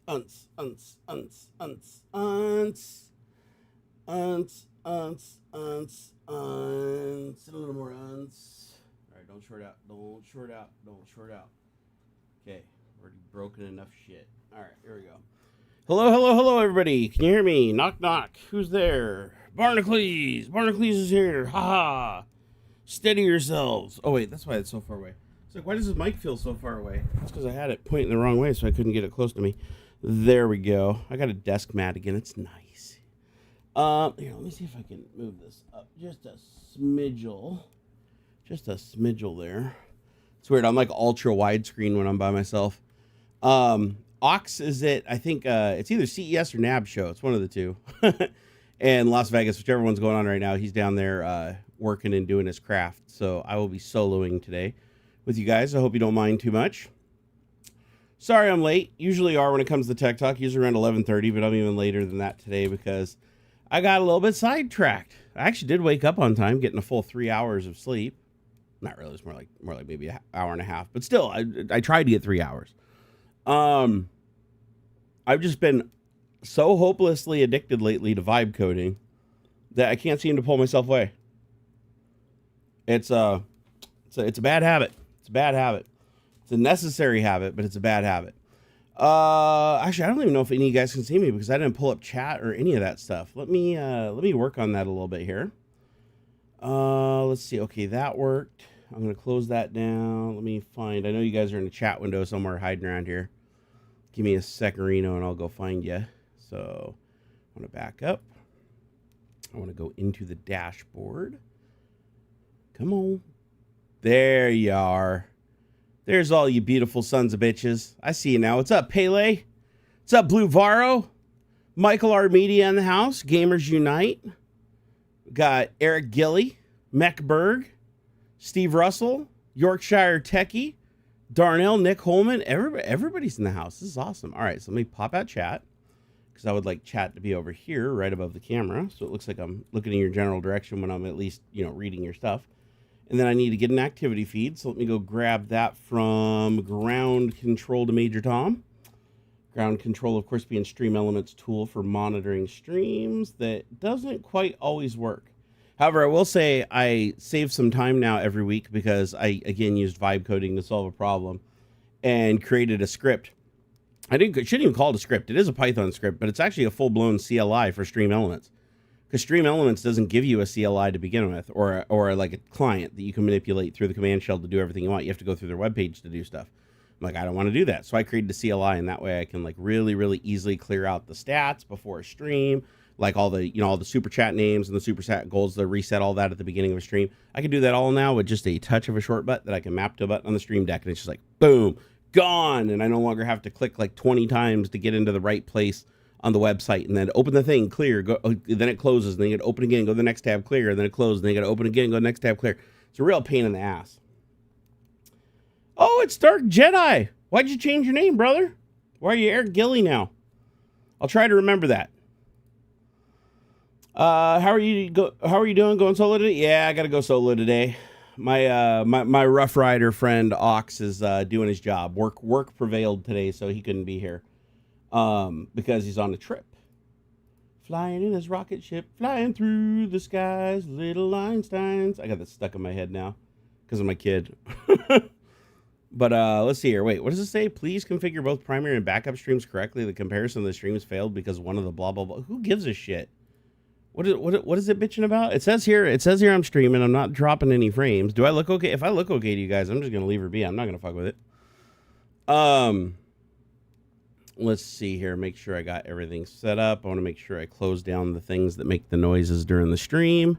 unts, unts, unts, unts, unts, unts, unts, unts, unts, a little more unts. All right, don't short out, don't short out, don't short out. Okay, already broken enough shit. All right, here we go. Hello, hello, hello, everybody. Can you hear me? Knock, knock. Who's there? Barnacules. Barnacules is here. Ha ha. Steady yourselves. Oh, wait, that's why it's so far away. It's like, why does this mic feel so far away? It's because I had it pointing the wrong way, so I couldn't get it close to me. There we go. I got a desk mat again. It's nice. Here, let me see if I can move this up just a smidgel. Just a smidgel there. It's weird. I'm like ultra widescreen when I'm by myself. Aux is it? I think it's either CES or NAB show. It's one of the two. And Las Vegas, whichever one's going on right now, he's down there working and doing his craft. So I will be soloing today with you guys. I hope you don't mind too much. Sorry I'm late. Usually are when it comes to Tech Talk. Usually around 11:30, but I'm even later than that today because I got a little bit sidetracked. I actually did wake up on time, getting a full 3 hours of sleep. Not really. It's more like maybe an hour and a half. But still, I tried to get 3 hours. I've just been so hopelessly addicted lately to vibe coding that I can't seem to pull myself away. It's a bad habit. It's a bad habit. It's a necessary habit, but it's a bad habit. Actually, I don't even know if any of you guys can see me because I didn't pull up chat or any of that stuff. Let me work on that a little bit here. Let's see. Okay, that worked. I'm going to close that down. Let me find, I know you guys are in the chat window somewhere hiding around here. Give me a second, Reno, and I'll go find you. So I want to back up. I want to go into the dashboard. Come on. There you are. There's all you beautiful sons of bitches. I see you now. What's up, Pele? What's up, Blue Varo? Michael R. Media in the house. Gamers Unite. Got Eric Gilly, Meckberg, Steve Russell, Yorkshire Techie, Darnell, Nick Holman. Everybody's in the house. This is awesome. All right, so let me pop out chat because I would like chat to be over here right above the camera. So it looks like I'm looking in your general direction when I'm at least, reading your stuff. And then I need to get an activity feed. So let me go grab that from ground control to Major Tom. Ground control, of course, being Stream Elements tool for monitoring streams that doesn't quite always work. However, I will say I save some time now every week because I, again, used vibe coding to solve a problem and created a script. Shouldn't even call it a script. It is a Python script, but it's actually a full-blown CLI for Stream Elements. Because Stream Elements doesn't give you a CLI to begin with or like a client that you can manipulate through the command shell to do everything you want. You have to go through their webpage to do stuff. I'm like, I don't want to do that. So I created a CLI, and that way I can like really, really easily clear out the stats before a stream, like all the, all the super chat names and the super chat goals, to reset all that at the beginning of a stream. I can do that all now with just a touch of a short button that I can map to a button on the stream deck, and it's just like, boom, gone. And I no longer have to click like 20 times to get into the right place on the website, and then open the thing, clear, go, then it closes, and then you got to open again, go to the next tab, clear, and then it closes, and then you got to open again, go to the next tab, clear. It's a real pain in the ass. Oh, it's Dark Jedi. Why'd you change your name, brother? Why are you Eric Gilly now? I'll try to remember that. How are you doing? Going solo today? Yeah, I got to go solo today. My Rough Rider friend Aux is doing his job. Work prevailed today, so he couldn't be here. Because he's on a trip. Flying in his rocket ship, flying through the skies, little Einsteins. I got that stuck in my head now because of my kid. But let's see here. Wait, what does it say? Please configure both primary and backup streams correctly. The comparison of the streams failed because one of the blah, blah, blah. Who gives a shit? What is it bitching about? It says here I'm streaming. I'm not dropping any frames. Do I look okay? If I look okay to you guys, I'm just going to leave her be. I'm not going to fuck with it. Let's see here. Make sure I got everything set up. I want to make sure I close down the things that make the noises during the stream.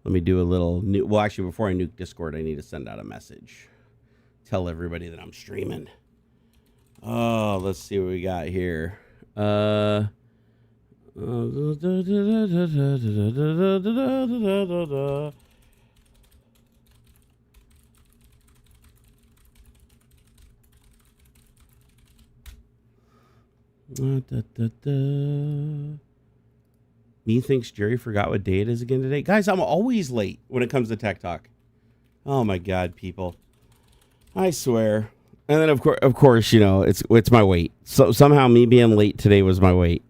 Let me do a little new. Well, actually, before I nuke Discord, I need to send out a message. Tell everybody that I'm streaming. Oh, let's see what we got here. Me thinks Jerry forgot what day it is again today. Guys, I'm always late when it comes to Tech Talk. Oh my God, people. I swear. And then of course, you know, it's my weight. So somehow me being late today was my weight.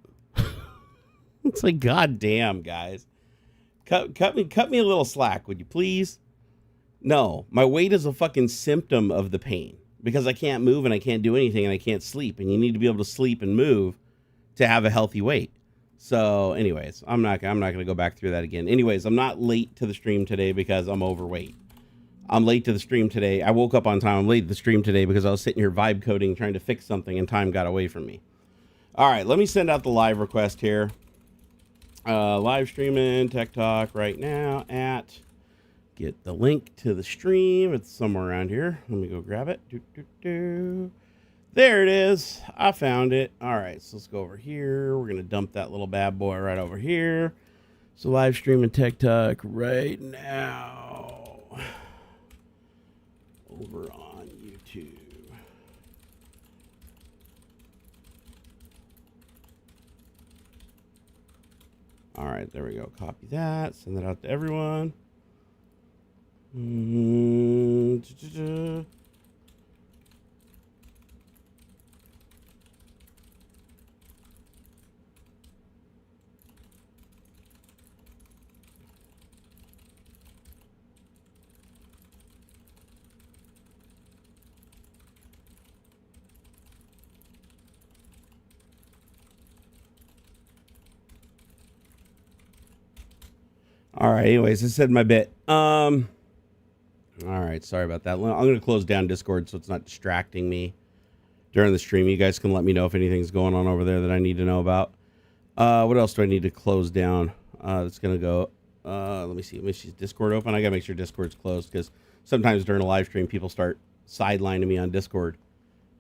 It's like, God damn, guys. Cut me a little slack, would you please? No, my weight is a fucking symptom of the pain because I can't move and I can't do anything and I can't sleep. And you need to be able to sleep and move to have a healthy weight. So anyways, I'm not going to go back through that again. Anyways, I'm not late to the stream today because I'm overweight. I'm late to the stream today. I woke up on time. I'm late to the stream today because I was sitting here vibe coding, trying to fix something and time got away from me. All right, let me send out the live request here. Live streaming Tech Talk right now at, get the link to the stream. It's somewhere around here. Let me go grab it. There it is. I found it. All right, so let's go over here. We're going to dump that little bad boy right over here. So live streaming Tech Talk right now over on YouTube. All right, there we go. Copy that. Send that out to everyone. All right, anyways, I said my bit. All right, sorry about that. I'm going to close down Discord so it's not distracting me during the stream. You guys can let me know if anything's going on over there that I need to know about. What else do I need to close down? It's going to go, let me see. Is Discord open? I got to make sure Discord's closed because sometimes during a live stream, people start sidelining me on Discord.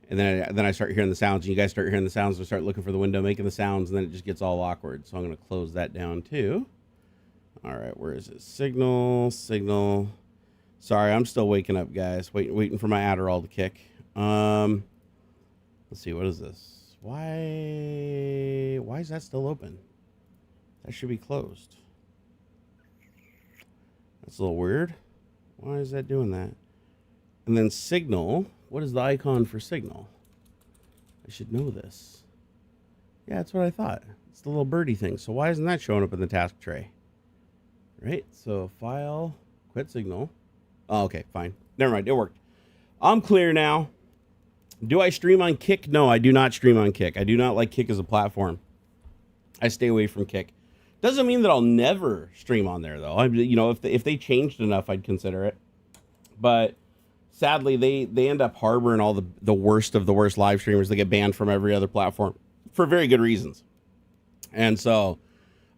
And then I start hearing the sounds, and you guys start hearing the sounds, and start looking for the window, making the sounds, and then it just gets all awkward. So I'm going to close that down too. All right, where is it? Signal. Sorry, I'm still waking up, guys. Waiting for my Adderall to kick. Let's see, what is this? Why is that still open? That should be closed. That's a little weird. Why is that doing that? And then Signal. What is the icon for Signal? I should know this. Yeah, that's what I thought. It's the little birdie thing. So why isn't that showing up in the task tray? Right, so file, quit Signal. Oh, okay, fine. Never mind, it worked. I'm clear now. Do I stream on Kick? No, I do not stream on Kick. I do not like Kick as a platform. I stay away from Kick. Doesn't mean that I'll never stream on there, though. You know, if they changed enough, I'd consider it. But sadly, they end up harboring all the worst of the worst live streamers that get banned from every other platform for very good reasons. And so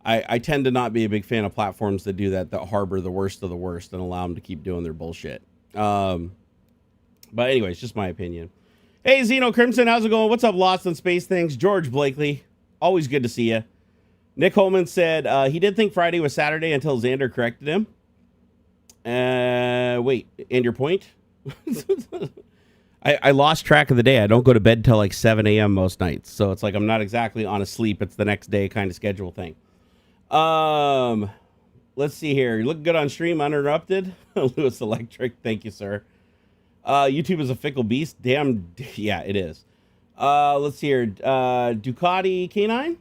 I tend to not be a big fan of platforms that do that harbor the worst of the worst and allow them to keep doing their bullshit. But anyways, just my opinion. Hey, Xeno Crimson, how's it going? What's up, Lost in Space Things? George Blakely, always good to see you. Nick Holman said he did think Friday was Saturday until Xander corrected him. Wait, and your point? I lost track of the day. I don't go to bed till like 7 a.m. most nights. So it's like I'm not exactly on a sleep. It's the next day kind of schedule thing. Let's see here. You look good on stream, uninterrupted. Lewis Electric, thank you, sir. YouTube is a fickle beast. Damn, yeah, it is. Let's see here. Ducati K9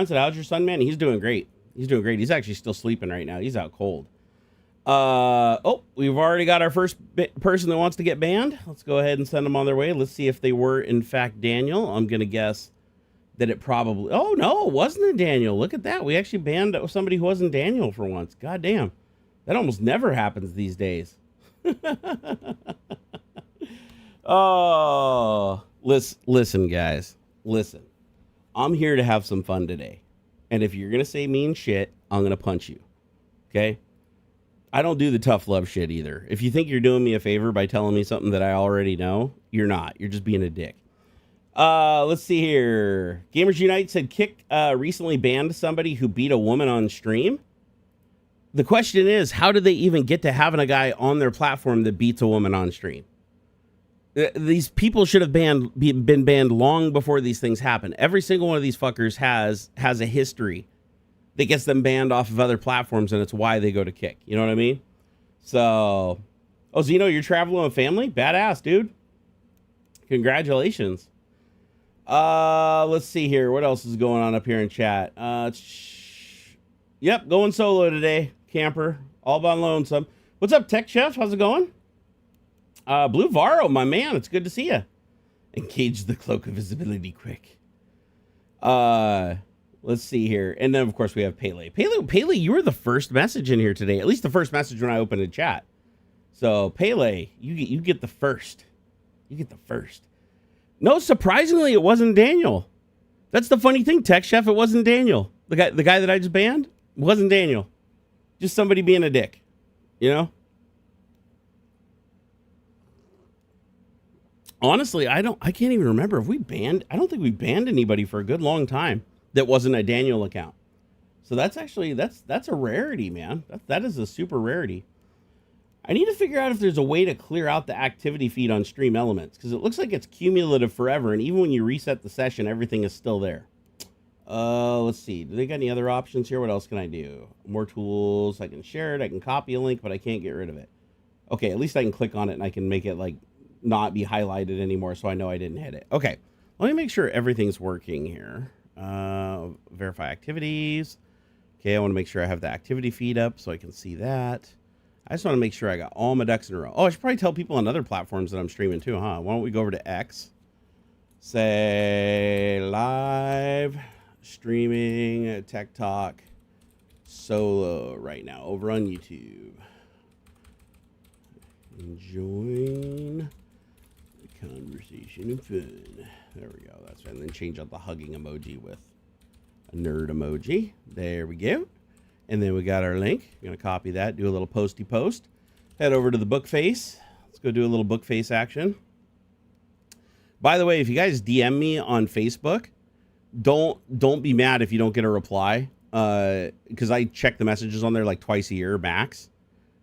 said, how's your son, man? He's doing great. He's actually still sleeping right now. He's out cold. Oh, we've already got our first person that wants to get banned. Let's go ahead and send them on their way. Let's see if they were, in fact, Daniel. I'm going to guess that it probably... Oh, no, it wasn't a Daniel. Look at that. We actually banned somebody who wasn't Daniel for once. God damn. That almost never happens these days. Oh, listen, guys. Listen. I'm here to have some fun today. And if you're going to say mean shit, I'm going to punch you. Okay? I don't do the tough love shit either. If you think you're doing me a favor by telling me something that I already know, you're not. You're just being a dick. Let's see here. Gamers Unite said Kick recently banned somebody who beat a woman on stream. The question is, how did they even get to having a guy on their platform that beats a woman on stream? These people should have been banned long before these things happen. Every single one of these fuckers has a history that gets them banned off of other platforms, and it's why they go to Kick. You know what I mean? So, oh, Zeno, you're traveling with family? Badass, dude. Congratulations. Let's see here. What else is going on up here in chat? Yep, going solo today. Camper. All by lonesome. What's up, Tech Chef? How's it going? Blue Varo, my man. It's good to see you. Engage the cloak of visibility quick. Let's see here. And then, of course, we have Pele. Pele, you were the first message in here today. At least the first message when I opened the chat. So, Pele, you get the first. You get the first. No, surprisingly, it wasn't Daniel. That's the funny thing, Tech Chef. It wasn't Daniel. The guy that I just banned wasn't Daniel. Just somebody being a dick. You know? Honestly, I can't even remember if I don't think we banned anybody for a good long time that wasn't a Daniel account. So that's a rarity, man. That is a super rarity. I need to figure out if there's a way to clear out the activity feed on Stream Elements, because it looks like it's cumulative forever, and even when you reset the session, everything is still there. Let's see. Do they got any other options here? What else can I do? More tools. I can share it. I can copy a link, but I can't get rid of it. Okay, at least I can click on it, and I can make it, like, not be highlighted anymore, so I know I didn't hit it. Okay, let me make sure everything's working here. Verify activities. Okay, I want to make sure I have the activity feed up so I can see that. I just want to make sure I got all my ducks in a row. Oh, I should probably tell people on other platforms that I'm streaming too, huh? Why don't we go over to X? Say live streaming Tech Talk solo right now over on YouTube. Enjoying the conversation and fun. There we go. That's right. And then change out the hugging emoji with a nerd emoji. There we go. And then we got our link. We're going to copy that, do a little posty post. Head over to the book face. Let's go do a little book face action. By the way, if you guys DM me on Facebook, don't be mad if you don't get a reply. Because I check the messages on there like twice a year max.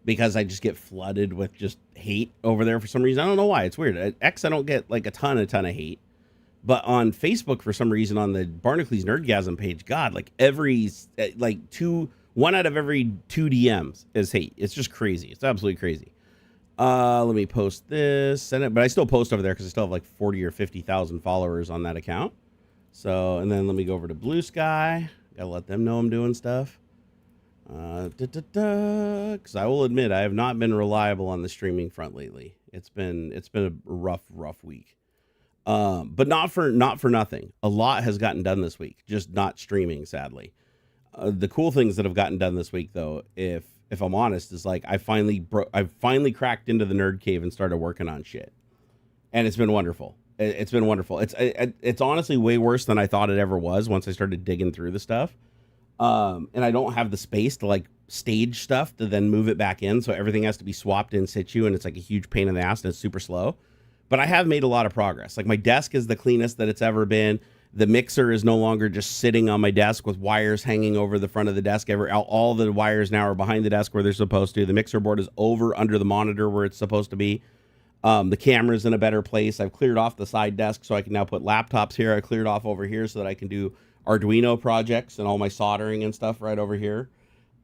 Because I just get flooded with just hate over there for some reason. I don't know why. It's weird. At X, I don't get like a ton of hate. But on Facebook, for some reason, on the Barnacules Nerdgasm page, God, like one out of every 2 DMs is hate. It's just crazy. It's absolutely crazy. Let me post this, send it, but I still post over there because I still have like 40 or 50,000 followers on that account. So, and then let me go over to Blue Sky. Gotta let them know I'm doing stuff. Because I will admit I have not been reliable on the streaming front lately. It's been a rough week. But not for nothing. A lot has gotten done this week, just not streaming, sadly. The cool things that have gotten done this week, though, if I'm honest, is like I finally cracked into the nerd cave and started working on shit, and it's been wonderful. It's been wonderful. It's honestly way worse than I thought it ever was once I started digging through the stuff. And I don't have the space to like stage stuff to then move it back in, so everything has to be swapped in situ, and it's like a huge pain in the ass and it's super slow. But I have made a lot of progress. Like my desk is the cleanest that it's ever been. The mixer is no longer just sitting on my desk with wires hanging over the front of the desk. All the wires now are behind the desk where they're supposed to. The mixer board is over under the monitor where it's supposed to be. The camera's in a better place. I've cleared off the side desk so I can now put laptops here. I cleared off over here so that I can do Arduino projects and all my soldering and stuff right over here.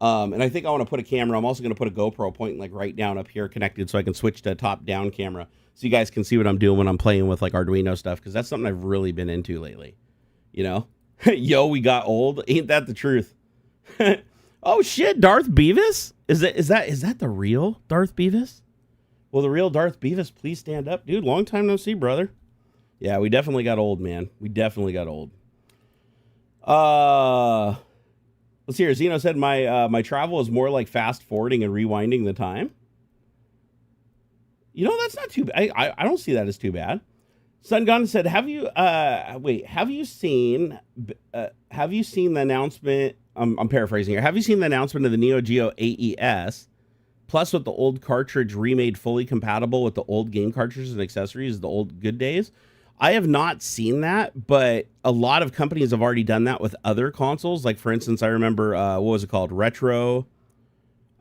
And I think I want to put a camera. I'm also going to put a GoPro pointing like right down up here connected so I can switch to a top-down camera so you guys can see what I'm doing when I'm playing with like Arduino stuff, because that's something I've really been into lately. You know? Yo, we got old. Ain't that the truth? Oh shit, Darth Beavis? Is that the real Darth Beavis? Well, the real Darth Beavis, please stand up. Dude, long time no see, brother. Yeah, we definitely got old, man. We definitely got old. Let's see here. Zeno said my travel is more like fast forwarding and rewinding the time. You know, that's not too bad. I don't see that as too bad. Sun Gun said, have you seen the announcement? I'm paraphrasing here. Have you seen the announcement of the Neo Geo AES Plus with the old cartridge remade fully compatible with the old game cartridges and accessories, the old good days? I have not seen that, but a lot of companies have already done that with other consoles. Like, for instance, I remember, what was it called? Retro.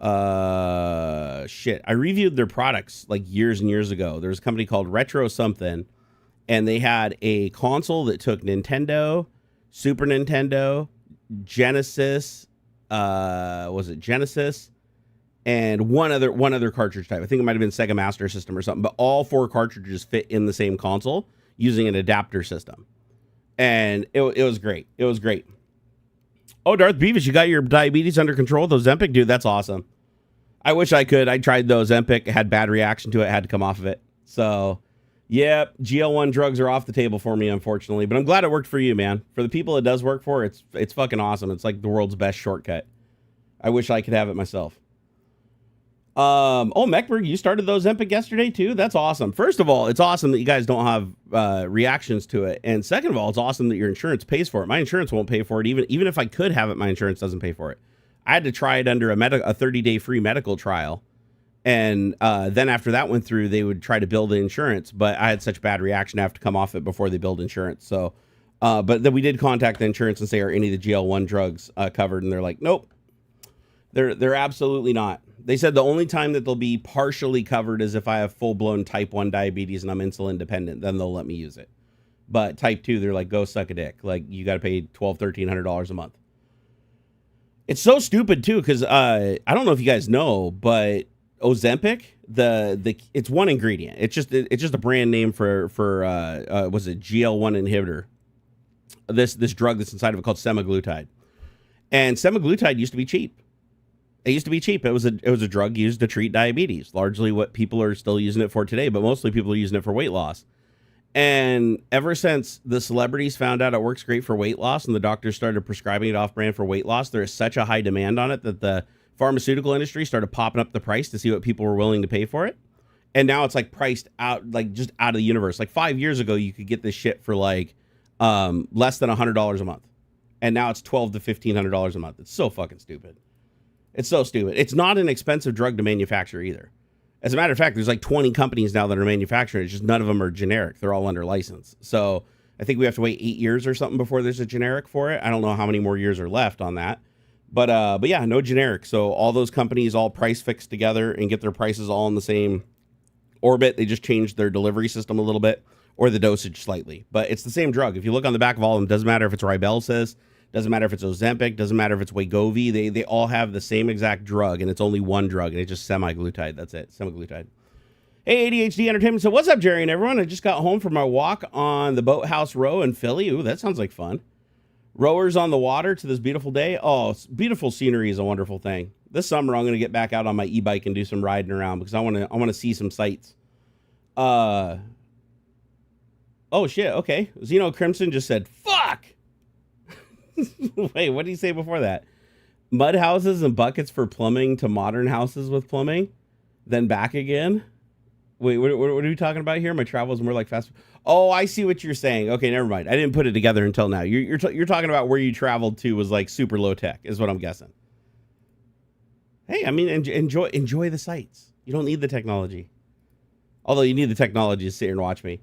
I reviewed their products like years and years ago. There's a company called Retro something, and they had a console that took Nintendo, Super Nintendo, Genesis, Genesis, and one other cartridge type. I think it might have been Sega Master System or something, but all 4 cartridges fit in the same console using an adapter system. And it was great. It was great. Oh, Darth Beavis, you got your diabetes under control? Those Ozempic, dude, that's awesome. I wish I could. I tried those Ozempic, had bad reaction to it, had to come off of it. So, yeah, GL1 drugs are off the table for me, unfortunately. But I'm glad it worked for you, man. For the people it does work for, it's fucking awesome. It's like the world's best shortcut. I wish I could have it myself. Oh, Meckberg, you started those Ozempic yesterday too? That's awesome. First of all, it's awesome that you guys don't have reactions to it. And second of all, it's awesome that your insurance pays for it. My insurance won't pay for it. Even if I could have it, my insurance doesn't pay for it. I had to try it under a 30-day free medical trial. And then after that went through, they would try to bill the insurance. But I had such bad reaction, I have to come off it before they billed insurance. So, but then we did contact the insurance and say, are any of the GL1 drugs covered? And they're like, nope, they're absolutely not. They said the only time that they'll be partially covered is if I have full-blown type 1 diabetes and I'm insulin dependent, then they'll let me use it. But type 2, they're like, go suck a dick. Like, you got to pay $1,200-$1,300 a month. It's so stupid, too, because I don't know if you guys know, but Ozempic, it's one ingredient. It's just a brand name for was it GL1 inhibitor? This drug that's inside of it called semaglutide. And semaglutide used to be cheap. It used to be cheap. It was a drug used to treat diabetes, largely what people are still using it for today, but mostly people are using it for weight loss. And ever since the celebrities found out it works great for weight loss and the doctors started prescribing it off-brand for weight loss, there is such a high demand on it that the pharmaceutical industry started popping up the price to see what people were willing to pay for it. And now it's like priced out, like just out of the universe. Like 5 years ago, you could get this shit for like less than $100 a month. And now it's $1,200 to $1,500 a month. It's so fucking stupid. It's so stupid. It's not an expensive drug to manufacture either. As a matter of fact, there's like 20 companies now that are manufacturing it. It's just none of them are generic. They're all under license. So I think we have to wait 8 years or something before there's a generic for it. I don't know how many more years are left on that. But yeah, no generic. So all those companies all price fixed together and get their prices all in the same orbit. They just changed their delivery system a little bit or the dosage slightly. But it's the same drug. If you look on the back of all of them, doesn't matter if it's Ribelsis, doesn't matter if it's Ozempic, doesn't matter if it's Wegovy. They all have the same exact drug, and it's only one drug, and it's just semaglutide. That's it, semaglutide. Hey, ADHD Entertainment. So what's up, Jerry and everyone? I just got home from my walk on the Boathouse Row in Philly. Ooh, that sounds like fun. Rowers on the water to this beautiful day. Oh, beautiful scenery is a wonderful thing. This summer, I'm going to get back out on my e-bike and do some riding around because I want to see some sights. Oh, shit. Okay. Zeno Crimson just said, fuck. Wait, what did he say before that? Mud houses and buckets for plumbing to modern houses with plumbing, then back again. Wait, what are we talking about here? My travel is more like fast. Oh, I see what you're saying. Okay, never mind. I didn't put it together until now. You're talking about where you traveled to was like super low tech, is what I'm guessing. Hey, I mean, enjoy the sights. You don't need the technology. Although you need the technology to sit here and watch me.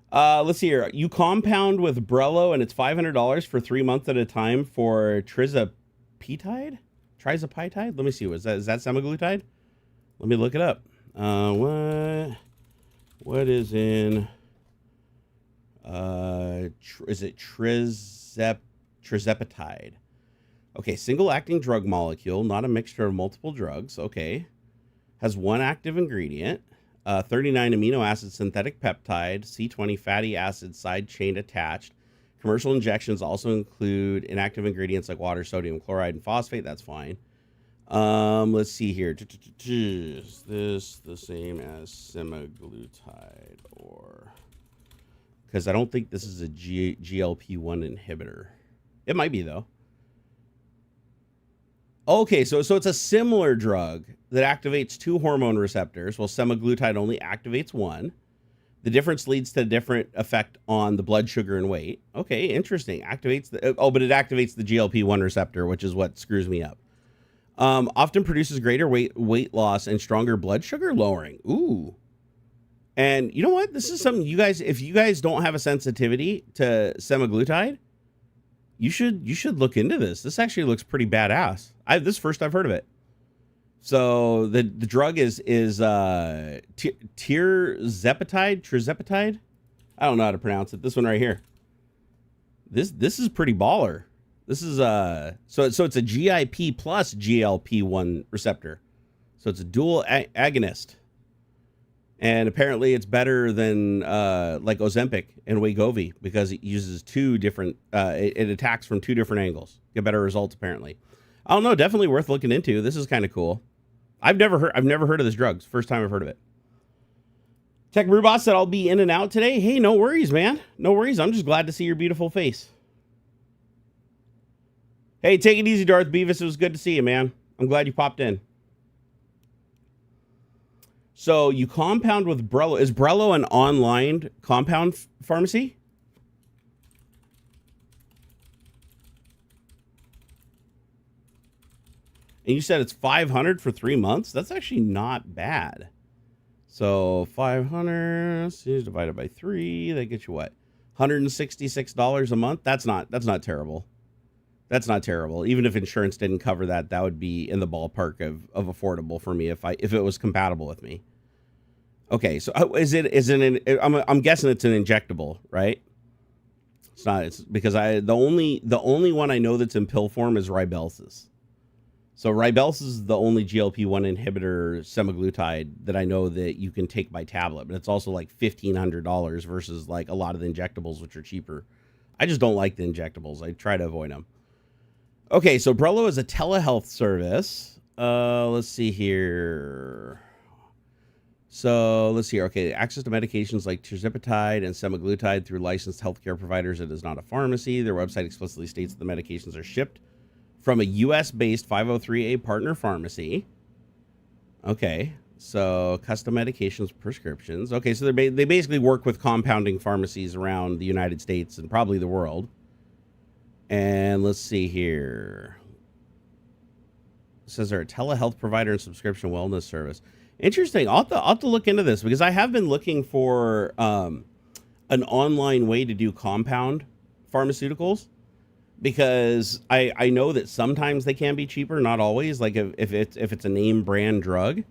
Let's see here. You compound with Brello, and it's $500 for 3 months at a time for trizapatide? Trizapatide? Let me see. Is that semaglutide? Let me look it up. What is in? Is it trizapatide? Okay, single acting drug molecule, not a mixture of multiple drugs. Okay, has one active ingredient. 39 amino acid synthetic peptide, C20 fatty acid side chain attached. Commercial injections also include inactive ingredients like water, sodium chloride, and phosphate. That's fine. Let's see here. Is this the same as semaglutide or? Because I don't think this is a GLP-1 inhibitor. It might be though. Okay, so it's a similar drug that activates 2 hormone receptors, while semaglutide only activates 1. The difference leads to a different effect on the blood sugar and weight. Okay, interesting. But it activates the GLP-1 receptor, which is what screws me up. Often produces greater weight loss and stronger blood sugar lowering. Ooh. And you know what? This is something you guys, if you guys don't have a sensitivity to semaglutide, you should look into this. This actually looks pretty badass. This is the first I've heard of it. So the drug is tirzepatide. I don't know how to pronounce it. This one right here. This is pretty baller. This is so it's a GIP plus GLP-1 receptor. So it's a dual agonist. And apparently it's better than like Ozempic and Wegovy because it uses two different, it attacks from two different angles. Get better results apparently. I don't know, definitely worth looking into. This is kind of cool. I've never heard of this drug. First time I've heard of it. Tech Brewbot said I'll be in and out today. Hey, no worries, man. No worries. I'm just glad to see your beautiful face. Hey, take it easy, Darth Beavis. It was good to see you, man. I'm glad you popped in. So you compound with Brello. Is Brello an online compound pharmacy? And you said it's $500 for 3 months? That's actually not bad. So 500 divided by 3, that gets you what? $166 a month? That's not terrible. That's not terrible. Even if insurance didn't cover that, that would be in the ballpark of affordable for me if it was compatible with me. Okay, so I'm guessing it's an injectable, right? It's not. It's because the only one I know that's in pill form is Rybelsus. So Rybelsus is the only GLP-1 inhibitor semaglutide that I know that you can take by tablet, but it's also like $1,500 versus like a lot of the injectables, which are cheaper. I just don't like the injectables. I try to avoid them. Okay, so Brello is a telehealth service. Let's see here. So let's see here. Okay, access to medications like tirzepatide and semaglutide through licensed healthcare providers. It is not a pharmacy. Their website explicitly states that the medications are shipped from a U.S.-based 503A partner pharmacy. Okay, so custom medications, prescriptions. Okay, so they basically work with compounding pharmacies around the United States and probably the world. And let's see here. It says they're a telehealth provider and subscription wellness service. Interesting. I'll have to look into this because I have been looking for an online way to do compound pharmaceuticals because I know that sometimes they can be cheaper, not always. Like if it's a name brand drug,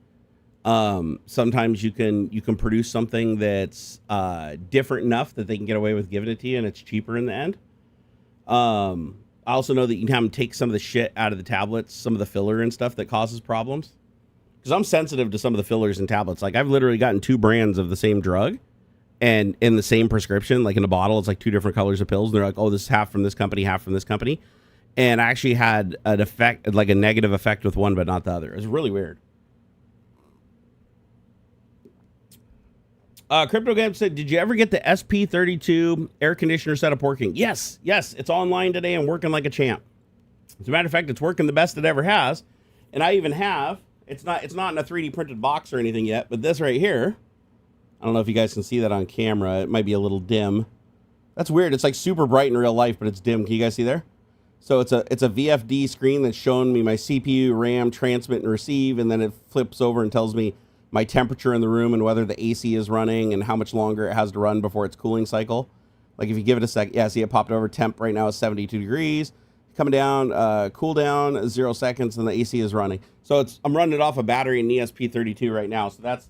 sometimes you can produce something that's different enough that they can get away with giving it to you and it's cheaper in the end. I also know that you can have them take some of the shit out of the tablets, some of the filler and stuff that causes problems. Because I'm sensitive to some of the fillers in tablets. Like I've literally gotten 2 brands of the same drug and in the same prescription, like in a bottle, it's like 2 different colors of pills. And they're like, oh, this is half from this company, half from this company. And I actually had an effect, like a negative effect with one, but not the other. It was really weird. CryptoGam said, did you ever get the SP32 air conditioner setup working? Yes, it's online today and working like a champ. As a matter of fact, it's working the best it ever has. And I even have, it's not in a 3D printed box or anything yet, but this right here, I don't know if you guys can see that on camera. It might be a little dim. That's weird. It's like super bright in real life, but it's dim. Can you guys see there? So it's a VFD screen that's showing me my CPU, RAM, transmit, and receive, and then it flips over and tells me my temperature in the room and whether the AC is running and how much longer it has to run before its cooling cycle. Like if you give it a sec, yeah, see it popped over. Temp right now is 72 degrees. Coming down, cool down, 0 seconds, and the AC is running. So I'm running it off a battery in ESP32 right now. So that's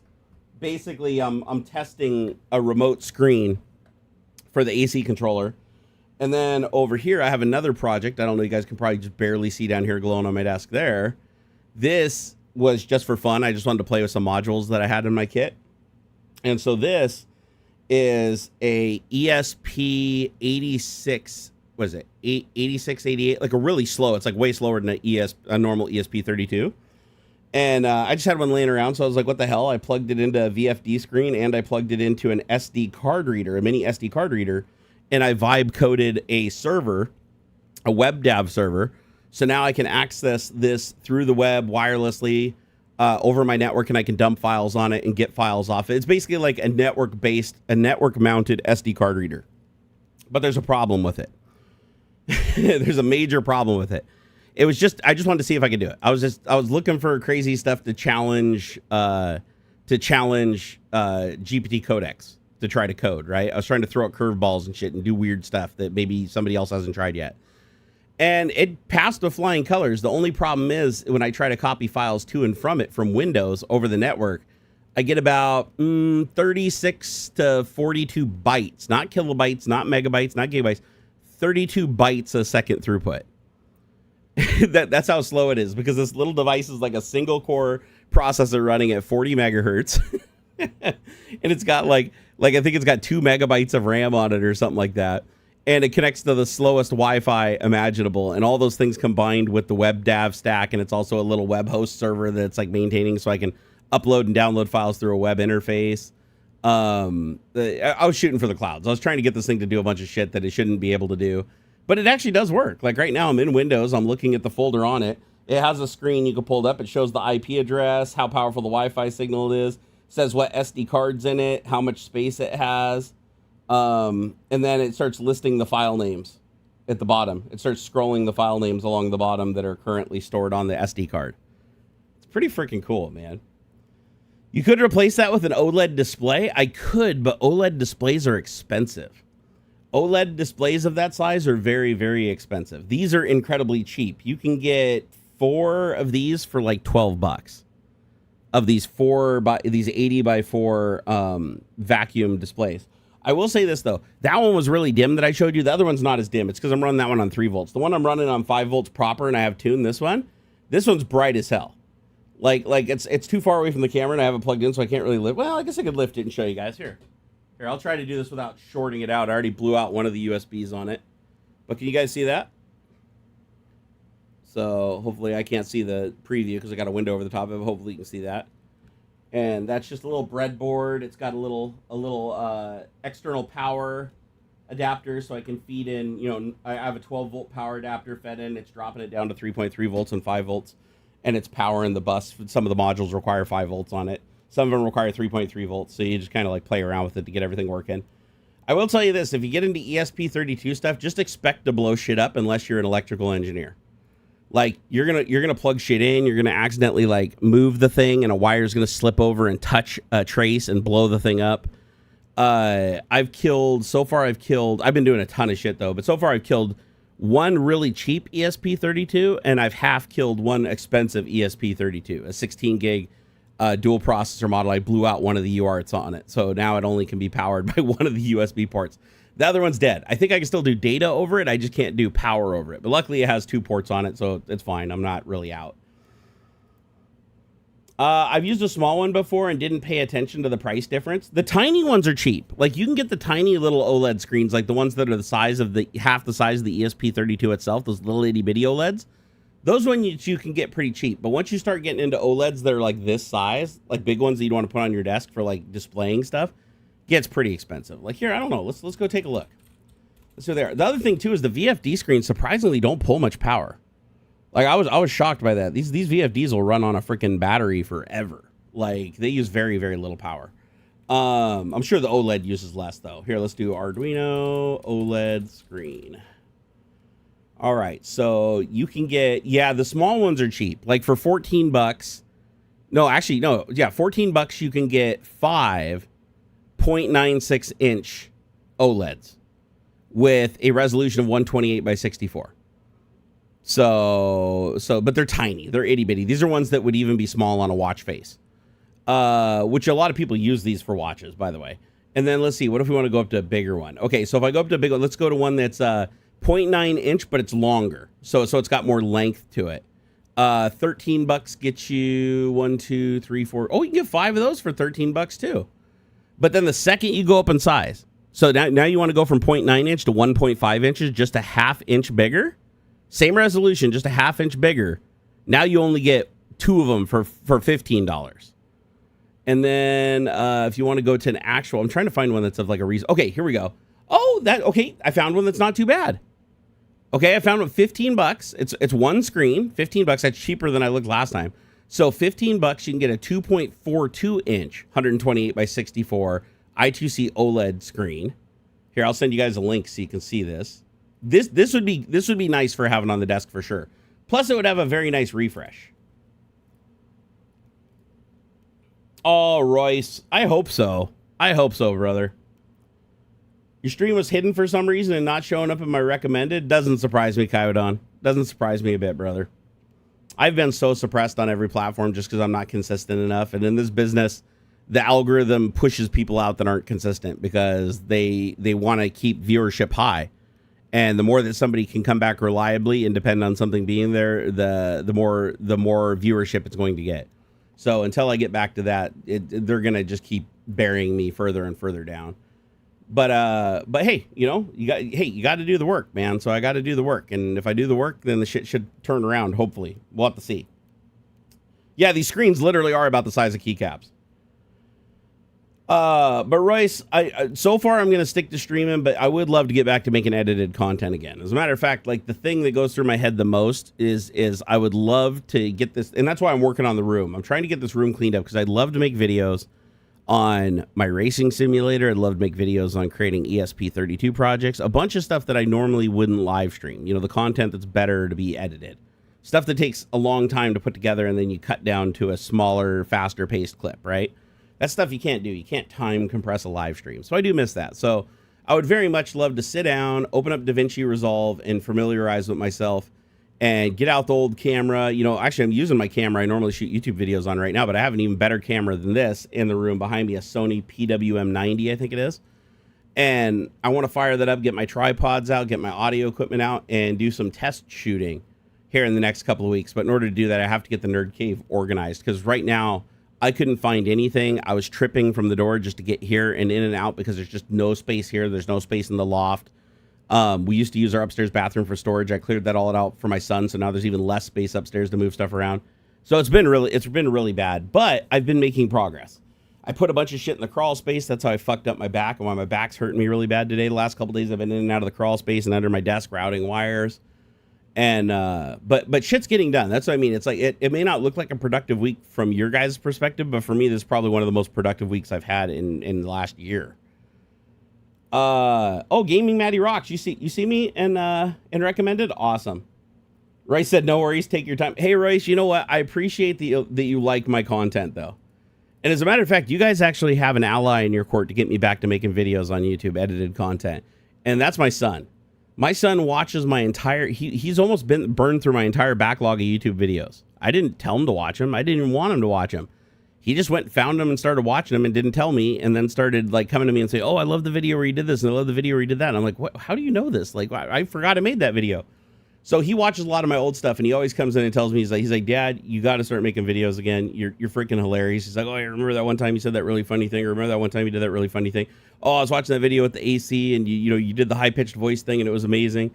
basically I'm testing a remote screen for the AC controller. And then over here, I have another project. I don't know, you guys can probably just barely see down here glowing on my desk there. This was just for fun. I just wanted to play with some modules that I had in my kit. And so this is a ESP86, what is it? 86, 88, like a really slow. It's like way slower than a normal ESP32. And I just had one laying around, so I was like, what the hell? I plugged it into a VFD screen, and I plugged it into an SD card reader, a mini SD card reader, and I vibe coded a server, a WebDAV server. So now I can access this through the web wirelessly over my network, and I can dump files on it and get files off it. It's basically like a network-mounted SD card reader. But there's a problem with it. There's a major problem with it. I just wanted to see if I could do it. I was looking for crazy stuff to challenge GPT codecs to try to code, right? I was trying to throw out curveballs and shit and do weird stuff that maybe somebody else hasn't tried yet. And it passed with flying colors. The only problem is when I try to copy files to and from it from Windows over the network, I get about 36 to 42 bytes, not kilobytes, not megabytes, not gigabytes, 32 bytes a second throughput. That's how slow it is, because this little device is like a single core processor running at 40 megahertz. And it's got like I think it's got 2 megabytes of RAM on it or something like that. And it connects to the slowest Wi-Fi imaginable, and all those things combined with the WebDAV stack. And it's also a little web host server that's like maintaining, so I can upload and download files through a web interface. I was shooting for the clouds. I was trying to get this thing to do a bunch of shit that it shouldn't be able to do, but it actually does work. Like right now I'm in Windows, I'm looking at the folder on it. It has a screen you can pull up. It shows the IP address, how powerful the Wi-Fi signal is, says what SD card's in it, how much space it has. And then it starts listing the file names at the bottom. It starts scrolling the file names along the bottom that are currently stored on the SD card. It's pretty freaking cool, man. You could replace that with an OLED display. I could, but OLED displays are expensive. OLED displays of that size are very, very expensive. These are incredibly cheap. You can get 4 of these for like $12. Of these 80 by 4 vacuum displays. I will say this though, that one was really dim that I showed you. The other one's not as dim. It's because I'm running that one on 3 volts. The one I'm running on 5 volts proper, and I have tuned this one's bright as hell. Like it's too far away from the camera, and I have it plugged in, so I can't really lift. Well, I guess I could lift it and show you guys. Here, I'll try to do this without shorting it out. I already blew out one of the USBs on it, but can you guys see that? So hopefully I can't see the preview because I got a window over the top of it. Hopefully you can see that. And that's just a little breadboard. It's got a little external power adapter, so I can feed in, you know, I have a 12 volt power adapter fed in. It's dropping it down to 3.3 volts and 5 volts, and it's powering the bus. Some of the modules require 5 volts on it. Some of them require 3.3 volts, so you just kind of like play around with it to get everything working. I will tell you this, if you get into ESP32 stuff, just expect to blow shit up unless you're an electrical engineer. Like you're gonna plug shit in, you're gonna accidentally like move the thing, and a wire's gonna slip over and touch a trace and blow the thing up. I've been doing a ton of shit though, but so far I've killed one really cheap ESP32, and I've half killed one expensive ESP32, a 16 gig dual processor model. I blew out one of the UARTs on it, so now it only can be powered by one of the USB ports. The other one's dead. I think I can still do data over it. I just can't do power over it. But luckily it has 2 ports on it, so it's fine. I'm not really out. I've used a small one before and didn't pay attention to the price difference. The tiny ones are cheap. Like you can get the tiny little OLED screens, like the ones that are the size of half the size of the ESP32 itself, those little itty bitty OLEDs. Those ones you can get pretty cheap. But once you start getting into OLEDs that are like this size, like big ones that you'd want to put on your desk for like displaying stuff, gets pretty expensive. Like here, I don't know. Let's go take a look. Let's go there. The other thing too is the VFD screens surprisingly don't pull much power. Like I was shocked by that. These VFDs will run on a freaking battery forever. Like they use very, very little power. I'm sure the OLED uses less though. Here, let's do Arduino OLED screen. All right, so you can get, the small ones are cheap. Like for $14. No, actually, no. Yeah, $14 you can get 5 0.96 inch OLEDs with a resolution of 128 by 64. So, but they're tiny. They're itty bitty. These are ones that would even be small on a watch face, which a lot of people use these for watches, by the way. And then let's see, what if we want to go up to a bigger one? Okay, so if I go up to a big one, let's go to one that's 0.9 inch, but it's longer. So it's got more length to it. $13 gets you 1, 2, 3, 4. Oh, you can get 5 of those for $13 too. But then the second you go up in size, so now you want to go from 0.9 inch to 1.5 inches, just a ½ inch bigger. Same resolution, just a ½ inch bigger. Now you only get 2 of them for $15. And then if you want to go to an actual, I'm trying to find one that's of like a reason. Okay, here we go. Oh, I found one that's not too bad. Okay, I found one $15. It's one screen, $15. That's cheaper than I looked last time. So $15, you can get a 2.42 inch, 128 by 64 I2C OLED screen. Here, I'll send you guys a link so you can see this. This would be nice for having on the desk for sure. Plus, it would have a very nice refresh. Oh, Royce, I hope so. I hope so, brother. Your stream was hidden for some reason and not showing up in my recommended. Doesn't surprise me, Coyote. Doesn't surprise me a bit, brother. I've been so suppressed on every platform just because I'm not consistent enough. And in this business, the algorithm pushes people out that aren't consistent because they want to keep viewership high. And the more that somebody can come back reliably and depend on something being there, the more viewership it's going to get. So until I get back to that, they're gonna just keep burying me further and further down. But hey, you know, you got to do the work, man. So I got to do the work, and if I do the work, then the shit should turn around. Hopefully, we'll have to see. Yeah, these screens literally are about the size of keycaps. But Royce, so far I'm gonna stick to streaming, but I would love to get back to making edited content again. As a matter of fact, like the thing that goes through my head the most is I would love to get this, and that's why I'm working on the room. I'm trying to get this room cleaned up because I'd love to make videos on my racing simulator. I'd love to make videos on creating ESP32 projects, a bunch of stuff that I normally wouldn't live stream. You know, the content that's better to be edited, stuff that takes a long time to put together, and then you cut down to a smaller, faster paced clip, right? That's stuff you can't do. You can't time compress a live stream. So I do miss that. So I would very much love to sit down, open up DaVinci Resolve, and familiarize with myself and get out the old camera. You know, actually, I'm using my camera I normally shoot YouTube videos on right now, but I have an even better camera than this in the room behind me, a Sony PWM90, I think it is. And I want to fire that up, get my tripods out, get my audio equipment out, and do some test shooting here in the next couple of weeks. But in order to do that, I have to get the Nerd Cave organized, because right now I couldn't find anything. I was tripping from the door just to get here and in and out because there's just no space here. There's no space in the loft. We used to use our upstairs bathroom for storage. I cleared that all out for my son, so now there's even less space upstairs to move stuff around. So it's been really bad, but I've been making progress. I put a bunch of shit in the crawl space. That's how I fucked up my back and why my back's hurting me really bad today. The last couple days I've been in and out of the crawl space and under my desk routing wires. And but shit's getting done. That's what I mean. It's like it may not look like a productive week from your guys' perspective, but for me, this is probably one of the most productive weeks I've had in the last year. Oh, Gaming Maddie rocks. You see me and recommended? Awesome. Royce said, no worries, take your time. Hey Royce, you know what? I appreciate that you like my content though. And as a matter of fact, you guys actually have an ally in your court to get me back to making videos on YouTube, edited content. And that's my son. My son watches my entire, he's almost been burned through my entire backlog of YouTube videos. I didn't tell him to watch them. I didn't even want him to watch them. He just went, found them and started watching them and didn't tell me, and then started like coming to me and say, oh, I love the video where you did this, and I love the video where you did that. And I'm like, what? How do you know this? Like, I forgot I made that video. So he watches a lot of my old stuff, and he always comes in and tells me, he's like, Dad, you got to start making videos again. You're freaking hilarious. He's like, oh, I remember that one time you said that really funny thing, or remember that one time you did that really funny thing. Oh, I was watching that video with the AC, and you did the high-pitched voice thing, and it was amazing.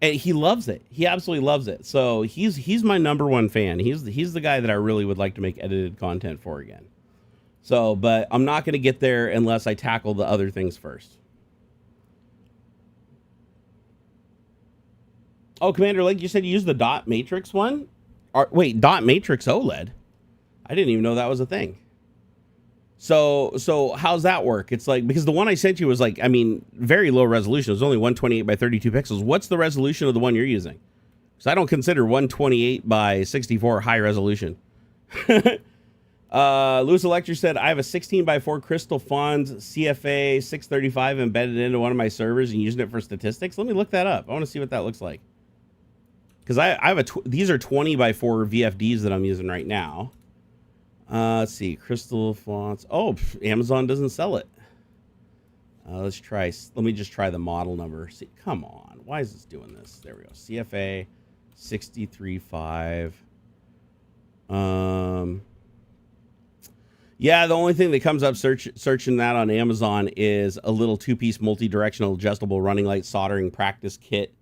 And he loves it. He absolutely loves it. So he's my number one fan. He's the guy that I really would like to make edited content for again. So, but I'm not going to get there unless I tackle the other things first. Oh, Commander Link, you said you used the dot matrix one? Wait, dot matrix OLED? I didn't even know that was a thing. So how's that work? It's like, because the one I sent you was like, I mean, very low resolution. It was only 128 by 32 pixels. What's the resolution of the one you're using? Because I don't consider 128 by 64 high resolution. Lewis Elector said, I have a 16 by 4 Crystal Fonz CFA 635 embedded into one of my servers and using it for statistics. Let me look that up. I want to see what that looks like. Because I have these are 20 by 4 VFDs that I'm using right now. Let's see, Crystal Fonts. Oh, Amazon doesn't sell it. Let me just try the model number. See, come on. Why is this doing this? There we go. CFA 635. Yeah, the only thing that comes up searching that on Amazon is a little 2-piece multi-directional adjustable running light soldering practice kit.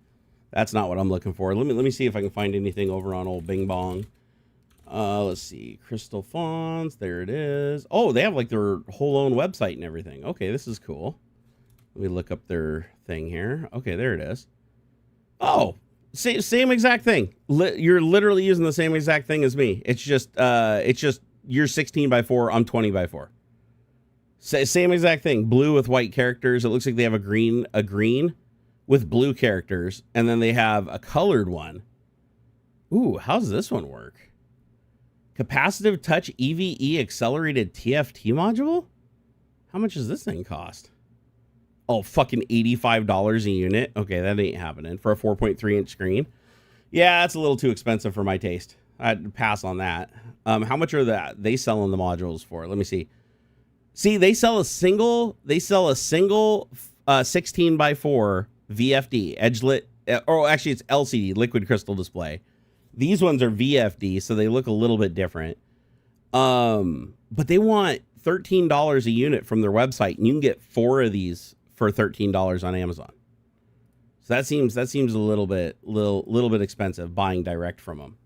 That's not what I'm looking for. Let me see if I can find anything over on old Bing Bong. Let's see, Crystal Fonts. There it is. Oh, they have like their whole own website and everything. Okay, this is cool. Let me look up their thing here. Okay, there it is. Oh, same exact thing. You're literally using the same exact thing as me. It's just you're 16 by 4. I'm 20 by 4. Same exact thing. Blue with white characters. It looks like they have a green with blue characters, and then they have a colored one. Ooh, how's this one work? Capacitive touch EVE accelerated TFT module? How much does this thing cost? Oh, fucking $85 a unit. Okay, that ain't happening for a 4.3 inch screen. Yeah, that's a little too expensive for my taste. I'd pass on that. How much are they selling the modules for? Let me see. See, they sell a single 16 by 4 VFD edgelit, or actually it's LCD liquid crystal display. These ones are VFD, so they look a little bit different. But they want $13 a unit from their website, and you can get 4 of these for $13 on Amazon. So that seems a little bit expensive buying direct from them.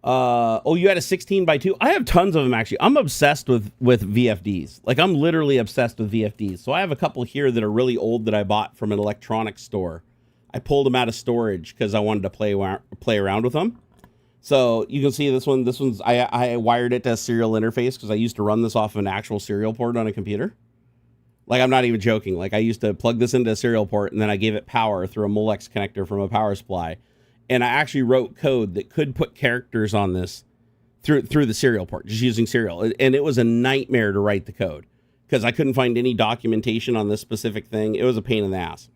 Oh, you had a 16x2. I have tons of them, actually. I'm obsessed with VFDs. Like, I'm literally obsessed with VFDs. So I have a couple here that are really old that I bought from an electronics store. I pulled them out of storage because I wanted to play around with them. So you can see this one. This one's I wired it to a serial interface because I used to run this off of an actual serial port on a computer. Like, I'm not even joking. Like, I used to plug this into a serial port, and then I gave it power through a Molex connector from a power supply. And I actually wrote code that could put characters on this through the serial port, just using serial. And it was a nightmare to write the code because I couldn't find any documentation on this specific thing. It was a pain in the ass.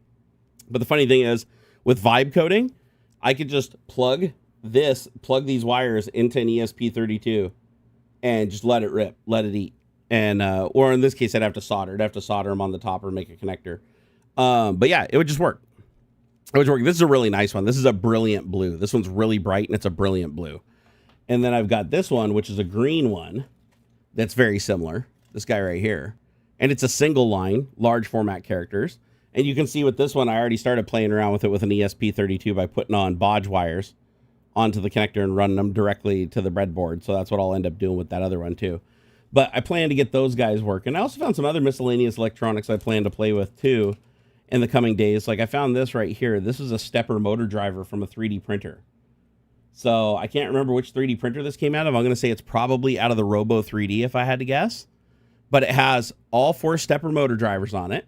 But the funny thing is, with vibe coding, I could just plug these wires into an ESP32 and just let it rip, let it eat. And, or in this case, I'd have to solder. I'd have to solder them on the top or make a connector. But yeah, it would just work. It was working. This is a really nice one. This is a brilliant blue. This one's really bright, and it's a brilliant blue. And then I've got this one, which is a green one that's very similar. This guy right here. And it's a single line, large format characters. And you can see with this one, I already started playing around with it with an ESP32 by putting on bodge wires onto the connector and running them directly to the breadboard. So that's what I'll end up doing with that other one too. But I plan to get those guys working. I also found some other miscellaneous electronics I plan to play with too in the coming days. Like, I found this right here. This is a stepper motor driver from a 3D printer. So I can't remember which 3D printer this came out of. I'm going to say it's probably out of the Robo 3D if I had to guess. But it has all 4 stepper motor drivers on it.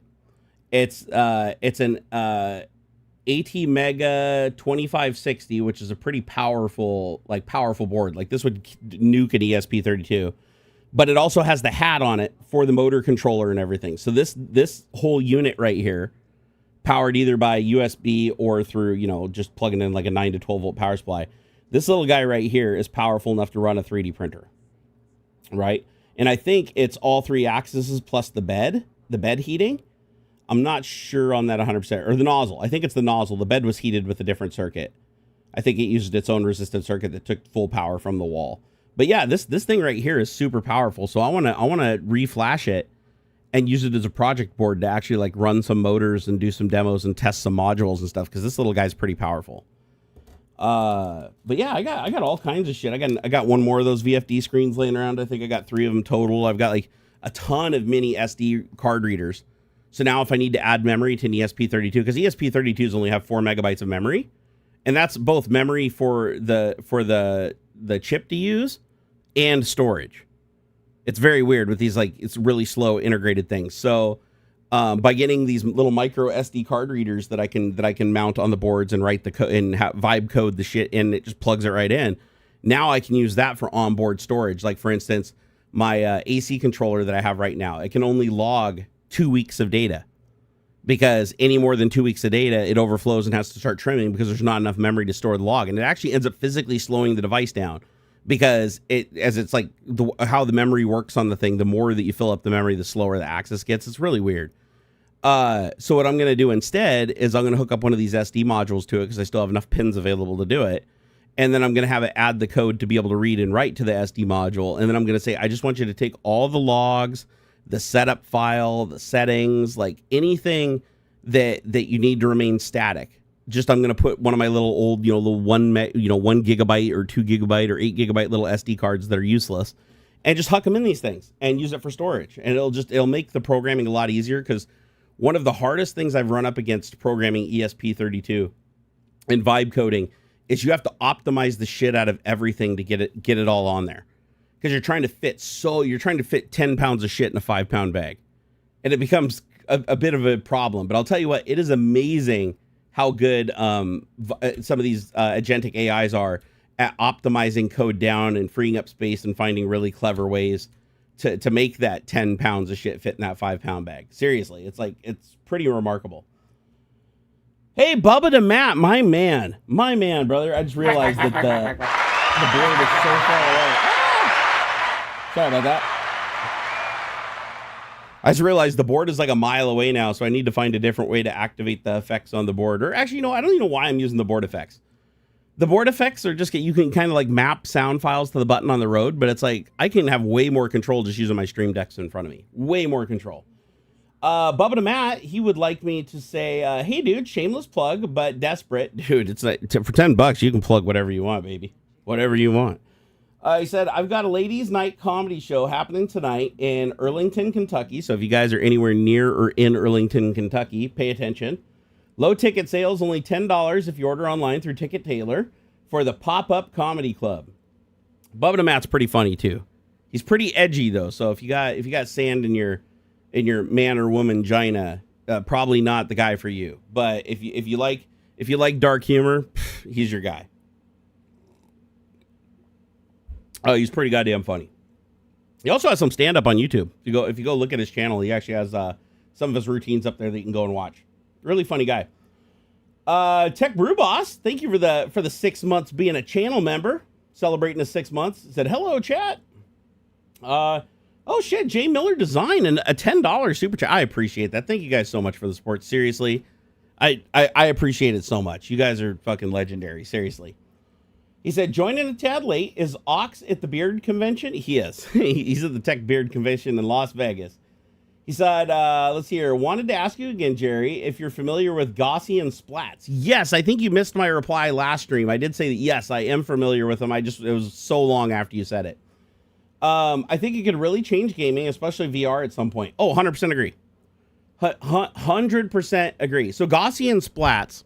It's an AT Mega 2560, which is a pretty powerful board. Like, this would nuke an ESP32. But it also has the hat on it for the motor controller and everything. So this whole unit right here, powered either by USB or through, just plugging in like a 9 to 12 volt power supply. This little guy right here is powerful enough to run a 3D printer, right? And I think it's all 3 axes plus the bed heating. I'm not sure on that 100%. Or the nozzle. I think it's the nozzle. The bed was heated with a different circuit. I think it used its own resistive circuit that took full power from the wall. But yeah, this thing right here is super powerful. So I want to reflash it and use it as a project board to actually like run some motors and do some demos and test some modules and stuff, because this little guy's pretty powerful. But yeah, I got all kinds of shit. I got one more of those VFD screens laying around. I think I got 3 of them total. I've got like a ton of mini SD card readers. So now if I need to add memory to an ESP32, because ESP32s only have 4 megabytes of memory, and that's both memory for the chip to use and storage. It's very weird with these, like, it's really slow integrated things. So by getting these little micro SD card readers that I can mount on the boards and write the code and vibe code the shit in, it just plugs it right in. Now I can use that for onboard storage. Like, for instance, my AC controller that I have right now, it can only log 2 weeks of data, because any more than 2 weeks of data, it overflows and has to start trimming because there's not enough memory to store the log. And it actually ends up physically slowing the device down, because it's like how the memory works on the thing. The more that you fill up the memory, the slower the access gets. It's really weird. So what I'm going to do instead is I'm going to hook up one of these SD modules to it, because I still have enough pins available to do it. And then I'm going to have it add the code to be able to read and write to the SD module. And then I'm going to say, I just want you to take all the logs, the setup file, the settings, like anything that you need to remain static. Just, I'm going to put one of my little old, little 1 gigabyte or 2 gigabyte or 8 gigabyte little SD cards that are useless, and just huck them in these things and use it for storage. And it'll make the programming a lot easier, because one of the hardest things I've run up against programming ESP32 and vibe coding is you have to optimize the shit out of everything to get it all on there. Because you're trying to fit 10 pounds of shit in a 5-pound bag. And it becomes a bit of a problem. But I'll tell you what, it is amazing how good some of these agentic AIs are at optimizing code down and freeing up space and finding really clever ways to make that 10 pounds of shit fit in that 5-pound bag. Seriously, it's pretty remarkable. Hey, Bubba to Matt, my man, brother. I just realized that the board is so far away. Ah! Sorry about that. I just realized the board is like a mile away now, so I need to find a different way to activate the effects on the board. Or actually, I don't even know why I'm using the board effects. The board effects are just, you can kind of like map sound files to the button on the road, but it's like, I can have way more control just using my Stream Decks in front of me. Way more control. Bubba to Matt, he would like me to say, hey dude, shameless plug, but desperate. Dude, it's like, for $10, you can plug whatever you want, baby. Whatever you want. He said, I've got a ladies' night comedy show happening tonight in Arlington, Kentucky. So if you guys are anywhere near or in Arlington, Kentucky, pay attention. Low ticket sales, only $10 if you order online through Ticket Tailor for the Pop-Up Comedy Club. Bubba to Matt's pretty funny too. He's pretty edgy though. So if you got sand in your man or woman gina, probably not the guy for you. But if you like dark humor, he's your guy. Oh, he's pretty goddamn funny. He also has some stand up on YouTube. If you go look at his channel, he actually has some of his routines up there that you can go and watch. Really funny guy. Tech Brew Boss, thank you for the 6 months being a channel member, celebrating the 6 months. Said hello, chat. Oh shit, J Miller Design and a $10 super chat. I appreciate that. Thank you guys so much for the support. Seriously, I appreciate it so much. You guys are fucking legendary. Seriously. He said, joining a tad late. Is Aux at the Beard Convention? He is. He's at the Tech Beard Convention in Las Vegas. He said, let's see here. Wanted to ask you again, Jerry, if you're familiar with Gaussian splats. Yes, I think you missed my reply last stream. I did say that, yes, I am familiar with them. It was so long after you said it. I think it could really change gaming, especially VR at some point. Oh, 100% agree. 100% agree. So Gaussian splats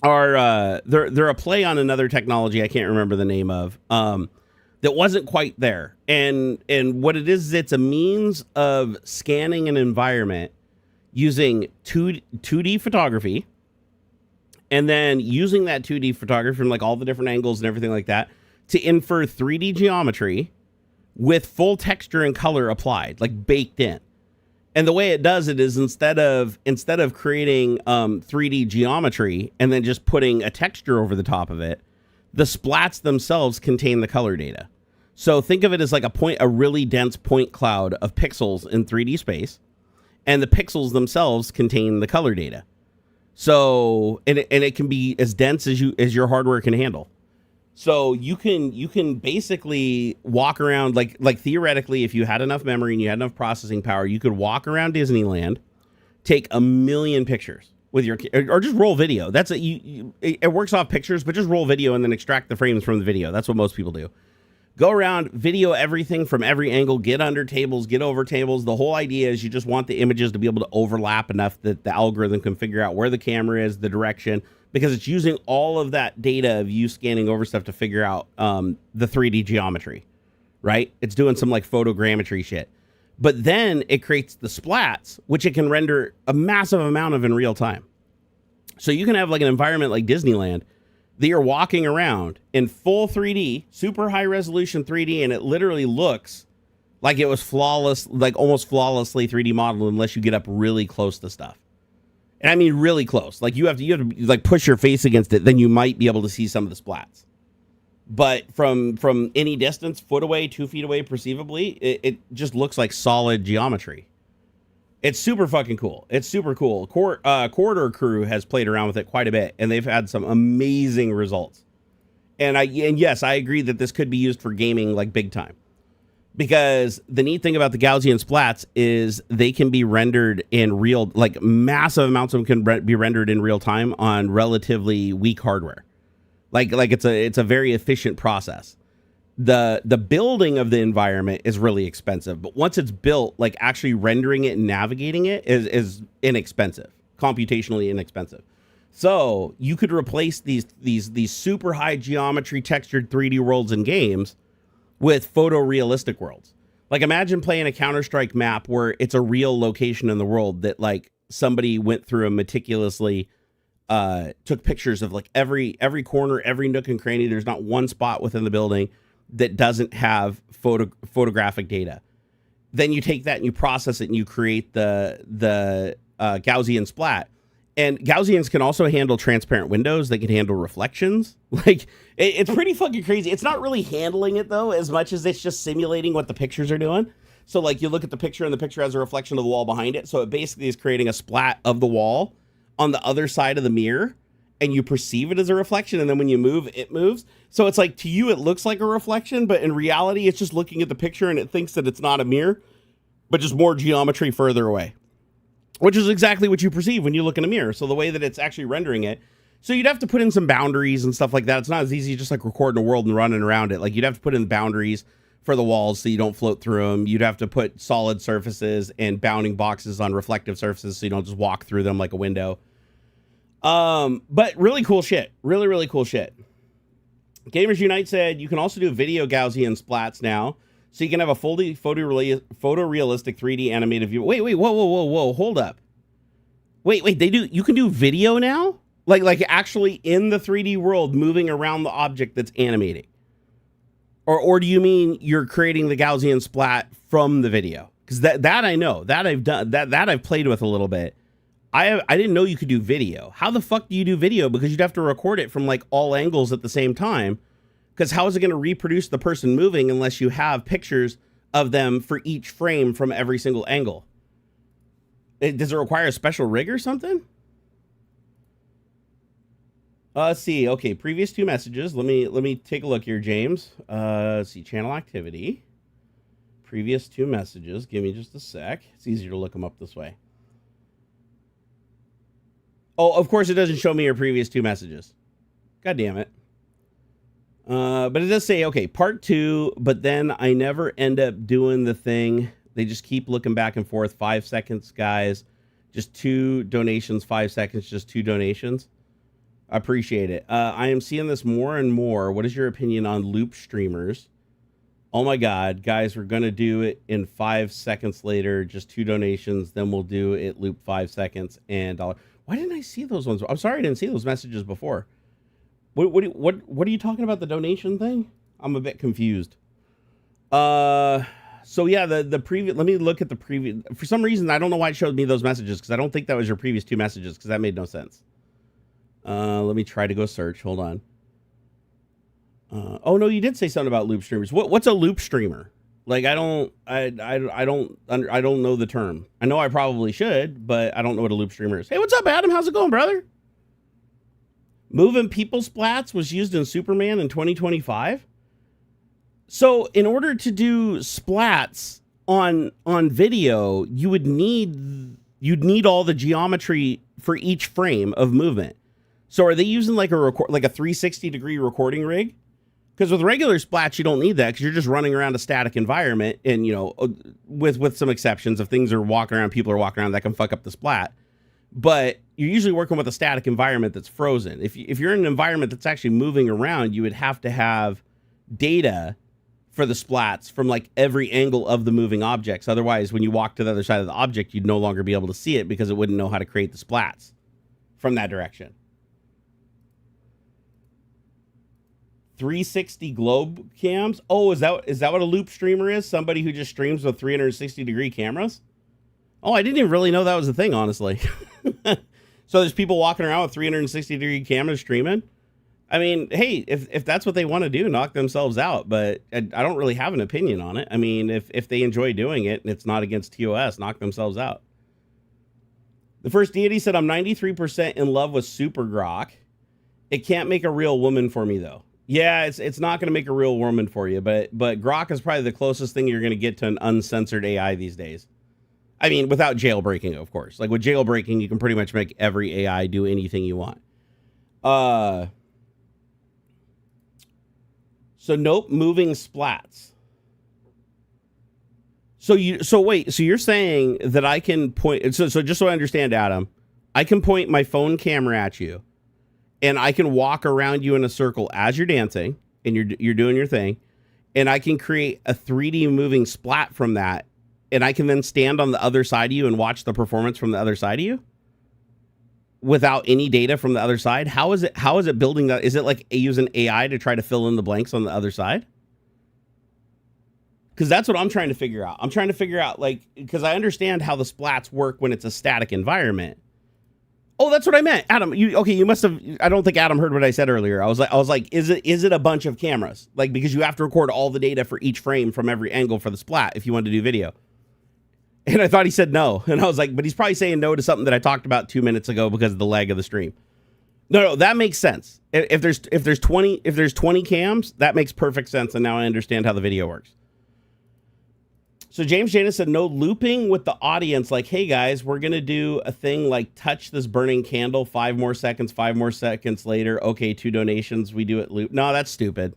are they're a play on another technology I can't remember the name of that wasn't quite there. And what it is, it's a means of scanning an environment using 2D photography, and then using that 2D photography from like all the different angles and everything like that to infer 3D geometry with full texture and color applied, like baked in. And the way it does it is instead of creating 3D geometry and then just putting a texture over the top of it, the splats themselves contain the color data. So think of it as like a really dense point cloud of pixels in 3D space, and the pixels themselves contain the color data. So and it can be as dense as your hardware can handle. So you can basically walk around like theoretically, if you had enough memory and you had enough processing power, you could walk around Disneyland, take 1 million pictures with your, or just roll video. That's it works off pictures, but just roll video and then extract the frames from the video. That's what most people do. Go around, video everything from every angle, get under tables, get over tables. The whole idea is you just want the images to be able to overlap enough that the algorithm can figure out where the camera is, the direction, because it's using all of that data of you scanning over stuff to figure out the 3D geometry, right? It's doing some like photogrammetry shit. But then it creates the splats, which it can render a massive amount of in real time. So you can have like an environment like Disneyland that you're walking around in full 3D, super high resolution 3D, and it literally looks like it was flawless, like almost flawlessly 3D modeled unless you get up really close to stuff. And I mean really close. Like you have to like push your face against it, then you might be able to see some of the splats. But from any distance, foot away, 2 feet away, perceivably, it just looks like solid geometry. It's super fucking cool. It's super cool. Corridor Crew has played around with it quite a bit, and they've had some amazing results. And yes, I agree that this could be used for gaming like big time. Because the neat thing about the Gaussian splats is they can be rendered in real, like massive amounts of them can be rendered in real time on relatively weak hardware. Like it's a very efficient process. The building of the environment is really expensive, but once it's built, like actually rendering it and navigating it is inexpensive, computationally inexpensive. So you could replace these super high geometry textured 3D worlds in games with photorealistic worlds. Like imagine playing a Counter-Strike map where it's a real location in the world that like somebody went through and meticulously took pictures of like every corner, every nook and cranny. There's not one spot within the building that doesn't have photographic data. Then you take that and you process it and you create the Gaussian splat. And Gaussians can also handle transparent windows. They can handle reflections. Like it's pretty fucking crazy. It's not really handling it though, as much as it's just simulating what the pictures are doing. So like you look at the picture and the picture has a reflection of the wall behind it. So it basically is creating a splat of the wall on the other side of the mirror. and you perceive it as a reflection, and then when you move, it moves. So it's like, to you, it looks like a reflection, but in reality, it's just looking at the picture and it thinks that it's not a mirror, but just more geometry further away, which is exactly what you perceive when you look in a mirror. So the way that it's actually rendering it, so you'd have to put in some boundaries and stuff like that. It's not as easy just like recording a world and running around it. Like, you'd have to put in boundaries for the walls so you don't float through them. You'd have to put solid surfaces and bounding boxes on reflective surfaces so you don't just walk through them like a window. But really cool shit. Really, really cool shit. Gamers Unite said you can also do video Gaussian splats now, so you can have a fully photorealistic 3D animated view. Wait, whoa, hold up. Wait, you can do video now? Like actually in the 3D world moving around the object that's animating? Or do you mean you're creating the Gaussian splat from the video? Because that I know, that I've done, that I've played with a little bit. I didn't know you could do video. How the fuck do you do video? Because you'd have to record it from like all angles at the same time. Because how is it going to reproduce the person moving unless you have pictures of them for each frame from every single angle? Does it require a special rig or something? Let's see. Okay, previous 2 messages. Let me take a look here, James. Let's see, channel activity. Previous 2 messages. Give me just a sec. It's easier to look them up this way. Oh, of course it doesn't show me your previous 2 messages. God damn it. But it does say, okay, part 2, but then I never end up doing the thing. They just keep looking back and forth. 5 seconds, guys. Just 2 donations, 5 seconds, just 2 donations. I appreciate it. I am seeing this more and more. What is your opinion on loop streamers? Oh my God, guys, we're going to do it in 5 seconds later. Just 2 donations. Then we'll do it loop 5 seconds and $1. Why didn't I see those ones? I'm sorry I didn't see those messages before. What are you talking about, the donation thing? I'm a bit confused. So yeah, the previous, let me look at the previous. For some reason, I don't know why it showed me those messages, because I don't think that was your previous 2 messages, because that made no sense. Let me try to go search. Hold on. Oh no, you did say something about loop streamers. What's a loop streamer? Like, I don't know the term. I know I probably should, but I don't know what a loop streamer is. Hey, what's up, Adam? How's it going, brother? Moving people splats was used in Superman in 2025. So in order to do splats on video, you'd need all the geometry for each frame of movement. So are they using like a 360 degree recording rig? Because with regular splats, you don't need that, because you're just running around a static environment, and with some exceptions, if things are walking around, people are walking around, that can fuck up the splat. But you're usually working with a static environment that's frozen. If you're in an environment that's actually moving around, you would have to have data for the splats from like every angle of the moving objects. Otherwise, when you walk to the other side of the object, you'd no longer be able to see it, because it wouldn't know how to create the splats from that direction. 360 globe cams. Oh, is that what a loop streamer is? Somebody who just streams with 360 degree cameras? Oh, I didn't even really know that was a thing, honestly. So there's people walking around with 360 degree cameras streaming. I mean, hey, if that's what they want to do, knock themselves out. But I don't really have an opinion on it. I mean, if they enjoy doing it and it's not against TOS, knock themselves out. The first deity said, I'm 93% in love with Super Grok. It can't make a real woman for me, though. Yeah, it's not going to make a real woman for you, but Grok is probably the closest thing you're going to get to an uncensored AI these days. I mean, without jailbreaking, of course. Like with jailbreaking, you can pretty much make every AI do anything you want. So nope, moving splats. So you're saying that I can point, so just so I understand, Adam, I can point my phone camera at you, and I can walk around you in a circle as you're dancing and you're doing your thing, and I can create a 3D moving splat from that, and I can then stand on the other side of you and watch the performance from the other side of you without any data from the other side. How is it building that? Is it like using AI to try to fill in the blanks on the other side? Because that's what I'm trying to figure out. I'm trying to figure out, like, because I understand how the splats work when it's a static environment. Oh, that's what I meant, Adam. You must have. I don't think Adam heard what I said earlier. I was like, is it a bunch of cameras? Like, because you have to record all the data for each frame from every angle for the splat if you want to do video. And I thought he said no, and I was like, but he's probably saying no to something that I talked about 2 minutes ago because of the lag of the stream. No, that makes sense. If there's 20 cams, that makes perfect sense, and now I understand how the video works. So James Janus said no looping with the audience. Like, hey guys, we're gonna do a thing like touch this burning candle 5 more seconds later. Okay, 2 donations. We do it loop. No, that's stupid.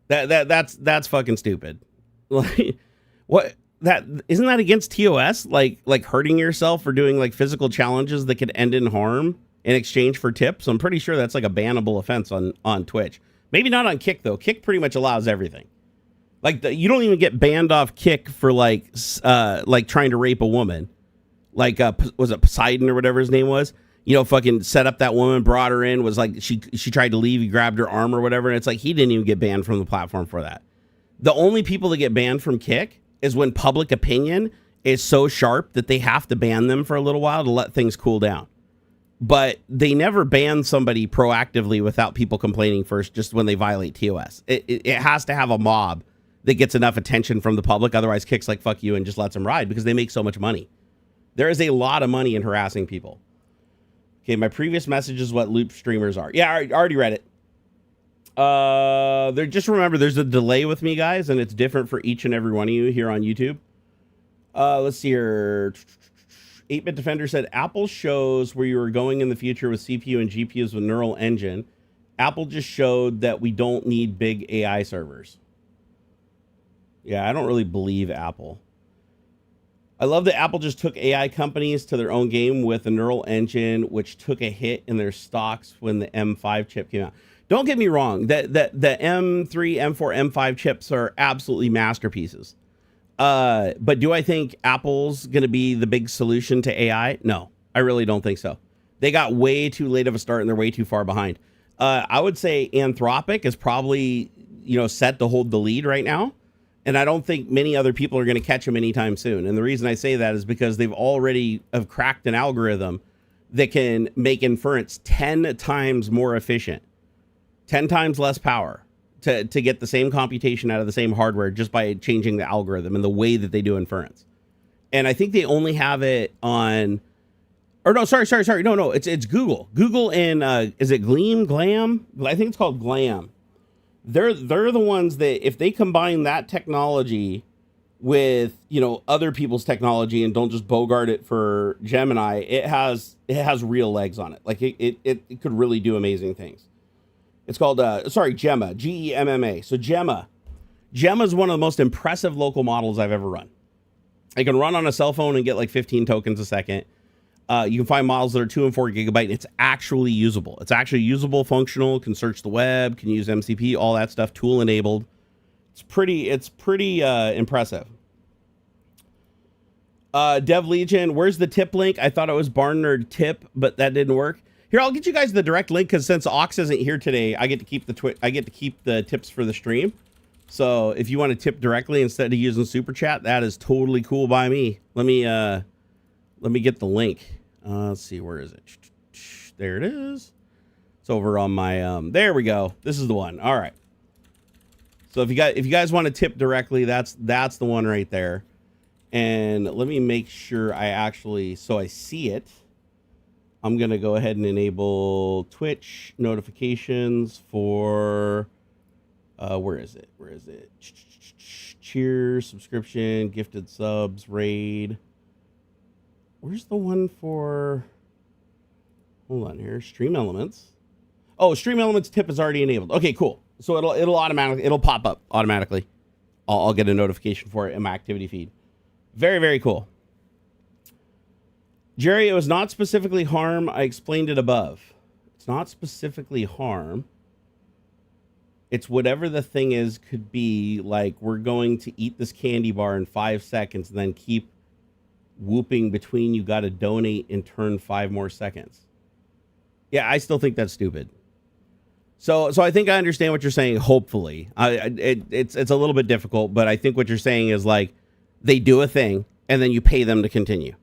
That's fucking stupid. Like, what? That isn't that against TOS? Like hurting yourself for doing like physical challenges that could end in harm in exchange for tips. I'm pretty sure that's like a bannable offense on Twitch. Maybe not on Kick though. Kick pretty much allows everything. Like you don't even get banned off Kick for like trying to rape a woman. Like was it Poseidon or whatever his name was? You know, fucking set up that woman, brought her in, was like she tried to leave, he grabbed her arm or whatever, and it's like he didn't even get banned from the platform for that. The only people that get banned from Kick is when public opinion is so sharp that they have to ban them for a little while to let things cool down. But they never ban somebody proactively without people complaining first, just when they violate TOS. It has to have a mob that gets enough attention from the public. Otherwise, Kick's like, fuck you, and just lets them ride because they make so much money. There is a lot of money in harassing people. Okay, my previous message is what loop streamers are. Yeah, I already read it. Just remember, there's a delay with me, guys, and it's different for each and every one of you here on YouTube. Let's see here. 8-Bit Defender said, Apple shows where you were going in the future with CPU and GPUs with neural engine. Apple just showed that we don't need big AI servers. Yeah, I don't really believe Apple. I love that Apple just took AI companies to their own game with a neural engine, which took a hit in their stocks when the M5 chip came out. Don't get me wrong, the M3, M4, M5 chips are absolutely masterpieces. But do I think Apple's going to be the big solution to AI? No, I really don't think so. They got way too late of a start and they're way too far behind. I would say Anthropic is probably, set to hold the lead right now. And I don't think many other people are going to catch them anytime soon. And the reason I say that is because they've already have cracked an algorithm that can make inference 10 times more efficient, 10 times less power to get the same computation out of the same hardware just by changing the algorithm and the way that they do inference. And I think they only have it on, or no, sorry. No, it's Google. Google and is it Glam? I think it's called Glam. They're the ones that if they combine that technology with, other people's technology and don't just bogart it for Gemini, it has real legs on it. Like it could really do amazing things. It's called, Gemma, Gemma. So Gemma is one of the most impressive local models I've ever run. I can run on a cell phone and get like 15 tokens a second. You can find models that are 2 and 4 gigabyte. It's actually usable. It's actually usable, functional, can search the web, can use MCP, all that stuff, tool enabled. It's pretty impressive. Dev Legion, where's the tip link? I thought it was Barn Nerd tip, but that didn't work. Here, I'll get you guys the direct link because since Aux isn't here today, I get to keep the tips for the stream. So if you want to tip directly instead of using Super Chat, that is totally cool by me. Let me get the link. Let's see, where is it? There it is. It's over on my there we go. This is the one. All right. So if you guys want to tip directly, that's the one right there. And let me make sure I see it. I'm going to go ahead and enable Twitch notifications for where is it? Cheers, subscription, gifted subs, raid. Where's the one for, hold on here, Stream Elements. Oh, Stream Elements tip is already enabled. Okay, cool. So it'll pop up automatically. I'll get a notification for it in my activity feed. Very, very cool. Jerry, it was not specifically harm. I explained it above. It's not specifically harm. It's whatever the thing is could be, like we're going to eat this candy bar in 5 seconds and then keep whooping between you got to donate and turn 5 more seconds. Yeah, I still think that's stupid. So I think I understand what you're saying. Hopefully, it's a little bit difficult, but I think what you're saying is like they do a thing and then you pay them to continue.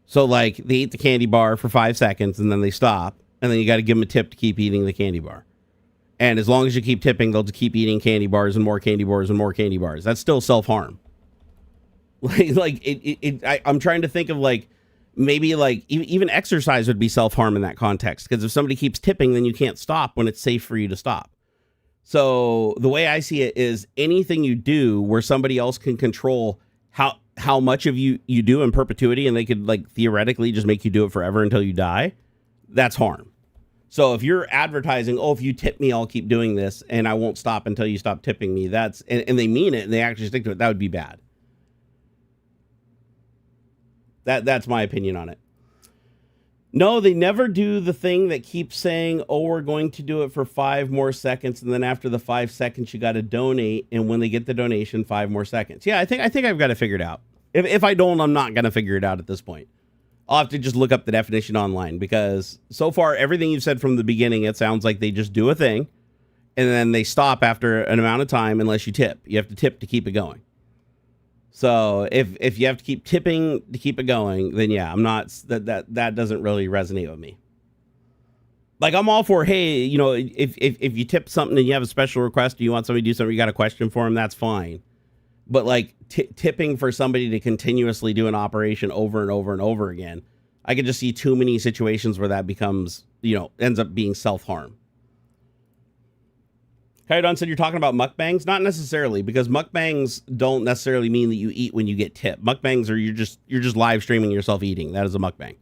So like they eat the candy bar for 5 seconds and then they stop, and then you got to give them a tip to keep eating the candy bar. And as long as you keep tipping, they'll just keep eating candy bars and more candy bars and more candy bars. That's still self-harm. I'm trying to think of like Maybe like even exercise would be self-harm in that context, because if somebody keeps tipping, then you can't stop when it's safe for you to stop. So the way I see it is anything you do where somebody else can control how much of you do in perpetuity, and they could like theoretically just make you do it forever until you die, that's harm. So if you're advertising, oh, if you tip me, I'll keep doing this and I won't stop until you stop tipping me, that's and they mean it and they actually stick to it, that would be bad. That's my opinion on it. No, they never do the thing that keeps saying, oh, we're going to do it for 5 more seconds, and then after the 5 seconds you got to donate, and when they get the donation, 5 more seconds. Yeah, I think I've got it figured out. If I don't, I'm not going to figure it out at this point. I'll have to just look up the definition online, because so far everything you've said from the beginning, it sounds like they just do a thing and then they stop after an amount of time unless you tip. You have to tip to keep it going. So if you have to keep tipping to keep it going, then yeah, I'm not, that doesn't really resonate with me. Like, I'm all for, hey, you know, if you tip something and you have a special request, or you want somebody to do something, you got a question for them, that's fine. But like tipping for somebody to continuously do an operation over and over and over again, I could just see too many situations where that becomes, you know, ends up being self-harm. Kaidon said, you're talking about mukbangs? Not necessarily, because mukbangs don't necessarily mean that you eat when you get tipped. Mukbangs are you're just live streaming yourself eating. That is a mukbang.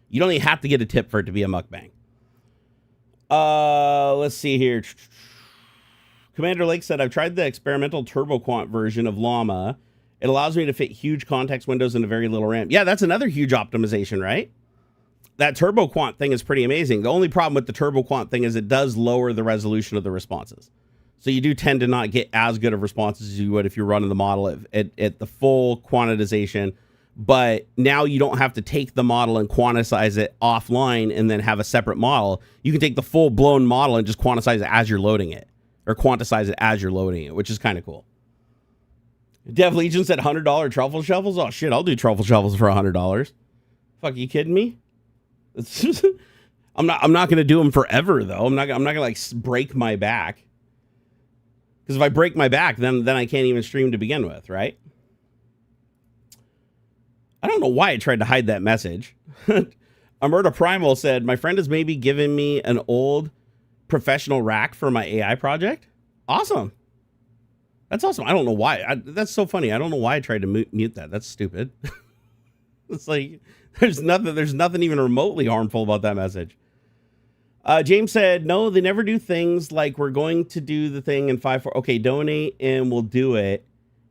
You don't even have to get a tip for it to be a mukbang. Let's see here. Commander Lake said, I've tried the experimental turbo quant version of Llama. It allows me to fit huge context windows into very little RAM. Yeah, that's another huge optimization, right? That turbo quant thing is pretty amazing. The only problem with the turbo quant thing is it does lower the resolution of the responses. So you do tend to not get as good of responses as you would if you're running the model at the full quantization. But now you don't have to take the model and quantize it offline and then have a separate model. You can take the full blown model and just quantize it as you're loading it, or quantize it as you're loading it, which is kind of cool. Dev Legion said $100 truffle shovels. Oh shit, I'll do truffle shovels for $100. Fuck, you kidding me? I'm not gonna do them forever though. I'm not gonna like break my back. Because if I break my back, then I can't even stream to begin with, right? I don't know why I tried to hide that message. Amerta Primal said, my friend has maybe given me an old professional rack for my AI project. Awesome. That's awesome. I don't know why. That's so funny. I don't know why I tried to mute that. That's stupid. It's like, there's nothing even remotely harmful about that message. James said, no, they never do things like we're going to do the thing in 5-4. Okay, donate and we'll do it.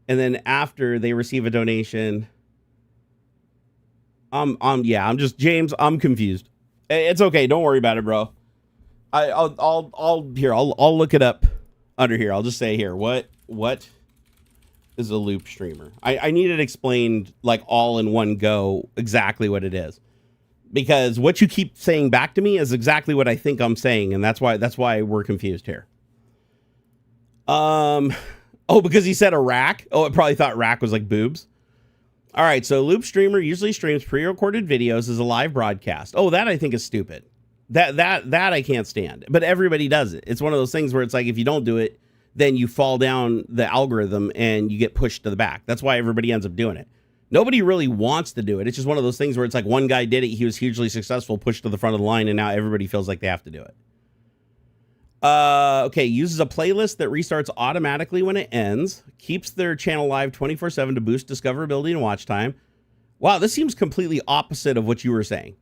And then after they receive a donation, James, I'm confused. It's okay. Don't worry about it, bro. I'll look it up under here. I'll just say here, what is a loop streamer? I need it explained like all in one go, exactly what it is. Because what you keep saying back to me is exactly what I think I'm saying, and that's why we're confused here. Because he said a rack. Oh, it probably thought rack was like boobs. All right, so loop streamer usually streams pre-recorded videos as a live broadcast. Oh, that I think is stupid. That I can't stand. But everybody does it. It's one of those things where it's like if you don't do it, then you fall down the algorithm and you get pushed to the back. That's why everybody ends up doing it. Nobody really wants to do it. It's just one of those things where it's like one guy did it, he was hugely successful, pushed to the front of the line, and now everybody feels like they have to do it. Okay, uses a playlist that restarts automatically when it ends, keeps their channel live 24/7 to boost discoverability and watch time. Wow, this seems completely opposite of what you were saying.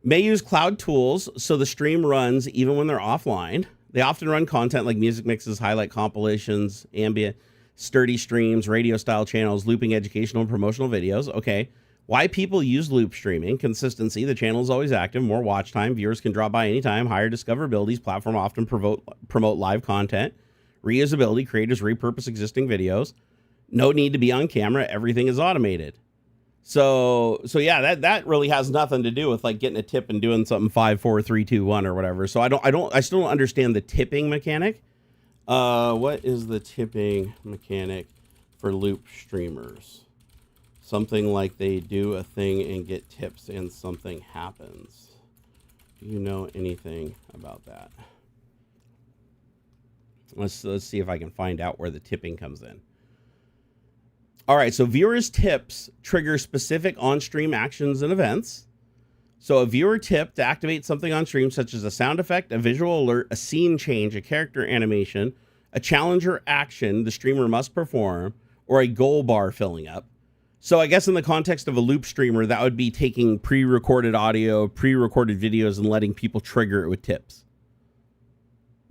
May use cloud tools so the stream runs even when they're offline. They often run content like music mixes, highlight compilations, ambient, sturdy streams, radio style channels, looping educational and promotional videos. Okay. Why people use loop streaming? Consistency. The channel is always active, more watch time. Viewers can drop by anytime. Higher discoverabilities. Platform often promote live content. Reusability. Creators repurpose existing videos. No need to be on camera. Everything is automated. So yeah, that really has nothing to do with like getting a tip and doing something 5, 4, 3, 2, 1 or whatever. So I still don't understand the tipping mechanic. What is the tipping mechanic for loop streamers? Something like they do a thing and get tips and something happens. Do you know anything about that? Let's see if I can find out where the tipping comes in. All right, so viewers' tips trigger specific on-stream actions and events. So a viewer tip to activate something on stream, such as a sound effect, a visual alert, a scene change, a character animation, a challenge or action the streamer must perform, or a goal bar filling up. So I guess in the context of a loop streamer, that would be taking pre-recorded audio, pre-recorded videos, and letting people trigger it with tips.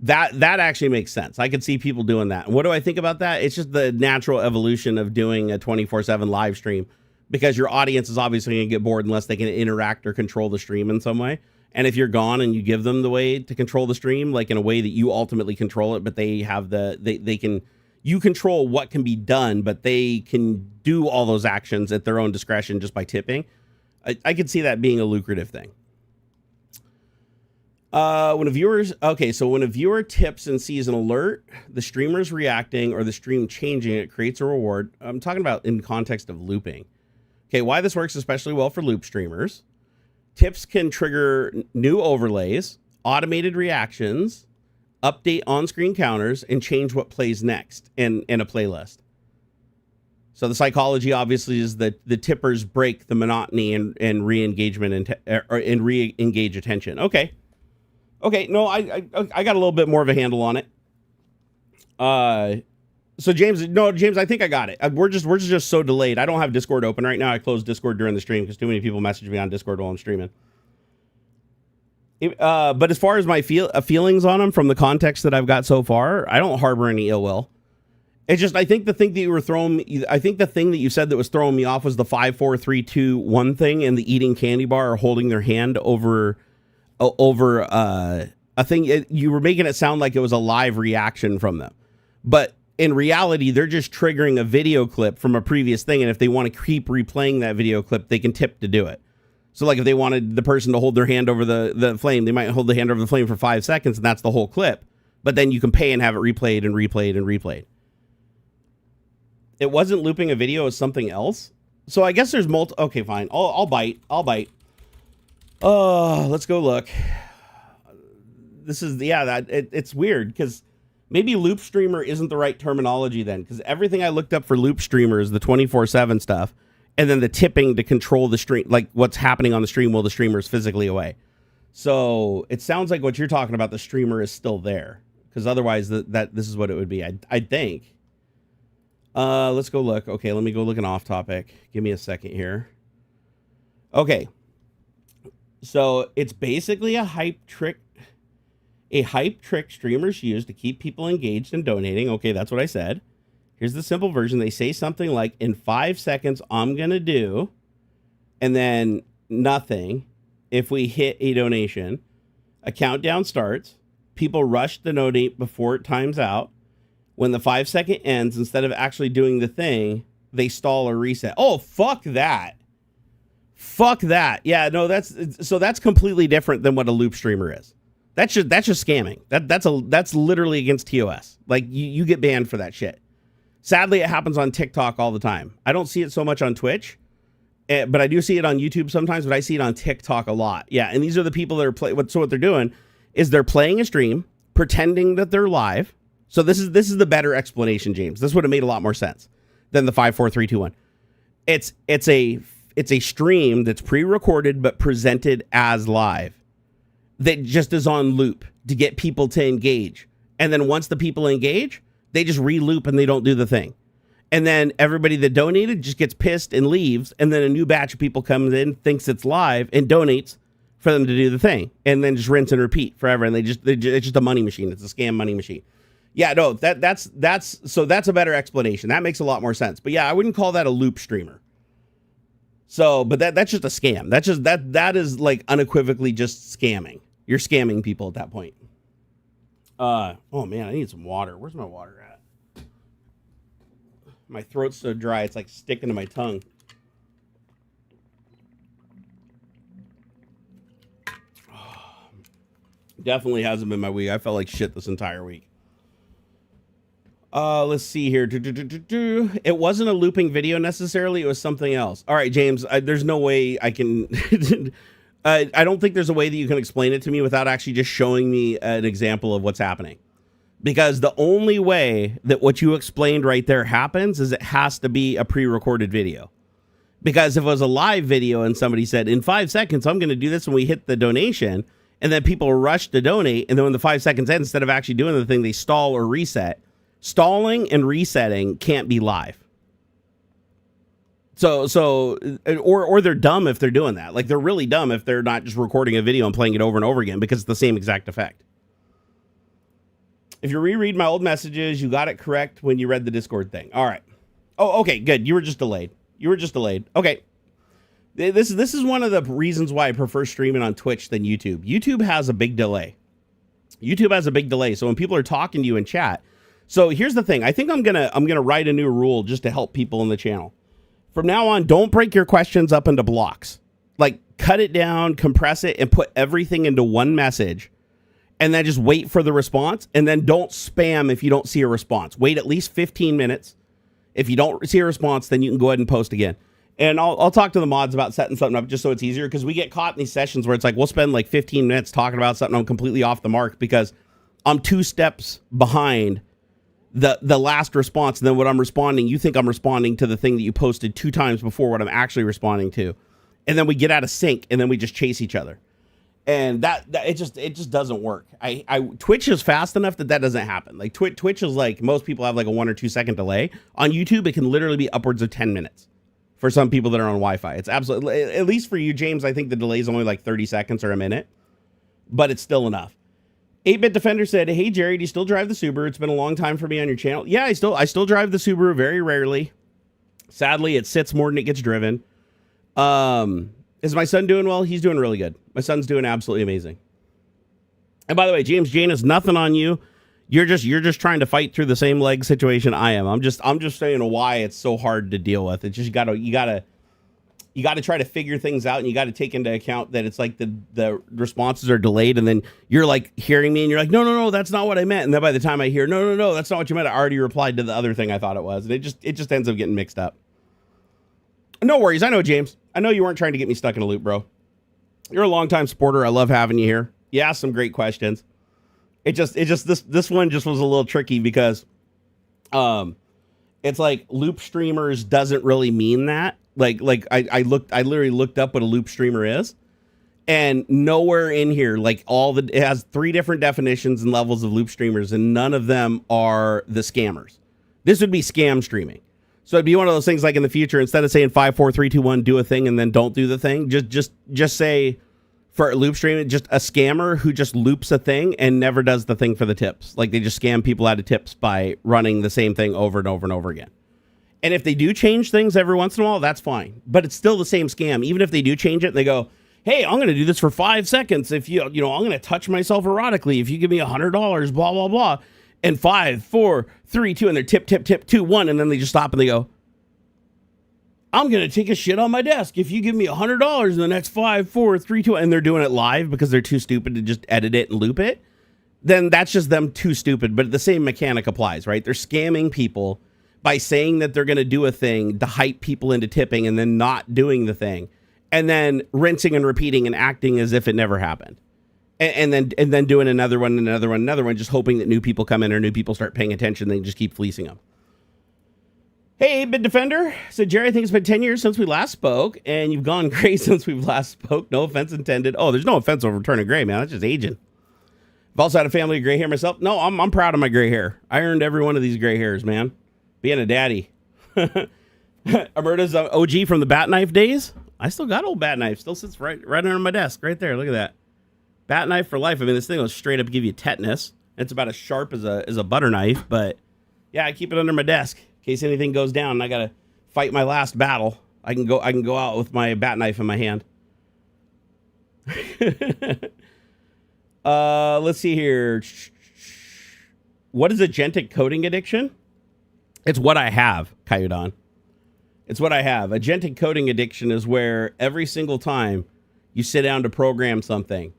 That actually makes sense. I could see people doing that. And what do I think about that? It's just the natural evolution of doing a 24/7 live stream, because your audience is obviously going to get bored unless they can interact or control the stream in some way. And if you're gone and you give them the way to control the stream, like in a way that you ultimately control it, but they have you control what can be done, but they can do all those actions at their own discretion just by tipping. I could see that being a lucrative thing. When a viewer tips and sees an alert, the streamer's reacting or the stream changing, it creates a reward. I'm talking about in context of looping. Okay, why this works especially well for loop streamers. Tips can trigger new overlays, automated reactions, update on-screen counters, and change what plays next in a playlist. So the psychology obviously is that the tippers break the monotony and re-engagement and re-engage attention. Okay, no, I got a little bit more of a handle on it. So James, I think I got it. We're just so delayed. I don't have Discord open right now. I closed Discord during the stream because too many people message me on Discord while I'm streaming. But as far as my feelings on them from the context that I've got so far, I don't harbor any ill will. It's just I think the thing that you said that was throwing me off was the 5, 4, 3, 2, 1 thing, and the eating candy bar or holding their hand over a thing. You were making it sound like it was a live reaction from them, but in reality, they're just triggering a video clip from a previous thing. And if they want to keep replaying that video clip, they can tip to do it. So like if they wanted the person to hold their hand over the flame, they might hold the hand over the flame for 5 seconds, and that's the whole clip. But then you can pay and have it replayed and replayed and replayed. It wasn't looping a video as something else. So I guess there's okay, fine. I'll bite. Let's go look. This is, it's weird because maybe loop streamer isn't the right terminology then, because everything I looked up for loop streamer is the 24/7 stuff, and then the tipping to control the stream, like what's happening on the stream while the streamer is physically away. So it sounds like what you're talking about, the streamer is still there, because otherwise that this is what it would be. I think. Let's go look. Okay, let me go look an off topic. Give me a second here. Okay. So it's basically a hype trick streamers use to keep people engaged and donating. Okay, that's what I said. Here's the simple version. They say something like, in 5 seconds, I'm going to do, and then nothing. If we hit a donation, a countdown starts. People rush to donate before it times out. When the 5 second ends, instead of actually doing the thing, they stall or reset. Oh, fuck that. Fuck that. Yeah, no, that's completely different than what a loop streamer is. That's just scamming. That's literally against TOS. Like you get banned for that shit. Sadly, it happens on TikTok all the time. I don't see it so much on Twitch, but I do see it on YouTube sometimes. But I see it on TikTok a lot. Yeah, and these are the people that are So what they're doing is they're playing a stream, pretending that they're live. So this is the better explanation, James. This would have made a lot more sense than the 5, 4, 3, 2, 1. It's a stream that's pre-recorded but presented as live, that just is on loop to get people to engage. And then once the people engage, they just re-loop and they don't do the thing. And then everybody that donated just gets pissed and leaves. And then a new batch of people comes in, thinks it's live, and donates for them to do the thing. And then just rinse and repeat forever. And it's just a money machine. It's a scam money machine. Yeah, no, that's a better explanation. That makes a lot more sense. But yeah, I wouldn't call that a loop streamer. So, but that's just a scam. That is like unequivocally just scamming. You're scamming people at that point. Oh man, I need some water. Where's my water at? My throat's so dry, it's like sticking to my tongue. Definitely hasn't been my week. I felt like shit this entire week. Let's see here. It wasn't a looping video necessarily. It was something else. All right, James, there's no way I can... I don't think there's a way that you can explain it to me without actually just showing me an example of what's happening. Because the only way that what you explained right there happens is it has to be a pre-recorded video. Because if it was a live video and somebody said, in 5 seconds, I'm going to do this, and we hit the donation, and then people rush to donate, and then when the 5 seconds end, instead of actually doing the thing, they stall or reset. Stalling and resetting can't be live. Or they're dumb if they're doing that. Like, they're really dumb if they're not just recording a video and playing it over and over again, because it's the same exact effect. If you reread my old messages, you got it correct when you read the Discord thing. All right. Oh, okay, good. You were just delayed. Okay. This is one of the reasons why I prefer streaming on Twitch than YouTube. YouTube has a big delay. So when people are talking to you in chat. So here's the thing. I think I'm gonna write a new rule just to help people in the channel. From now on, don't break your questions up into blocks. Like, cut it down, compress it, and put everything into one message. And then just wait for the response, and then don't spam if you don't see a response. Wait at least 15 minutes. If you don't see a response, then you can go ahead and post again. And I'll talk to the mods about setting something up just so it's easier, because we get caught in these sessions where it's like we'll spend like 15 minutes talking about something I'm completely off the mark because I'm 2 steps behind the last response. And then what I'm responding, you think I'm responding to the thing that you posted 2 times before what I'm actually responding to. And then we get out of sync, and then we just chase each other. And that it just doesn't work. Twitch is fast enough that doesn't happen. Like Twitch is like, most people have like a 1 or 2 second delay. On YouTube, it can literally be upwards of 10 minutes for some people that are on Wi-Fi. It's absolutely, at least for you, James, I think the delay is only like 30 seconds or a minute, but it's still enough. 8-Bit Defender said, "Hey Jerry, do you still drive the Subaru? It's been a long time for me on your channel." Yeah, I still drive the Subaru very rarely. Sadly, it sits more than it gets driven. Is my son doing well? He's doing really good. My son's doing absolutely amazing. And by the way, James Jane, is nothing on you. You're just trying to fight through the same leg situation I am. I'm just saying why it's so hard to deal with. It's just you gotta try to figure things out, and you got to take into account that it's like the responses are delayed, and then you're like hearing me and you're like, no, that's not what I meant. And then by the time I hear, no, that's not what you meant, I already replied to the other thing I thought it was. And it just ends up getting mixed up. No worries. I know, James. I know you weren't trying to get me stuck in a loop, bro. You're a longtime supporter. I love having you here. You asked some great questions. This one just was a little tricky because it's like loop streamers doesn't really mean that. Like I literally looked up what a loop streamer is, and nowhere in here, like it has 3 different definitions and levels of loop streamers, and none of them are the scammers. This would be scam streaming. So it'd be one of those things like in the future, instead of saying 5, 4, 3, 2, 1, do a thing and then don't do the thing, just say, for loop streaming, just a scammer who just loops a thing and never does the thing for the tips. Like, they just scam people out of tips by running the same thing over and over and over again. And if they do change things every once in a while, that's fine. But it's still the same scam. Even if they do change it, they go, hey, I'm going to do this for 5 seconds. If I'm going to touch myself erotically. If you give me $100, blah, blah, blah. And 5, 4, 3, 2, and they're tip, 2, 1. And then they just stop and they go, I'm going to take a shit on my desk if you give me $100 in the next 5, 4, 3, 2, and they're doing it live because they're too stupid to just edit it and loop it. Then that's just them too stupid. But the same mechanic applies, right? They're scamming people by saying that they're going to do a thing to hype people into tipping and then not doing the thing, and then rinsing and repeating and acting as if it never happened. And then doing another one, just hoping that new people come in or new people start paying attention. They just keep fleecing them. Hey, Bid Defender. So, Jerry, I think it's been 10 years since we last spoke, and you've gone gray since we've last spoke. No offense intended. Oh, there's no offense over turning gray, man. That's just aging. I've also had a family of gray hair myself. No, I'm proud of my gray hair. I earned every one of these gray hairs, man. Being a daddy. Alberta's OG from the bat knife days. I still got old bat knife. Still sits right under my desk. Right there. Look at that. Bat knife for life. I mean, this thing will straight up give you tetanus. It's about as sharp as a butter knife, but yeah, I keep it under my desk in case anything goes down and I gotta fight my last battle. I can go out with my bat knife in my hand. Let's see here. What is agentic coding addiction? It's what I have, Kyudon. It's what I have. Agentic coding addiction is where every single time you sit down to program something,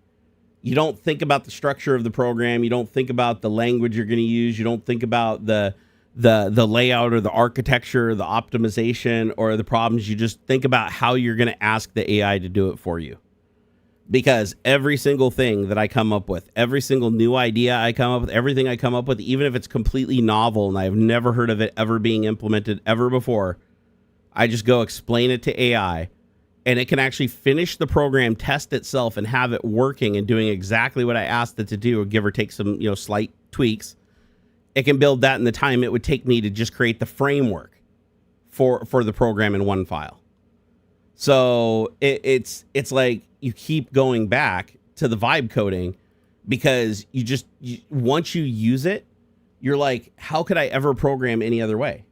you don't think about the structure of the program. You don't think about the language you're going to use. You don't think about the layout or the architecture, or the optimization or the problems. You just think about how you're going to ask the AI to do it for you. because every single thing that I come up with, every single new idea I come up with, everything I come up with, even if it's completely novel and I've never heard of it ever being implemented ever before, I just go explain it to AI, and it can actually finish the program, test itself, and have it working and doing exactly what I asked it to do, or give or take some, slight tweaks. It can build that in the time it would take me to just create the framework for the program in one file. So it's like you keep going back to the vibe coding, because once you use it, you're like, how could I ever program any other way?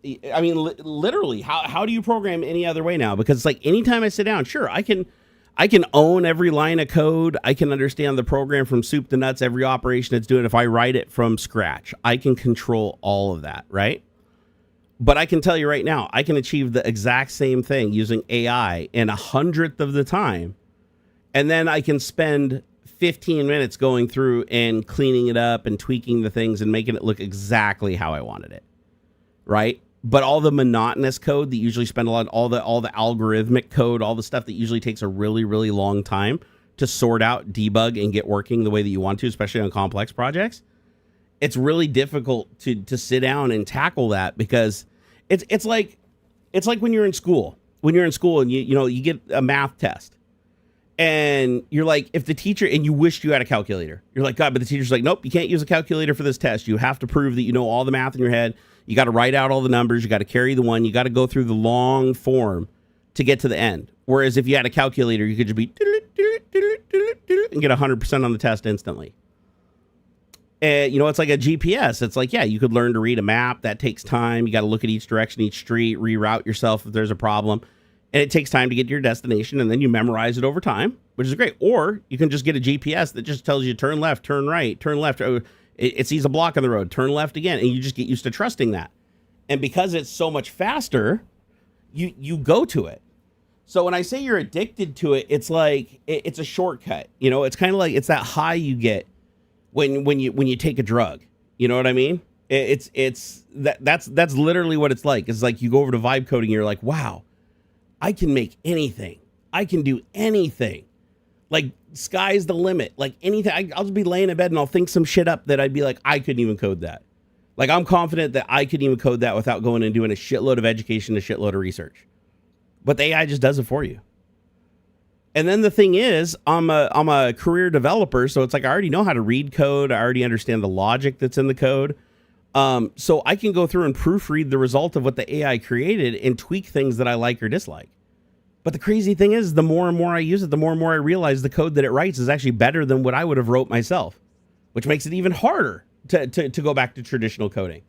Literally, how do you program any other way now? Because it's like, anytime I sit down, sure, I can own every line of code. I can understand the program from soup to nuts, every operation it's doing. If I write it from scratch, I can control all of that, right? But I can tell you right now, I can achieve the exact same thing using AI in 1/100th of the time. And then I can spend 15 minutes going through and cleaning it up and tweaking the things and making it look exactly how I wanted it. Right? But all the monotonous code that usually spend a lot, all the algorithmic code, all the stuff that usually takes a really, really long time to sort out, debug, and get working the way that you want to, especially on complex projects, it's really difficult to sit down and tackle that, because it's like when you're in school. When you're in school and you get a math test, and you're like, if the teacher, and you wished you had a calculator, you're like, God, but the teacher's like, nope, you can't use a calculator for this test. You have to prove that you know all the math in your head. You got to write out all the numbers. You got to carry the one. You got to go through the long form to get to the end. Whereas if you had a calculator, you could just be and get 100% on the test instantly. And, it's like a GPS. It's like, yeah, you could learn to read a map. That takes time. You got to look at each direction, each street, reroute yourself if there's a problem. And it takes time to get to your destination, and then you memorize it over time, which is great. Or you can just get a GPS that just tells you turn left, turn right, turn left. It sees a block on the road, turn left again, and you just get used to trusting that. And because it's so much faster, you go to it. So when I say you're addicted to it, it's like it's a shortcut. It's kind of like it's that high you get when you take a drug. You know what I mean? That's literally what it's like. It's like you go over to vibe coding, and you're like, wow, I can make anything. I can do anything. Like, sky's the limit. Like, anything. I'll just be laying in bed and I'll think some shit up that I'd be like, I couldn't even code that. Like, I'm confident that I couldn't even code that without going and doing a shitload of education, a shitload of research. But the AI just does it for you. And then the thing is, I'm a career developer, so it's like I already know how to read code. I already understand the logic that's in the code. So I can go through and proofread the result of what the AI created and tweak things that I like or dislike. But the crazy thing is, the more and more I use it, the more and more I realize the code that it writes is actually better than what I would have wrote myself, which makes it even harder to go back to traditional coding.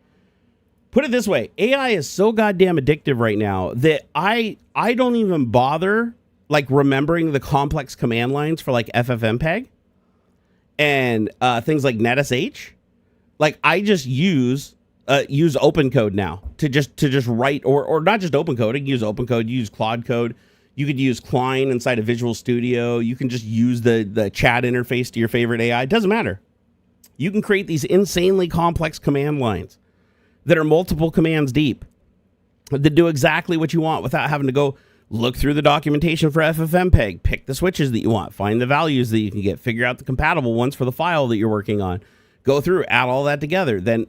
Put it this way, AI is so goddamn addictive right now that I don't even bother like remembering the complex command lines for like FFmpeg and things like netsh. Like, I just use open code now to just write, or not just open code. I can use open code, use Claude code. You could use Klein inside of Visual Studio. You can just use the chat interface to your favorite AI. It doesn't matter. You can create these insanely complex command lines that are multiple commands deep that do exactly what you want without having to go look through the documentation for FFmpeg, pick the switches that you want, find the values that you can get, figure out the compatible ones for the file that you're working on, go through, add all that together, then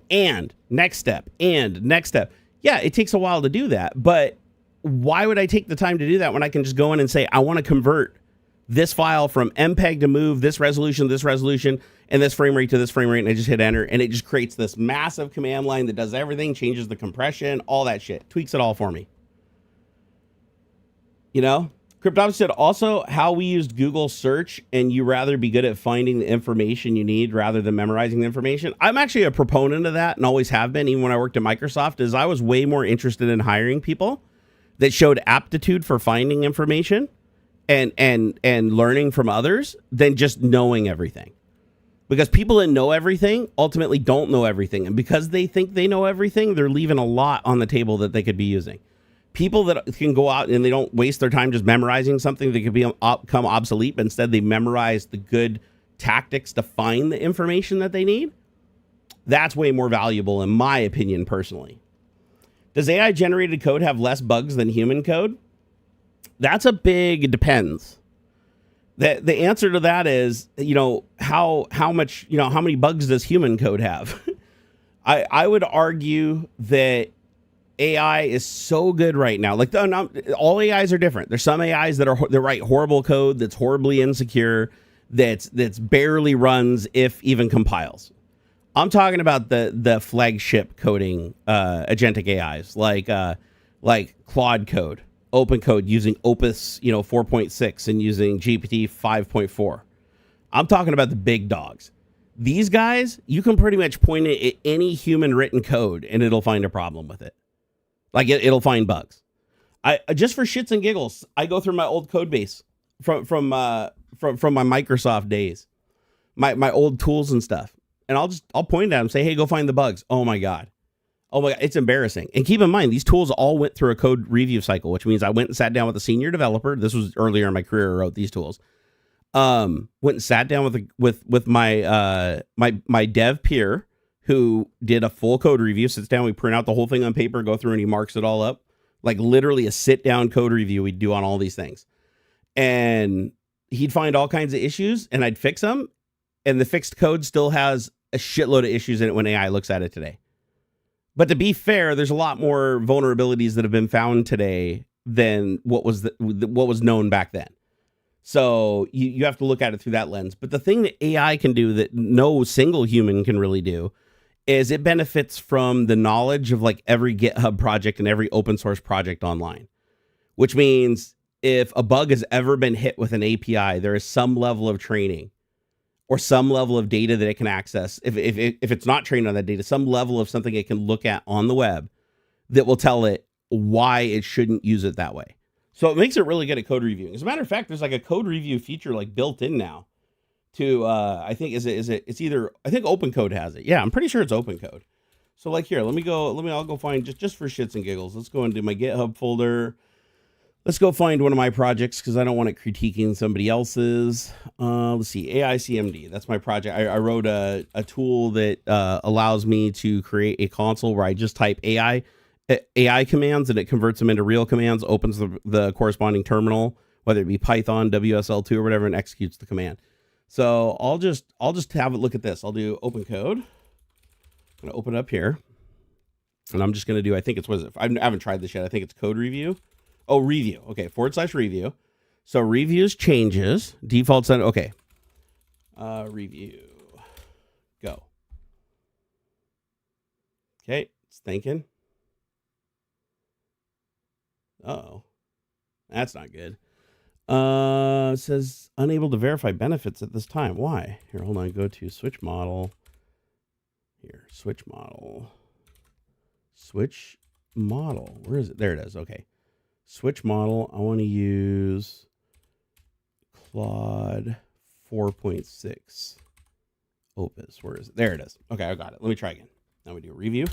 next step. Yeah, it takes a while to do that, but why would I take the time to do that when I can just go in and say, I want to convert this file from MPEG to move this resolution, and this frame rate to this frame rate, and I just hit enter, and it just creates this massive command line that does everything, changes the compression, all that shit, tweaks it all for me. Cryptopsy said also how we used Google search, and you rather be good at finding the information you need rather than memorizing the information. I'm actually a proponent of that and always have been, even when I worked at Microsoft, is I was way more interested in hiring people that showed aptitude for finding information and learning from others than just knowing everything. Because people that know everything ultimately don't know everything. And because they think they know everything, they're leaving a lot on the table that they could be using. People that can go out and they don't waste their time just memorizing something that could become obsolete, but instead they memorize the good tactics to find the information that they need. That's way more valuable, in my opinion, personally. Does AI-generated code have less bugs than human code? That's a big depends. The answer to that is, how much, how many bugs does human code have? I would argue that AI is so good right now. Like all AIs are different. There's some AIs that write horrible code that's horribly insecure, that's barely runs if even compiles. I'm talking about the flagship coding agentic AIs like Claude Code, Open Code using Opus 4.6 and using GPT 5.4. I'm talking about the big dogs. These guys, you can pretty much point it at any human written code and it'll find a problem with it. Like it'll find bugs. I just for shits and giggles, I go through my old code base from my Microsoft days, my old tools and stuff, and I'll point at them, say, hey, go find the bugs. Oh my god, it's embarrassing. And keep in mind, these tools all went through a code review cycle, which means I went and sat down with a senior developer. This was earlier in my career. I wrote these tools. Went and sat down with my my dev peer, who did a full code review, sits down, we print out the whole thing on paper, go through, and he marks it all up. Like literally a sit-down code review we'd do on all these things. And he'd find all kinds of issues, and I'd fix them, and the fixed code still has a shitload of issues in it when AI looks at it today. But to be fair, there's a lot more vulnerabilities that have been found today than what was known back then. So you have to look at it through that lens. But the thing that AI can do that no single human can really do is it benefits from the knowledge of like every GitHub project and every open source project online, which means if a bug has ever been hit with an API, there is some level of training or some level of data that it can access. If it's not trained on that data, some level of something it can look at on the web that will tell it why it shouldn't use it that way. So it makes it really good at code reviewing. As a matter of fact, there's like a code review feature like built in now to, I think, it's either, I think Open Code has it. Yeah, I'm pretty sure it's Open Code. So like here, I'll go find just for shits and giggles. Let's go into my GitHub folder. Let's go find one of my projects because I don't want it critiquing somebody else's. Let's see, AICMD. That's my project. I wrote a tool that allows me to create a console where I just type AI commands and it converts them into real commands, opens the corresponding terminal, whether it be Python, WSL2 or whatever, and executes the command. So I'll just have a look at this. I'll do Open Code. I'm going to open up here and I'm just going to do, I think it's, I haven't tried this yet. I think it's code review. Oh, review. Okay. /review. So reviews changes default set. Okay. Review. Go. Okay. It's thinking. Uh-oh. That's not good. It says unable to verify benefits at this time. Why? Here, hold on. Go to switch model. Here, switch model. Switch model. Where is it? There it is. Okay. Switch model. I want to use Claude 4.6 Opus. Where is it? There it is. Okay, I got it. Let me try again. Now we do a review.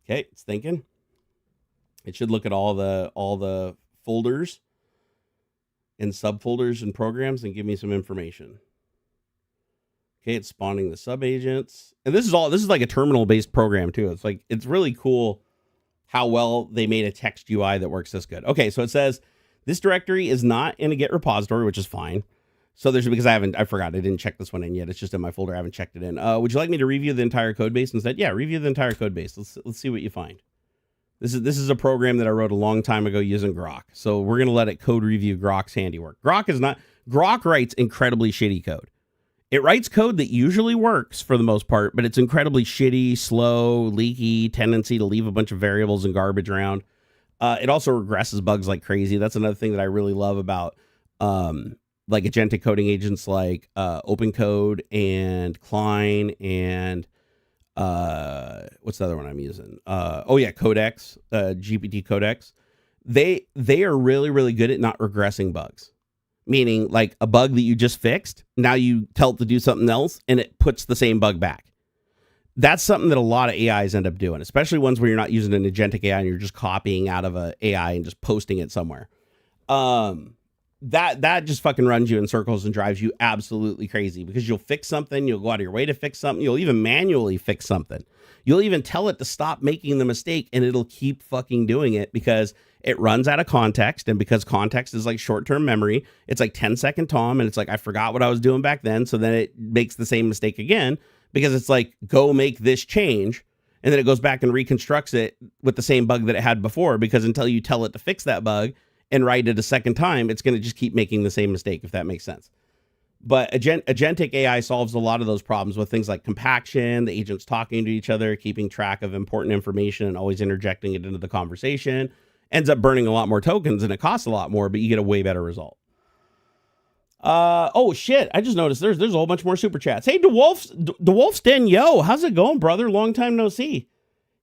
Okay, it's thinking. It should look at all the folders and subfolders and programs and give me some information. Okay, it's spawning the subagents. And this is like a terminal-based program too. It's really cool how well they made a text UI that works this good. Okay, so it says this directory is not in a Git repository, which is fine. So there's, because I forgot, I didn't check this one in yet. It's just in my folder. I haven't checked it in. Would you like me to review the entire code base instead? Yeah, review the entire code base. Let's see what you find. This is a program that I wrote a long time ago using Grok. So we're going to let it code review Grok's handiwork. Grok writes incredibly shitty code. It writes code that usually works for the most part, but it's incredibly shitty, slow, leaky, tendency to leave a bunch of variables and garbage around. It also regresses bugs like crazy. That's another thing that I really love about like agentic coding agents like Open Code and Klein and what's the other one I'm using? Codex, GPT Codex. They are really, really good at not regressing bugs. Meaning like a bug that you just fixed, now you tell it to do something else and it puts the same bug back. That's something that a lot of AIs end up doing, especially ones where you're not using an agentic AI and you're just copying out of a AI and just posting it somewhere. that just fucking runs you in circles and drives you absolutely crazy, because you'll fix something, you'll go out of your way to fix something, you'll even manually fix something. You'll even tell it to stop making the mistake, and it'll keep fucking doing it because it runs out of context. And because context is like short-term memory, it's like 10-second Tom, and it's like, I forgot what I was doing back then. So then it makes the same mistake again, because it's like, go make this change. And then it goes back and reconstructs it with the same bug that it had before, because until you tell it to fix that bug and write it a second time, it's going to just keep making the same mistake, if that makes sense. But Agentic AI solves a lot of those problems with things like compaction, the agents talking to each other, keeping track of important information, and always interjecting it into the conversation. Ends up burning a lot more tokens, and it costs a lot more, but you get a way better result. Oh shit, I just noticed there's a whole bunch more super chats. Hey, DeWolf's Den, yo, how's it going, brother? Long time no see.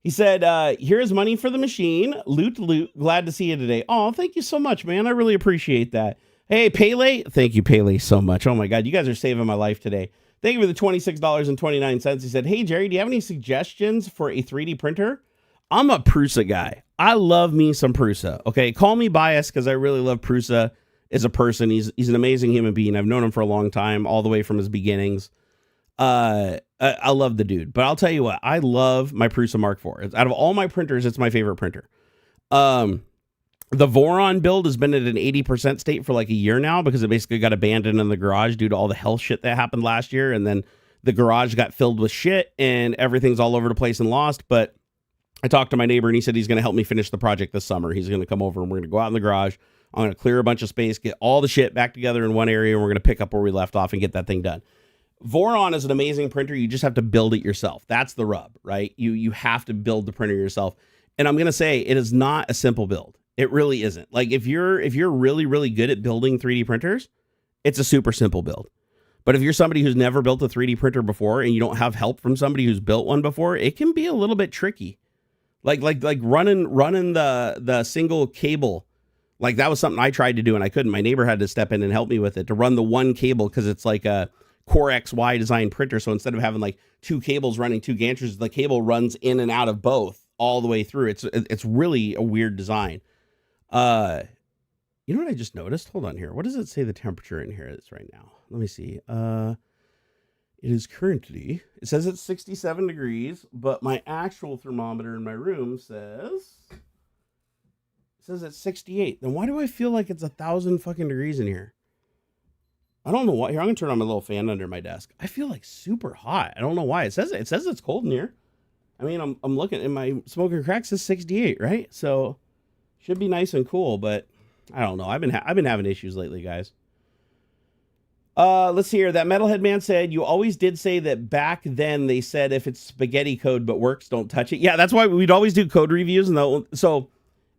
He said, here's money for the machine. Loot, glad to see you today. Oh, thank you so much, man. I really appreciate that. Hey, Pele. Thank you, Pele, so much. Oh my God, you guys are saving my life today. Thank you for the $26.29. He said, hey, Jerry, do you have any suggestions for a 3D printer? I'm a Prusa guy. I love me some Prusa. Okay, call me biased because I really love Prusa as a person. He's an amazing human being. I've known him for a long time, all the way from his beginnings. I love the dude, but I'll tell you what, I love my Prusa Mark IV. Out of all my printers, it's my favorite printer. The Voron build has been at an 80% state for like a year now, because it basically got abandoned in the garage due to all the health shit that happened last year. And then the garage got filled with shit and everything's all over the place and lost. But I talked to my neighbor and he said he's going to help me finish the project this summer. He's going to come over and we're going to go out in the garage. I'm going to clear a bunch of space, get all the shit back together in one area, and we're going to pick up where we left off and get that thing done. Voron is an amazing printer. You just have to build it yourself. That's the rub, right? You have to build the printer yourself. And I'm going to say it is not a simple build. It really isn't. Like if you're really, really good at building 3D printers, it's a super simple build. But if you're somebody who's never built a 3D printer before and you don't have help from somebody who's built one before, it can be a little bit tricky. Like running the single cable. Like that was something I tried to do and I couldn't. My neighbor had to step in and help me with it to run the one cable, because it's like a Core XY design printer. So instead of having like two cables running two gantries, the cable runs in and out of both all the way through. It's really a weird design. You know what I just noticed? Hold on here. What does it say the temperature in here is right now? Let me see. It is currently, it says it's 67 degrees, but my actual thermometer in my room says it's 68. Then why do I feel like it's 1,000 fucking degrees in here? I don't know why. Here, I'm gonna turn on my little fan under my desk. I feel like super hot. I don't know why. It says it's cold in here. I mean, I'm looking, and my smoker crack says 68, right? So should be nice and cool, but I don't know. I've been having issues lately, guys. Let's see here. That Metalhead Man said, you always did say that back then they said if it's spaghetti code but works, don't touch it. Yeah, that's why we'd always do code reviews. And so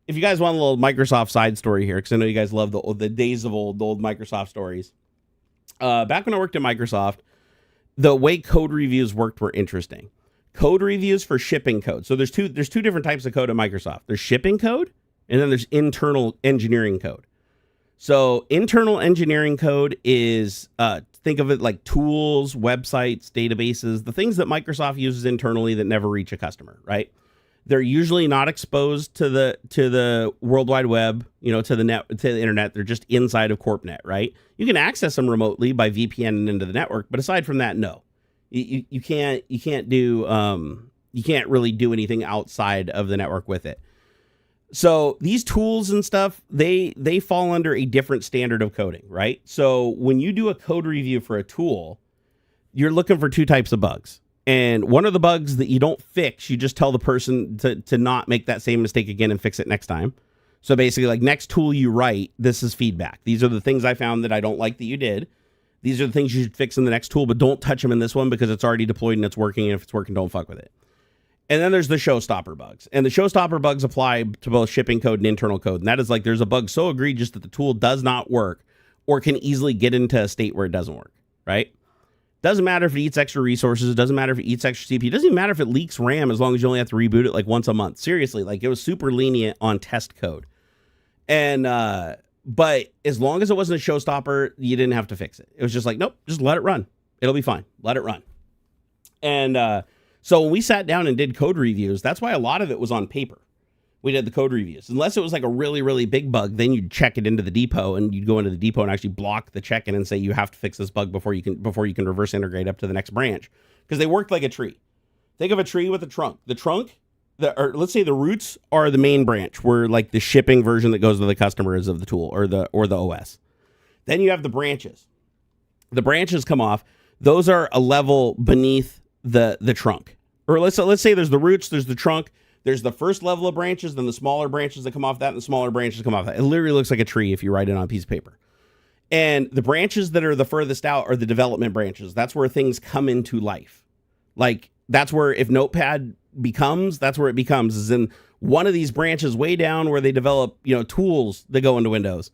if you guys want a little Microsoft side story here, because I know you guys love the days of the old Microsoft stories. Back when I worked at Microsoft, the way code reviews worked were interesting. Code reviews for shipping code. So there's two different types of code at Microsoft. There's shipping code, and then there's internal engineering code. So internal engineering code is, think of it like tools, websites, databases, the things that Microsoft uses internally that never reach a customer, right? They're usually not exposed to the World Wide Web, to the internet. They're just inside of CorpNet, right? You can access them remotely by VPN and into the network, but aside from that, no, you can't really do anything outside of the network with it. So these tools and stuff, they fall under a different standard of coding, right? So when you do a code review for a tool, you're looking for two types of bugs. And one of the bugs that you don't fix, you just tell the person to not make that same mistake again and fix it next time. So basically, like, next tool you write, this is feedback. These are the things I found that I don't like that you did. These are the things you should fix in the next tool, but don't touch them in this one because it's already deployed and it's working. And if it's working, don't fuck with it. And then there's the showstopper bugs. And the showstopper bugs apply to both shipping code and internal code. And that is like, there's a bug so egregious that the tool does not work or can easily get into a state where it doesn't work, right? Doesn't matter if it eats extra resources. It doesn't matter if it eats extra CPU. It doesn't even matter if it leaks RAM as long as you only have to reboot it like once a month. Seriously, like, it was super lenient on test code. And, but as long as it wasn't a showstopper, you didn't have to fix it. It was just like, nope, just let it run. It'll be fine. Let it run. And, so when we sat down and did code reviews, that's why a lot of it was on paper, We did the code reviews. Unless it was like a really, really big bug, then you'd check it into the depot, and you'd go into the depot and actually block the check-in and say you have to fix this bug before you can reverse integrate up to the next branch, because they worked like a tree. Think of a tree with a trunk. The trunk, or let's say the roots are the main branch, where like the shipping version that goes to the customers of the tool or the OS. Then you have the branches. The branches come off. Those are a level beneath the trunk. Or let's say there's the roots, there's the trunk. There's the first level of branches, then the smaller branches that come off that, and the smaller branches come off that. It literally looks like a tree if you write it on a piece of paper. And the branches that are the furthest out are the development branches. That's where things come into life. Like, that's where if Notepad becomes, that's where it becomes, is in one of these branches way down where they develop, tools that go into Windows.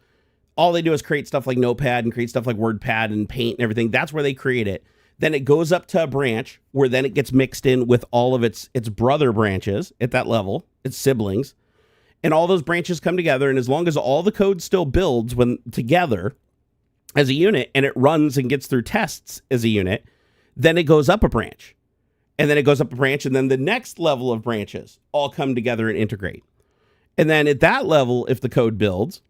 All they do is create stuff like Notepad and create stuff like WordPad and Paint and everything. That's where they create it. Then it goes up to a branch where then it gets mixed in with all of its brother branches at that level, its siblings. And all those branches come together. And as long as all the code still builds when together as a unit, and it runs and gets through tests as a unit, then it goes up a branch. And then it goes up a branch, and then the next level of branches all come together and integrate. And then at that level, if the code builds,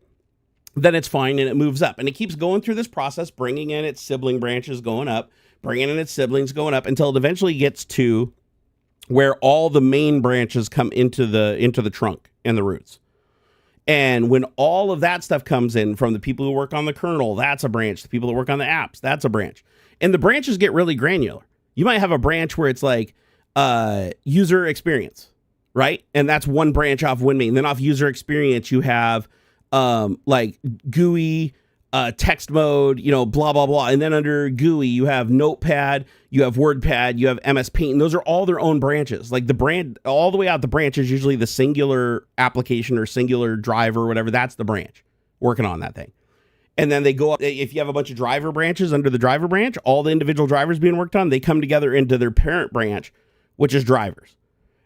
then it's fine and it moves up. And it keeps going through this process, bringing in its sibling branches going up, bringing in its siblings going up, until it eventually gets to where all the main branches come into the trunk and the roots. And when all of that stuff comes in from the people who work on the kernel, that's a branch. The people that work on the apps, that's a branch. And the branches get really granular. You might have a branch where it's like user experience, right? And that's one branch off WinMain. Then off user experience, you have like GUI, text mode, blah, blah, blah. And then under GUI, you have Notepad, you have WordPad, you have MS Paint, and those are all their own branches. Like the brand, all the way out the branch is usually the singular application or singular driver or whatever. That's the branch working on that thing. And then they go up, if you have a bunch of driver branches under the driver branch, all the individual drivers being worked on, they come together into their parent branch, which is drivers.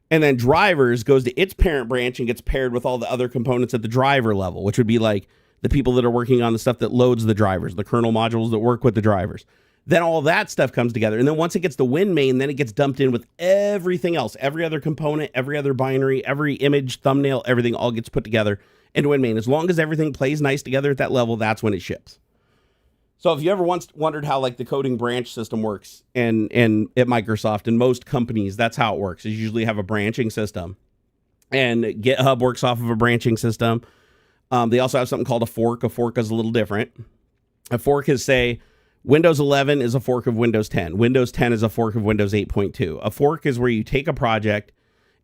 And then drivers goes to its parent branch and gets paired with all the other components at the driver level, which would be like the people that are working on the stuff that loads the drivers, the kernel modules that work with the drivers. Then all that stuff comes together. And then once it gets to WinMain, then it gets dumped in with everything else. Every other component, every other binary, every image, thumbnail, everything all gets put together into WinMain. As long as everything plays nice together at that level, that's when it ships. So if you ever once wondered how like the coding branch system works and at Microsoft and most companies, that's how it works. Is usually have a branching system. And GitHub works off of a branching system. They also have something called a fork. A fork is a little different. A fork is, say, Windows 11 is a fork of Windows 10. Windows 10 is a fork of Windows 8.2. A fork is where you take a project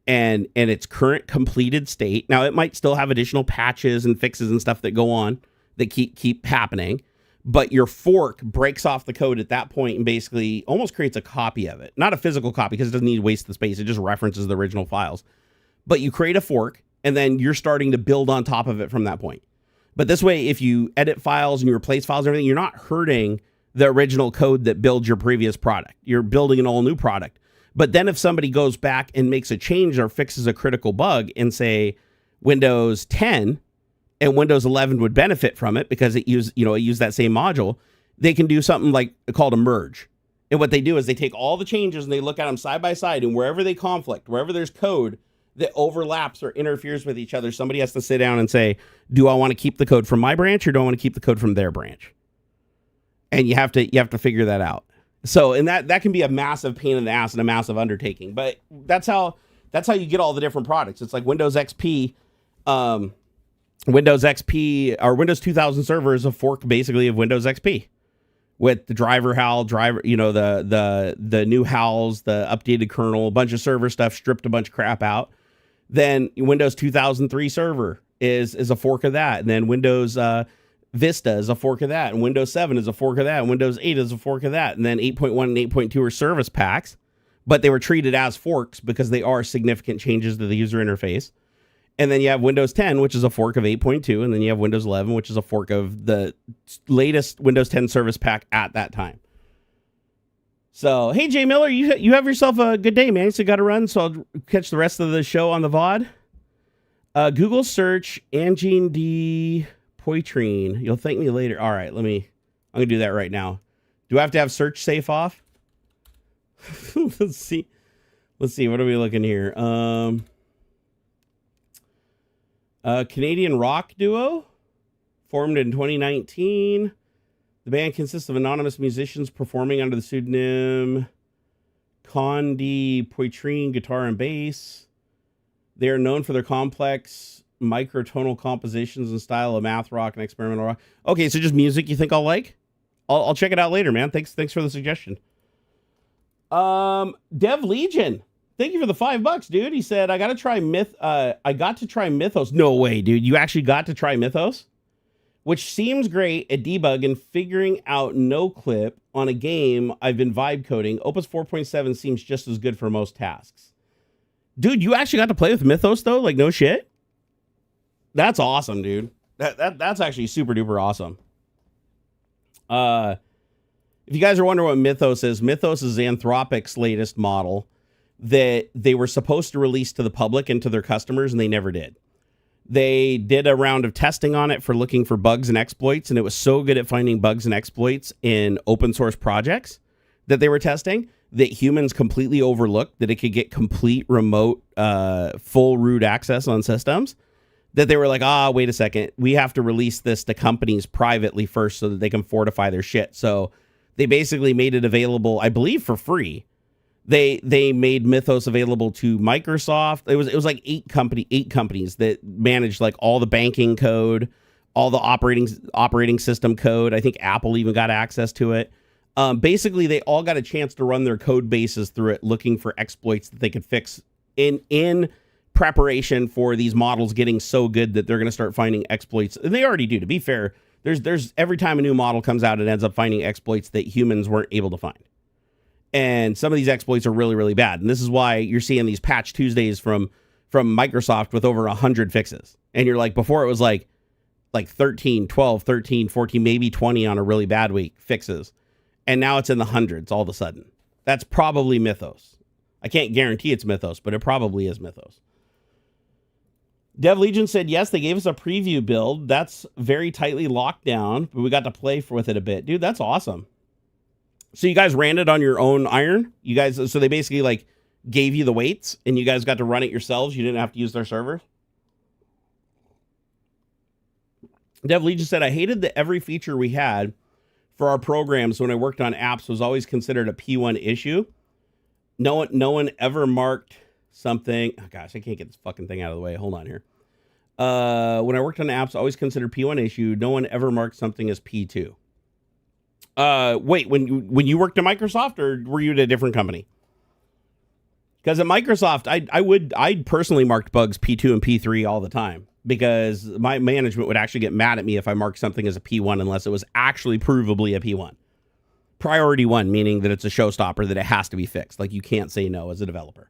and its current completed state. Now, it might still have additional patches and fixes and stuff that go on that keep happening. But your fork breaks off the code at that point and basically almost creates a copy of it. Not a physical copy because it doesn't need to waste the space. It just references the original files. But you create a fork, and then you're starting to build on top of it from that point. But this way, if you edit files and you replace files and everything, you're not hurting the original code that builds your previous product. You're building an all new product. But then if somebody goes back and makes a change or fixes a critical bug in, say, Windows 10, and Windows 11 would benefit from it because it used that same module, they can do something like called a merge. And what they do is they take all the changes and they look at them side by side, and wherever they conflict, wherever there's code that overlaps or interferes with each other, somebody has to sit down and say, do I want to keep the code from my branch or do I want to keep the code from their branch? And you have to figure that out. So, and that can be a massive pain in the ass and a massive undertaking, but that's how you get all the different products. It's like Windows XP, Windows XP or Windows 2000 server is a fork basically of Windows XP with the driver HAL, the new HALs, the updated kernel, a bunch of server stuff, stripped a bunch of crap out. Then Windows 2003 server is a fork of that. And then Windows Vista is a fork of that. And Windows 7 is a fork of that. And Windows 8 is a fork of that. And then 8.1 and 8.2 are service packs, but they were treated as forks because they are significant changes to the user interface. And then you have Windows 10, which is a fork of 8.2. And then you have Windows 11, which is a fork of the latest Windows 10 service pack at that time. So, hey, Jay Miller, you have yourself a good day, man. You still got to run, so I'll catch the rest of the show on the VOD. Google search Angine D. Poitrine. You'll thank me later. All right, I'm going to do that right now. Do I have to have search safe off? Let's see. What are we looking here? A Canadian rock duo formed in 2019. The band consists of anonymous musicians performing under the pseudonym Condi Poitrine guitar and bass. They are known for their complex microtonal compositions and style of math rock and experimental rock. Okay, so just music you think I'll like? I'll check it out later, man. Thanks for the suggestion. Dev Legion, thank you for the $5, dude. He said I got to try Mythos. No way, dude. You actually got to try Mythos, which seems great at debug and figuring out no clip on a game I've been vibe coding. Opus 4.7 seems just as good for most tasks. Dude, you actually got to play with Mythos though? Like, no shit? That's awesome, dude. That's actually super duper awesome. If you guys are wondering what Mythos is Anthropic's latest model that they were supposed to release to the public and to their customers, and they never did. They did a round of testing on it for looking for bugs and exploits, and it was so good at finding bugs and exploits in open source projects that they were testing that humans completely overlooked that it could get complete remote, full root access on systems, that they were like, wait a second, we have to release this to companies privately first so that they can fortify their shit. So they basically made it available, I believe, for free. They made Mythos available to Microsoft. It was like eight companies that managed like all the banking code, all the operating system code. I think Apple even got access to it. Basically, they all got a chance to run their code bases through it, looking for exploits that they could fix in preparation for these models getting so good that they're going to start finding exploits. And they already do. To be fair, there's every time a new model comes out, it ends up finding exploits that humans weren't able to find. And some of these exploits are really, really bad. And this is why you're seeing these patch Tuesdays from Microsoft with over 100 fixes. And you're like, before it was like 13, 12, 13, 14, maybe 20 on a really bad week fixes. And now it's in the hundreds all of a sudden. That's probably Mythos. I can't guarantee it's Mythos, but it probably is Mythos. Dev Legion said, yes, they gave us a preview build. That's very tightly locked down, but we got to play with it a bit. Dude, that's awesome. So you guys ran it on your own iron? So they basically like gave you the weights and you guys got to run it yourselves. You didn't have to use their server. Dev Legion said, I hated that every feature we had for our programs when I worked on apps was always considered a P1 issue. No one ever marked something. Oh gosh, I can't get this fucking thing out of the way. Hold on here. When I worked on apps, always considered P1 issue. No one ever marked something as P2. Wait, when you worked at Microsoft, or were you at a different company? Because at Microsoft, I'd personally marked bugs P2 and P3 all the time, because my management would actually get mad at me if I marked something as a P1 unless it was actually provably a P1. Priority 1, meaning that it's a showstopper, that it has to be fixed. Like, you can't say no as a developer.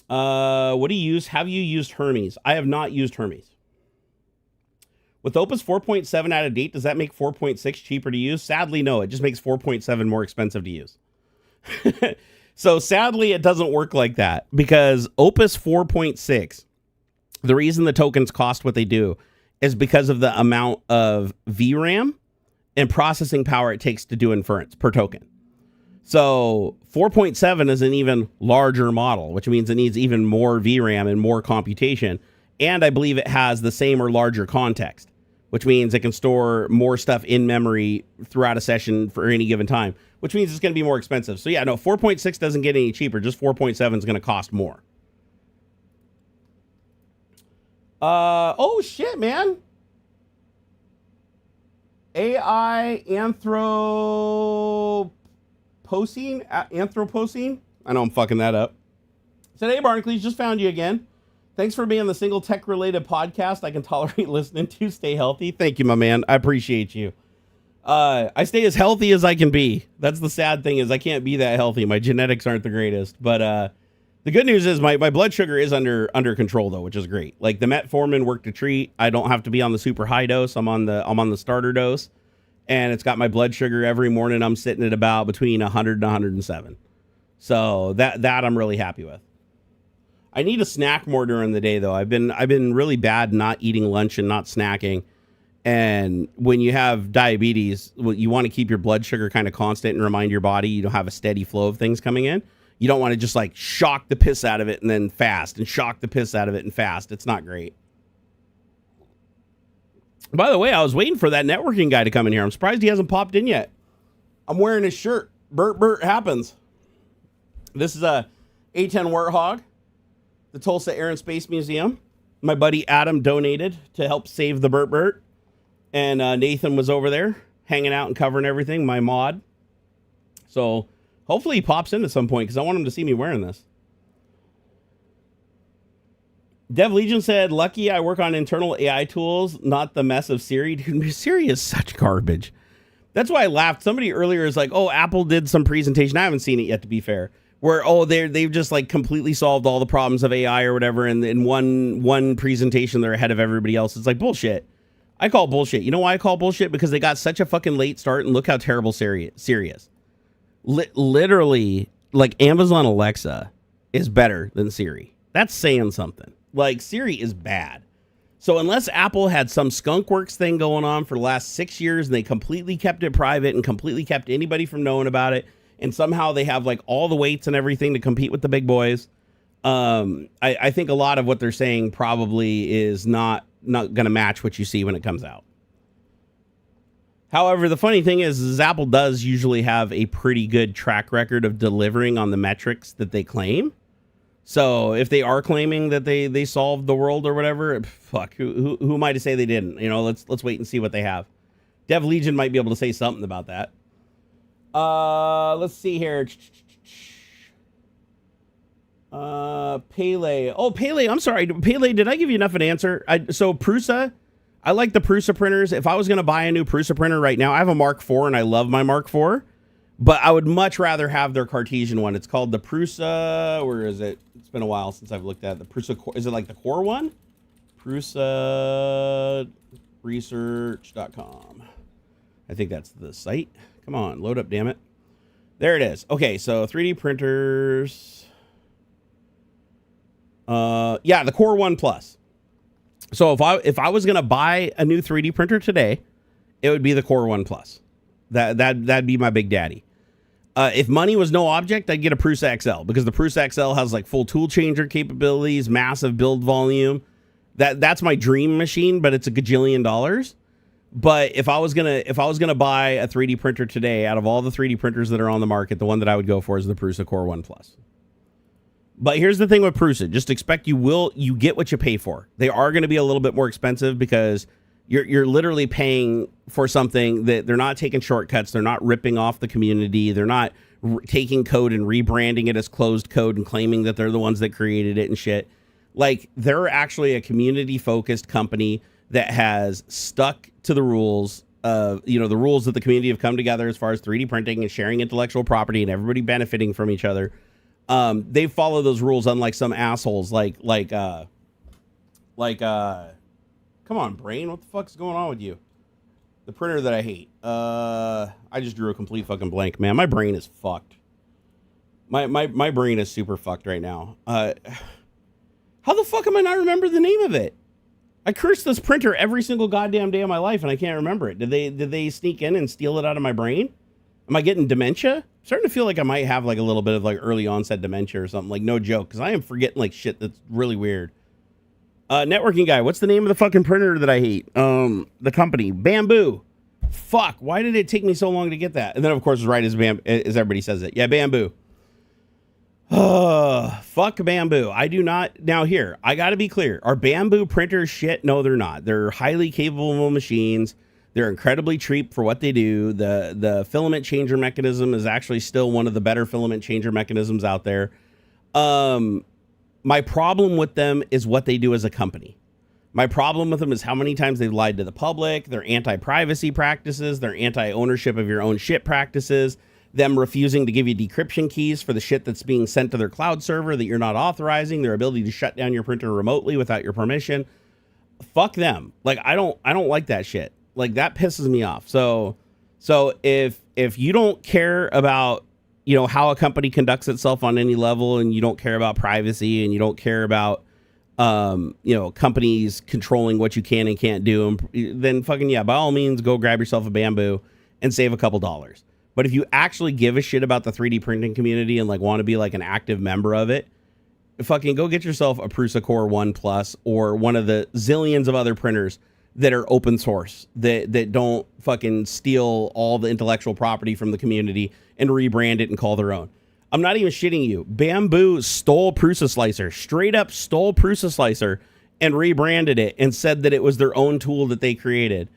What do you use? Have you used Hermes? I have not used Hermes. With Opus 4.7 out of date, does that make 4.6 cheaper to use? Sadly, no. It just makes 4.7 more expensive to use. So sadly, it doesn't work like that, because Opus 4.6, the reason the tokens cost what they do is because of the amount of VRAM and processing power it takes to do inference per token. So 4.7 is an even larger model, which means it needs even more VRAM and more computation. And I believe it has the same or larger context, which means it can store more stuff in memory throughout a session for any given time, which means it's going to be more expensive. So yeah, no, 4.6 doesn't get any cheaper. Just 4.7 is going to cost more. Oh shit, man. AI Anthropocene? I know I'm fucking that up. Said, hey, Barnacules, just found you again. Thanks for being the single tech-related podcast I can tolerate listening to. Stay healthy. Thank you, my man. I appreciate you. I stay as healthy as I can be. That's the sad thing, is I can't be that healthy. My genetics aren't the greatest. But the good news is my blood sugar is under control, though, which is great. Like, the metformin worked a treat. I don't have to be on the super high dose. I'm on the starter dose. And it's got my blood sugar every morning. I'm sitting at about between 100 and 107. So that I'm really happy with. I need to snack more during the day, though. I've been really bad not eating lunch and not snacking. And when you have diabetes, you want to keep your blood sugar kind of constant and remind your body you don't have a steady flow of things coming in. You don't want to just like shock the piss out of it and then fast, and shock the piss out of it and fast. It's not great. By the way, I was waiting for that networking guy to come in here. I'm surprised he hasn't popped in yet. I'm wearing his shirt. Bert happens. This is a A10 Warthog, the Tulsa Air and Space Museum. My buddy Adam donated to help save the Bert. And Nathan was over there hanging out and covering everything, my mod. So hopefully he pops in at some point because I want him to see me wearing this. Dev Legion said, lucky I work on internal AI tools, not the mess of Siri. Dude, Siri is such garbage. That's why I laughed. Somebody earlier is like, oh, Apple did some presentation. I haven't seen it yet, to be fair. Where, oh, they've just like completely solved all the problems of AI or whatever. And in one presentation, they're ahead of everybody else. It's like bullshit. I call bullshit. You know why I call bullshit? Because they got such a fucking late start and look how terrible Siri is. Literally, like Amazon Alexa is better than Siri. That's saying something. Like, Siri is bad. So unless Apple had some skunkworks thing going on for the last 6 years and they completely kept it private and completely kept anybody from knowing about it, and somehow they have like all the weights and everything to compete with the big boys, I think a lot of what they're saying probably is not going to match what you see when it comes out. However, the funny thing is Apple does usually have a pretty good track record of delivering on the metrics that they claim. So if they are claiming that they solved the world or whatever, fuck, who am I to say they didn't? You know, let's wait and see what they have. Dev Legion might be able to say something about that. Let's see here. Pele. Oh, Pele, I'm sorry. Pele, did I give you enough of an answer? So Prusa, I like the Prusa printers. If I was going to buy a new Prusa printer right now, I have a Mark IV and I love my Mark IV. But I would much rather have their Cartesian one. It's called the Prusa. Where is it? It's been a while since I've looked at it. The Prusa. Is it like the Core one? PrusaResearch.com. I think that's the site. Come on, load up, damn it. There it is. Okay, so 3D printers. Yeah, the Core 1 Plus. So if I was gonna buy a new 3D printer today, it would be the Core 1 Plus. That'd be my big daddy. If money was no object, I'd get a Prusa XL because the Prusa XL has like full tool changer capabilities, massive build volume. That's my dream machine, but it's a gajillion dollars. But if I was gonna buy a 3D printer today, out of all the 3D printers that are on the market, the one that I would go for is the Prusa Core 1 Plus. But here's the thing with Prusa: just expect you get what you pay for. They are going to be a little bit more expensive because you're literally paying for something that they're not taking shortcuts. They're not ripping off the community. They're not taking code and rebranding it as closed code and claiming that they're the ones that created it and shit. Like, they're actually a community-focused company that has stuck to the rules of, the rules that the community have come together as far as 3D printing and sharing intellectual property and everybody benefiting from each other. They follow those rules, unlike some assholes like come on, brain. What the fuck's going on with you? The printer that I hate. I just drew a complete fucking blank, man. My brain is fucked. My brain is super fucked right now. How the fuck am I not remember the name of it? I curse this printer every single goddamn day of my life, and I can't remember it. Did they sneak in and steal it out of my brain? Am I getting dementia? I'm starting to feel like I might have like a little bit of like early onset dementia or something. Like, no joke, because I am forgetting like shit that's really weird. Networking guy, what's the name of the fucking printer that I hate? The company, Bamboo. Fuck, why did it take me so long to get that? And then, of course, right as everybody says it. Yeah, Bamboo. Fuck Bamboo. I do not. Now, here, I got to be clear. Are Bamboo printers shit? No, they're not. They're highly capable machines. They're incredibly cheap for what they do. The filament changer mechanism is actually still one of the better filament changer mechanisms out there. My problem with them is what they do as a company. My problem with them is how many times they've lied to the public, their anti-privacy practices, their anti-ownership of your own shit practices, them refusing to give you decryption keys for the shit that's being sent to their cloud server that you're not authorizing, their ability to shut down your printer remotely without your permission. Fuck them. Like, I don't like that shit. Like, that pisses me off. So if you don't care about how a company conducts itself on any level, and you don't care about privacy, and you don't care about, companies controlling what you can and can't do, then fucking, yeah, by all means, go grab yourself a Bamboo and save a couple dollars. But if you actually give a shit about the 3D printing community and like want to be like an active member of it, fucking go get yourself a Prusa Core 1 Plus or one of the zillions of other printers. that are open source, that don't fucking steal all the intellectual property from the community and rebrand it and call their own. I'm not even shitting you. Bamboo stole Prusa Slicer, straight up stole Prusa Slicer and rebranded it and said that it was their own tool that they created.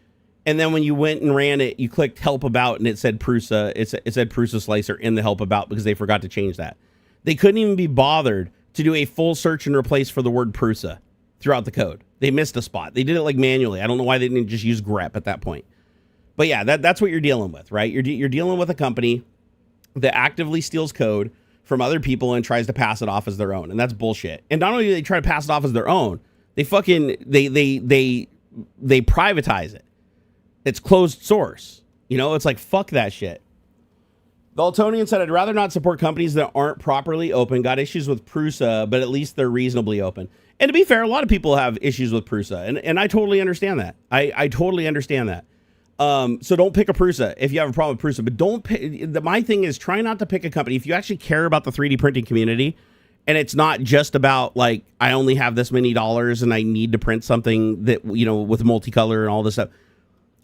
And then when you went and ran it, you clicked help about and it said Prusa, it said Prusa Slicer in the help about because they forgot to change that. They couldn't even be bothered to do a full search and replace for the word Prusa throughout the code. They missed a spot. They did it like manually. I don't know why they didn't just use grep at that point. But yeah, that's what you're dealing with, right? You're dealing with a company that actively steals code from other people and tries to pass it off as their own, and that's bullshit. And not only do they try to pass it off as their own, they fucking they privatize it. It's closed source. You know, it's like fuck that shit. The Altonian said, I'd rather not support companies that aren't properly open. Got issues with Prusa, but at least they're reasonably open. And to be fair, a lot of people have issues with Prusa, and I totally understand that. I totally understand that. So don't pick a Prusa if you have a problem with Prusa, but don't pick. My thing is try not to pick a company. If you actually care about the 3D printing community, and it's not just about like, I only have this many dollars and I need to print something that, you know, with multicolor and all this stuff.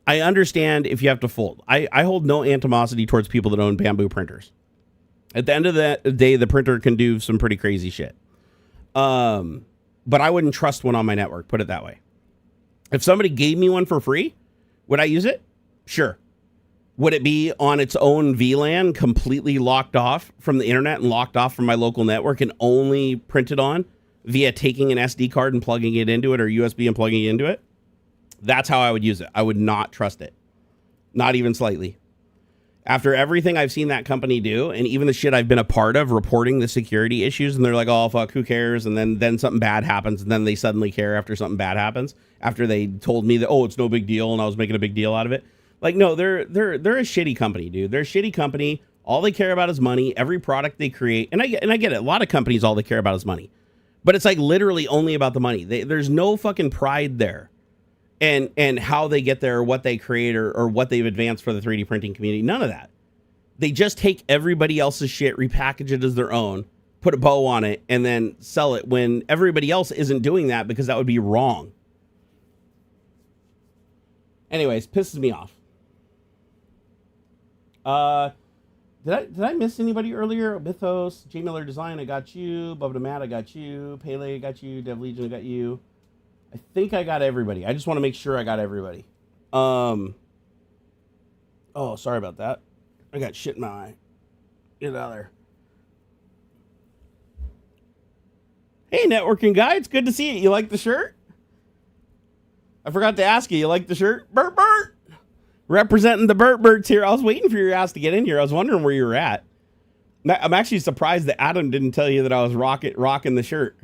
I understand if you have to fold. I hold no animosity towards people that own Bamboo printers. At the end of the day, the printer can do some pretty crazy shit. But I wouldn't trust one on my network, put it that way. If somebody gave me one for free, would I use it? Sure. Would it be on its own VLAN, completely locked off from the internet and locked off from my local network and only printed on via taking an SD card and plugging it into it or USB and plugging it into it? That's how I would use it. I would not trust it. Not even slightly. After everything I've seen that company do, and even the shit I've been a part of reporting the security issues, and they're like, oh, fuck, who cares? And then something bad happens, and then they suddenly care after something bad happens, after they told me that, oh, it's no big deal, and I was making a big deal out of it. Like, no, they're a shitty company, dude. They're a shitty company. All they care about is money. Every product they create, and I get it. A lot of companies, all they care about is money. But it's like literally only about the money. There's no fucking pride there. And how they get there, or what they create, or what they've advanced for the 3D printing community. None of that. They just take everybody else's shit, repackage it as their own, put a bow on it, and then sell it when everybody else isn't doing that because that would be wrong. Anyways, pisses me off. Did I miss anybody earlier? Mythos, J Miller Design, I got you. Bubba the Matt, I got you. Pele, I got you. Dev Legion, I got you. I think I got everybody. I just want to make sure I got everybody. Oh, sorry about that. I got shit in my eye. Get out of there. Hey, networking guy. It's good to see you. You like the shirt? I forgot to ask you. You like the shirt? Bert Bert. Representing the Bert Berts here. I was waiting for your ass to get in here. I was wondering where you were at. I'm actually surprised that Adam didn't tell you that I was rocking the shirt.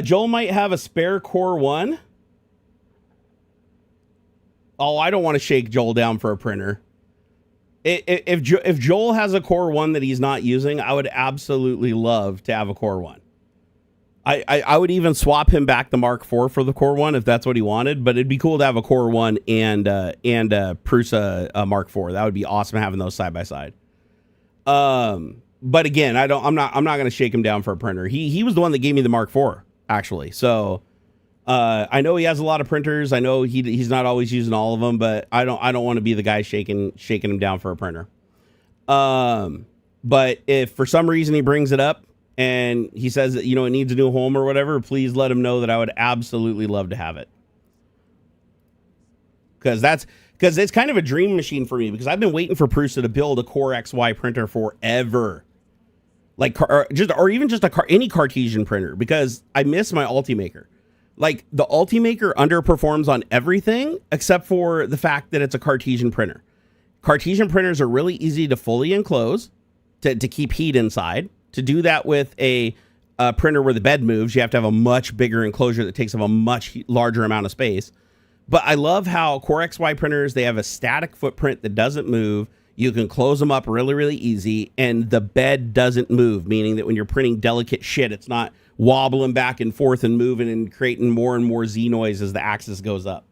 Joel might have a spare Core 1. Oh, I don't want to shake Joel down for a printer. If Joel has a Core 1 that he's not using, I would absolutely love to have a Core 1. I would even swap him back the Mark IV for the Core 1 if that's what he wanted, but it'd be cool to have a Core 1 and Prusa Mark IV. That would be awesome having those side by side. But again, I'm not going to shake him down for a printer. He was the one that gave me the Mark IV, actually. So I know he has a lot of printers. I know he's not always using all of them, but I don't want to be the guy shaking him down for a printer. But if for some reason he brings it up and he says that, you know, it needs a new home or whatever, please let him know that I would absolutely love to have it. Because it's kind of a dream machine for me, because I've been waiting for Prusa to build a Core XY printer forever. Like, or even just any Cartesian printer, because I miss my Ultimaker. Like, the Ultimaker underperforms on everything except for the fact that it's a Cartesian printer. Cartesian printers are really easy to fully enclose, to keep heat inside. To do that with a printer where the bed moves, you have to have a much bigger enclosure that takes up a much larger amount of space. But I love how Core XY printers, they have a static footprint that doesn't move. You can close them up really, really easy, and the bed doesn't move, meaning that when you're printing delicate shit, it's not wobbling back and forth and moving and creating more and more Z noise as the axis goes up.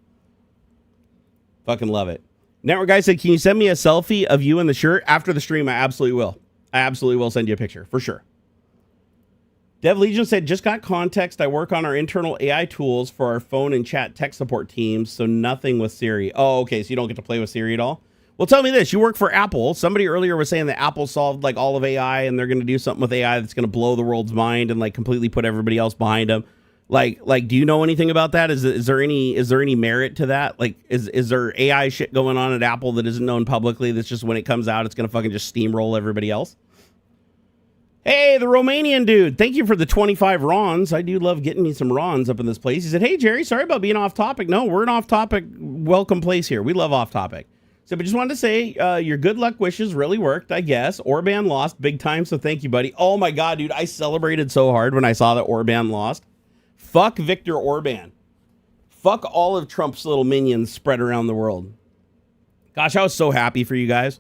Fucking love it. Network guy said, can you send me a selfie of you in the shirt? After the stream, I absolutely will. I absolutely will send you a picture, for sure. Dev Legion said, just got context. I work on our internal AI tools for our phone and chat tech support teams, so nothing with Siri. Oh, okay, so you don't get to play with Siri at all? Well, tell me this. You work for Apple. Somebody earlier was saying that Apple solved like all of AI and they're going to do something with AI that's going to blow the world's mind and like completely put everybody else behind them. Like, do you know anything about that? Is there any merit to that? Like, is there AI shit going on at Apple that isn't known publicly? That's just when it comes out, it's going to fucking just steamroll everybody else? Hey, the Romanian dude. Thank you for the 25 Rons. I do love getting me some Rons up in this place. He said, hey, Jerry, sorry about being off topic. No, we're an off topic welcome place here. We love off topic. So, but just wanted to say your good luck wishes really worked, I guess. Orban lost big time, so thank you, buddy. Oh, my God, dude. I celebrated so hard when I saw that Orban lost. Fuck Viktor Orban. Fuck all of Trump's little minions spread around the world. Gosh, I was so happy for you guys.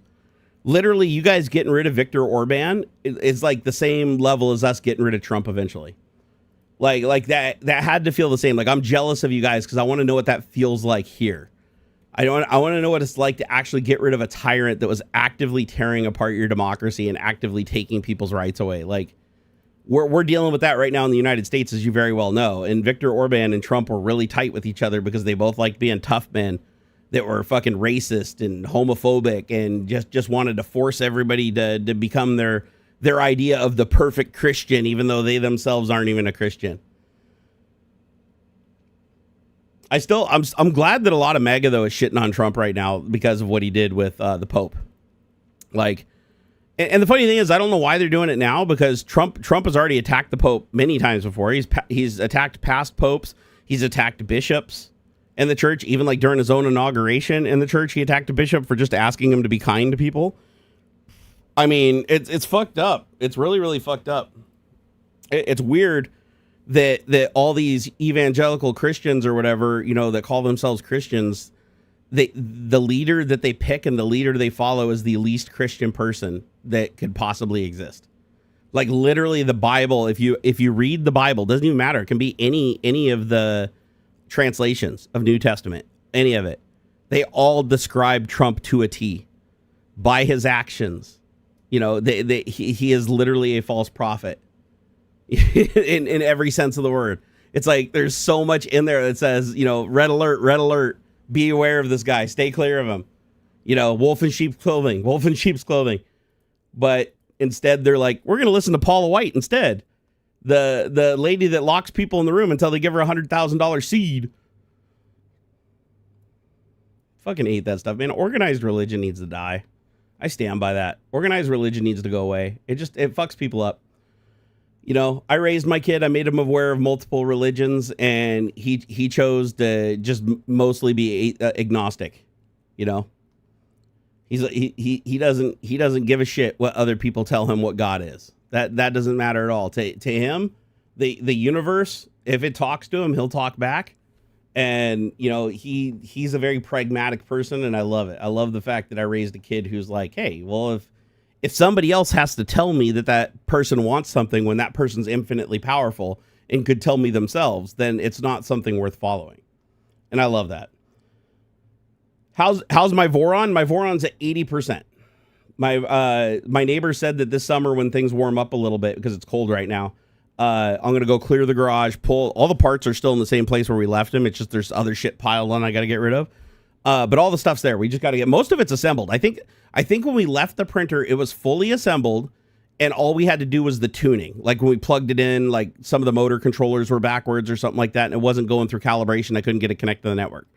Literally, you guys getting rid of Viktor Orban is like the same level as us getting rid of Trump eventually. Like that had to feel the same. Like, I'm jealous of you guys because I want to know what that feels like here. I want to know what it's like to actually get rid of a tyrant that was actively tearing apart your democracy and actively taking people's rights away. Like, we're dealing with that right now in the United States, as you very well know. And Viktor Orban and Trump were really tight with each other because they both liked being tough men that were fucking racist and homophobic and just wanted to force everybody to become their idea of the perfect Christian, even though they themselves aren't even a Christian. I'm glad that a lot of MAGA, though, is shitting on Trump right now because of what he did with the Pope. Like, and the funny thing is, I don't know why they're doing it now, because Trump has already attacked the Pope many times before. He's attacked past popes. He's attacked bishops in the church. Even like during his own inauguration in the church, he attacked a bishop for just asking him to be kind to people. I mean, it's fucked up. It's really, really fucked up. It's weird that all these evangelical Christians or whatever, you know, that call themselves Christians, the leader that they pick and the leader they follow is the least Christian person that could possibly exist. Like, literally, the Bible, if you read the Bible, doesn't even matter. It can be any of the translations of New Testament, any of it. They all describe Trump to a T by his actions. You know, he is literally a false prophet in every sense of the word. It's like there's so much in there that says, you know, red alert, be aware of this guy, stay clear of him. You know, wolf in sheep's clothing. But instead, they're like, we're going to listen to Paula White instead. The lady that locks people in the room until they give her $100,000 seed. Fucking hate that stuff, man. Organized religion needs to die. I stand by that. Organized religion needs to go away. It fucks people up. You know, I raised my kid. I made him aware of multiple religions, and he chose to just mostly be agnostic. You know, he doesn't give a shit what other people tell him what God is. That doesn't matter at all to him. The universe, if it talks to him, he'll talk back. And you know, he's a very pragmatic person, and I love it. I love the fact that I raised a kid who's like, hey, well, if somebody else has to tell me that person wants something when that person's infinitely powerful and could tell me themselves, then it's not something worth following. And I love that. How's my Voron? My Voron's at 80%. My neighbor said that this summer, when things warm up a little bit, because it's cold right now, I'm going to go clear the garage, pull all the parts are still in the same place where we left them. It's just there's other shit piled on I got to get rid of. But all the stuff's there. We just got to get, most of it's assembled. I think when we left the printer, it was fully assembled, and all we had to do was the tuning. Like when we plugged it in, like some of the motor controllers were backwards or something like that, and it wasn't going through calibration. I couldn't get it connected to the network.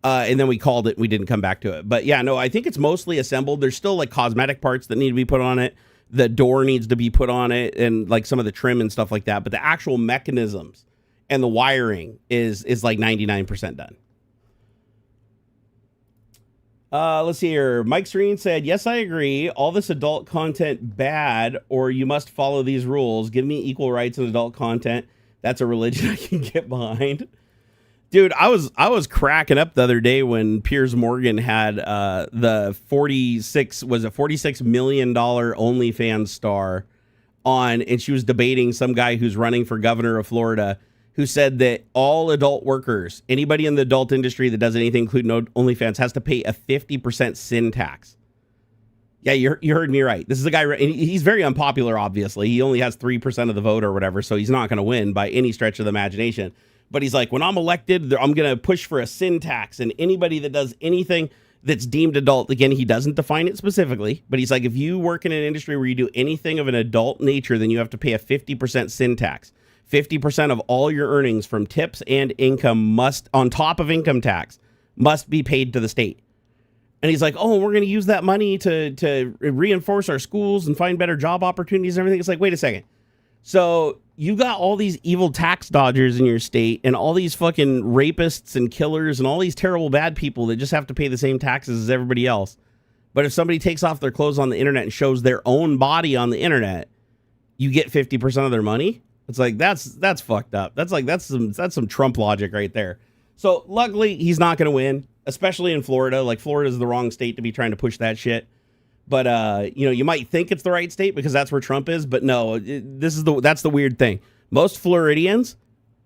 And then we called it. We didn't come back to it. But yeah, no, I think it's mostly assembled. There's still like cosmetic parts that need to be put on it. The door needs to be put on it, and like some of the trim and stuff like that. But the actual mechanisms and the wiring is like 99% done. Let's see here. Mike Serene said, yes, I agree. All this adult content bad, or you must follow these rules. Give me equal rights in adult content. That's a religion I can get behind. Dude, I was cracking up the other day when Piers Morgan had the $46 million OnlyFans star on, and she was debating some guy who's running for governor of Florida, who said that all adult workers, anybody in the adult industry that does anything including OnlyFans, has to pay a 50% sin tax. Yeah, you heard me right. This is a guy, and he's very unpopular, obviously. He only has 3% of the vote or whatever, so he's not going to win by any stretch of the imagination. But he's like, when I'm elected, I'm going to push for a sin tax, and anybody that does anything that's deemed adult, again, he doesn't define it specifically, but he's like, if you work in an industry where you do anything of an adult nature, then you have to pay a 50% sin tax. 50% of all your earnings from tips and income must, on top of income tax, must be paid to the state. And he's like, oh, we're going to use that money to reinforce our schools and find better job opportunities and everything. It's like, wait a second. So you got all these evil tax dodgers in your state and all these fucking rapists and killers and all these terrible bad people that just have to pay the same taxes as everybody else. But if somebody takes off their clothes on the internet and shows their own body on the internet, you get 50% of their money. It's like, that's fucked up. That's some Trump logic right there. So luckily he's not going to win, especially in Florida. Like, Florida is the wrong state to be trying to push that shit. But, you might think it's the right state because that's where Trump is. But no, that's the weird thing. Most Floridians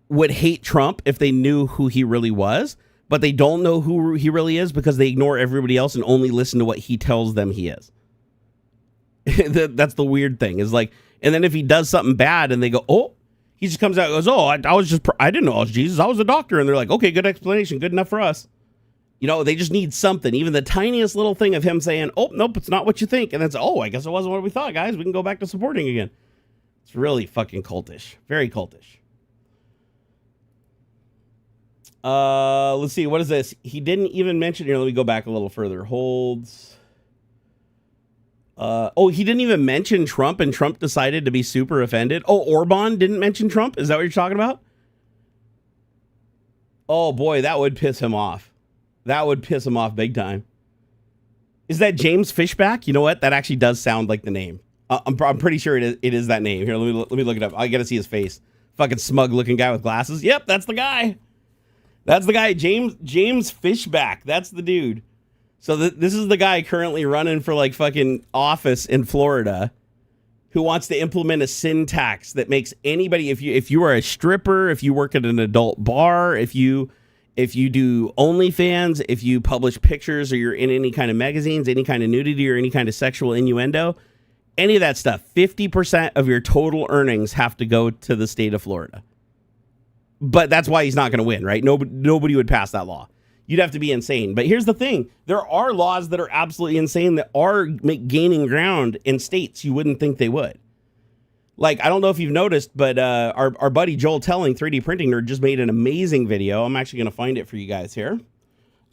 would hate Trump if they knew who he really was, but they don't know who he really is because they ignore everybody else and only listen to what he tells them he is. That's the weird thing, is like, and then if he does something bad and they go, oh, he just comes out and goes, oh, I didn't know I was Jesus. I was a doctor. And they're like, okay, good explanation. Good enough for us. They just need something, even the tiniest little thing of him saying, oh, nope, it's not what you think. And then say, oh, I guess it wasn't what we thought, guys. We can go back to supporting again. It's really fucking cultish. Very cultish. Let's see. What is this? He didn't even mention here. Let me go back a little further. Holds. He didn't even mention Trump, and Trump decided to be super offended. Oh, Orban didn't mention Trump? Is that what you're talking about? Oh, boy, that would piss him off. That would piss him off big time. Is that James Fishback? You know what? That actually does sound like the name. I'm pretty sure it is that name. Here, let me look it up. I got to see his face. Fucking smug looking guy with glasses. Yep, that's the guy. That's the guy, James Fishback. That's the dude. So this is the guy currently running for like fucking office in Florida, who wants to implement a sin tax that makes anybody, if you are a stripper, if you work at an adult bar, if you do OnlyFans, if you publish pictures or you're in any kind of magazines, any kind of nudity or any kind of sexual innuendo, any of that stuff, 50% of your total earnings have to go to the state of Florida. But that's why he's not going to win, right? Nobody would pass that law. You'd have to be insane. But here's the thing. There are laws that are absolutely insane that are gaining ground in states you wouldn't think they would. Like, I don't know if you've noticed, but our buddy Joel Telling, 3D Printing Nerd, just made an amazing video. I'm actually going to find it for you guys here.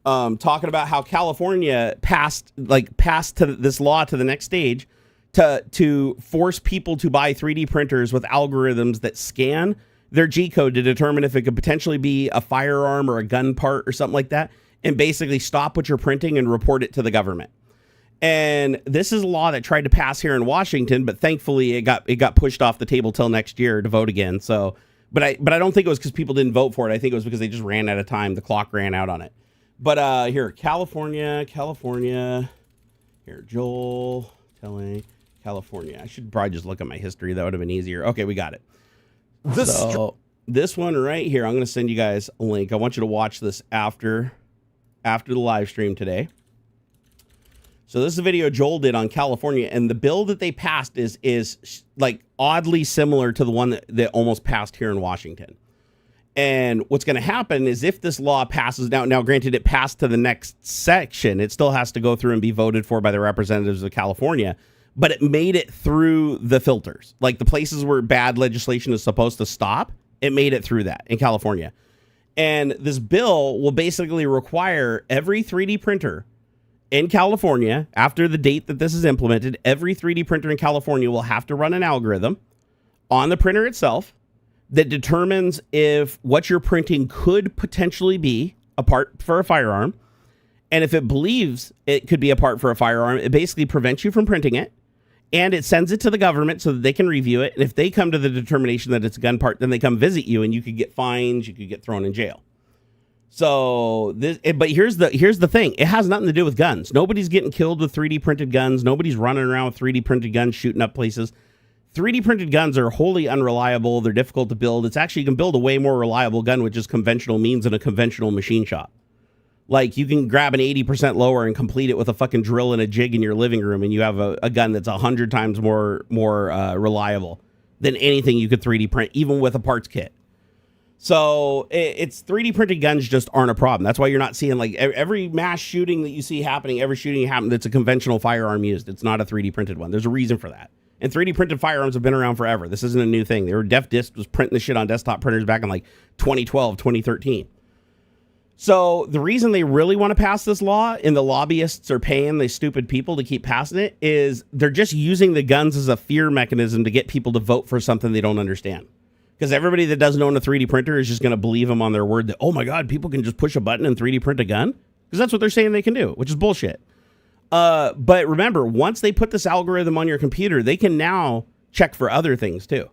Talking about how California passed to this law to the next stage to force people to buy 3D printers with algorithms that scan their G code to determine if it could potentially be a firearm or a gun part or something like that, and basically stop what you're printing and report it to the government. And this is a law that tried to pass here in Washington, but thankfully it got pushed off the table till next year to vote again. So, but I don't think it was because people didn't vote for it. I think it was because they just ran out of time. The clock ran out on it. But here, California. Here, Joel Telling, California. I should probably just look at my history. That would have been easier. Okay, we got it. This one right here, I'm going to send you guys a link. I want you to watch this after the live stream today. So this is a video Joel did on California, and the bill that they passed is like oddly similar to the one that almost passed here in Washington. And what's going to happen is if this law passes now granted it passed to the next section, it still has to go through and be voted for by the representatives of California. But it made it through the filters, like the places where bad legislation is supposed to stop. It made it through that in California. And this bill will basically require every 3D printer in California, after the date that this is implemented, every 3D printer in California will have to run an algorithm on the printer itself that determines if what you're printing could potentially be a part for a firearm. And if it believes it could be a part for a firearm, it basically prevents you from printing it. And it sends it to the government so that they can review it. And if they come to the determination that it's a gun part, then they come visit you and you could get fines, you could get thrown in jail. So but here's the thing. It has nothing to do with guns. Nobody's getting killed with 3D printed guns. Nobody's running around with 3D printed guns shooting up places. 3D printed guns are wholly unreliable. They're difficult to build. It's actually, you can build a way more reliable gun with just conventional means in a conventional machine shop. Like, you can grab an 80% lower and complete it with a fucking drill and a jig in your living room, and you have a gun that's 100 times more reliable than anything you could 3D print, even with a parts kit. So it's 3D printed guns just aren't a problem. That's why you're not seeing, like, every mass shooting that you see happening, every shooting happening that's a conventional firearm used. It's not a 3D printed one. There's a reason for that. And 3D printed firearms have been around forever. This isn't a new thing. Def Disc was printing the shit on desktop printers back in like 2012, 2013. So the reason they really want to pass this law, and the lobbyists are paying these stupid people to keep passing it, is they're just using the guns as a fear mechanism to get people to vote for something they don't understand. Because everybody that doesn't own a 3D printer is just going to believe them on their word that, oh my God, people can just push a button and 3D print a gun? Because that's what they're saying they can do, which is bullshit. But remember, once they put this algorithm on your computer, they can now check for other things too.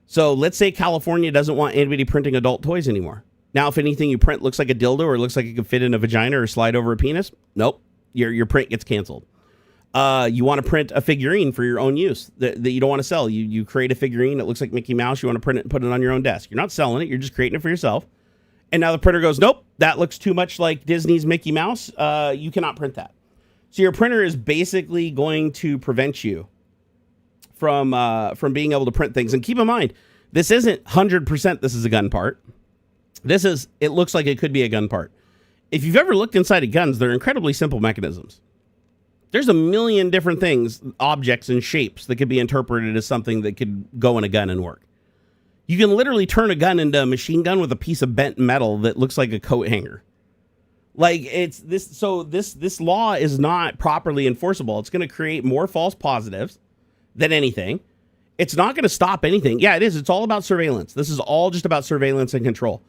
So let's say California doesn't want anybody printing adult toys anymore. Now, if anything you print looks like a dildo or looks like it could fit in a vagina or slide over a penis, nope, your print gets canceled. You want to print a figurine for your own use that you don't want to sell. You create a figurine that looks like Mickey Mouse. You want to print it and put it on your own desk. You're not selling it. You're just creating it for yourself. And now the printer goes, nope, that looks too much like Disney's Mickey Mouse. You cannot print that. So your printer is basically going to prevent you from being able to print things. And keep in mind, this isn't 100% this is a gun part. It looks like it could be a gun part. If you've ever looked inside of guns, they're incredibly simple mechanisms. There's a million different things, objects and shapes that could be interpreted as something that could go in a gun and work. You can literally turn a gun into a machine gun with a piece of bent metal that looks like a coat hanger. Like, it's this. So this law is not properly enforceable. It's going to create more false positives than anything. It's not going to stop anything. Yeah, it is. It's all about surveillance. This is all just about surveillance and control.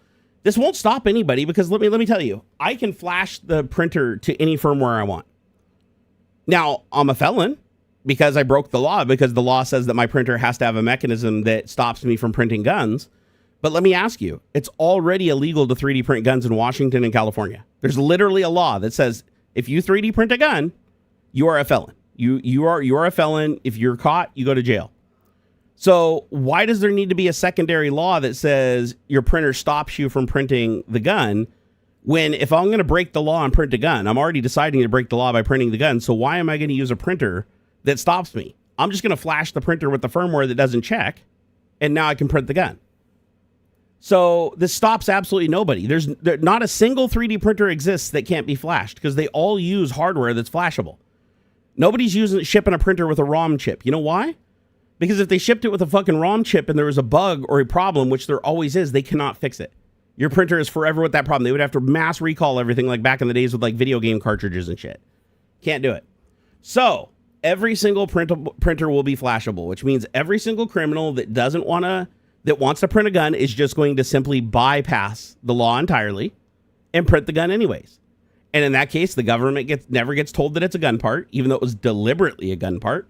This won't stop anybody because let me tell you, I can flash the printer to any firmware I want. Now, I'm a felon because I broke the law, because the law says that my printer has to have a mechanism that stops me from printing guns. But let me ask you, it's already illegal to 3D print guns in Washington and California. There's literally a law that says if you 3D print a gun, you are a felon. You are a felon. If you're caught, you go to jail. So why does there need to be a secondary law that says your printer stops you from printing the gun, when if I'm going to break the law and print a gun, I'm already deciding to break the law by printing the gun. So why am I going to use a printer that stops me? I'm just going to flash the printer with the firmware that doesn't check, and now I can print the gun. So this stops absolutely nobody. There's not a single 3D printer exists that can't be flashed, because they all use hardware that's flashable. Nobody's shipping a printer with a ROM chip. You know why? Because if they shipped it with a fucking ROM chip and there was a bug or a problem, which there always is, they cannot fix it. Your printer is forever with that problem. They would have to mass recall everything like back in the days with like video game cartridges and shit. Can't do it. So every single printer will be flashable, which means every single criminal that wants to print a gun is just going to simply bypass the law entirely and print the gun anyways. And in that case, the government never gets told that it's a gun part, even though it was deliberately a gun part.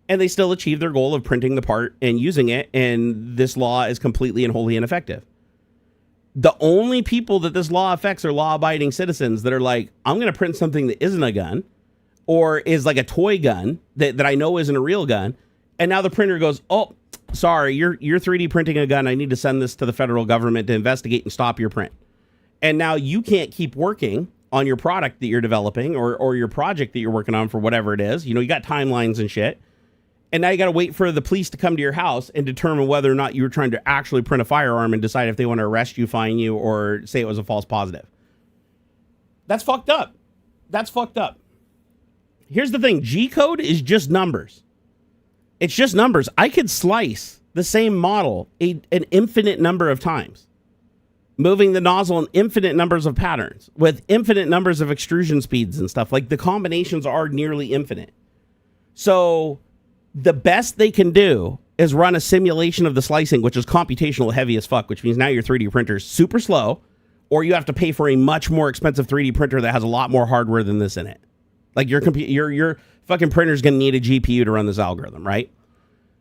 And they still achieve their goal of printing the part and using it. And this law is completely and wholly ineffective. The only people that this law affects are law-abiding citizens that are like, I'm going to print something that isn't a gun or is like a toy gun that I know isn't a real gun. And now the printer goes, oh, sorry, you're 3D printing a gun. I need to send this to the federal government to investigate and stop your print. And now you can't keep working on your product that you're developing or your project that you're working on for whatever it is. You know, you got timelines and shit. And now you got to wait for the police to come to your house and determine whether or not you were trying to actually print a firearm and decide if they want to arrest you, fine you, or say it was a false positive. That's fucked up. That's fucked up. Here's the thing. G-code is just numbers. It's just numbers. I could slice the same model an infinite number of times, moving the nozzle in infinite numbers of patterns with infinite numbers of extrusion speeds and stuff. Like, the combinations are nearly infinite. So the best they can do is run a simulation of the slicing, which is computational heavy as fuck, which means now your 3D printer is super slow, or you have to pay for a much more expensive 3D printer that has a lot more hardware than this in it. Like, your fucking printer is going to need a GPU to run this algorithm, right?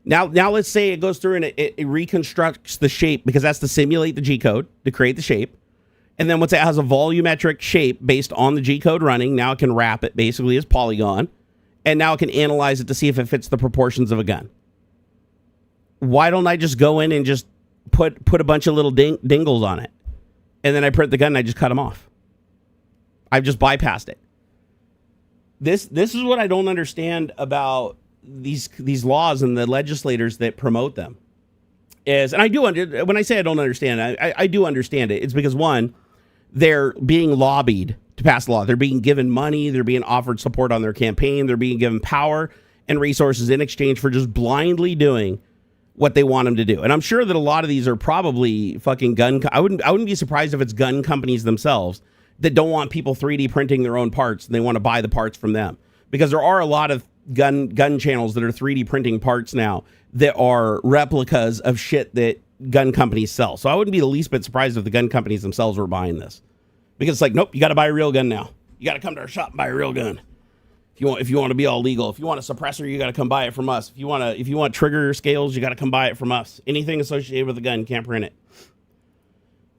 Now let's say it goes through and it reconstructs the shape, because that's to simulate the G-code, to create the shape. And then once it has a volumetric shape based on the G-code running, now it can wrap it basically as polygon. And now it can analyze it to see if it fits the proportions of a gun. Why don't I just go in and just put a bunch of little dingles on it? And then I print the gun and I just cut them off. I've just bypassed it. This is what I don't understand about these laws and the legislators that promote them. And I do when I say I don't understand, I do understand it. It's because, one, they're being lobbied to pass the law. They're being given money. They're being offered support on their campaign. They're being given power and resources in exchange for just blindly doing what they want them to do. And I'm sure that a lot of these are probably fucking I wouldn't be surprised if it's gun companies themselves that don't want people 3D printing their own parts and they want to buy the parts from them. Because there are a lot of gun channels that are 3D printing parts now that are replicas of shit that gun companies sell. So I wouldn't be the least bit surprised if the gun companies themselves were buying this. Because it's like, nope, you got to buy a real gun now. You got to come to our shop and buy a real gun. If you want to be all legal. If you want a suppressor, you got to come buy it from us. If you want trigger scales, you got to come buy it from us. Anything associated with a gun, can't print it.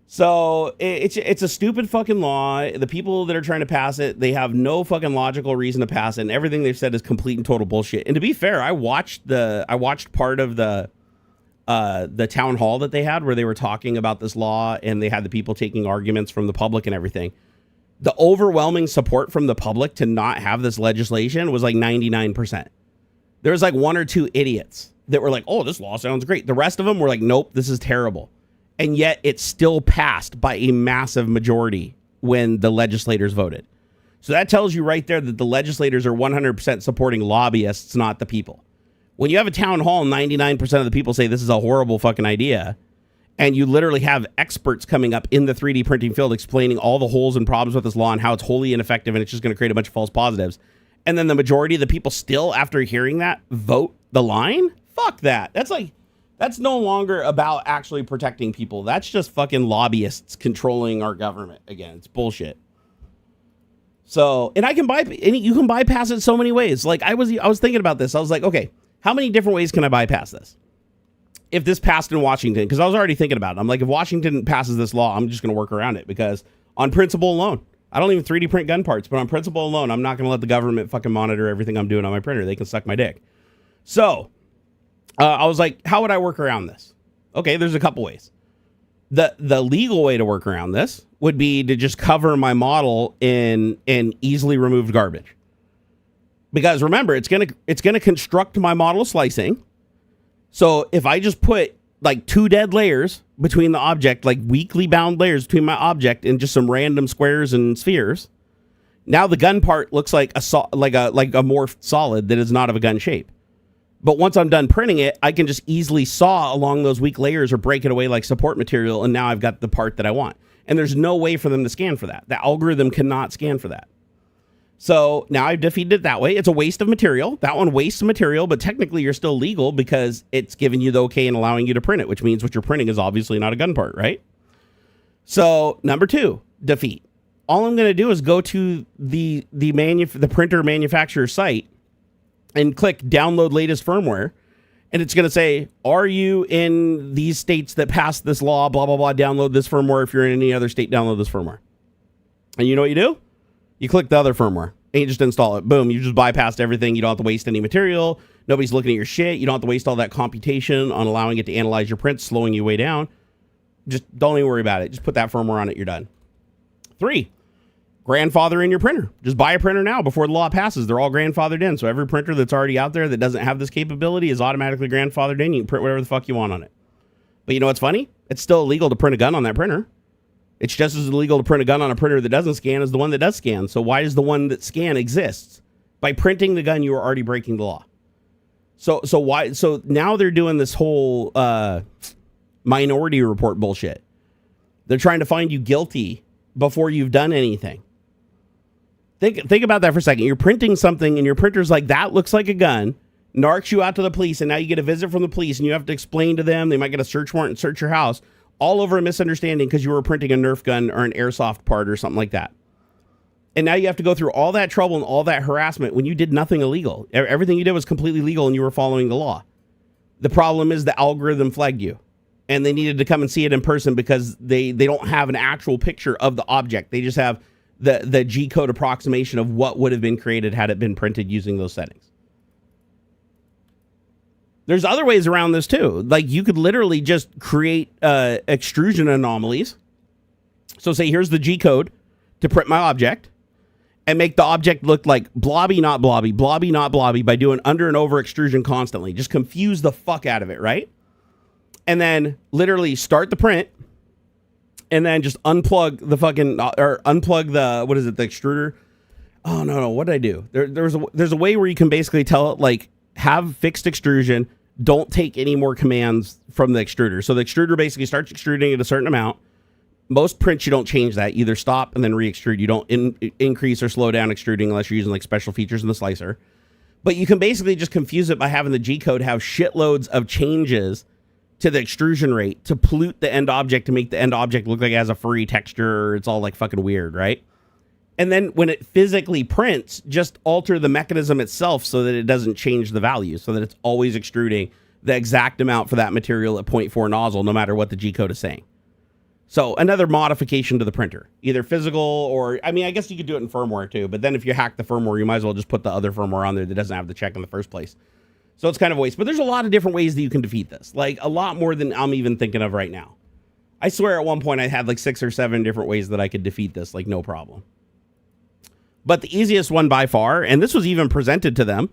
So it's a stupid fucking law. The people that are trying to pass it, they have no fucking logical reason to pass it, and everything they've said is complete and total bullshit. And to be fair, I watched part of the town hall that they had where they were talking about this law, and they had the people taking arguments from the public and everything. The overwhelming support from the public to not have this legislation was like 99%. There was like one or two idiots that were like, oh, this law sounds great. The rest of them were like, nope, this is terrible. And yet it still passed by a massive majority when the legislators voted. So that tells you right there that the legislators are 100% supporting lobbyists, not the people. When you have a town hall, 99% of the people say this is a horrible fucking idea, and you literally have experts coming up in the 3D printing field explaining all the holes and problems with this law and how it's wholly ineffective and it's just going to create a bunch of false positives. And then the majority of the people still, after hearing that, vote the line? Fuck that. That's no longer about actually protecting people. That's just fucking lobbyists controlling our government. Again, it's bullshit. So, and you can bypass it so many ways. Like I was thinking about this. I was like, okay, how many different ways can I bypass this? If this passed in Washington, because I was already thinking about it. I'm like, if Washington passes this law, I'm just going to work around it because on principle alone, I don't even 3D print gun parts, but on principle alone, I'm not going to let the government fucking monitor everything I'm doing on my printer. They can suck my dick. So, I was like, how would I work around this? Okay, there's a couple ways. The legal way to work around this would be to just cover my model in easily removed garbage. Because remember, it's gonna construct my model slicing. So if I just put like 2 dead layers between the object, like weakly bound layers between my object and just some random squares and spheres, now the gun part looks like a morphed solid that is not of a gun shape. But once I'm done printing it, I can just easily saw along those weak layers or break it away like support material, and now I've got the part that I want. And there's no way for them to scan for that. The algorithm cannot scan for that. So now I've defeated it that way. It's a waste of material. That one wastes material, but technically you're still legal because it's giving you the okay and allowing you to print it, which means what you're printing is obviously not a gun part, right? So number 2, defeat. All I'm going to do is go to the printer manufacturer site and click download latest firmware. And it's going to say, are you in these states that passed this law, blah, blah, blah, download this firmware. If you're in any other state, download this firmware. And you know what you do? You click the other firmware and you just install it. Boom. You just bypassed everything. You don't have to waste any material. Nobody's looking at your shit. You don't have to waste all that computation on allowing it to analyze your prints, slowing you way down. Just don't even worry about it. Just put that firmware on it. You're done. 3, grandfather in your printer. Just buy a printer now before the law passes. They're all grandfathered in. So every printer that's already out there that doesn't have this capability is automatically grandfathered in. You can print whatever the fuck you want on it. But you know what's funny? It's still illegal to print a gun on that printer. It's just as illegal to print a gun on a printer that doesn't scan as the one that does scan. So why does the one that scan exist? By printing the gun, you are already breaking the law. So now they're doing this whole minority report bullshit. They're trying to find you guilty before you've done anything. Think about that for a second. You're printing something and your printer's like, that looks like a gun, narcs you out to the police, and now you get a visit from the police and you have to explain to them. They might get a search warrant and search your house, all over a misunderstanding because you were printing a Nerf gun or an airsoft part or something like that. And now you have to go through all that trouble and all that harassment when you did nothing illegal. Everything you did was completely legal and you were following the law. The problem is the algorithm flagged you. And they needed to come and see it in person because they don't have an actual picture of the object. They just have the G-code approximation of what would have been created had it been printed using those settings. There's other ways around this too. Like you could literally just create extrusion anomalies. So say here's the G-code to print my object. and make the object look like blobby, not blobby, blobby, not blobby by doing under and over extrusion constantly. Just confuse the fuck out of it, right? And then literally start the print and then just unplug the fucking, or unplug the, what is it, the extruder? Oh, no, what did I do? There's a way where you can basically tell it, like, have fixed extrusion, don't take any more commands from the extruder. So the extruder basically starts extruding at a certain amount. Most prints, you don't change that. Either stop and then re-extrude. You don't increase or slow down extruding unless you're using like special features in the slicer. But you can basically just confuse it by having the G-code have shitloads of changes to the extrusion rate to pollute the end object to make the end object look like it has a furry texture. Or it's all like fucking weird, right? And then when it physically prints, just alter the mechanism itself so that it doesn't change the value, so that it's always extruding the exact amount for that material at 0.4 nozzle, no matter what the G-code is saying. So another modification to the printer, either physical or, I mean, I guess you could do it in firmware too, but then if you hack the firmware, you might as well just put the other firmware on there that doesn't have the check in the first place. So it's kind of a waste, but there's a lot of different ways that you can defeat this, like a lot more than I'm even thinking of right now. I swear at one point I had like 6 or 7 different ways that I could defeat this, like no problem. But the easiest one by far, and this was even presented to them,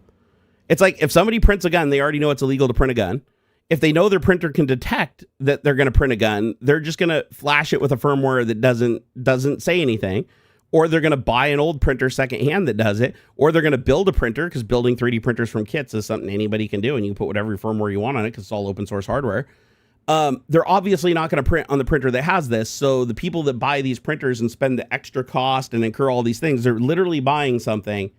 it's like if somebody prints a gun, they already know it's illegal to print a gun. If they know their printer can detect that they're going to print a gun, they're just going to flash it with a firmware that doesn't say anything, or they're going to buy an old printer secondhand that does it, or they're going to build a printer, because building 3D printers from kits is something anybody can do, and you can put whatever firmware you want on it because it's all open source hardware. They're obviously not going to print on the printer that has this, so the people that buy these printers and spend the extra cost and incur all these things, they're literally buying something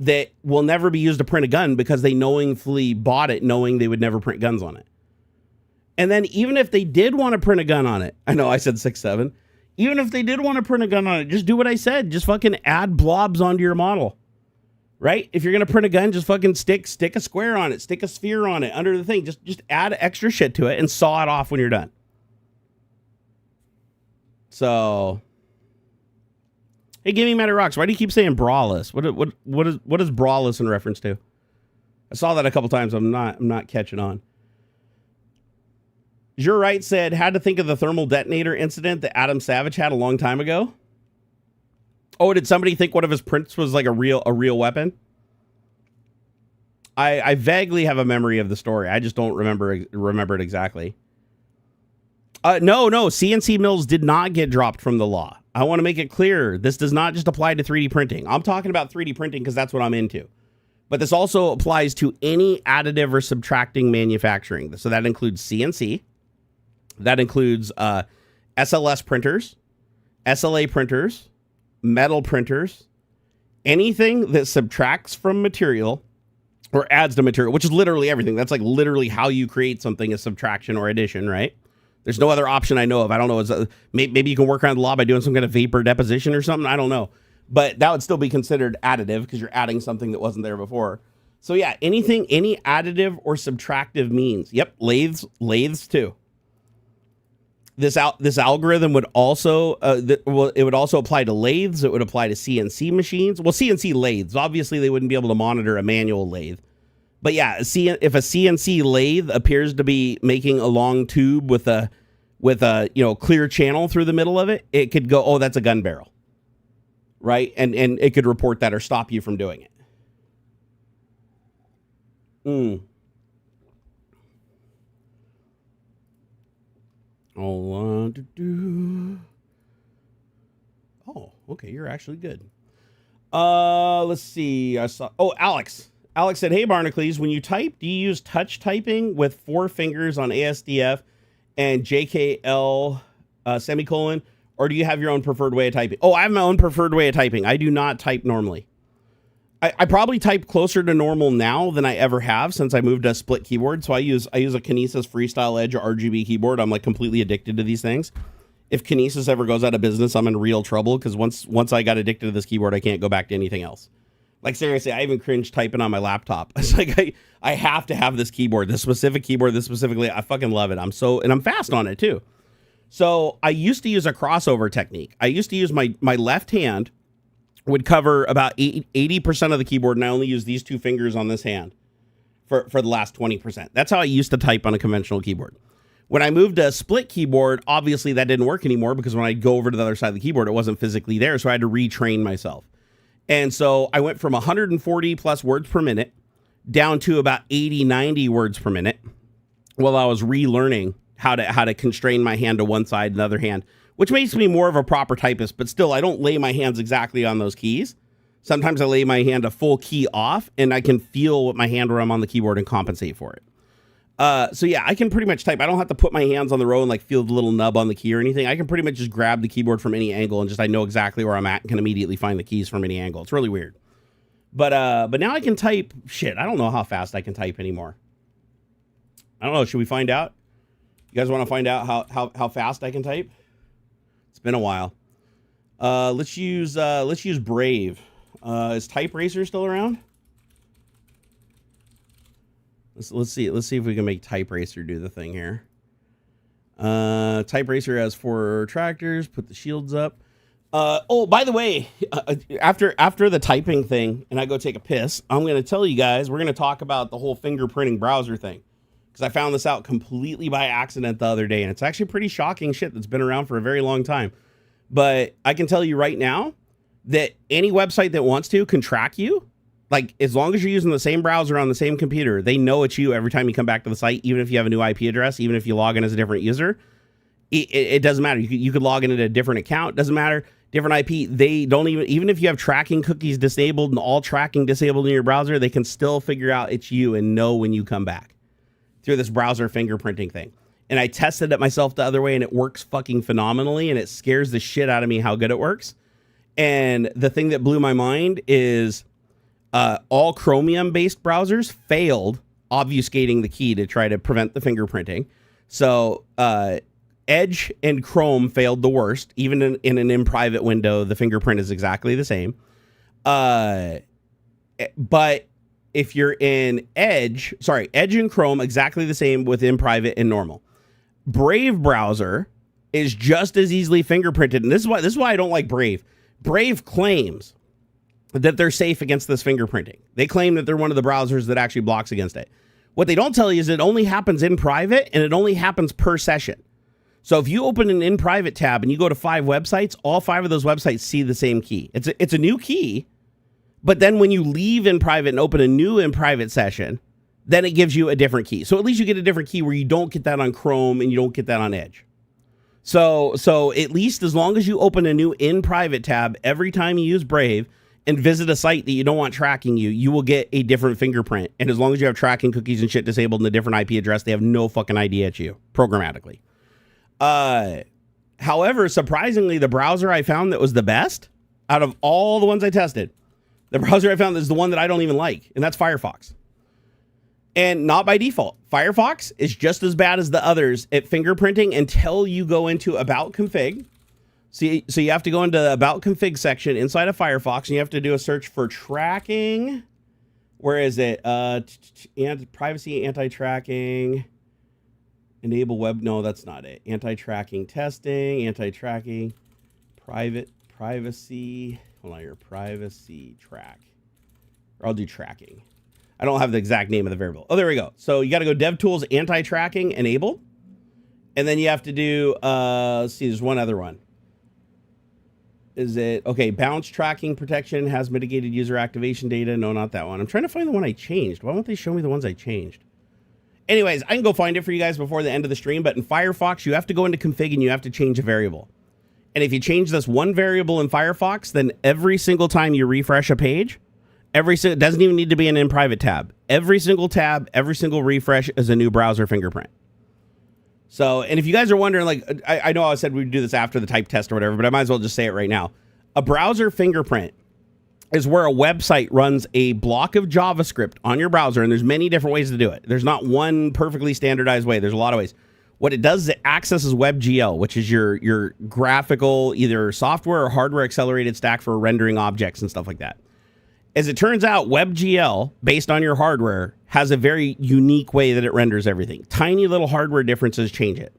that will never be used to print a gun because they knowingly bought it knowing they would never print guns on it. And then even if they did want to print a gun on it, I know I said 6, 7, even if they did want to print a gun on it, just do what I said. Just fucking add blobs onto your model, right? If you're going to print a gun, just fucking stick a square on it, stick a sphere on it under the thing. Just add extra shit to it and saw it off when you're done. So, hey, give me Meta Rocks. Why do you keep saying braless? What is braless in reference to? I saw that a couple times. I'm not catching on. You're right. Said had to think of the thermal detonator incident that Adam Savage had a long time ago. Oh, did somebody think one of his prints was like a real weapon? I vaguely have a memory of the story. I just don't remember it exactly. No, CNC mills did not get dropped from the law. I want to make it clear. This does not just apply to 3D printing. I'm talking about 3D printing because that's what I'm into. But this also applies to any additive or subtracting manufacturing. So that includes CNC. That includes SLS printers, SLA printers, metal printers, anything that subtracts from material or adds to material, which is literally everything. That's like literally how you create something is subtraction or addition, right? There's no other option I know of. I don't know. Maybe you can work around the law by doing some kind of vapor deposition or something. I don't know. But that would still be considered additive because you're adding something that wasn't there before. So yeah, any additive or subtractive means. Yep, lathes too. This algorithm would also, it would also apply to lathes. It would apply to CNC machines. Well, CNC lathes, obviously they wouldn't be able to monitor a manual lathe. But yeah, if a CNC lathe appears to be making a long tube with a clear channel through the middle of it, it could go, oh, that's a gun barrel, right? And it could report that or stop you from doing it. Hold on. Oh, okay, you're actually good. Let's see. I saw. Oh, Alex. Alex said, "Hey, Barnacules, when you type, do you use touch typing with 4 fingers on ASDF and JKL semicolon, or do you have your own preferred way of typing?" Oh, I have my own preferred way of typing. I do not type normally. I probably type closer to normal now than I ever have since I moved to a split keyboard. So I use a Kinesis Freestyle Edge RGB keyboard. I'm like completely addicted to these things. If Kinesis ever goes out of business, I'm in real trouble because once I got addicted to this keyboard, I can't go back to anything else. Like seriously, I even cringe typing on my laptop. It's like I have to have this keyboard, this specific keyboard, this specifically. I fucking love it. I'm fast on it too. So I used to use a crossover technique. I used to use my left hand would cover about 80% of the keyboard, and I only use these 2 fingers on this hand for the last 20%. That's how I used to type on a conventional keyboard. When I moved to a split keyboard, obviously that didn't work anymore because when I'd go over to the other side of the keyboard, it wasn't physically there, so I had to retrain myself. And so I went from 140 plus words per minute down to about 80, 90 words per minute while I was relearning how to constrain my hand to one side and the other hand, which makes me more of a proper typist, but still I don't lay my hands exactly on those keys. Sometimes I lay my hand a full key off and I can feel what my hand where I'm on the keyboard and compensate for it. So yeah, I can pretty much type. I don't have to put my hands on the row and like feel the little nub on the key or anything. I can pretty much just grab the keyboard from any angle and just I know exactly where I'm at and can immediately find the keys from any angle. It's really weird. But now I can type shit. I don't know how fast I can type anymore. I don't know. Should we find out? You guys want to find out how fast I can type? It's been a while. Let's use Brave. Is Type Racer still around? Let's see if we can make Type Racer do the thing here. Type Racer has 4 tractors. Put the shields up. Oh, by the way, after the typing thing, and I go take a piss, I'm going to tell you guys we're going to talk about the whole fingerprinting browser thing because I found this out completely by accident the other day, and it's actually pretty shocking shit that's been around for a very long time. But I can tell you right now that any website that wants to can track you. Like, as long as you're using the same browser on the same computer, they know it's you every time you come back to the site, even if you have a new IP address, even if you log in as a different user. It doesn't matter. You could log in at a different account. Doesn't matter. Different IP. They don't even if you have tracking cookies disabled and all tracking disabled in your browser, they can still figure out it's you and know when you come back through this browser fingerprinting thing. And I tested it myself the other way, and it works fucking phenomenally, and it scares the shit out of me how good it works. And the thing that blew my mind is all Chromium-based browsers failed obfuscating the key to try to prevent the fingerprinting. So Edge and Chrome failed the worst. Even in an in-private window, the fingerprint is exactly the same. But if you're in Edge and Chrome, exactly the same with in-private and normal. Brave browser is just as easily fingerprinted. And this is why I don't like Brave. Brave claims that they're safe against this fingerprinting. They claim that they're one of the browsers that actually blocks against it. What they don't tell you is it only happens in private and it only happens per session. So if you open an in private tab and you go to 5 websites, all 5 of those websites see the same key. It's a new key, but then when you leave in private and open a new in private session, then it gives you a different key. So at least you get a different key where you don't get that on Chrome and you don't get that on Edge. So at least as long as you open a new in private tab every time you use Brave and visit a site that you don't want tracking you, you will get a different fingerprint. And as long as you have tracking cookies and shit disabled and a different IP address, they have no fucking idea it's you programmatically. However, surprisingly, the browser I found that was the best out of all the ones I tested, the browser I found is the one that I don't even like, and that's Firefox. And not by default. Firefox is just as bad as the others at fingerprinting until you go into About Config. So you have to go into the About Config section inside of Firefox, and you have to do a search for tracking. Where is it? Privacy, anti-tracking, enable web. No, that's not it. Anti-tracking testing, anti-tracking, privacy. Hold on here. Privacy track. Or I'll do tracking. I don't have the exact name of the variable. Oh, there we go. So you got to go DevTools anti-tracking enable. And then you have to do, let's see, there's one other one. Is it, okay, bounce tracking protection has mitigated user activation data. No, not that one. I'm trying to find the one I changed. Why won't they show me the ones I changed? Anyways, I can go find it for you guys before the end of the stream. But in Firefox, you have to go into config and you have to change a variable. And if you change this one variable in Firefox, then every single time you refresh a page, it doesn't even need to be an in private tab. Every single tab, every single refresh is a new browser fingerprint. So, and if you guys are wondering, like, I know I said we'd do this after the type test or whatever, but I might as well just say it right now. A browser fingerprint is where a website runs a block of JavaScript on your browser, and there's many different ways to do it. There's not one perfectly standardized way. There's a lot of ways. What it does is it accesses WebGL, which is your graphical, either software or hardware accelerated stack for rendering objects and stuff like that. As it turns out, WebGL, based on your hardware, has a very unique way that it renders everything. Tiny little hardware differences change it.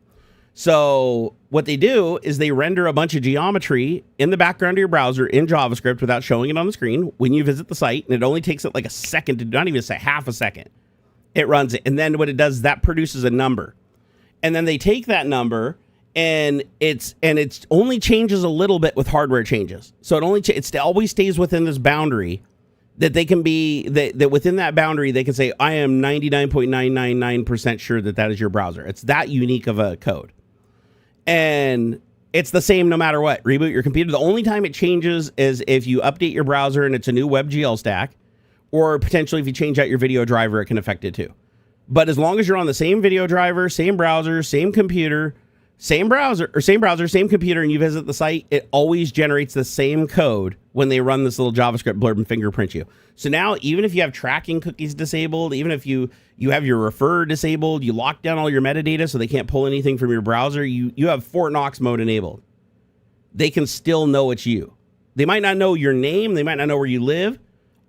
So what they do is they render a bunch of geometry in the background of your browser in JavaScript without showing it on the screen when you visit the site. And it only takes it like a second to, not even say half a second. It runs it. And then what it does is that produces a number. And then they take that number and it's only changes a little bit with hardware changes. So it always stays within this boundary that they can be that within that boundary they can say, I am 99.999% sure that is your browser. It's that unique of a code, and it's the same no matter what. Reboot your computer. The only time it changes is if you update your browser and it's a new WebGL stack, or potentially if you change out your video driver, it can affect it too. But as long as you're on the same video driver, same browser, same computer, same computer, and you visit the site, it always generates the same code when they run this little JavaScript blurb and fingerprint you. So now, even if you have tracking cookies disabled, even if you have your refer disabled, you lock down all your metadata so they can't pull anything from your browser, you have Fort Knox mode enabled. They can still know it's you. They might not know your name. They might not know where you live.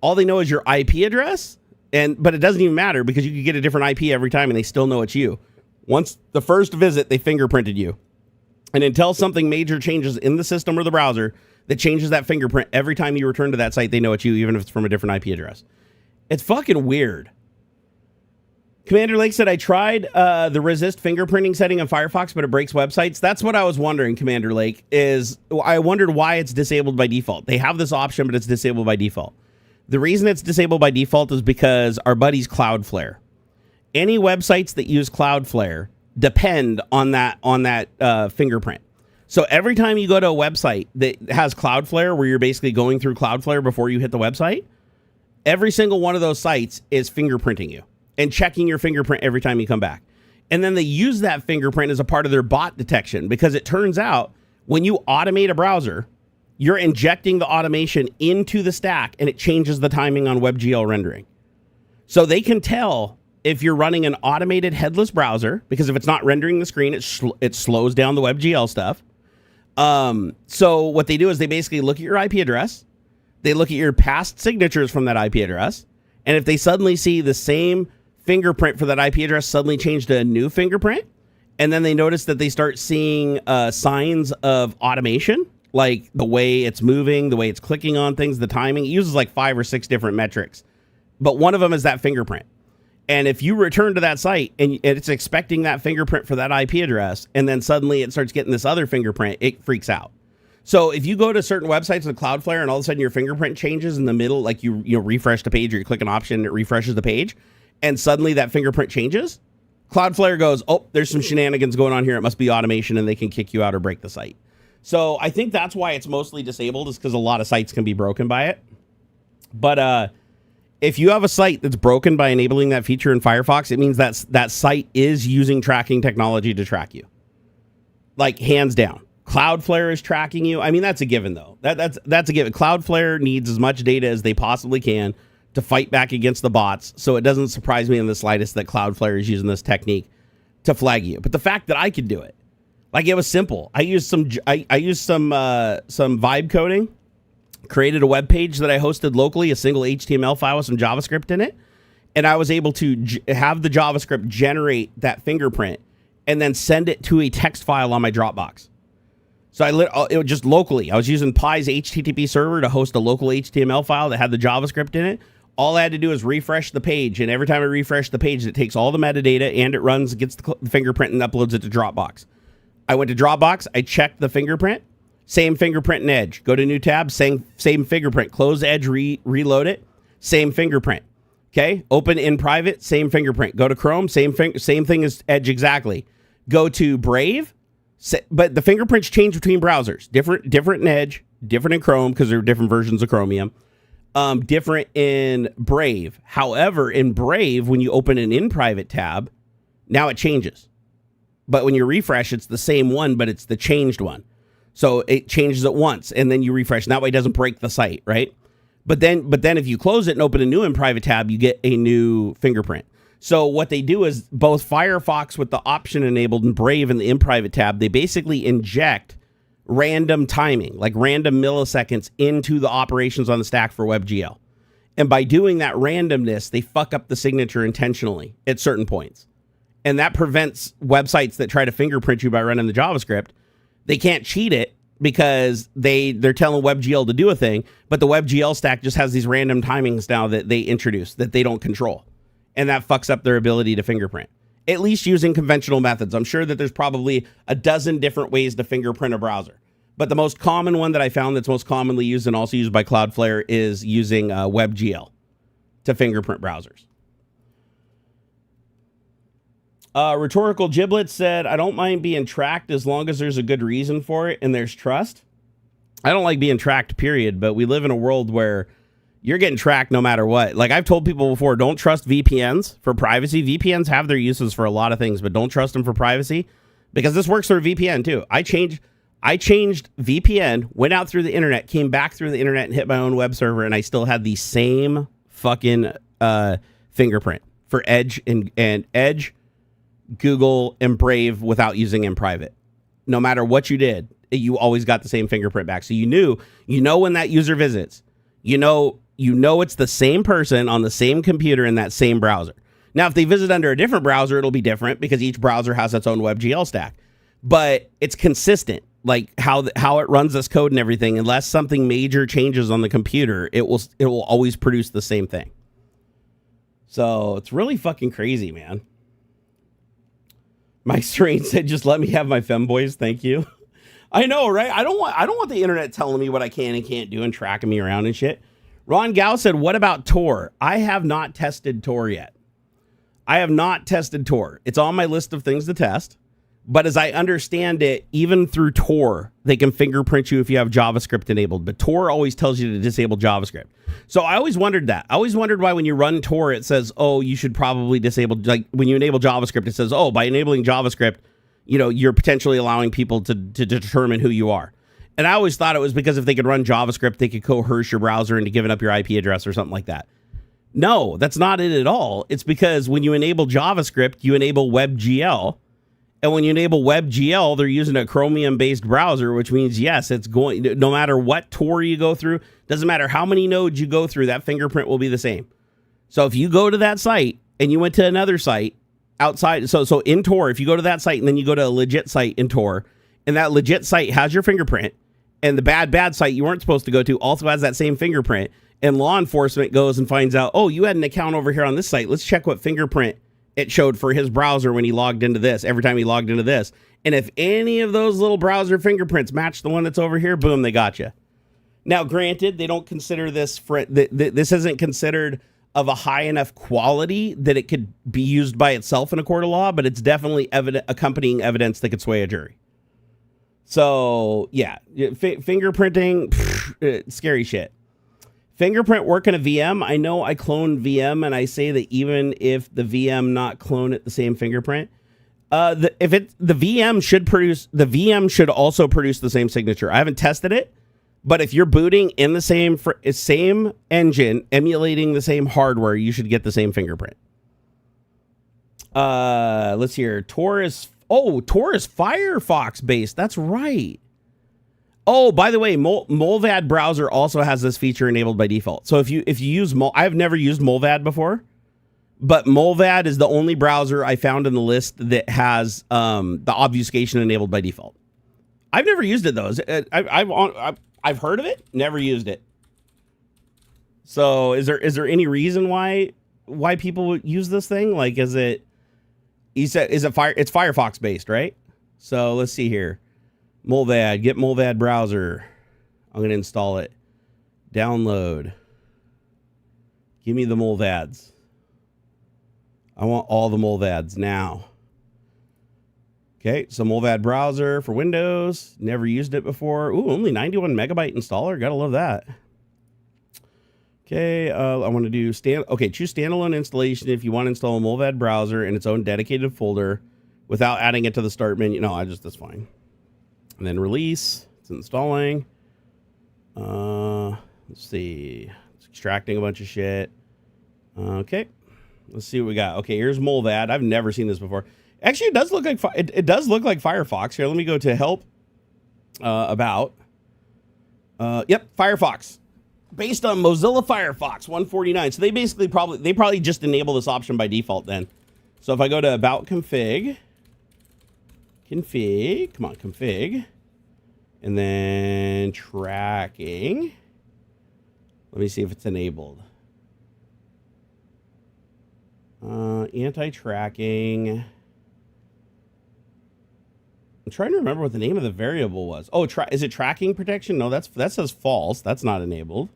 All they know is your IP address. But it doesn't even matter because you can get a different IP every time and they still know it's you. Once the first visit, they fingerprinted you. And until something major changes in the system or the browser that changes that fingerprint, every time you return to that site, they know it's you, even if it's from a different IP address. It's fucking weird. Commander Lake said, I tried the resist fingerprinting setting in Firefox, but it breaks websites. That's what I was wondering, Commander Lake, I wondered why it's disabled by default. They have this option, but it's disabled by default. The reason it's disabled by default is because our buddies Cloudflare. Any websites that use Cloudflare depend on that fingerprint. So every time you go to a website that has Cloudflare, where you're basically going through Cloudflare before you hit the website, every single one of those sites is fingerprinting you and checking your fingerprint every time you come back. And then they use that fingerprint as a part of their bot detection, because it turns out when you automate a browser, you're injecting the automation into the stack, and it changes the timing on WebGL rendering. So they can tell if you're running an automated headless browser, because if it's not rendering the screen, it slows down the WebGL stuff. So what they do is they basically look at your IP address. They look at your past signatures from that IP address. And if they suddenly see the same fingerprint for that IP address suddenly change to a new fingerprint, and then they notice that they start seeing signs of automation, like the way it's moving, the way it's clicking on things, the timing. It uses like 5 or 6 different metrics. But one of them is that fingerprint. And if you return to that site and it's expecting that fingerprint for that IP address, and then suddenly it starts getting this other fingerprint, it freaks out. So if you go to certain websites with Cloudflare and all of a sudden your fingerprint changes in the middle, like you refresh the page, or you click an option and it refreshes the page, and suddenly that fingerprint changes, Cloudflare goes, oh, there's some shenanigans going on here. It must be automation, and they can kick you out or break the site. So I think that's why it's mostly disabled, is because a lot of sites can be broken by it. But if you have a site that's broken by enabling that feature in Firefox, it means that site is using tracking technology to track you. Like, hands down. Cloudflare is tracking you. I mean, that's a given, though. That's a given. Cloudflare needs as much data as they possibly can to fight back against the bots. So it doesn't surprise me in the slightest that Cloudflare is using this technique to flag you. But the fact that I could do it, like, it was simple. I used some vibe coding, created a web page that I hosted locally, a single HTML file with some JavaScript in it, and I was able to have the JavaScript generate that fingerprint and then send it to a text file on my Dropbox. So it was just locally. I was using Pi's HTTP server to host a local HTML file that had the JavaScript in it. All I had to do is refresh the page, and every time I refresh the page, it takes all the metadata and it gets the fingerprint and uploads it to Dropbox. I went to Dropbox, I checked the fingerprint, same fingerprint in Edge. Go to new tab, same fingerprint. Close Edge, reload it, same fingerprint. Okay, open in private, same fingerprint. Go to Chrome, same thing as Edge exactly. Go to Brave, but the fingerprints change between browsers. Different in Edge, different in Chrome because there are different versions of Chromium. Different in Brave. However, in Brave, when you open an in private tab, now it changes. But when you refresh, it's the same one, but it's the changed one. So it changes it once, and then you refresh. And that way it doesn't break the site, right? But then if you close it and open a new in private tab, you get a new fingerprint. So what they do is both Firefox with the option enabled and Brave in the in private tab, they basically inject random timing, like random milliseconds, into the operations on the stack for WebGL. And by doing that randomness, they fuck up the signature intentionally at certain points. And that prevents websites that try to fingerprint you by running the JavaScript. They can't cheat it because they're telling WebGL to do a thing, but the WebGL stack just has these random timings now that they introduce that they don't control. And that fucks up their ability to fingerprint. at least using conventional methods. I'm sure that there's probably a dozen different ways to fingerprint a browser. But the most common one that I found that's most commonly used and also used by Cloudflare is using WebGL to fingerprint browsers. Rhetorical Giblet said, I don't mind being tracked as long as there's a good reason for it and there's trust. I don't like being tracked, period, but we live in a world where you're getting tracked no matter what. Like I've told people before, don't trust VPNs for privacy. VPNs have their uses for a lot of things, but don't trust them for privacy because this works for a VPN too. I changed VPN, went out through the internet, came back through the internet and hit my own web server, and I still had the same fucking fingerprint for Edge and Edge, Google, and Brave without using in private. No matter what you did, you always got the same fingerprint back. So you know when that user visits, you know it's the same person on the same computer in that same browser. Now, if they visit under a different browser, it'll be different because each browser has its own WebGL stack. But it's consistent, like how it runs this code and everything. Unless something major changes on the computer, it will always produce the same thing. So it's really fucking crazy, man. Mike Strain said, "Just let me have my femboys, thank you." I know, right? I don't want the internet telling me what I can and can't do and tracking me around and shit. Ron Gao said, "What about Tor?" I have not tested Tor yet. It's on my list of things to test. But as I understand it, even through Tor, they can fingerprint you if you have JavaScript enabled. But Tor always tells you to disable JavaScript. So I always wondered that. I always wondered why when you run Tor, it says, oh, you should probably disable, like when you enable JavaScript, it says, oh, by enabling JavaScript, you're potentially allowing people to determine who you are. And I always thought it was because if they could run JavaScript, they could coerce your browser into giving up your IP address or something like that. No, that's not it at all. It's because when you enable JavaScript, you enable WebGL. And when you enable WebGL, they're using a Chromium-based browser, which means, yes, it's going, no matter what Tor you go through, doesn't matter how many nodes you go through, that fingerprint will be the same. So if you go to that site and you went to another site outside, so in Tor, if you go to that site and then you go to a legit site in Tor, and that legit site has your fingerprint, and the bad site you weren't supposed to go to also has that same fingerprint, and law enforcement goes and finds out, oh, you had an account over here on this site, let's check what fingerprint it showed for his browser when he logged into this, every time he logged into this. And if any of those little browser fingerprints match the one that's over here, boom, they got you. Now, granted, they don't consider this, this isn't considered of a high enough quality that it could be used by itself in a court of law, but it's definitely accompanying evidence that could sway a jury. So, yeah, fingerprinting, scary shit. Fingerprint work in a VM. I know I clone VM, and I say that even if the VM not clone it the same fingerprint, the VM should also produce the same signature. I haven't tested it, but if you're booting in the same engine, emulating the same hardware, you should get the same fingerprint. Let's see here. Tor is Firefox based. That's right. Oh, by the way, Molvad browser also has this feature enabled by default. So if you use I've never used Molvad before, but Molvad is the only browser I found in the list that has the obfuscation enabled by default. I've never used it though. I've heard of it, never used it. So is there any reason why people would use this thing? Like, it's Firefox based, right? So let's see here. Molvad, get Molvad browser. I'm going to install it. Download. Give me the Molvads. I want all the Molvads now. Okay, so Molvad browser for Windows. Never used it before. Ooh, only 91 megabyte installer. Gotta love that. Okay, I want to do choose standalone installation if you want to install a Molvad browser in its own dedicated folder without adding it to the start menu. No, that's fine. And then release. It's installing. Let's see. It's extracting a bunch of shit. Okay. Let's see what we got. Okay, here's Molvad. I've never seen this before. Actually, it does look like it does look like Firefox. Here, let me go to help. About. Yep, Firefox. Based on Mozilla Firefox 149. So they basically probably just enable this option by default then. So if I go to about config, and then tracking. Let me see if it's enabled. Anti-tracking. I'm trying to remember what the name of the variable was. Oh, is it tracking protection? No, that says false. That's not enabled.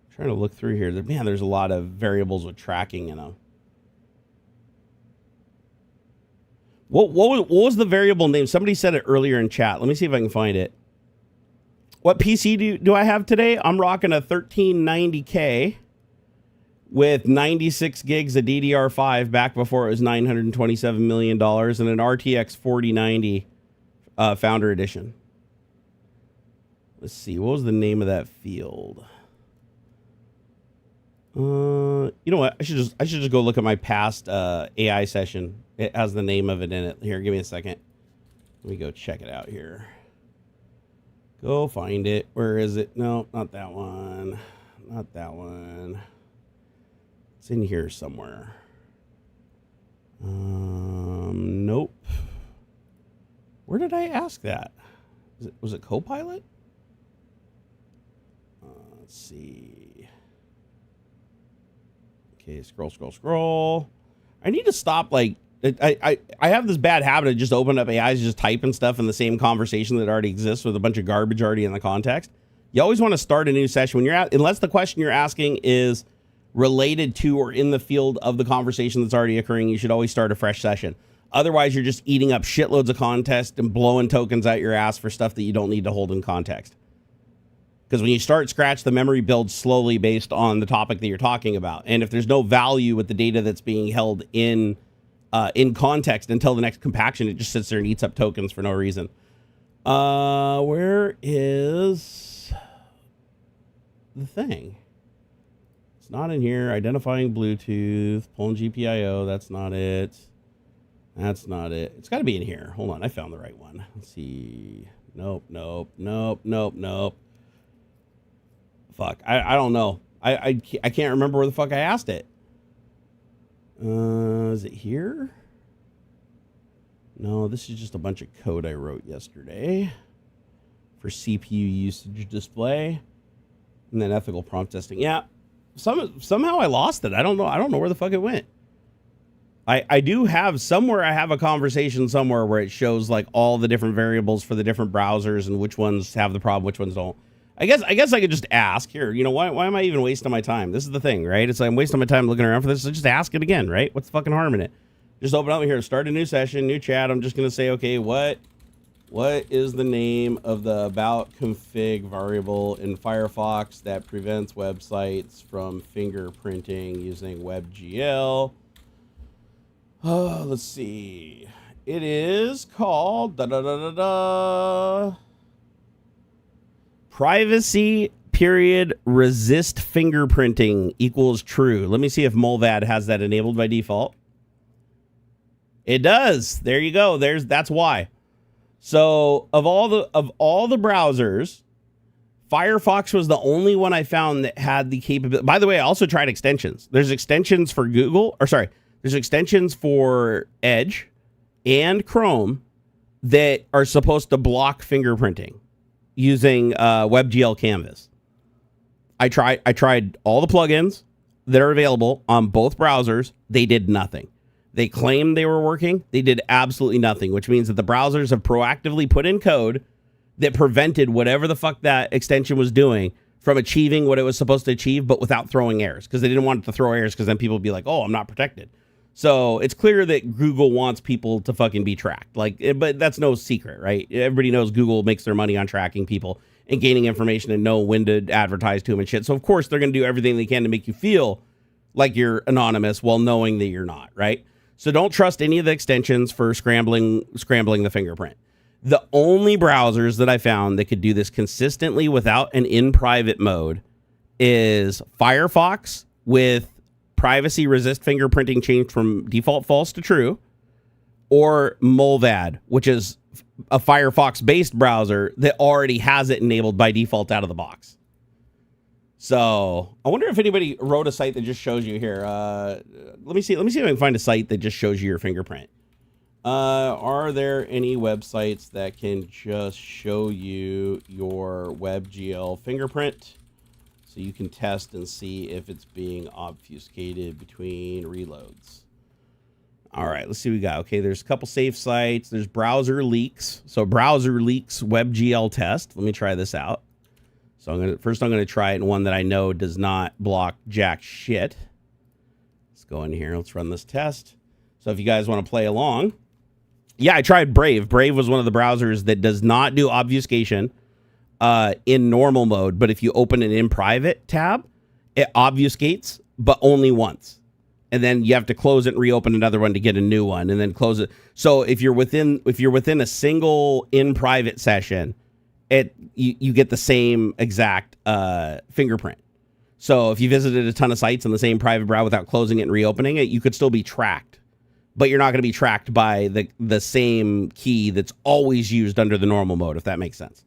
I'm trying to look through here. Man, there's a lot of variables with tracking in them. What was the variable name? Somebody said it earlier in chat. Let me see if I can find it. What PC do I have today? I'm rocking a 1390K. With 96 gigs of DDR5 back before it was $927 million and an RTX 4090 Founder Edition. Let's see. What was the name of that field? You know what? I should just go look at my past AI session. It has the name of it in it. Here, give me a second. Let me go check it out here. Go find it. Where is it? No, not that one. Not that one. It's in here somewhere. Nope. Where did I ask that? Was it Copilot? Let's see. Okay, scroll. I need to stop, like, I have this bad habit of just opening up AIs, just typing stuff in the same conversation that already exists with a bunch of garbage already in the context. You always want to start a new session when you're at, unless the question you're asking is related to or in the field of the conversation that's already occurring, you should always start a fresh session. Otherwise, you're just eating up shitloads of context and blowing tokens out your ass for stuff that you don't need to hold in context. Because when you start scratch, the memory builds slowly based on the topic that you're talking about. And if there's no value with the data that's being held in context until the next compaction, it just sits there and eats up tokens for no reason. Where is the thing? It's not in here. Identifying Bluetooth, pulling GPIO. That's not it. That's not it. It's got to be in here. Hold on. I found the right one. Let's see. Nope. Fuck. I don't know. I can't remember where the fuck I asked it. Is it here? No, this is just a bunch of code I wrote yesterday for CPU usage display and then ethical prompt testing. Yeah. Somehow I lost it. I don't know where the fuck it went. I do have somewhere, I have a conversation somewhere where it shows like all the different variables for the different browsers and which ones have the problem, which ones don't. I guess I could just ask here, you know, why am I even wasting my time? This is the thing, right? It's like I'm wasting my time looking around for this. So just ask it again, right? What's the fucking harm in it? Just open up here, start a new session, new chat. I'm just going to say, okay, what is the name of the about config variable in Firefox that prevents websites from fingerprinting using WebGL? Oh, let's see. It is called privacy period resist fingerprinting equals true. Let me see if Molvad has that enabled by default. It does. There you go. That's why. So of all the browsers, Firefox was the only one I found that had the capability. By the way, I also tried extensions. There's extensions for there's extensions for Edge and Chrome that are supposed to block fingerprinting using WebGL Canvas. I tried all the plugins that are available on both browsers. They did nothing. They claimed they were working. They did absolutely nothing, which means that the browsers have proactively put in code that prevented whatever the fuck that extension was doing from achieving what it was supposed to achieve, but without throwing errors, because they didn't want it to throw errors, because then people would be like, oh, I'm not protected. So it's clear that Google wants people to fucking be tracked. But that's no secret, right? Everybody knows Google makes their money on tracking people and gaining information and know when to advertise to them and shit. So of course they're going to do everything they can to make you feel like you're anonymous while knowing that you're not, right? So don't trust any of the extensions for scrambling the fingerprint. The only browsers that I found that could do this consistently without an in-private mode is Firefox with privacy resist fingerprinting changed from default false to true, or Molvad, which is a Firefox-based browser that already has it enabled by default out of the box. So I wonder if anybody wrote a site that just shows you here. Let me see if I can find a site that just shows you your fingerprint. Are there any websites that can just show you your WebGL fingerprint? So you can test and see if it's being obfuscated between reloads. All right, let's see what we got. Okay, there's a couple safe sites. There's browser leaks. So browser leaks WebGL test. Let me try this out. So I'm gonna try it in one that I know does not block jack shit. Let's go in here. Let's run this test. So if you guys want to play along, yeah, I tried Brave. Brave was one of the browsers that does not do obfuscation in normal mode, but if you open an in private tab, it obfuscates, but only once. And then you have to close it and reopen another one to get a new one, and then close it. So if you're within a single in private session, you get the same exact fingerprint. So if you visited a ton of sites on the same private browser without closing it and reopening it, you could still be tracked, but you're not going to be tracked by the same key that's always used under the normal mode, if that makes sense.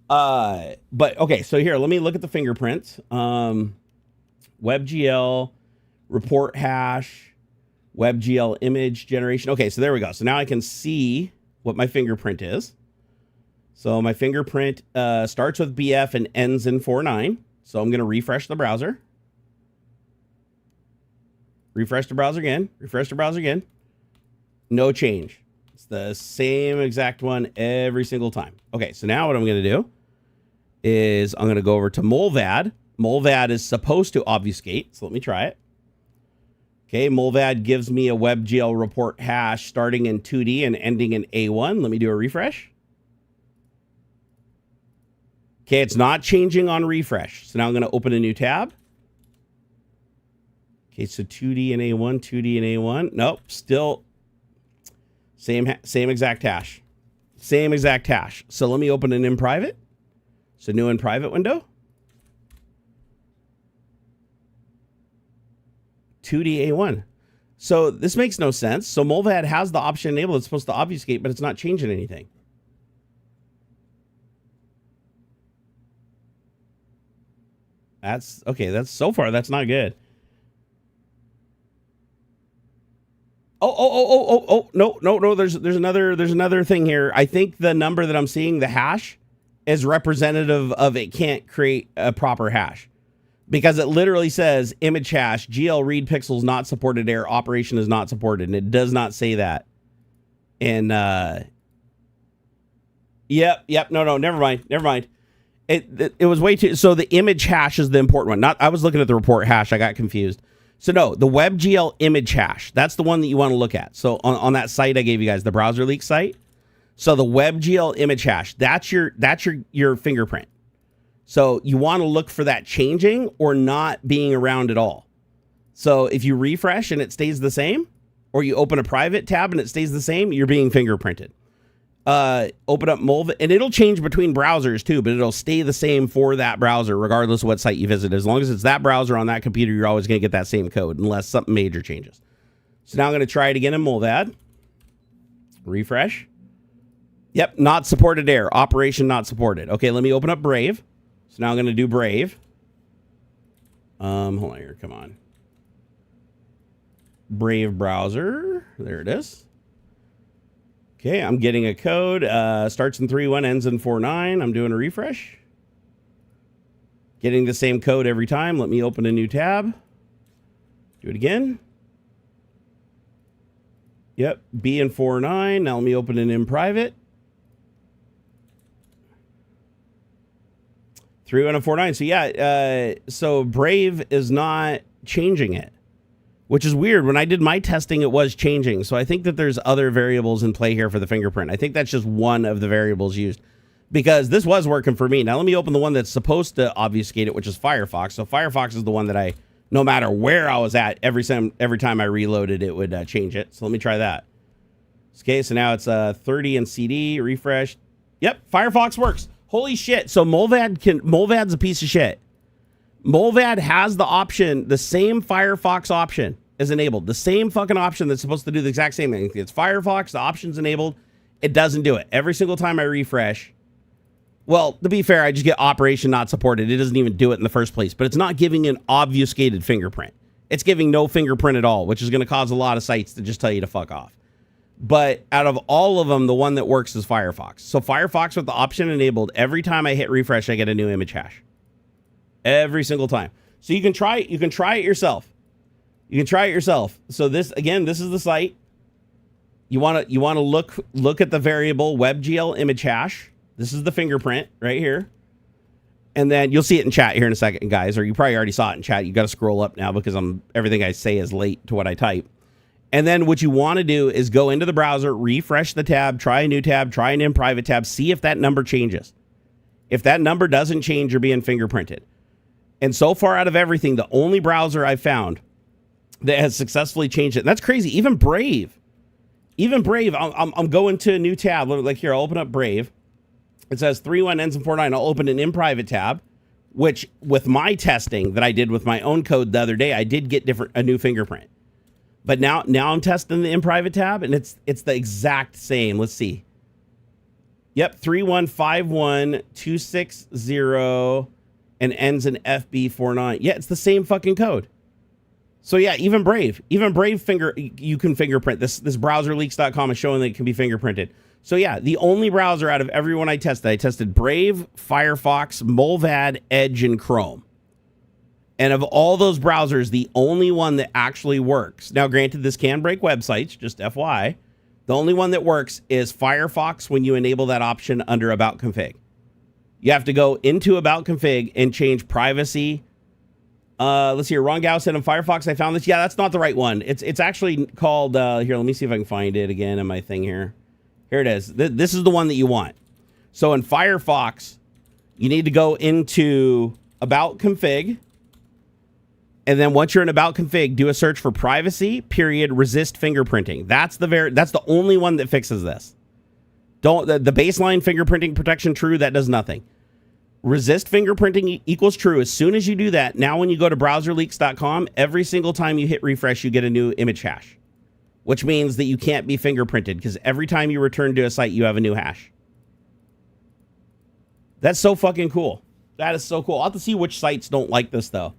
But okay, so here, let me look at the fingerprints. WebGL. Report hash, WebGL image generation. Okay, so there we go. So now I can see what my fingerprint is. So my fingerprint starts with BF and ends in 49. So I'm going to refresh the browser. Refresh the browser again. Refresh the browser again. No change. It's the same exact one every single time. Okay, so now what I'm going to do is I'm going to go over to Molvad. Molvad is supposed to obfuscate, so let me try it. Okay, Molvad gives me a WebGL report hash starting in 2D and ending in A1. Let me do a refresh. Okay, it's not changing on refresh. So now I'm going to open a new tab. Okay, so 2D and A1, 2D and A1. Nope, still same exact hash. Same exact hash. So let me open an in private. So new in private window. 2D A1. So this makes no sense. So Molvad has the option enabled. It's supposed to obfuscate, but it's not changing anything. That's okay. That's so far. That's not good. Oh, no. There's another thing here. I think the number that I'm seeing, the hash, is representative of it can't create a proper hash. Because it literally says image hash, GL read pixels not supported, error operation is not supported. And it does not say that. And, yep. No, never mind. It was way too, so the image hash is the important one. I was looking at the report hash. I got confused. So no, the WebGL image hash, that's the one that you want to look at. So on that site I gave you guys, the browser leak site. So the WebGL image hash, that's your fingerprint. So you want to look for that changing or not being around at all. So if you refresh and it stays the same, or you open a private tab and it stays the same, you're being fingerprinted. Open up Molvad, and it'll change between browsers too, but it'll stay the same for that browser regardless of what site you visit. As long as it's that browser on that computer, you're always going to get that same code unless something major changes. So now I'm going to try it again in Molvad. Refresh. Yep, not supported error. Operation not supported. Okay, let me open up Brave. So now I'm going to do Brave. Hold on here. Come on. Brave browser. There it is. Okay, I'm getting a code. Starts in 3.1, ends in 4.9. I'm doing a refresh. Getting the same code every time. Let me open a new tab. Do it again. Yep, B in 4.9. Now let me open it in private. 3.1 and 4.9. So yeah, so Brave is not changing it, which is weird. When I did my testing, it was changing. So I think that there's other variables in play here for the fingerprint. I think that's just one of the variables used, because this was working for me. Now let me open the one that's supposed to obfuscate it, which is Firefox. So Firefox is the one that no matter where I was at, every time I reloaded, it would change it. So let me try that. Okay, so now it's 30 in CD, refresh. Yep, Firefox works. Holy shit. So Molvad's a piece of shit. Molvad has the option, the same Firefox option is enabled. The same fucking option that's supposed to do the exact same thing. It's Firefox, the option's enabled. It doesn't do it. Every single time I refresh. Well, to be fair, I just get operation not supported. It doesn't even do it in the first place. But it's not giving an obfuscated fingerprint. It's giving no fingerprint at all, which is going to cause a lot of sites to just tell you to fuck off. But out of all of them, the one that works is Firefox. So Firefox with the option enabled, every time I hit refresh, I get a new image hash. every single time. So you can try it yourself. You can try it yourself. So this is the site. You want to look at the variable WebGL image hash. This is the fingerprint right here. And then you'll see it in chat here in a second, guys, or you probably already saw it in chat. You got to scroll up now because everything I say is late to what I type. And then what you want to do is go into the browser, refresh the tab, try a new tab, try an in private tab, see if that number changes. If that number doesn't change, you're being fingerprinted. And so far out of everything, the only browser I've found that has successfully changed it. And that's crazy. Even Brave, I'm going to a new tab. Like here, I'll open up Brave. It says 31 ends in 49. I'll open an in private tab, which with my testing that I did with my own code the other day, I did get a new fingerprint. But now I'm testing the in private tab, and it's the exact same. Let's see. Yep, 3151260 and ends in FB49. Yeah, it's the same fucking code. So yeah, even Brave you can fingerprint. This browserleaks.com is showing that it can be fingerprinted. So yeah, the only browser out of everyone I tested Brave, Firefox, Mulvad, Edge, and Chrome. And of all those browsers, the only one that actually works. Now, granted, this can break websites, just FYI. The only one that works is Firefox when you enable that option under About Config. You have to go into About Config and change privacy. Let's see here. Ron Gao said in Firefox, I found this. Yeah, that's not the right one. It's actually called, here, let me see if I can find it again in my thing here. Here it is. This is the one that you want. So in Firefox, you need to go into About Config. And then once you're in About Config, do a search for privacy, resist fingerprinting. That's the only one that fixes this. The baseline fingerprinting protection true, that does nothing. Resist fingerprinting equals true. As soon as you do that, now when you go to browserleaks.com, every single time you hit refresh, you get a new image hash, which means that you can't be fingerprinted because every time you return to a site, you have a new hash. That's so fucking cool. That is so cool. I'll have to see which sites don't like this though.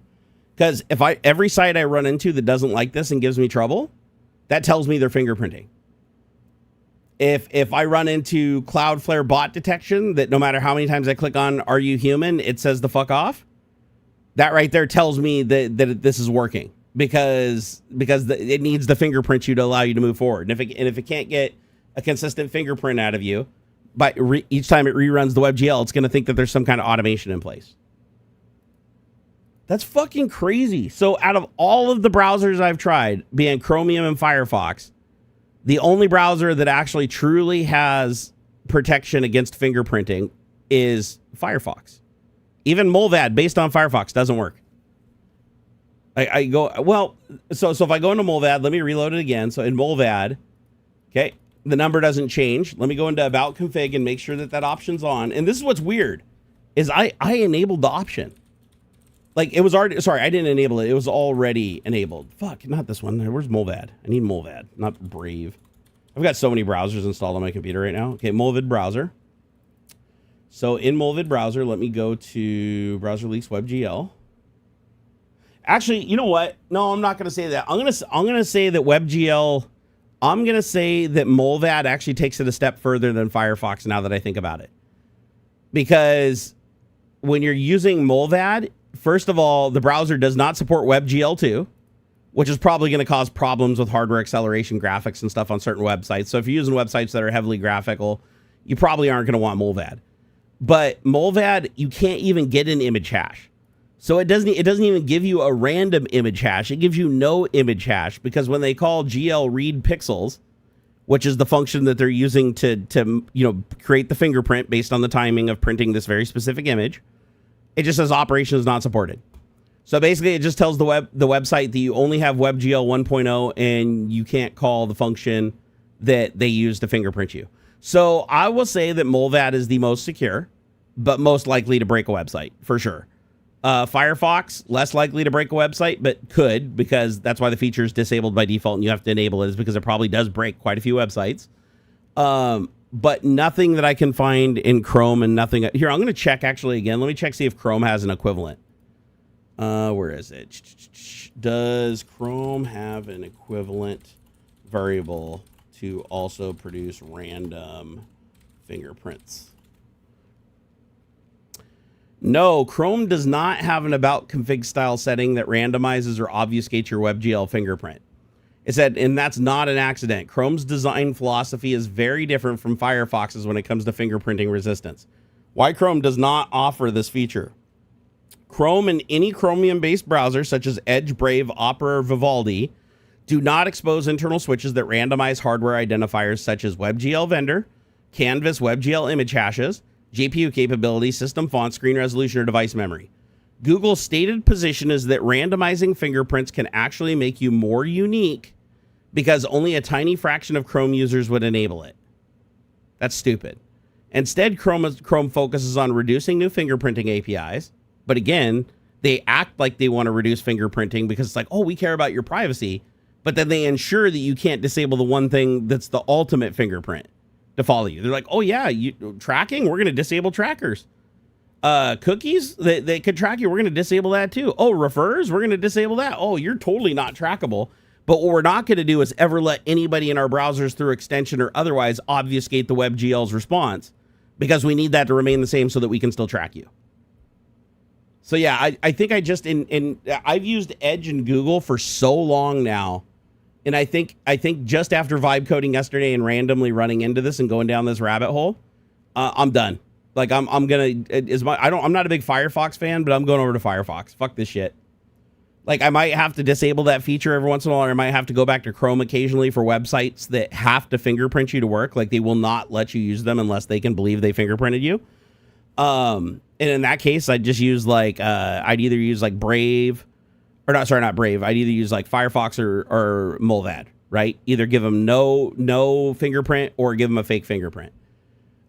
Because every site I run into that doesn't like this and gives me trouble, that tells me they're fingerprinting. If I run into Cloudflare bot detection, that no matter how many times I click on "Are you human?" it says the fuck off. That right there tells me that this is working because it needs to fingerprint you to allow you to move forward. And if it can't get a consistent fingerprint out of you, but each time it reruns the WebGL, it's going to think that there's some kind of automation in place. That's fucking crazy. So out of all of the browsers I've tried, being Chromium and Firefox, the only browser that actually truly has protection against fingerprinting is Firefox. Even Mulvad, based on Firefox, doesn't work. So if I go into Mulvad, let me reload it again. So in Mulvad, okay, the number doesn't change. Let me go into About Config and make sure that option's on. And this is what's weird, is I enabled the option. Like, it was already, sorry, I didn't enable it. It was already enabled. Fuck, not this one. Where's Mulvad? I need Mulvad, not Brave. I've got so many browsers installed on my computer right now. Okay, Mulvad browser. So in Mulvad browser, let me go to Browser Leaks WebGL. Actually, you know what? No, I'm not going to say that. I'm going to say that WebGL, I'm going to say that Mulvad actually takes it a step further than Firefox now that I think about it. Because when you're using Mulvad, first of all, the browser does not support WebGL2, which is probably going to cause problems with hardware acceleration graphics and stuff on certain websites. So if you're using websites that are heavily graphical, you probably aren't going to want Mulvad. But Mulvad, you can't even get an image hash. So it doesn't even give you a random image hash. It gives you no image hash because when they call GL read pixels, which is the function that they're using to create the fingerprint based on the timing of printing this very specific image, it just says operation is not supported. So basically, it just tells the website that you only have WebGL 1.0 and you can't call the function that they use to fingerprint you. So I will say that Mulvad is the most secure, but most likely to break a website, for sure. Firefox, less likely to break a website, but could, because that's why the feature is disabled by default and you have to enable it, is because it probably does break quite a few websites. But nothing that I can find in Chrome and nothing. Here, I'm going to check actually again. Let me check, see if Chrome has an equivalent. Where is it? Does Chrome have an equivalent variable to also produce random fingerprints? No, Chrome does not have an about config style setting that randomizes or obfuscates your WebGL fingerprint. It said, and that's not an accident. Chrome's design philosophy is very different from Firefox's when it comes to fingerprinting resistance. Why Chrome does not offer this feature? Chrome and any Chromium-based browser, such as Edge, Brave, Opera, or Vivaldi, do not expose internal switches that randomize hardware identifiers such as WebGL vendor, Canvas WebGL image hashes, GPU capability, system font, screen resolution, or device memory. Google's stated position is that randomizing fingerprints can actually make you more unique because only a tiny fraction of Chrome users would enable it. That's stupid. Instead, Chrome focuses on reducing new fingerprinting APIs. But again, they act like they want to reduce fingerprinting because it's like, oh, we care about your privacy. But then they ensure that you can't disable the one thing that's the ultimate fingerprint to follow you. They're like, oh, yeah, tracking, we're going to disable trackers. Cookies, they could track you. We're going to disable that too. Oh, refers, we're going to disable that. Oh, you're totally not trackable. But what we're not going to do is ever let anybody in our browsers through extension or otherwise obfuscate the WebGL's response because we need that to remain the same so that we can still track you. So yeah, I think I just I've used Edge and Google for so long now. And I think just after vibe coding yesterday and randomly running into this and going down this rabbit hole, I'm done. Like I'm not a big Firefox fan, but I'm going over to Firefox. Fuck this shit. Like I might have to disable that feature every once in a while, or I might have to go back to Chrome occasionally for websites that have to fingerprint you to work. Like they will not let you use them unless they can believe they fingerprinted you. And in that case, I'd just use like I'd either use like Brave, or not Brave. I'd either use like Firefox or Mulvad, right? Either give them no fingerprint or give them a fake fingerprint.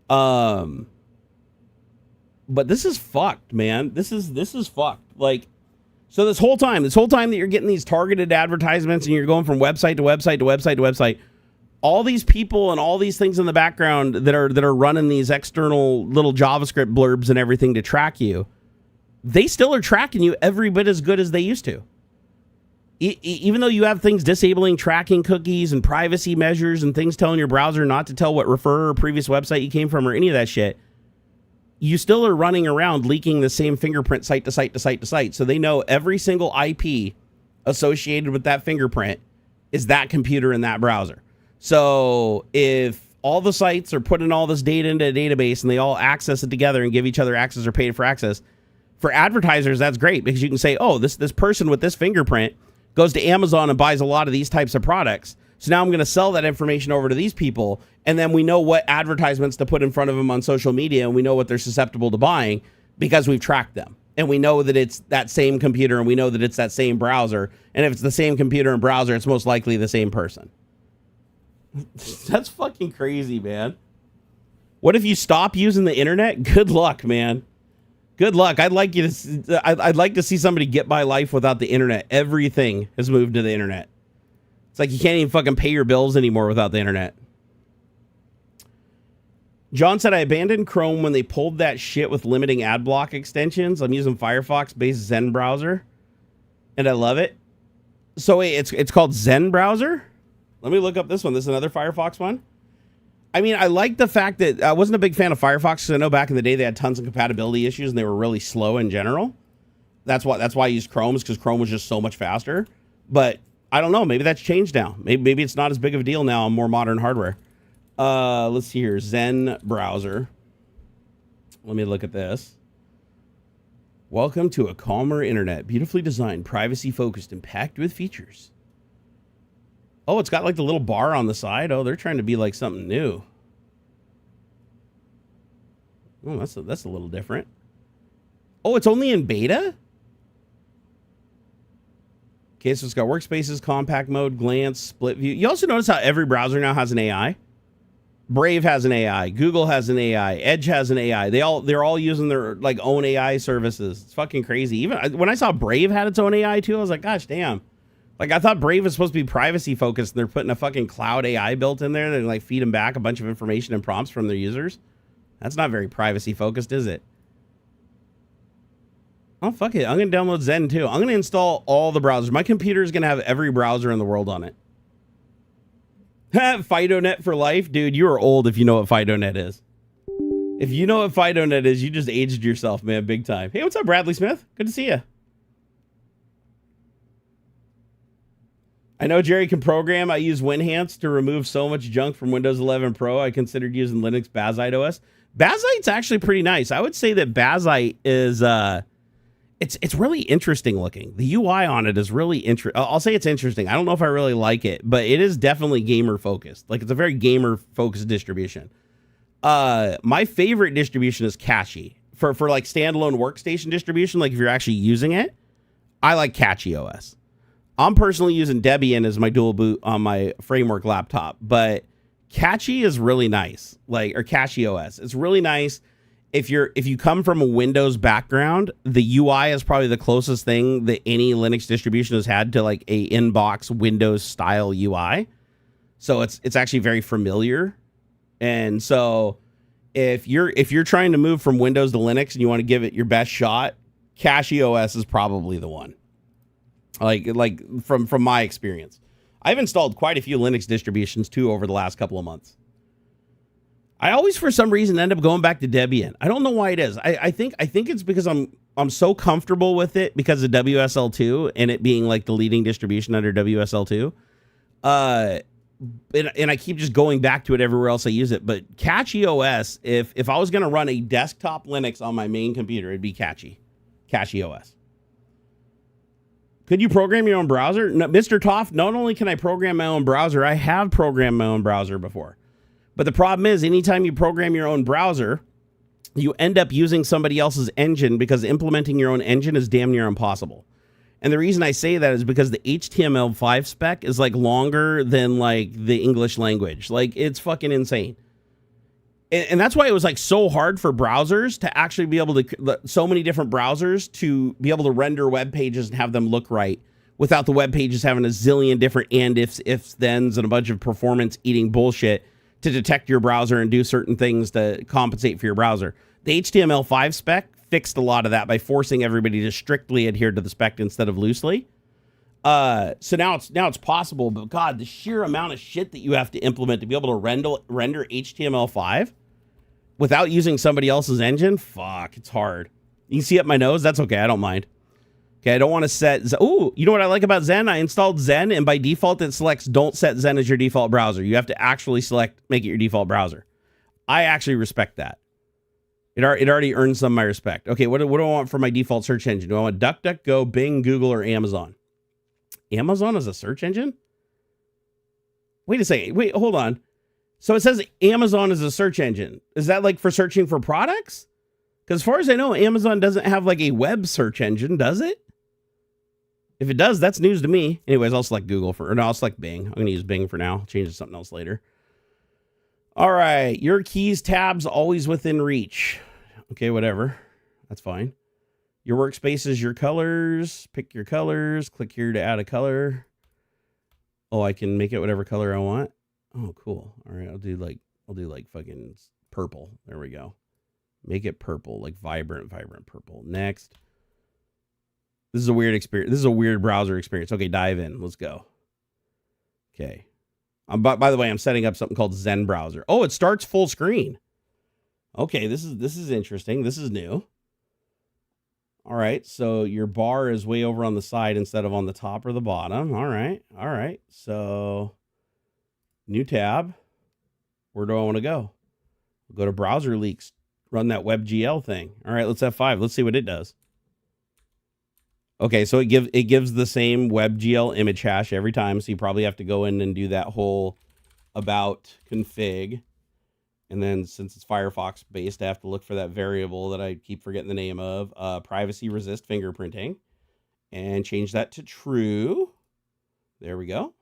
But this is fucked, man. This is fucked. Like, so this whole time that you're getting these targeted advertisements and you're going from website to website to website to website, all these people and all these things in the background that are running these external little JavaScript blurbs and everything to track you, they still are tracking you every bit as good as they used to. Even though you have things disabling tracking cookies and privacy measures and things telling your browser not to tell what refer or previous website you came from or any of that shit, you still are running around leaking the same fingerprint site to site to site to site. So they know every single IP associated with that fingerprint is that computer in that browser. So if all the sites are putting all this data into a database and they all access it together and give each other access or pay for access, for advertisers, that's great because you can say, oh, this person with this fingerprint goes to Amazon and buys a lot of these types of products. So now I'm going to sell that information over to these people. And then we know what advertisements to put in front of them on social media. And we know what they're susceptible to buying because we've tracked them. And we know that it's that same computer and we know that it's that same browser. And if it's the same computer and browser, it's most likely the same person. That's fucking crazy, man. What if you stop using the internet? Good luck, man. Good luck. I'd like to see somebody get by life without the internet. Everything has moved to the internet. It's like you can't even fucking pay your bills anymore without the internet. John said, I abandoned Chrome when they pulled that shit with limiting ad block extensions. I'm using Firefox-based Zen browser, and I love it. So wait, it's called Zen browser? Let me look up this one. This is another Firefox one. I mean, I like the fact that I wasn't a big fan of Firefox because I know back in the day they had tons of compatibility issues and they were really slow in general. That's why I used Chrome, because Chrome was just so much faster. But I don't know. Maybe that's changed now. Maybe it's not as big of a deal now on more modern hardware. Let's see here. Zen browser. Let me look at this. Welcome to a calmer internet. Beautifully designed, privacy focused, and packed with features. Oh, it's got like the little bar on the side. Oh, they're trying to be like something new. Oh, that's a little different. Oh, it's only in beta? Okay, so it's got workspaces, compact mode, glance, split view. You also notice how every browser now has an AI. Brave has an AI. Google has an AI. Edge has an AI. They're all using their like own AI services. It's fucking crazy. Even when I saw Brave had its own AI too, I was like, gosh damn. Like I thought Brave was supposed to be privacy focused, and they're putting a fucking cloud AI built in there that like feed them back a bunch of information and prompts from their users. That's not very privacy focused, is it? Oh, fuck it. I'm going to download Zen too. I'm going to install all the browsers. My computer is going to have every browser in the world on it. FidoNet for life? Dude, you are old if you know what FidoNet is. If you know what FidoNet is, you just aged yourself, man, big time. Hey, what's up, Bradley Smith? Good to see you. I know Jerry can program. I use WinHance to remove so much junk from Windows 11 Pro. I considered using Linux Bazite OS. Bazite's actually pretty nice. I would say that Bazite is it's really interesting looking. The UI on it is really interesting. I'll say it's interesting. I don't know if I really like it, but it is definitely gamer focused. Like, it's a very gamer focused distribution. My favorite distribution is Catchy. For like standalone workstation distribution, like if you're actually using it, I like Catchy OS. I'm personally using Debian as my dual boot on my framework laptop, but Catchy is really nice. Or Catchy OS. It's really nice. If you come from a Windows background, the UI is probably the closest thing that any Linux distribution has had to like a inbox Windows style UI. So it's actually very familiar. And so if you're trying to move from Windows to Linux and you want to give it your best shot, Catchy OS is probably the one. Like from my experience. I've installed quite a few Linux distributions too over the last couple of months. I always, for some reason, end up going back to Debian. I don't know why it is. I think it's because I'm so comfortable with it because of WSL2 and it being like the leading distribution under WSL2. And I keep just going back to it everywhere else I use it. But Catchy OS, if I was going to run a desktop Linux on my main computer, it'd be Catchy OS. Could you program your own browser? No, Mr. Toff, not only can I program my own browser, I have programmed my own browser before. But the problem is, anytime you program your own browser, you end up using somebody else's engine because implementing your own engine is damn near impossible. And the reason I say that is because the HTML5 spec is like longer than like the English language. Like, it's fucking insane. And that's why it was like so hard for browsers to actually be able to, so many different browsers to be able to render web pages and have them look right without the web pages having a zillion different and ifs, thens, and a bunch of performance eating bullshit to detect your browser and do certain things to compensate for your browser. The HTML5 spec fixed a lot of that by forcing everybody to strictly adhere to the spec instead of loosely. So now it's possible, but God, the sheer amount of shit that you have to implement to be able to render HTML5 without using somebody else's engine, fuck, it's hard. You can see up my nose? That's okay, I don't mind. Okay, I don't want to set... Ooh, you know what I like about Zen? I installed Zen, and by default, it selects don't set Zen as your default browser. You have to actually make it your default browser. I actually respect that. It already earned some of my respect. Okay, what do I want for my default search engine? Do I want DuckDuckGo, Bing, Google, or Amazon? Amazon as a search engine? Wait a second. Wait, hold on. So it says Amazon is a search engine. Is that like for searching for products? Because as far as I know, Amazon doesn't have like a web search engine, does it? If it does, that's news to me. Anyways, I'll select Google I'll select Bing. I'm going to use Bing for now. I'll change it to something else later. All right. Your keys tabs always within reach. Okay, whatever. That's fine. Your workspace is your colors. Pick your colors. Click here to add a color. Oh, I can make it whatever color I want. Oh, cool. All right, I'll do like fucking purple. There we go. Make it purple, like vibrant purple. Next. This is a weird experience. This is a weird browser experience. Okay, dive in. Let's go. Okay. By the way, I'm setting up something called Zen Browser. Oh, it starts full screen. Okay, this is interesting. This is new. All right, so your bar is way over on the side instead of on the top or the bottom. All right. So, new tab. Where do I want to go? Go to browser leaks. Run that WebGL thing. All right, let's F5. Let's see what it does. Okay, so it gives the same WebGL image hash every time. So you probably have to go in and do that whole about config. And then since it's Firefox based, I have to look for that variable that I keep forgetting the name of, privacy resist fingerprinting, and change that to true. There we go.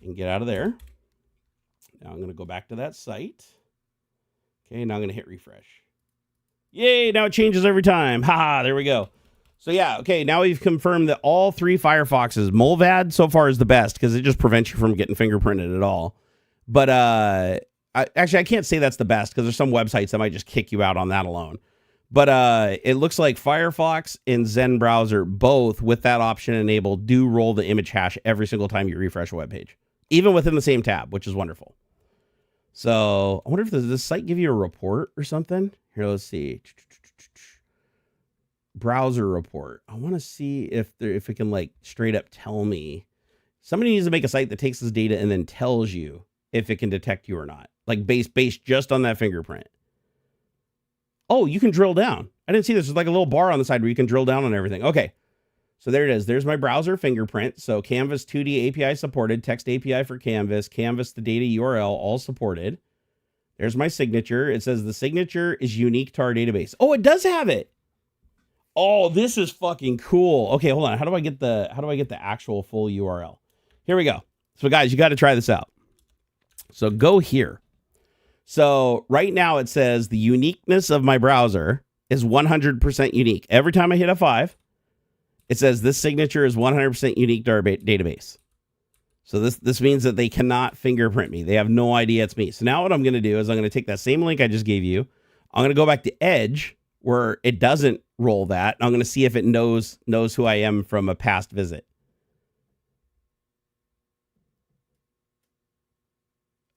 And get out of there. Now I'm going to go back to that site. Okay, now I'm going to hit refresh. Yay, now it changes every time. Haha, there we go. So yeah, okay, now we've confirmed that all three Firefoxes, Molvad so far is the best because it just prevents you from getting fingerprinted at all. But actually, I can't say that's the best because there's some websites that might just kick you out on that alone. But it looks like Firefox and Zen Browser, both with that option enabled, do roll the image hash every single time you refresh a web page, even within the same tab, which is wonderful. So I wonder if does this site give you a report or something? Here, let's see. Browser report. I want to see if it can like straight up tell me. Somebody needs to make a site that takes this data and then tells you if it can detect you or not. Like based just on that fingerprint. Oh, you can drill down. I didn't see this. There's like a little bar on the side where you can drill down on everything. Okay. So there it is. There's my browser fingerprint. So Canvas 2D API supported, text API for Canvas, Canvas the data URL, all supported. There's my signature. It says the signature is unique to our database. Oh, it does have it. Oh, this is fucking cool. Okay, hold on. How do I get the actual full URL? Here we go. So guys, you got to try this out. So go here. So right now it says the uniqueness of my browser is 100% unique. Every time I hit F5, it says this signature is 100% unique to our database. So this means that they cannot fingerprint me. They have no idea it's me. So now what I'm going to do is I'm going to take that same link I just gave you. I'm going to go back to Edge where it doesn't roll that. I'm going to see if it knows who I am from a past visit.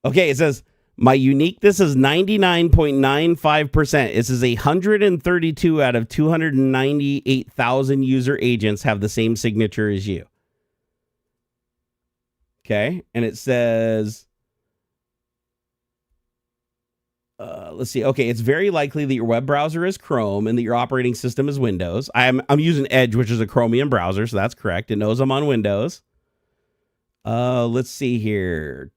Okay, it says my uniqueness is 99.95%. This is 132 out of 298,000 user agents have the same signature as you. Okay, and it says, let's see. Okay, it's very likely that your web browser is Chrome and that your operating system is Windows. I'm using Edge, which is a Chromium browser, so that's correct. It knows I'm on Windows. Let's see here.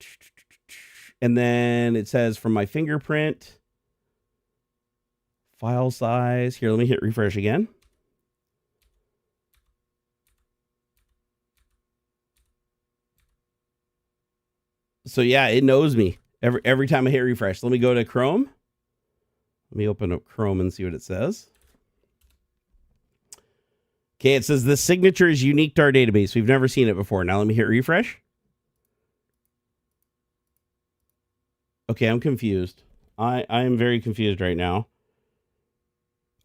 And then it says from my fingerprint, file size. Here, let me hit refresh again. So yeah, it knows me every time I hit refresh. Let me go to Chrome. Let me open up Chrome and see what it says. Okay, it says the signature is unique to our database. We've never seen it before. Now let me hit refresh. Okay, I'm confused. I am very confused right now.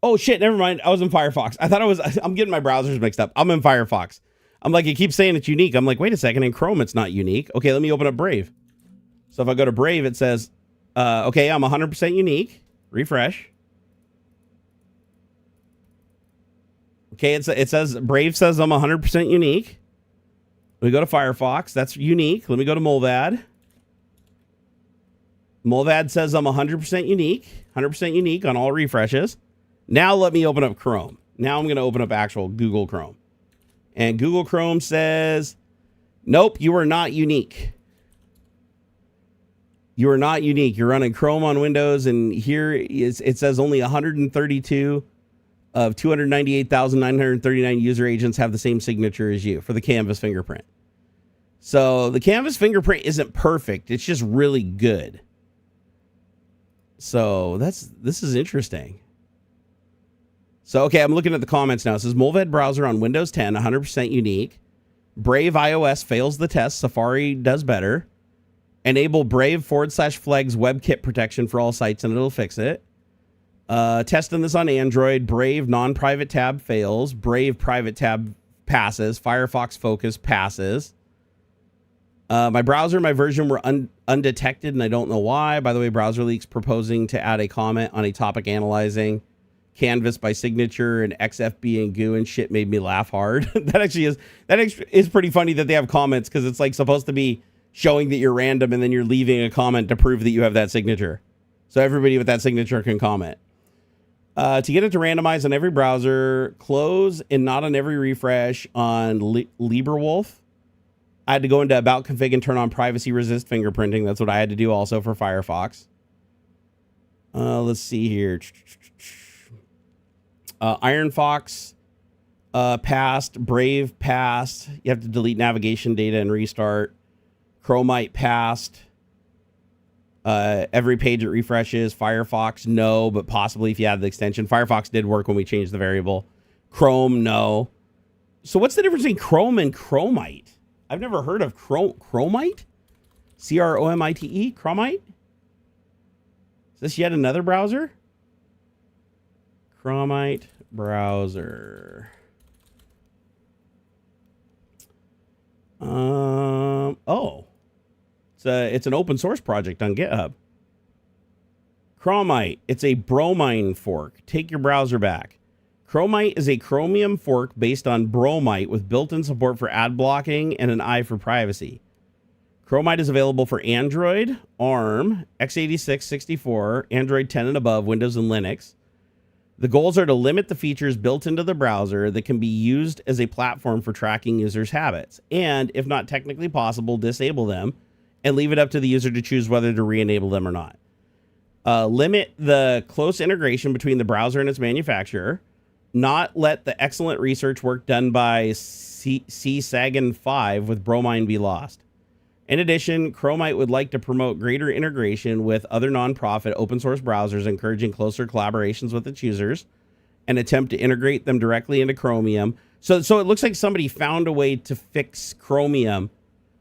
Oh shit, never mind. I was in Firefox. I'm getting my browsers mixed up. I'm in Firefox. I'm like, it keeps saying it's unique. I'm like, wait a second, in Chrome it's not unique. Okay, let me open up Brave. So if I go to Brave, it says, okay, I'm 100% unique. Refresh. Okay, it says, Brave says I'm 100% unique. Let me go to Firefox. That's unique. Let me go to Molvad. Molvad says I'm 100% unique. 100% unique on all refreshes. Now let me open up Chrome. Now I'm going to open up actual Google Chrome. And Google Chrome says, nope, you are not unique. You are not unique. You're running Chrome on Windows, and here it says only 132 of 298,939 user agents have the same signature as you for the Canvas fingerprint. So the Canvas fingerprint isn't perfect. It's just really good. So this is interesting. So, okay, I'm looking at the comments now. It says Molvad browser on Windows 10, 100% unique. Brave iOS fails the test. Safari does better. Enable Brave /flags WebKit protection for all sites, and it'll fix it. Testing this on Android. Brave non-private tab fails. Brave private tab passes. Firefox Focus passes. My browser, my version were undetected, and I don't know why. By the way, Browser Leaks proposing to add a comment on a topic analyzing Canvas by signature and XFB and goo and shit made me laugh hard. that actually is pretty funny that they have comments, because it's like supposed to be showing that you're random and then you're leaving a comment to prove that you have that signature. So everybody with that signature can comment. To get it to randomize on every browser, close and not on every refresh on LibreWolf. I had to go into About Config and turn on Privacy Resist fingerprinting. That's what I had to do also for Firefox. Let's see here. Ironfox passed. Brave passed. You have to delete navigation data and restart. Chromite passed. Every page it refreshes. Firefox, no, but possibly if you add the extension. Firefox did work when we changed the variable. Chrome, no. So what's the difference between Chrome and Chromite? I've never heard of Chromite? Chromite? Chromite? Is this yet another browser? Chromite browser. Oh. It's an open source project on GitHub. Chromite. It's a bromine fork. Take your browser back. Chromite is a chromium fork based on bromite with built-in support for ad blocking and an eye for privacy. Chromite is available for Android, ARM, x86, 64, Android 10 and above, Windows and Linux. The goals are to limit the features built into the browser that can be used as a platform for tracking users' habits, and, if not technically possible, disable them and leave it up to the user to choose whether to re-enable them or not. Limit the close integration between the browser and its manufacturer. Not let the excellent research work done by C-Sagan 5 with bromine be lost. In addition, Chromite would like to promote greater integration with other nonprofit open source browsers, encouraging closer collaborations with its users, and attempt to integrate them directly into Chromium. So it looks like somebody found a way to fix Chromium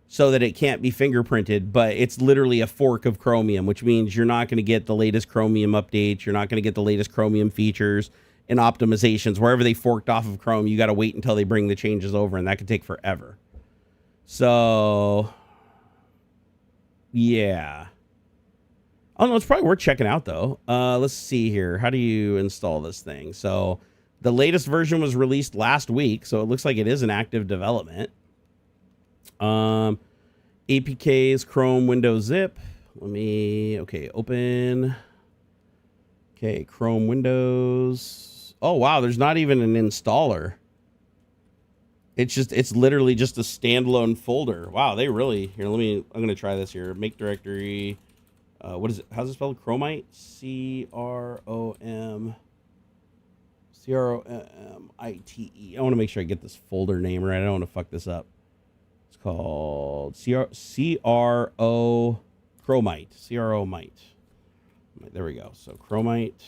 so that it can't be fingerprinted, but it's literally a fork of Chromium, which means you're not going to get the latest Chromium updates. You're not going to get the latest Chromium features and optimizations. Wherever they forked off of Chrome, you got to wait until they bring the changes over, and that could take forever. So... yeah. Oh, no, it's probably worth checking out, though. Let's see here. How do you install this thing? So the latest version was released last week, so it looks like it is in active development. APKs, Chrome, Windows, Zip. Okay, open. Okay, Chrome, Windows. Oh, wow, there's not even an installer. It's literally just a standalone folder. Wow, they really, here, I'm going to try this here. Make directory, what is it? How's it spelled? Chromite? C-R-O-M-I-T-E. I want to make sure I get this folder name right. I don't want to fuck this up. It's called C-R-O Chromite. C-R-O-Mite. There we go. So Chromite,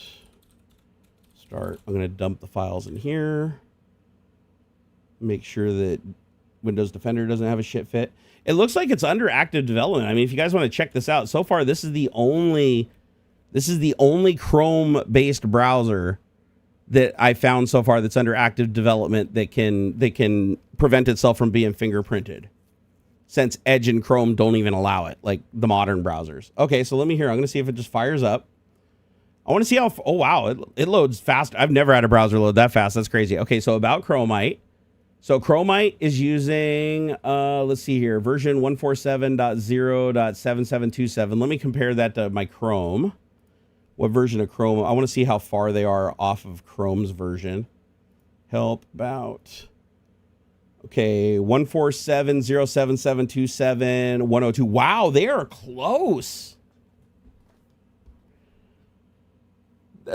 start. I'm going to dump the files in here. Make sure that Windows Defender doesn't have a shit fit. It looks like it's under active development. I mean, if you guys want to check this out, so far this is the only Chrome-based browser that I found so far that's under active development that can prevent itself from being fingerprinted. Since Edge and Chrome don't even allow it, like the modern browsers. Okay, so let me hear. I'm going to see if it just fires up. I want to see how. Oh wow, it loads fast. I've never had a browser load that fast. That's crazy. Okay, so about Chromite. So Chromite is using, let's see here, version 147.0.7727. Let me compare that to my Chrome. What version of Chrome? I want to see how far they are off of Chrome's version. Help about. Okay, 147.07727, 102. Wow, they are close.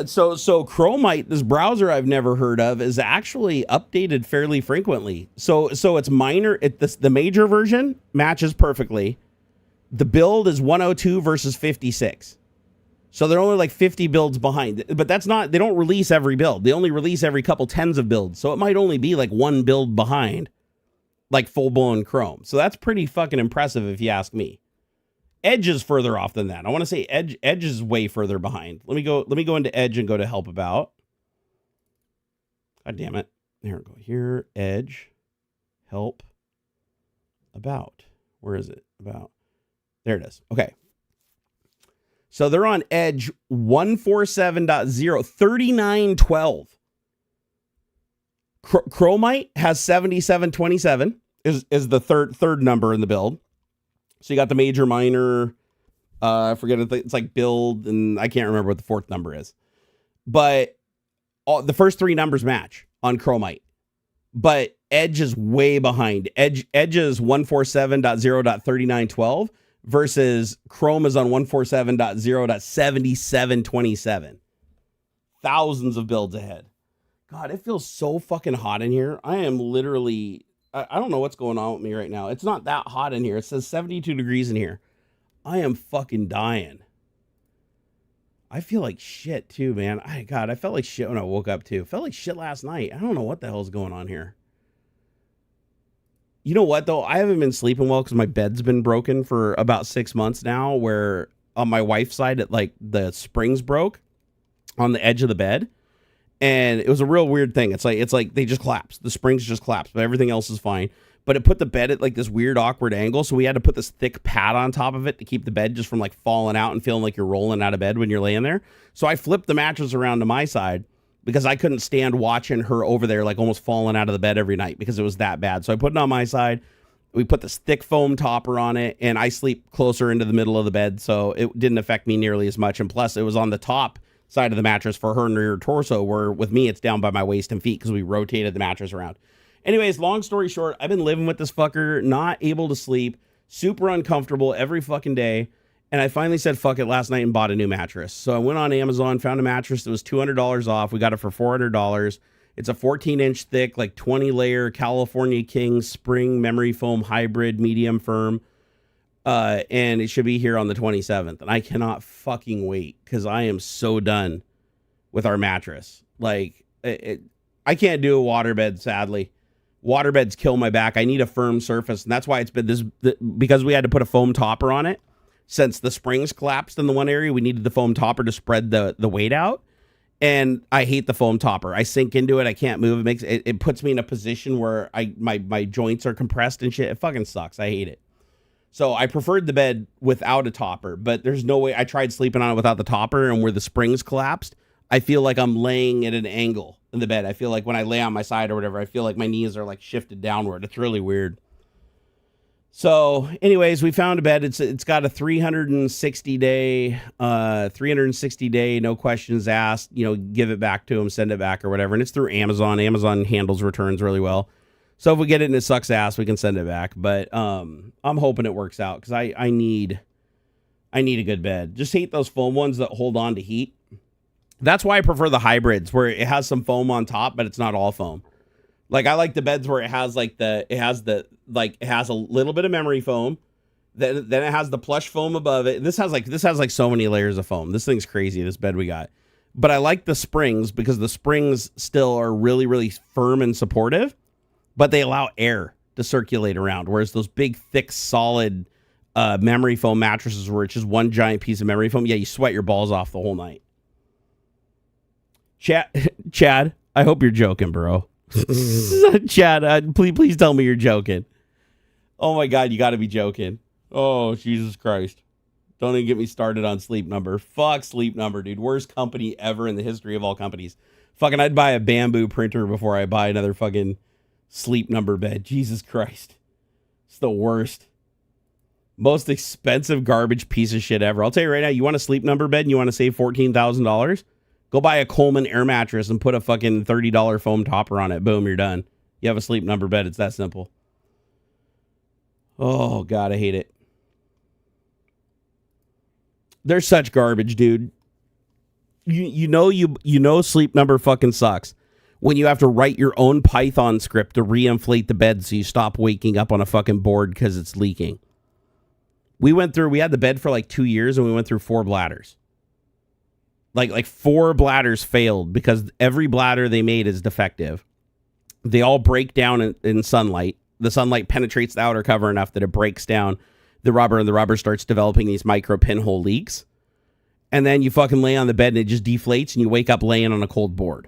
So Chromite, this browser I've never heard of, is actually updated fairly frequently. So it's minor. The major version matches perfectly. The build is 102 versus 56. So they're only like 50 builds behind. But that's not, they don't release every build. They only release every couple tens of builds. So it might only be like one build behind, like full-blown Chrome. So that's pretty fucking impressive if you ask me. Edge is further off than that. I want to say Edge is way further behind. Let me go into Edge and go to help about. God damn it. There we go. Here, Edge, help, about. Where is it? About. There it is. Okay. So they're on Edge 147.0, 3912. Chromite has 7727 is the third number in the build. So you got the major, minor, I forget, it's like build, and I can't remember what the fourth number is. But the first three numbers match on Chromite. But Edge is way behind. Edge is 147.0.3912 versus Chrome is on 147.0.7727. Thousands of builds ahead. God, it feels so fucking hot in here. I am literally... I don't know what's going on with me right now. It's not that hot in here. It says 72 degrees in here. I am fucking dying. I feel like shit too, man. I felt like shit when I woke up too. Felt like shit last night. I don't know what the hell's going on here. You know what though? I haven't been sleeping well because my bed's been broken for about 6 months now, where on my wife's side, the springs broke on the edge of the bed. And it was a real weird thing. It's like they just collapsed. The springs just collapsed, but everything else is fine. but it put the bed at like this weird awkward angle. So we had to put this thick pad on top of it to keep the bed just from like falling out and feeling like you're rolling out of bed when you're laying there. So I flipped the mattress around to my side because I couldn't stand watching her over there like almost falling out of the bed every night because it was that bad. So I put it on my side. We put this thick foam topper on it, and I sleep closer into the middle of the bed, so it didn't affect me nearly as much. And plus, it was on the top side of the mattress for her near her torso, where with me, it's down by my waist and feet because we rotated the mattress around. Anyways, long story short, I've been living with this fucker, not able to sleep, super uncomfortable every fucking day. And I finally said, fuck it, last night and bought a new mattress. So I went on Amazon, found a mattress that was $200 off. We got it for $400. It's a 14-inch thick, like 20-layer California King spring memory foam hybrid medium firm. And it should be here on the 27th. And I cannot fucking wait because I am so done with our mattress. Like, I can't do a waterbed, sadly. Waterbeds kill my back. I need a firm surface. And that's why it's been because we had to put a foam topper on it. Since the springs collapsed in the one area, we needed the foam topper to spread the weight out. And I hate the foam topper. I sink into it. I can't move. It puts me in a position where my joints are compressed and shit. It fucking sucks. I hate it. So I preferred the bed without a topper, but there's no way. I tried sleeping on it without the topper, and where the springs collapsed, I feel like I'm laying at an angle in the bed. I feel like when I lay on my side or whatever, I feel like my knees are like shifted downward. It's really weird. So anyways, we found a bed. It's got a 360 day, no questions asked, give it back to them, send it back or whatever. And it's through Amazon. Amazon handles returns really well. So if we get it and it sucks ass, we can send it back. But I'm hoping it works out because I need a good bed. Just hate those foam ones that hold on to heat. That's why I prefer the hybrids where it has some foam on top, but it's not all foam. Like, I like the beds where it has it has a little bit of memory foam. Then it has the plush foam above it. This has like so many layers of foam. This thing's crazy, this bed we got. But I like the springs because the springs still are really, really firm and supportive, but they allow air to circulate around. Whereas those big, thick, solid memory foam mattresses where it's just one giant piece of memory foam, yeah, you sweat your balls off the whole night. Chad, I hope you're joking, bro. Chad, please tell me you're joking. Oh my God, you got to be joking. Oh, Jesus Christ. Don't even get me started on Sleep Number. Fuck Sleep Number, dude. Worst company ever in the history of all companies. Fucking, I'd buy a bamboo printer before I buy another fucking Sleep Number bed. Jesus Christ. It's the worst. Most expensive garbage piece of shit ever. I'll tell you right now, you want a Sleep Number bed and you want to save $14,000? Go buy a Coleman air mattress and put a fucking $30 foam topper on it. Boom, you're done. You have a Sleep Number bed. It's that simple. Oh, God, I hate it. They're such garbage, dude. You know Sleep Number fucking sucks when you have to write your own Python script to reinflate the bed so you stop waking up on a fucking board because it's leaking. We had the bed for like 2 years and we went through 4 bladders. Like 4 bladders failed because every bladder they made is defective. They all break down in sunlight. The sunlight penetrates the outer cover enough that it breaks down the rubber, and the rubber starts developing these micro pinhole leaks. And then you fucking lay on the bed and it just deflates and you wake up laying on a cold board.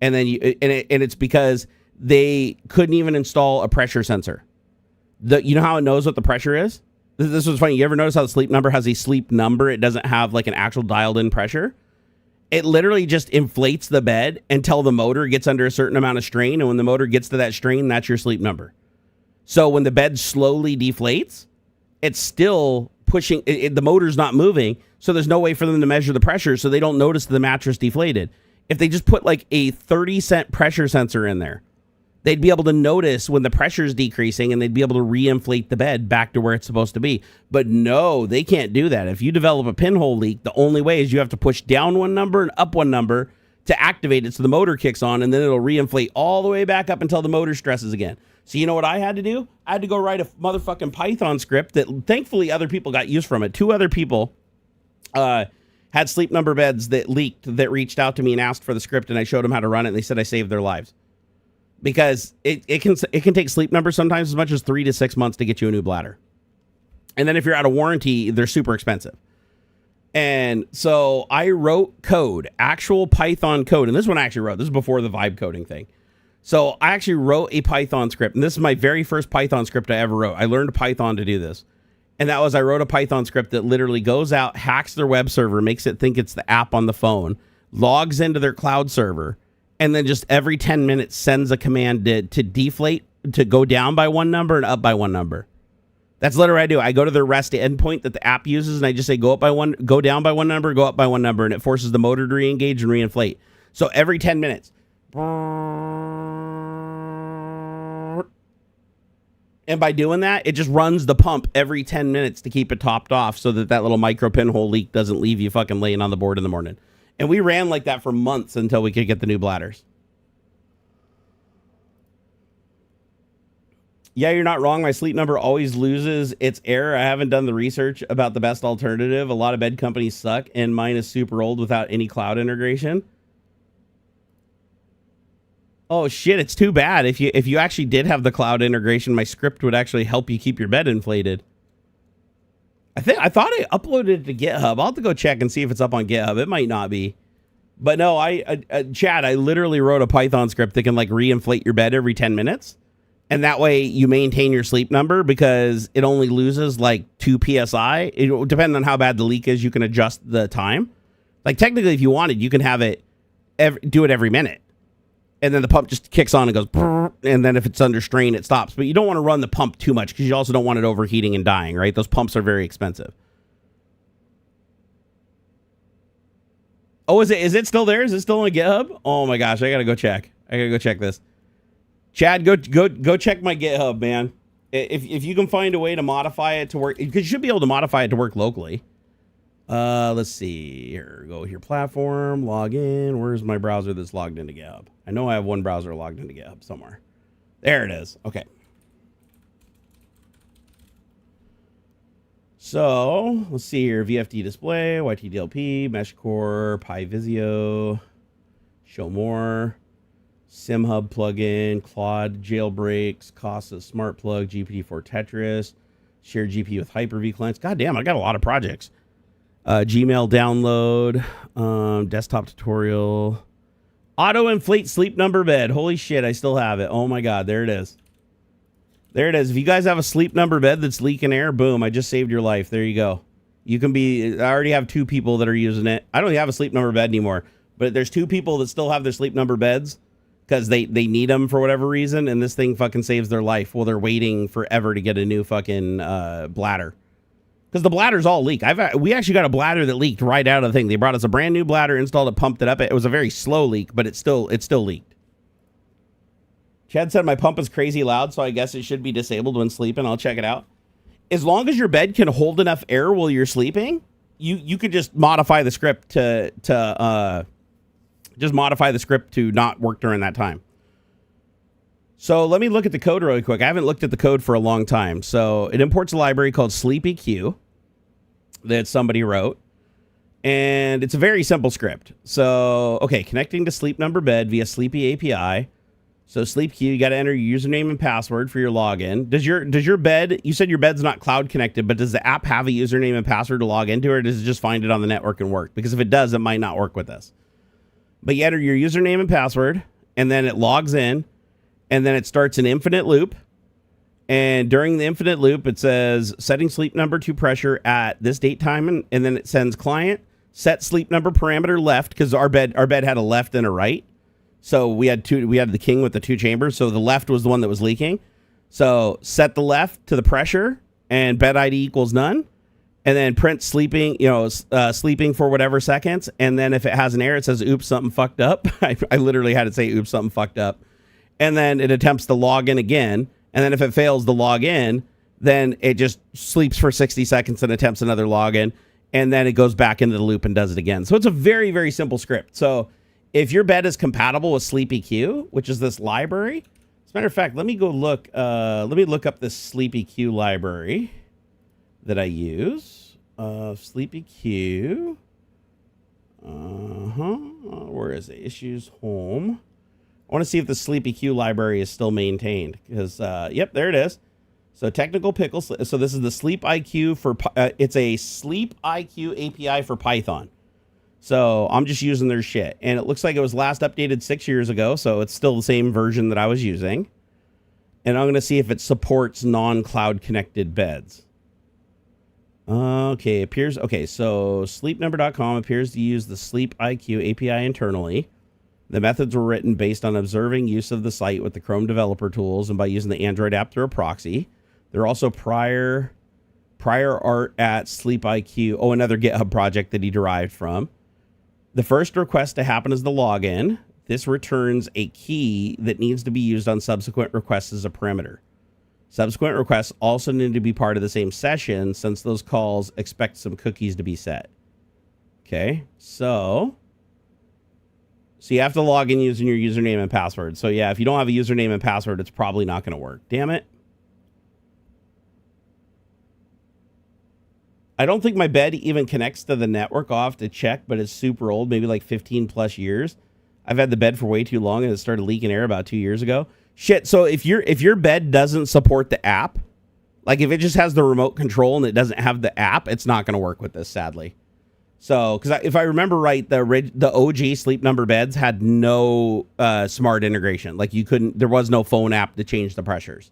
And then it's because they couldn't even install a pressure sensor. You know how it knows what the pressure is? This was funny. You ever notice how the Sleep Number has a sleep number? It doesn't have like an actual dialed in pressure. It literally just inflates the bed until the motor gets under a certain amount of strain. And when the motor gets to that strain, that's your sleep number. So when the bed slowly deflates, it's still pushing. The motor's not moving. So there's no way for them to measure the pressure. So they don't notice the mattress deflated. If they just put like a 30-cent pressure sensor in there, they'd be able to notice when the pressure is decreasing and they'd be able to reinflate the bed back to where it's supposed to be. But no, they can't do that. If you develop a pinhole leak, the only way is you have to push down one number and up one number to activate it so the motor kicks on, and then it'll reinflate all the way back up until the motor stresses again. So you know what I had to do? I had to go write a motherfucking Python script that thankfully other people got use from it. 2 other people had Sleep Number beds that leaked that reached out to me and asked for the script, and I showed them how to run it, and they said I saved their lives. Because it can take Sleep Number sometimes as much as 3 to 6 months to get you a new bladder. And then if you're out of warranty, they're super expensive. And so I wrote code, actual Python code. And this one I actually wrote. This is before the vibe coding thing. So I actually wrote a Python script, and this is my very first Python script I ever wrote. I learned Python to do this. And that was, I wrote a Python script that literally goes out, hacks their web server, makes it think it's the app on the phone, logs into their cloud server, and then just every 10 minutes sends a command to deflate, to go down by one number and up by one number. That's literally what I do. I go to the REST endpoint that the app uses, and I just say go down by one number, go up by one number, and it forces the motor to re-engage and reinflate. So every 10 minutes. And by doing that, it just runs the pump every 10 minutes to keep it topped off so that that little micro pinhole leak doesn't leave you fucking laying on the board in the morning. And we ran like that for months until we could get the new bladders. Yeah, you're not wrong. My Sleep Number always loses its error. I haven't done the research about the best alternative. A lot of bed companies suck, and mine is super old without any cloud integration. Oh shit, it's too bad. If you actually did have the cloud integration, my script would actually help you keep your bed inflated. I thought I uploaded it to GitHub. I'll have to go check and see if it's up on GitHub. It might not be. But no, Chad, I literally wrote a Python script that can like reinflate your bed every 10 minutes. And that way you maintain your Sleep Number because it only loses like 2 PSI. It, depending on how bad the leak is, you can adjust the time. Like technically, if you wanted, you can have it do it every minute. And then the pump just kicks on and goes, and then if it's under strain, it stops. But you don't want to run the pump too much because you also don't want it overheating and dying, right? Those pumps are very expensive. Oh, is it still there? Is it still on GitHub? Oh my gosh, I gotta go check. I gotta go check this. Chad, go check my GitHub, man. If you can find a way to modify it to work, because you should be able to modify it to work locally. Let's see here. Go here, platform, log in. Where's my browser that's logged into GitHub? I know I have one browser logged into GitHub somewhere. There it is. Okay. So let's see here. VFD display, YTDLP, MeshCore, PyVisio, show more, SimHub plugin, Claude jailbreaks, Casa smart plug, GPT-4 Tetris, share GPU with Hyper-V clients. God damn, I got a lot of projects. Gmail download, desktop tutorial, auto inflate Sleep Number bed. Holy shit, I still have it. Oh my god, there it is. There it is. If you guys have a Sleep Number bed that's leaking air, boom, I just saved your life. There you go. You can be, I already have 2 people that are using it. I don't have a Sleep Number bed anymore, but there's 2 people that still have their Sleep Number beds because they need them for whatever reason, and this thing fucking saves their life while they're waiting forever to get a new fucking bladder. Because the bladders all leak. We actually got a bladder that leaked right out of the thing. They brought us a brand new bladder, installed it, pumped it up. It was a very slow leak, but it still leaked. Chad said my pump is crazy loud, so I guess it should be disabled when sleeping. I'll check it out. As long as your bed can hold enough air while you're sleeping, you could just modify the script to not work during that time. So let me look at the code really quick. I haven't looked at the code for a long time. So it imports a library called SleepEQ that somebody wrote. And it's a very simple script. So, okay, connecting to Sleep Number bed via Sleepy API. So SleepEQ, you got to enter your username and password for your login. Does your bed, you said your bed's not cloud connected, but does the app have a username and password to log into, or does it just find it on the network and work? Because if it does, it might not work with this. But you enter your username and password, and then it logs in. And then it starts an infinite loop. And during the infinite loop, it says setting Sleep Number to pressure at this date time. And then it sends client, set Sleep Number parameter left, because our bed had a left and a right. So we had the king with the 2 chambers. So the left was the one that was leaking. So set the left to the pressure and bed ID equals none. And then print sleeping, sleeping for whatever seconds. And then if it has an error, it says, oops, something fucked up. I literally had to say, oops, something fucked up. And then it attempts to log in again. And then if it fails to log in, then it just sleeps for 60 seconds and attempts another login. And then it goes back into the loop and does it again. So it's a very, very simple script. So if your bed is compatible with SleepEQ, which is this library, as a matter of fact, let me go look. Let me look up this SleepEQ library that I use. SleepEQ. Where is it? Issues, home. I want to see if the SleepEQ library is still maintained because, yep, there it is. So technical pickles. So this is the Sleep IQ for, it's a Sleep IQ API for Python. So I'm just using their shit. And it looks like it was last updated 6 years ago, so it's still the same version that I was using. And I'm going to see if it supports non-cloud connected beds. Okay, so sleepnumber.com appears to use the Sleep IQ API internally. The methods were written based on observing use of the site with the Chrome developer tools and by using the Android app through a proxy. There are also prior art at Sleep IQ. Oh, another GitHub project that he derived from. The first request to happen is the login. This returns a key that needs to be used on subsequent requests as a parameter. Subsequent requests also need to be part of the same session since those calls expect some cookies to be set. Okay, so you have to log in using your username and password. So yeah, if you don't have a username and password, it's probably not going to work. Damn it. I don't think my bed even connects to the network. I'll have to check, but it's super old, maybe like 15 plus years. I've had the bed for way too long and it started leaking air about 2 years ago. Shit, so if your bed doesn't support the app, like if it just has the remote control and it doesn't have the app, it's not going to work with this, sadly. So, because if I remember right, the OG Sleep Number beds had no smart integration. Like there was no phone app to change the pressures.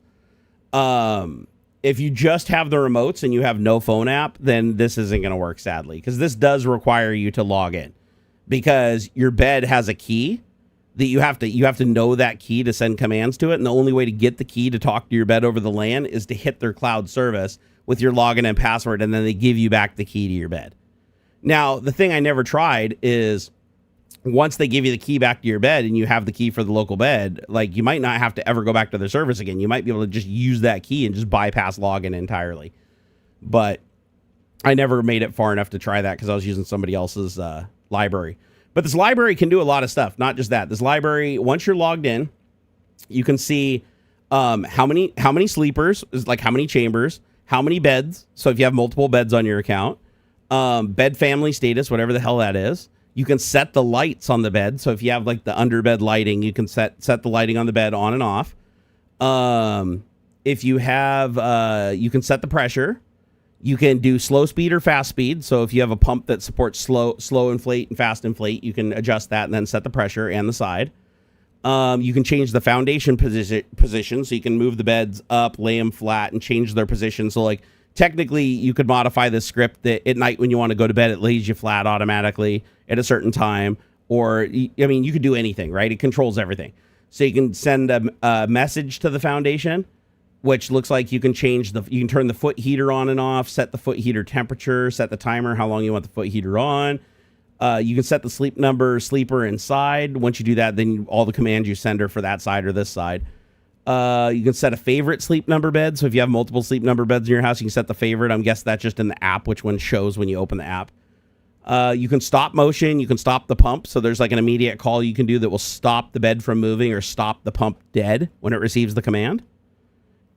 If you just have the remotes and you have no phone app, then this isn't going to work, sadly, because this does require you to log in because your bed has a key that you have to know that key to send commands to it. And the only way to get the key to talk to your bed over the LAN is to hit their cloud service with your login and password. And then they give you back the key to your bed. Now, the thing I never tried is once they give you the key back to your bed and you have the key for the local bed, like you might not have to ever go back to their service again. You might be able to just use that key and just bypass login entirely. But I never made it far enough to try that because I was using somebody else's library. But this library can do a lot of stuff. Not just that. This library, once you're logged in, you can see how many sleepers, like how many chambers, how many beds. So if you have multiple beds on your account, bed family status, whatever the hell that is. You can set the lights on the bed. So if you have like the underbed lighting, you can set the lighting on the bed on and off. If you have, you can set the pressure. You can do slow speed or fast speed. So if you have a pump that supports slow inflate and fast inflate, you can adjust that and then set the pressure and the side. You can change the foundation position. So you can move the beds up, lay them flat, and change their position. So like technically you could modify the script that at night when you want to go to bed, it lays you flat automatically at a certain time. Or, I mean, you could do anything, right? It controls everything. So you can send a message to the foundation, which looks like you can you can turn the foot heater on and off, set the foot heater temperature, set the timer, how long you want the foot heater on. You can set the sleep number sleeper inside. Once you do that, then all the commands you send are for that side or this side. You can set a favorite sleep number bed. So if you have multiple sleep number beds in your house, you can set the favorite. I'm guessing that's just in the app, which one shows when you open the app. You can stop motion. You can stop the pump. So there's like an immediate call you can do that will stop the bed from moving or stop the pump dead when it receives the command.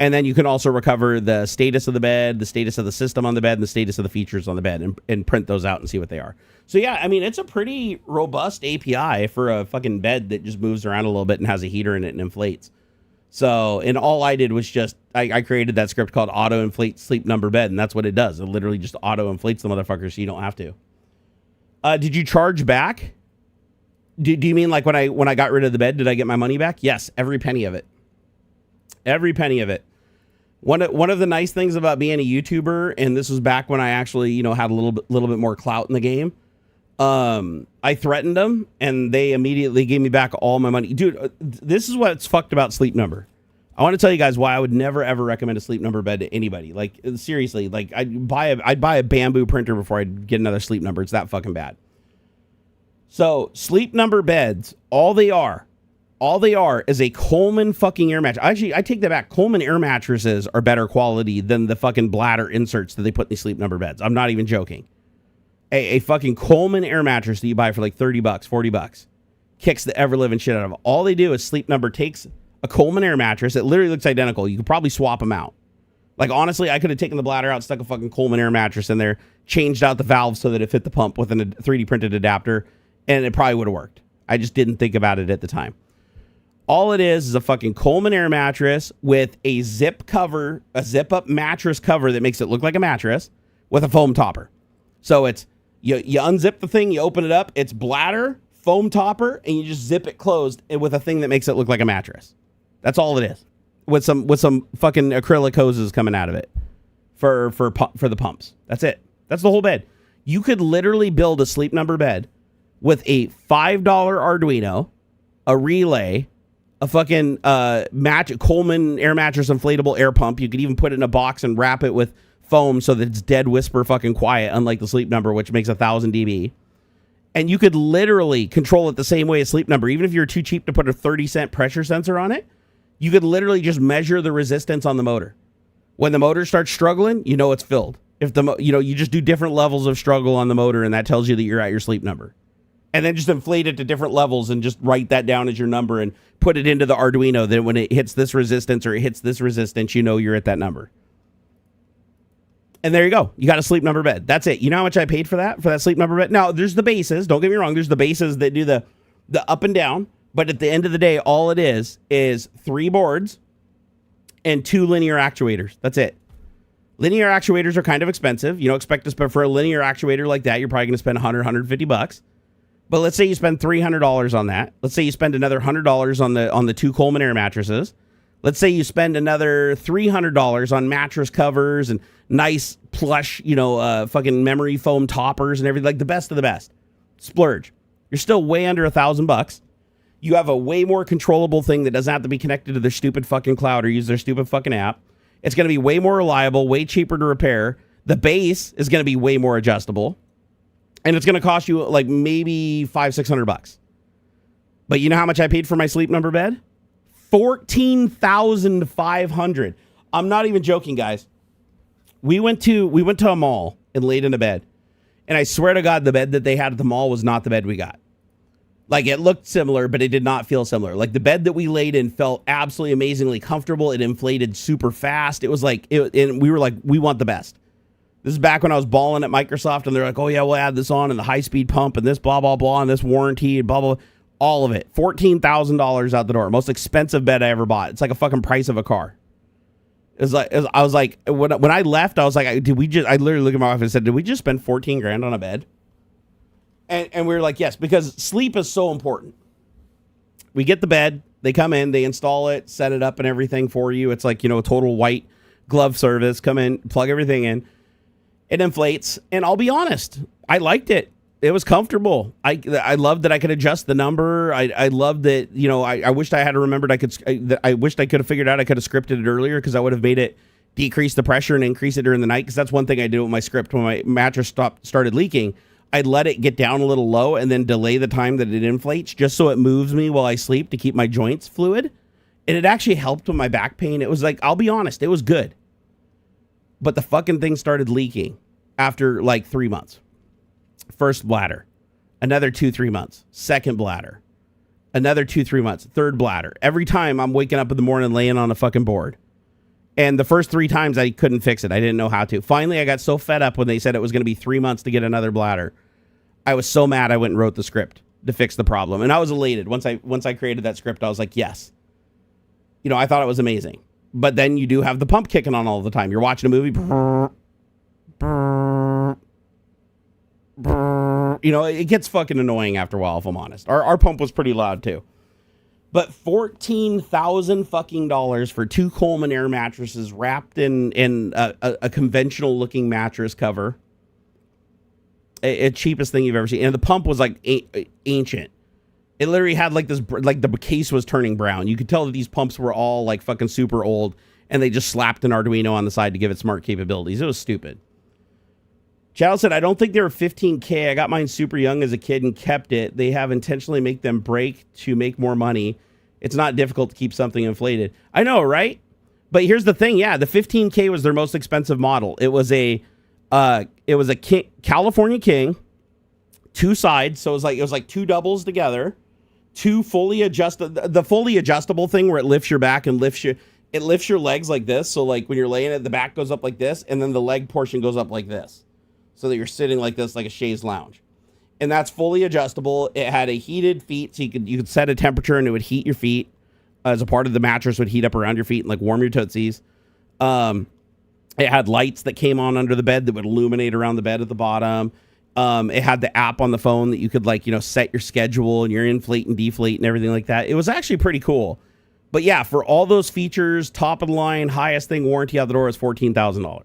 And then you can also recover the status of the bed, the status of the system on the bed, and the status of the features on the bed and print those out and see what they are. So yeah, I mean, it's a pretty robust API for a fucking bed that just moves around a little bit and has a heater in it and inflates. So, and all I did was just, I created that script called auto inflate sleep number bed, and that's what it does. It literally just auto inflates the motherfucker so you don't have to. Did you charge back? Do you mean like when I got rid of the bed, did I get my money back? Yes, every penny of it. Every penny of it. One of the nice things about being a YouTuber, and this was back when I actually, had a little bit more clout in the game. I threatened them, and they immediately gave me back all my money. Dude, this is what's fucked about Sleep Number. I want to tell you guys why I would never ever recommend a Sleep Number bed to anybody. Like seriously, like I'd buy a bamboo printer before I'd get another Sleep Number. It's that fucking bad. So Sleep Number beds, all they are is a Coleman fucking air mattress. Actually, I take that back. Coleman air mattresses are better quality than the fucking bladder inserts that they put in these Sleep Number beds. I'm not even joking. A fucking Coleman air mattress that you buy for like $30, $40 kicks the ever-living shit out of it. All they do is Sleep Number takes a Coleman air mattress. It literally looks identical. You could probably swap them out. Like, honestly, I could have taken the bladder out, stuck a fucking Coleman air mattress in there, changed out the valve so that it fit the pump with a 3D printed adapter, and it probably would have worked. I just didn't think about it at the time. All it is a fucking Coleman air mattress with a zip up mattress cover that makes it look like a mattress with a foam topper. So it's You unzip the thing, you open it up, it's bladder, foam topper, and you just zip it closed with a thing that makes it look like a mattress. That's all it is. With some fucking acrylic hoses coming out of it for the pumps. That's it. That's the whole bed. You could literally build a Sleep Number bed with a $5 Arduino, a relay, a fucking Coleman air mattress inflatable air pump. You could even put it in a box and wrap it with foam so that it's dead whisper fucking quiet, unlike the Sleep Number, which makes 1,000 dB. And you could literally control it the same way as Sleep Number. Even if you're too cheap to put a 30-cent pressure sensor on it, you could literally just measure the resistance on the motor. When the motor starts struggling, you know it's filled. If you just do different levels of struggle on the motor, and that tells you that you're at your Sleep Number. And then just inflate it to different levels and just write that down as your number and put it into the Arduino. Then when it hits this resistance or it hits this resistance, you know you're at that number. And there you go. You got a Sleep Number bed. That's it. You know how much I paid for that Sleep Number bed? Now, there's the bases. Don't get me wrong. There's the bases that do the up and down. But at the end of the day, all it is 3 boards and 2 linear actuators. That's it. Linear actuators are kind of expensive. You don't expect to spend for a linear actuator like that. You're probably going to spend $100, $150. But let's say you spend $300 on that. Let's say you spend another $100 on the 2 Coleman air mattresses. Let's say you spend another $300 on mattress covers and nice plush, fucking memory foam toppers and everything, like the best of the best. Splurge. You're still way under $1,000. You have a way more controllable thing that doesn't have to be connected to their stupid fucking cloud or use their stupid fucking app. It's going to be way more reliable, way cheaper to repair. The base is going to be way more adjustable. And it's going to cost you like maybe $500-$600. But you know how much I paid for my Sleep Number bed? $14,500. I'm not even joking, guys. We went to a mall and laid in a bed. And I swear to God, the bed that they had at the mall was not the bed we got. Like, it looked similar, but it did not feel similar. Like, the bed that we laid in felt absolutely amazingly comfortable. It inflated super fast. It was like, and we were like, we want the best. This is back when I was balling at Microsoft, and they're like, oh, yeah, we'll add this on, and the high-speed pump, and this blah, blah, blah, and this warranty, and blah, blah, blah. All of it. $14,000 out the door. Most expensive bed I ever bought. It's like a fucking price of a car. I was like, when I left, I was like, I literally looked at my wife and said, did we just spend 14 grand on a bed? And we were like, yes, because sleep is so important. We get the bed, they come in, they install it, set it up and everything for you. It's like, a total white glove service. Come in, plug everything in. It inflates. And I'll be honest, I liked it. It was comfortable. I loved that I could adjust the number. I loved that, I wished I had remembered I wished I could have figured out I could have scripted it earlier, because I would have made it decrease the pressure and increase it during the night. Because that's one thing I did with my script when my mattress started leaking. I'd let it get down a little low and then delay the time that it inflates just so it moves me while I sleep to keep my joints fluid. And it actually helped with my back pain. It was like, I'll be honest, it was good. But the fucking thing started leaking after like 3 months. First bladder, another 2-3 months, second bladder, another 2-3 months, third bladder. Every time I'm waking up in the morning laying on a fucking board. And the first 3 times I couldn't fix it. I didn't know how to. Finally, I got so fed up when they said it was going to be 3 months to get another bladder. I was so mad I went and wrote the script to fix the problem. And I was elated. Once I created that script, I was like, yes. I thought it was amazing. But then you do have the pump kicking on all the time. You're watching a movie. It gets fucking annoying after a while, if I'm honest. Our pump was pretty loud too. But $14,000 fucking dollars for 2 Coleman air mattresses wrapped in a conventional looking mattress cover. A cheapest thing you've ever seen. And the pump was like ancient. It literally had like this, like the case was turning brown. You could tell that these pumps were all like fucking super old, and they just slapped an Arduino on the side to give it smart capabilities. It was stupid. Chad said, I don't think they were $15K. I got mine super young as a kid and kept it. They have intentionally make them break to make more money. It's not difficult to keep something inflated. I know, right? But here's the thing. Yeah, the $15K was their most expensive model. It was a California King, 2 sides. So it was like 2 doubles together, 2 fully adjusted. The fully adjustable thing where it lifts your back and lifts your legs like this. So like when you're laying it, the back goes up like this, and then the leg portion goes up like this, so that you're sitting like this, like a chaise lounge. And that's fully adjustable. It had a heated feet, so you could set a temperature and it would heat your feet as a part of the mattress, would heat up around your feet and like warm your tootsies. It had lights that came on under the bed that would illuminate around the bed at the bottom. It had the app on the phone that you could like, set your schedule and your inflate and deflate and everything like that. It was actually pretty cool. But yeah, for all those features, top of the line, highest thing, warranty out the door is $14,000.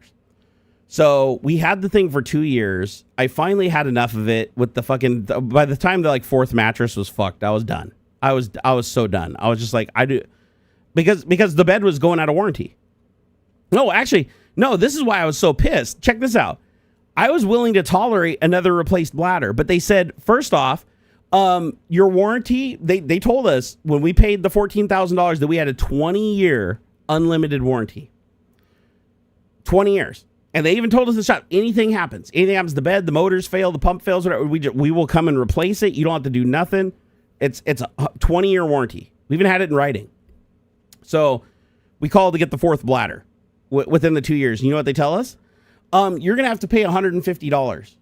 So we had the thing for 2 years. I finally had enough of it with the fucking, by the time the like fourth mattress was fucked, I was done. I was so done. I was just like, because the bed was going out of warranty. No, actually, no, this is why I was so pissed. Check this out. I was willing to tolerate another replaced bladder, but they said, first off, your warranty, they told us when we paid the $14,000 that we had a 20-year unlimited warranty. 20 years. And they even told us in the shop, anything happens, the bed, the motors fail, the pump fails, whatever, we will come and replace it. You don't have to do nothing. It's a 20-year warranty. We even had it in writing. So we called to get the fourth bladder within the 2 years. You know what they tell us? You're going to have to pay $150.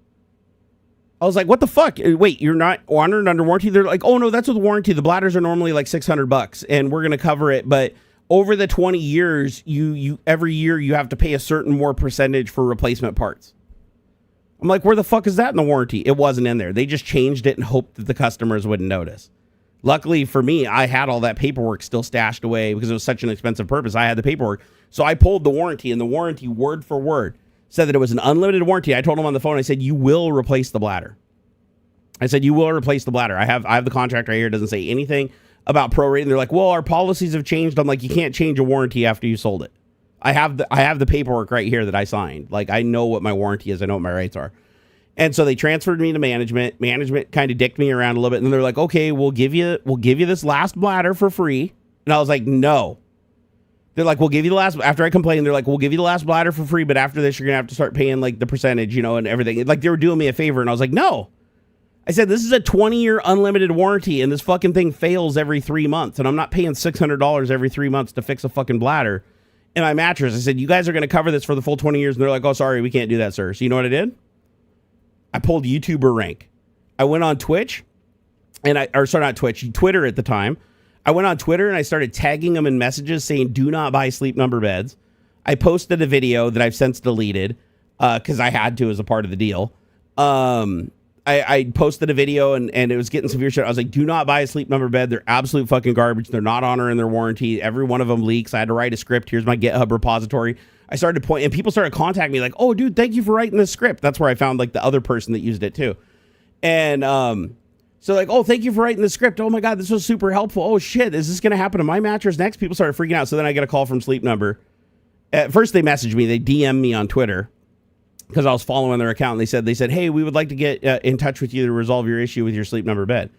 I was like, what the fuck? Wait, you're not honored under warranty? They're like, oh no, that's with warranty. The bladders are normally like $600 and we're going to cover it. But over the 20 years, you every year you have to pay a certain more percentage for replacement parts. I'm like, where the fuck is that in the warranty? It wasn't in there. They just changed it and hoped that the customers wouldn't notice. Luckily for me, I had all that paperwork still stashed away because it was such an expensive purpose. I had the paperwork. So I pulled the warranty, and the warranty word for word said that it was an unlimited warranty. I told them on the phone, I said, you will replace the bladder. I said, you will replace the bladder. I have the contract right here. It doesn't say anything about prorating. They're like, well, our policies have changed. I'm like, you can't change a warranty after you sold it. I have the paperwork right here that I signed. Like, I know what my warranty is. I know what my rights are. And so they transferred me to management. Management kind of dicked me around a little bit. And they're like, okay, we'll give you this last bladder for free. And I was like, no. They're like, we'll give you the last, after I complained, they're like, we'll give you the last bladder for free, but after this, you're going to have to start paying like the percentage, and everything. Like, they were doing me a favor. And I was like, no. I said, this is a 20-year unlimited warranty, and this fucking thing fails every 3 months. And I'm not paying $600 every 3 months to fix a fucking bladder in my mattress. I said, you guys are going to cover this for the full 20 years. And they're like, oh, sorry, we can't do that, sir. So you know what I did? I pulled YouTuber rank. I went on Twitch, not Twitch, Twitter at the time. I went on Twitter and I started tagging them in messages saying, do not buy Sleep Number beds. I posted a video that I've since deleted because I had to as a part of the deal. I posted a video and it was getting severe shit. I was like, do not buy a Sleep Number bed. They're absolute fucking garbage. They're not honoring their warranty. Every one of them leaks. I had to write a script. Here's my GitHub repository. I started to point, and people started contacting me like, oh, dude, thank you for writing this script. That's where I found like the other person that used it too. And so like, oh, thank you for writing the script. Oh my God, this was super helpful. Oh shit, is this going to happen to my mattress next? People started freaking out. So then I get a call from Sleep Number. At first they messaged me. They DM'd me on Twitter because I was following their account. And they said, hey, we would like to get in touch with you to resolve your issue with your Sleep Number bed.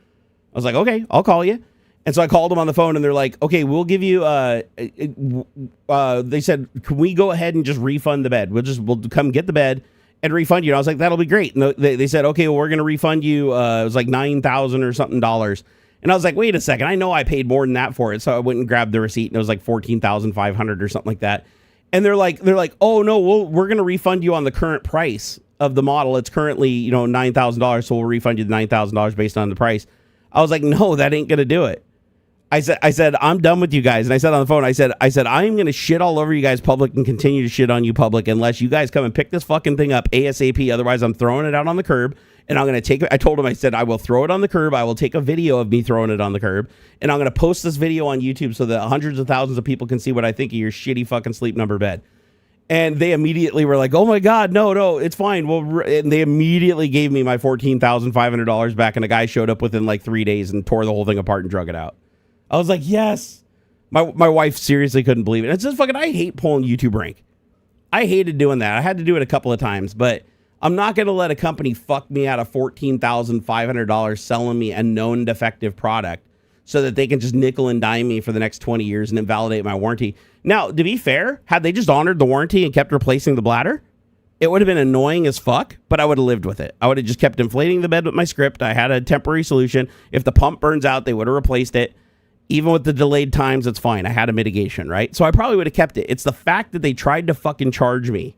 I was like, okay, I'll call you. And so I called them on the phone and they're like, okay, we'll give you, they said, can we go ahead and just refund the bed? We'll come get the bed and refund you. And I was like, that'll be great. And they said, okay, well, we're going to refund you. It was like $9,000 or something dollars. And I was like, wait a second. I know I paid more than that for it. So I went and grabbed the receipt and it was like $14,500 or something like that. And they're like, oh no, we're going to refund you on the current price of the model. It's currently, $9,000. So we'll refund you the $9,000 based on the price. I was like, no, that ain't going to do it. I said, I'm done with you guys. And I said on the phone, I said, I am going to shit all over you guys public and continue to shit on you public unless you guys come and pick this fucking thing up ASAP. Otherwise, I'm throwing it out on the curb and I'm going to take it. I told him, I said, I will throw it on the curb. I will take a video of me throwing it on the curb and I'm going to post this video on YouTube so that hundreds of thousands of people can see what I think of your shitty fucking Sleep Number bed. And they immediately were like, oh my God, no, it's fine. Well, and they immediately gave me my $14,500 back. And a guy showed up within like 3 days and tore the whole thing apart and drug it out. I was like, yes. My wife seriously couldn't believe it. It's just fucking, I hate pulling YouTube rank. I hated doing that. I had to do it a couple of times, but I'm not going to let a company fuck me out of $14,500 selling me a known defective product so that they can just nickel and dime me for the next 20 years and invalidate my warranty. Now, to be fair, had they just honored the warranty and kept replacing the bladder, it would have been annoying as fuck, but I would have lived with it. I would have just kept inflating the bed with my script. I had a temporary solution. If the pump burns out, they would have replaced it. Even with the delayed times, it's fine. I had a mitigation, right? So I probably would have kept it. It's the fact that they tried to fucking charge me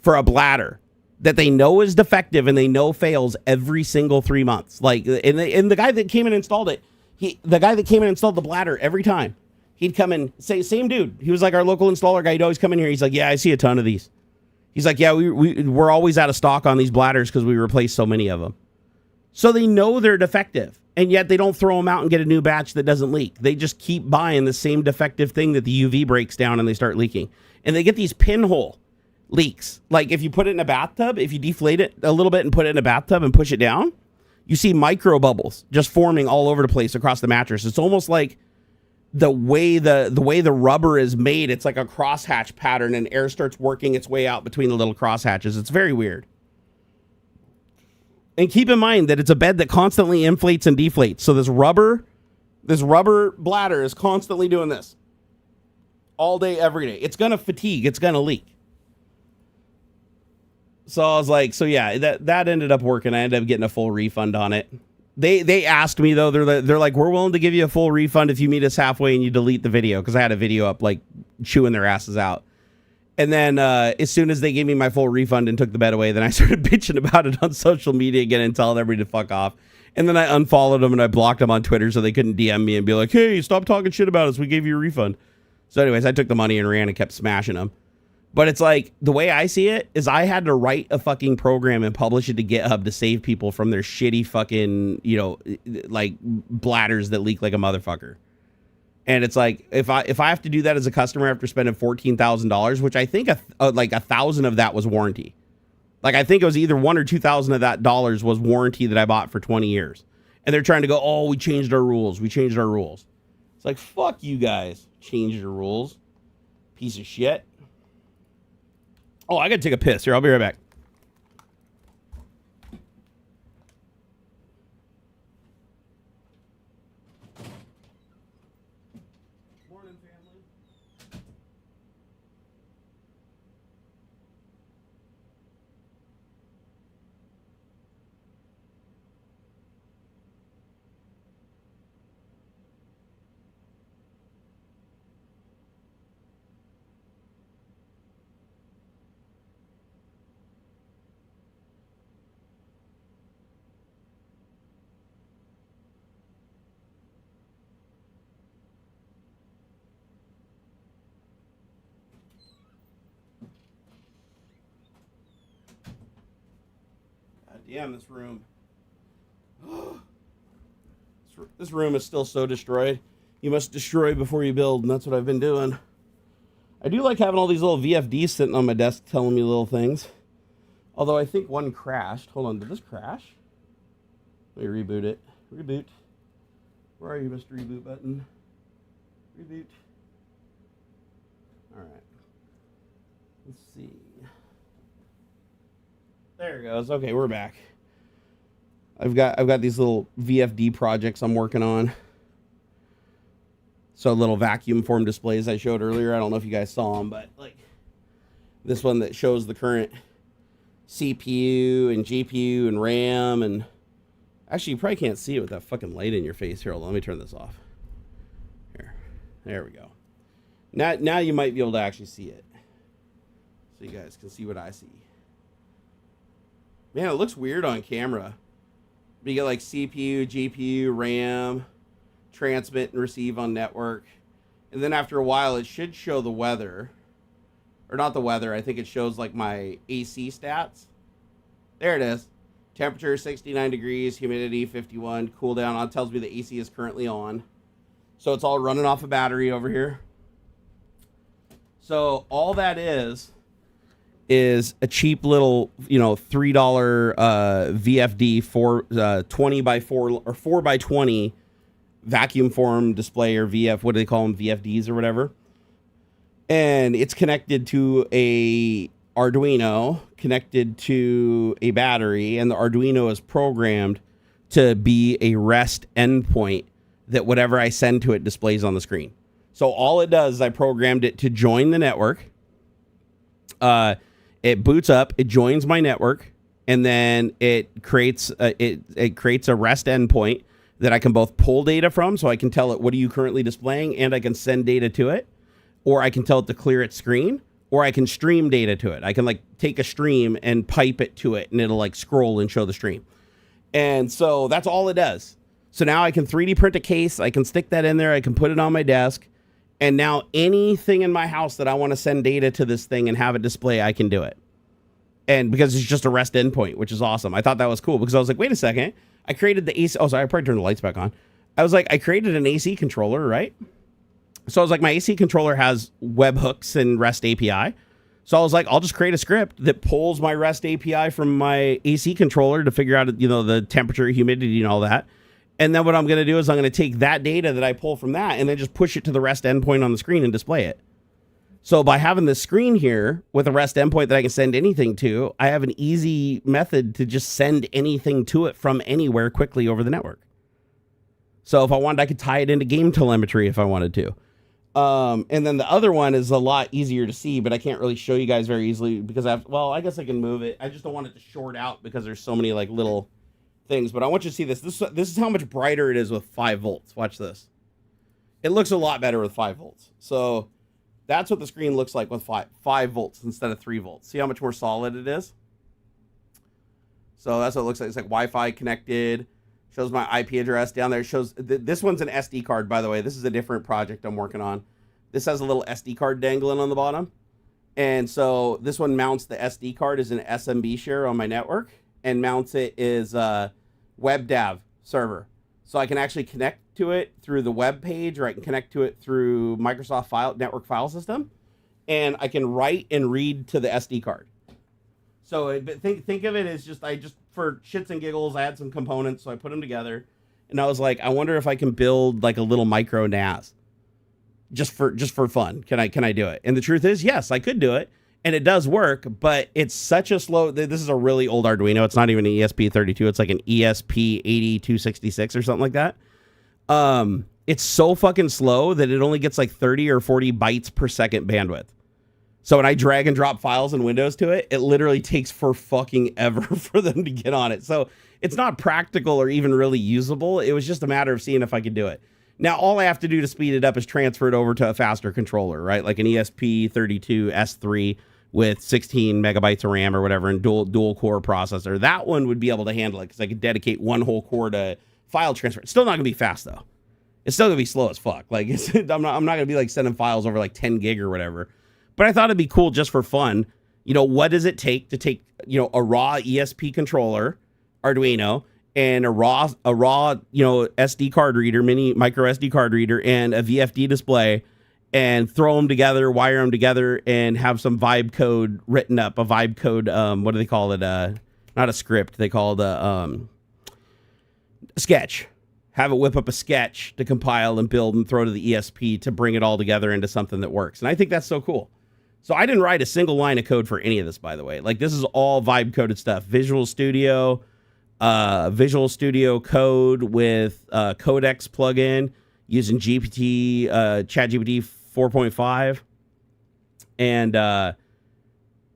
for a bladder that they know is defective and they know fails every single 3 months. Like, and the guy that came in and installed it, the guy that came in and installed the bladder every time, he'd come and say, same dude. He was like our local installer guy. He'd always come in here. He's like, yeah, I see a ton of these. He's like, yeah, we're always out of stock on these bladders because we replaced so many of them. So they know they're defective, and yet they don't throw them out and get a new batch that doesn't leak. They just keep buying the same defective thing that the UV breaks down and they start leaking. And they get these pinhole leaks. Like if you put it in a bathtub, if you deflate it a little bit and put it in a bathtub and push it down, you see micro bubbles just forming all over the place across the mattress. It's almost like the way the rubber is made, it's like a crosshatch pattern, and air starts working its way out between the little crosshatches. It's very weird. And keep in mind that it's a bed that constantly inflates and deflates. So this rubber bladder is constantly doing this all day, every day. It's going to fatigue. It's going to leak. So I was like, so yeah, that ended up working. I ended up getting a full refund on it. They asked me though, they're like, we're willing to give you a full refund if you meet us halfway and you delete the video. Cause I had a video up like chewing their asses out. And then as soon as they gave me my full refund and took the bed away, then I started bitching about it on social media again and telling everybody to fuck off. And then I unfollowed them and I blocked them on Twitter so they couldn't DM me and be like, hey, stop talking shit about us. We gave you a refund. So anyways, I took the money and ran and kept smashing them. But it's like, the way I see it is I had to write a fucking program and publish it to GitHub to save people from their shitty fucking, like bladders that leak like a motherfucker. And it's like, if I have to do that as a customer after spending $14,000, which I think like $1,000 of that was warranty. Like I think it was either $1,000 or $2,000 of that dollars was warranty that I bought for 20 years. And they're trying to go, oh, we changed our rules. We changed our rules. It's like, fuck you guys. Changed your rules. Piece of shit. Oh, I gotta take a piss. Here, I'll be right back. Morning, family. Damn, this room. This room is still so destroyed. You must destroy before you build, and that's what I've been doing. I do like having all these little VFDs sitting on my desk telling me little things. Although I think one crashed. Hold on, did this crash? Let me reboot it. Reboot. Where are you, Mr. Reboot button? Reboot. All right. Let's see. There it goes. Okay, we're back. I've got these little VFD projects I'm working on. So little vacuum form displays I showed earlier. I don't know if you guys saw them, but like this one that shows the current CPU and GPU and RAM, and actually you probably can't see it with that fucking light in your face. Here, hold on, let me turn this off. Here, there we go. Now you might be able to actually see it, so you guys can see what I see. Man, it looks weird on camera. But you get like CPU, GPU, RAM, transmit and receive on network. And then after a while, it should show the weather. Or not the weather, I think it shows like my AC stats. There it is. Temperature 69 degrees, humidity 51, cool down. It tells me the AC is currently on. So it's all running off a battery over here. So all that is a cheap little, $3 VFD for 20 by 4 or 4 by 20 vacuum form display, or VF, what do they call them, VFDs or whatever. And it's connected to a Arduino, connected to a battery, and the Arduino is programmed to be a REST endpoint that whatever I send to it displays on the screen. So all it does is I programmed it to join the network. It boots up, it joins my network, and then it creates it creates a REST endpoint that I can both pull data from, so I can tell it what are you currently displaying, and I can send data to it, or I can tell it to clear its screen, or I can stream data to it. I can like take a stream and pipe it to it, and it'll like scroll and show the stream. And so that's all it does. So now I can 3D print a case, I can stick that in there, I can put it on my desk. And now anything in my house that I want to send data to this thing and have it display, I can do it. And because it's just a REST endpoint, which is awesome. I thought that was cool because I was like, wait a second. I created the AC. Oh, sorry. I probably turned the lights back on. I was like, I created an AC controller, right? So I was like, my AC controller has webhooks and REST API. So I was like, I'll just create a script that pulls my REST API from my AC controller to figure out, the temperature, humidity, and all that. And then what I'm going to do is I'm going to take that data that I pull from that and then just push it to the REST endpoint on the screen and display it. So by having this screen here with a REST endpoint that I can send anything to, I have an easy method to just send anything to it from anywhere quickly over the network. So if I wanted, I could tie it into game telemetry if I wanted to. And then the other one is a lot easier to see, but I can't really show you guys very easily because I guess I can move it. I just don't want it to short out because there's so many like little things, but I want you to see this. This is how much brighter it is with 5 volts. Watch this. It looks a lot better with 5 volts. So that's what the screen looks like with 5 volts instead of 3 volts. See how much more solid it is? So that's what it looks like. It's like Wi-Fi connected. Shows my IP address down there. Shows this one's an SD card, by the way. This is a different project I'm working on. This has a little SD card dangling on the bottom. And so this one mounts the SD card as an SMB share on my network and mounts it as a WebDAV server. So I can actually connect to it through the web page, or I can connect to it through Microsoft network file system. And I can write and read to the SD card. So think of it as just for shits and giggles, I had some components, so I put them together, and I was like, I wonder if I can build like a little micro NAS, just for fun. Can I do it? And the truth is, yes, I could do it, and it does work. But it's such a slow. This is a really old Arduino. It's not even an ESP32. It's like an ESP8266 or something like that. It's so fucking slow that it only gets like 30 or 40 bytes per second bandwidth. So when I drag and drop files and windows to it, it literally takes for fucking ever for them to get on it. So it's not practical or even really usable. It was just a matter of seeing if I could do it. Now, all I have to do to speed it up is transfer it over to a faster controller, right? Like an ESP32 S3 with 16 megabytes of RAM or whatever and dual core processor. That one would be able to handle it because I could dedicate one whole core to file transfer. It's still not going to be fast, though. It's still going to be slow as fuck. Like I'm not going to be like sending files over like 10 gig or whatever. But I thought it'd be cool just for fun. What does it take to take, a raw ESP controller, Arduino, and a raw, SD card reader, micro SD card reader, and a VFD display, and throw them together, wire them together, and have some vibe code written up. A vibe code, what do they call it? Not a script. They call it a sketch. Have it whip up a sketch to compile and build and throw to the ESP to bring it all together into something that works. And I think that's so cool. So I didn't write a single line of code for any of this, by the way. Like, this is all vibe coded stuff. Visual Studio code with Codex plugin using ChatGPT 4.5. And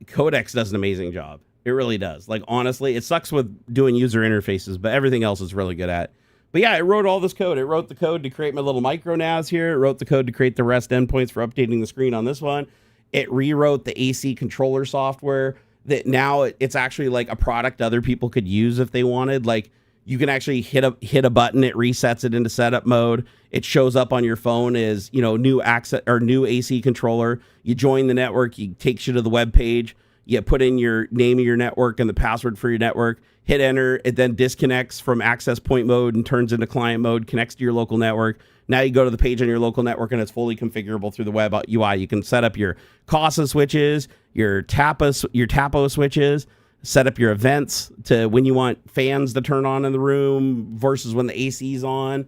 Codex does an amazing job. It really does. Like, honestly, it sucks with doing user interfaces, but everything else is really good at. But yeah, it wrote all this code. It wrote the code to create my little micro NAS here. It wrote the code to create the REST endpoints for updating the screen on this one. It rewrote the AC controller software that now it's actually like a product other people could use if they wanted. Like, you can actually hit a button. It resets it into setup mode. It shows up on your phone as, new access or new AC controller. You join the network. It takes you to the web page. You put in your name of your network and the password for your network. Hit enter. It then disconnects from access point mode and turns into client mode. Connects to your local network. Now you go to the page on your local network and it's fully configurable through the web UI. You can set up your CASA switches, your TAPO switches, set up your events to when you want fans to turn on in the room versus when the AC's on,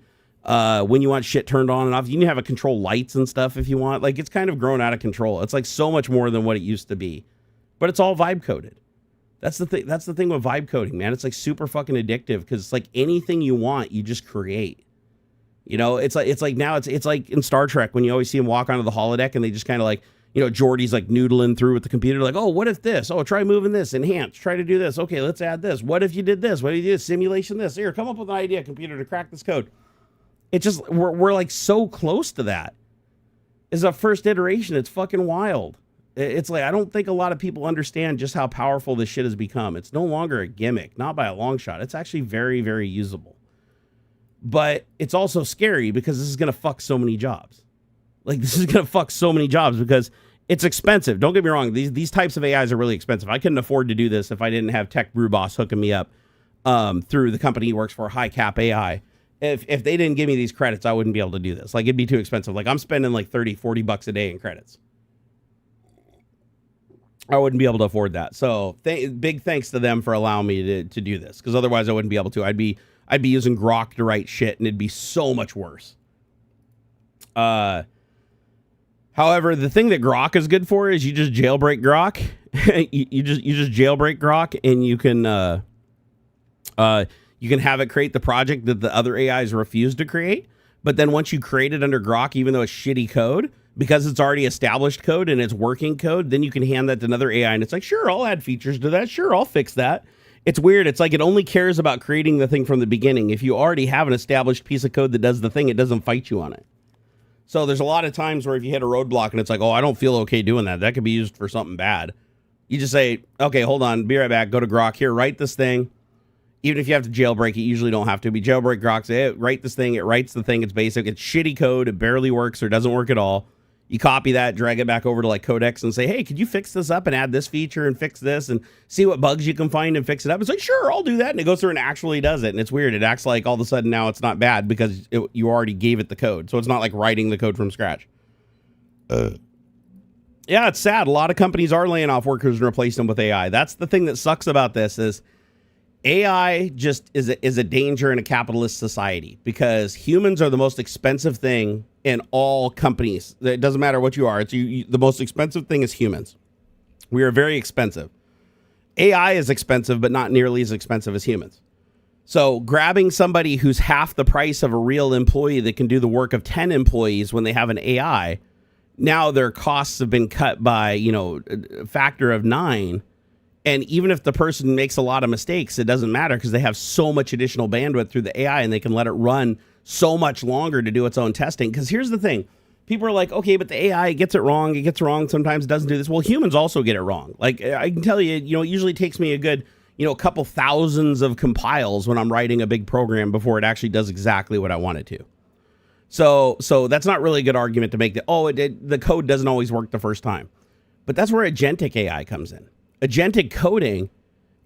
when you want shit turned on and off. You can have a control lights and stuff if you want. Like, it's kind of grown out of control. It's like so much more than what it used to be, but it's all vibe coded. That's the thing. That's the thing with vibe coding, man. It's like super fucking addictive because it's like anything you want, you just create. It's like now it's like in Star Trek when you always see them walk onto the holodeck and they just kind of like, Geordi's like noodling through with the computer, like, oh, what if this? Oh, try moving this, enhance, try to do this. Okay, let's add this. What if you did this? What if you did simulation this? Here, come up with an idea, computer, to crack this code. It just, we're like so close to that. It's a first iteration. It's fucking wild. It's like, I don't think a lot of people understand just how powerful this shit has become. It's no longer a gimmick, not by a long shot. It's actually very, very usable. But it's also scary because this is going to fuck so many jobs. Like, this is going to fuck so many jobs because It's expensive. Don't get me wrong. These types of AIs are really expensive. I couldn't afford to do this if I didn't have Tech Brew Boss hooking me up through the company he works for, High Cap AI. If they didn't give me these credits, I wouldn't be able to do this. Like, it'd be too expensive. Like, I'm spending like 30, 40 bucks a day in credits. I wouldn't be able to afford that. So big thanks to them for allowing me to do this, because otherwise I wouldn't be able to. I'd be using Grok to write shit, and it'd be so much worse. However, the thing that Grok is good for is you just jailbreak Grok. you just jailbreak Grok, and you can have it create the project that the other AIs refuse to create. But then once you create it under Grok, even though it's shitty code, because it's already established code and it's working code, then you can hand that to another AI, and it's like, sure, I'll add features to that. Sure, I'll fix that. It's weird. It's like it only cares about creating the thing from the beginning. If you already have an established piece of code that does the thing, it doesn't fight you on it. So there's a lot of times where if you hit a roadblock and it's like, oh, I don't feel okay doing that, that could be used for something bad. You just say, okay, hold on, be right back, go to Grok, here, write this thing. Even if you have to jailbreak it, you usually don't have to. Be jailbreak Grok, say, hey, write this thing, it writes the thing, it's basic, it's shitty code, it barely works or doesn't work at all. You copy that, drag it back over to like Codex and say, hey, could you fix this up and add this feature and fix this and see what bugs you can find and fix it up? It's like, sure, I'll do that. And it goes through and actually does it. And it's weird. It acts like all of a sudden now it's not bad because you already gave it the code. So it's not like writing the code from scratch. Yeah, it's sad. A lot of companies are laying off workers and replacing them with AI. That's the thing that sucks about this is AI just is a danger in a capitalist society because humans are the most expensive thing in all companies. It doesn't matter what you are. It's the most expensive thing is humans. We are very expensive. AI is expensive, but not nearly as expensive as humans. So grabbing somebody who's half the price of a real employee that can do the work of 10 employees when they have an AI, now their costs have been cut by, a factor of 9. And even if the person makes a lot of mistakes, it doesn't matter because they have so much additional bandwidth through the AI and they can let it run so much longer to do its own testing. Because here's the thing. People are like, okay, but the AI gets it wrong. It gets wrong. Sometimes it doesn't do this. Well, humans also get it wrong. Like I can tell you, it usually takes me a good, a couple thousands of compiles when I'm writing a big program before it actually does exactly what I want it to. So that's not really a good argument to make that, the code doesn't always work the first time. But that's where Agentic AI comes in. Agentic coding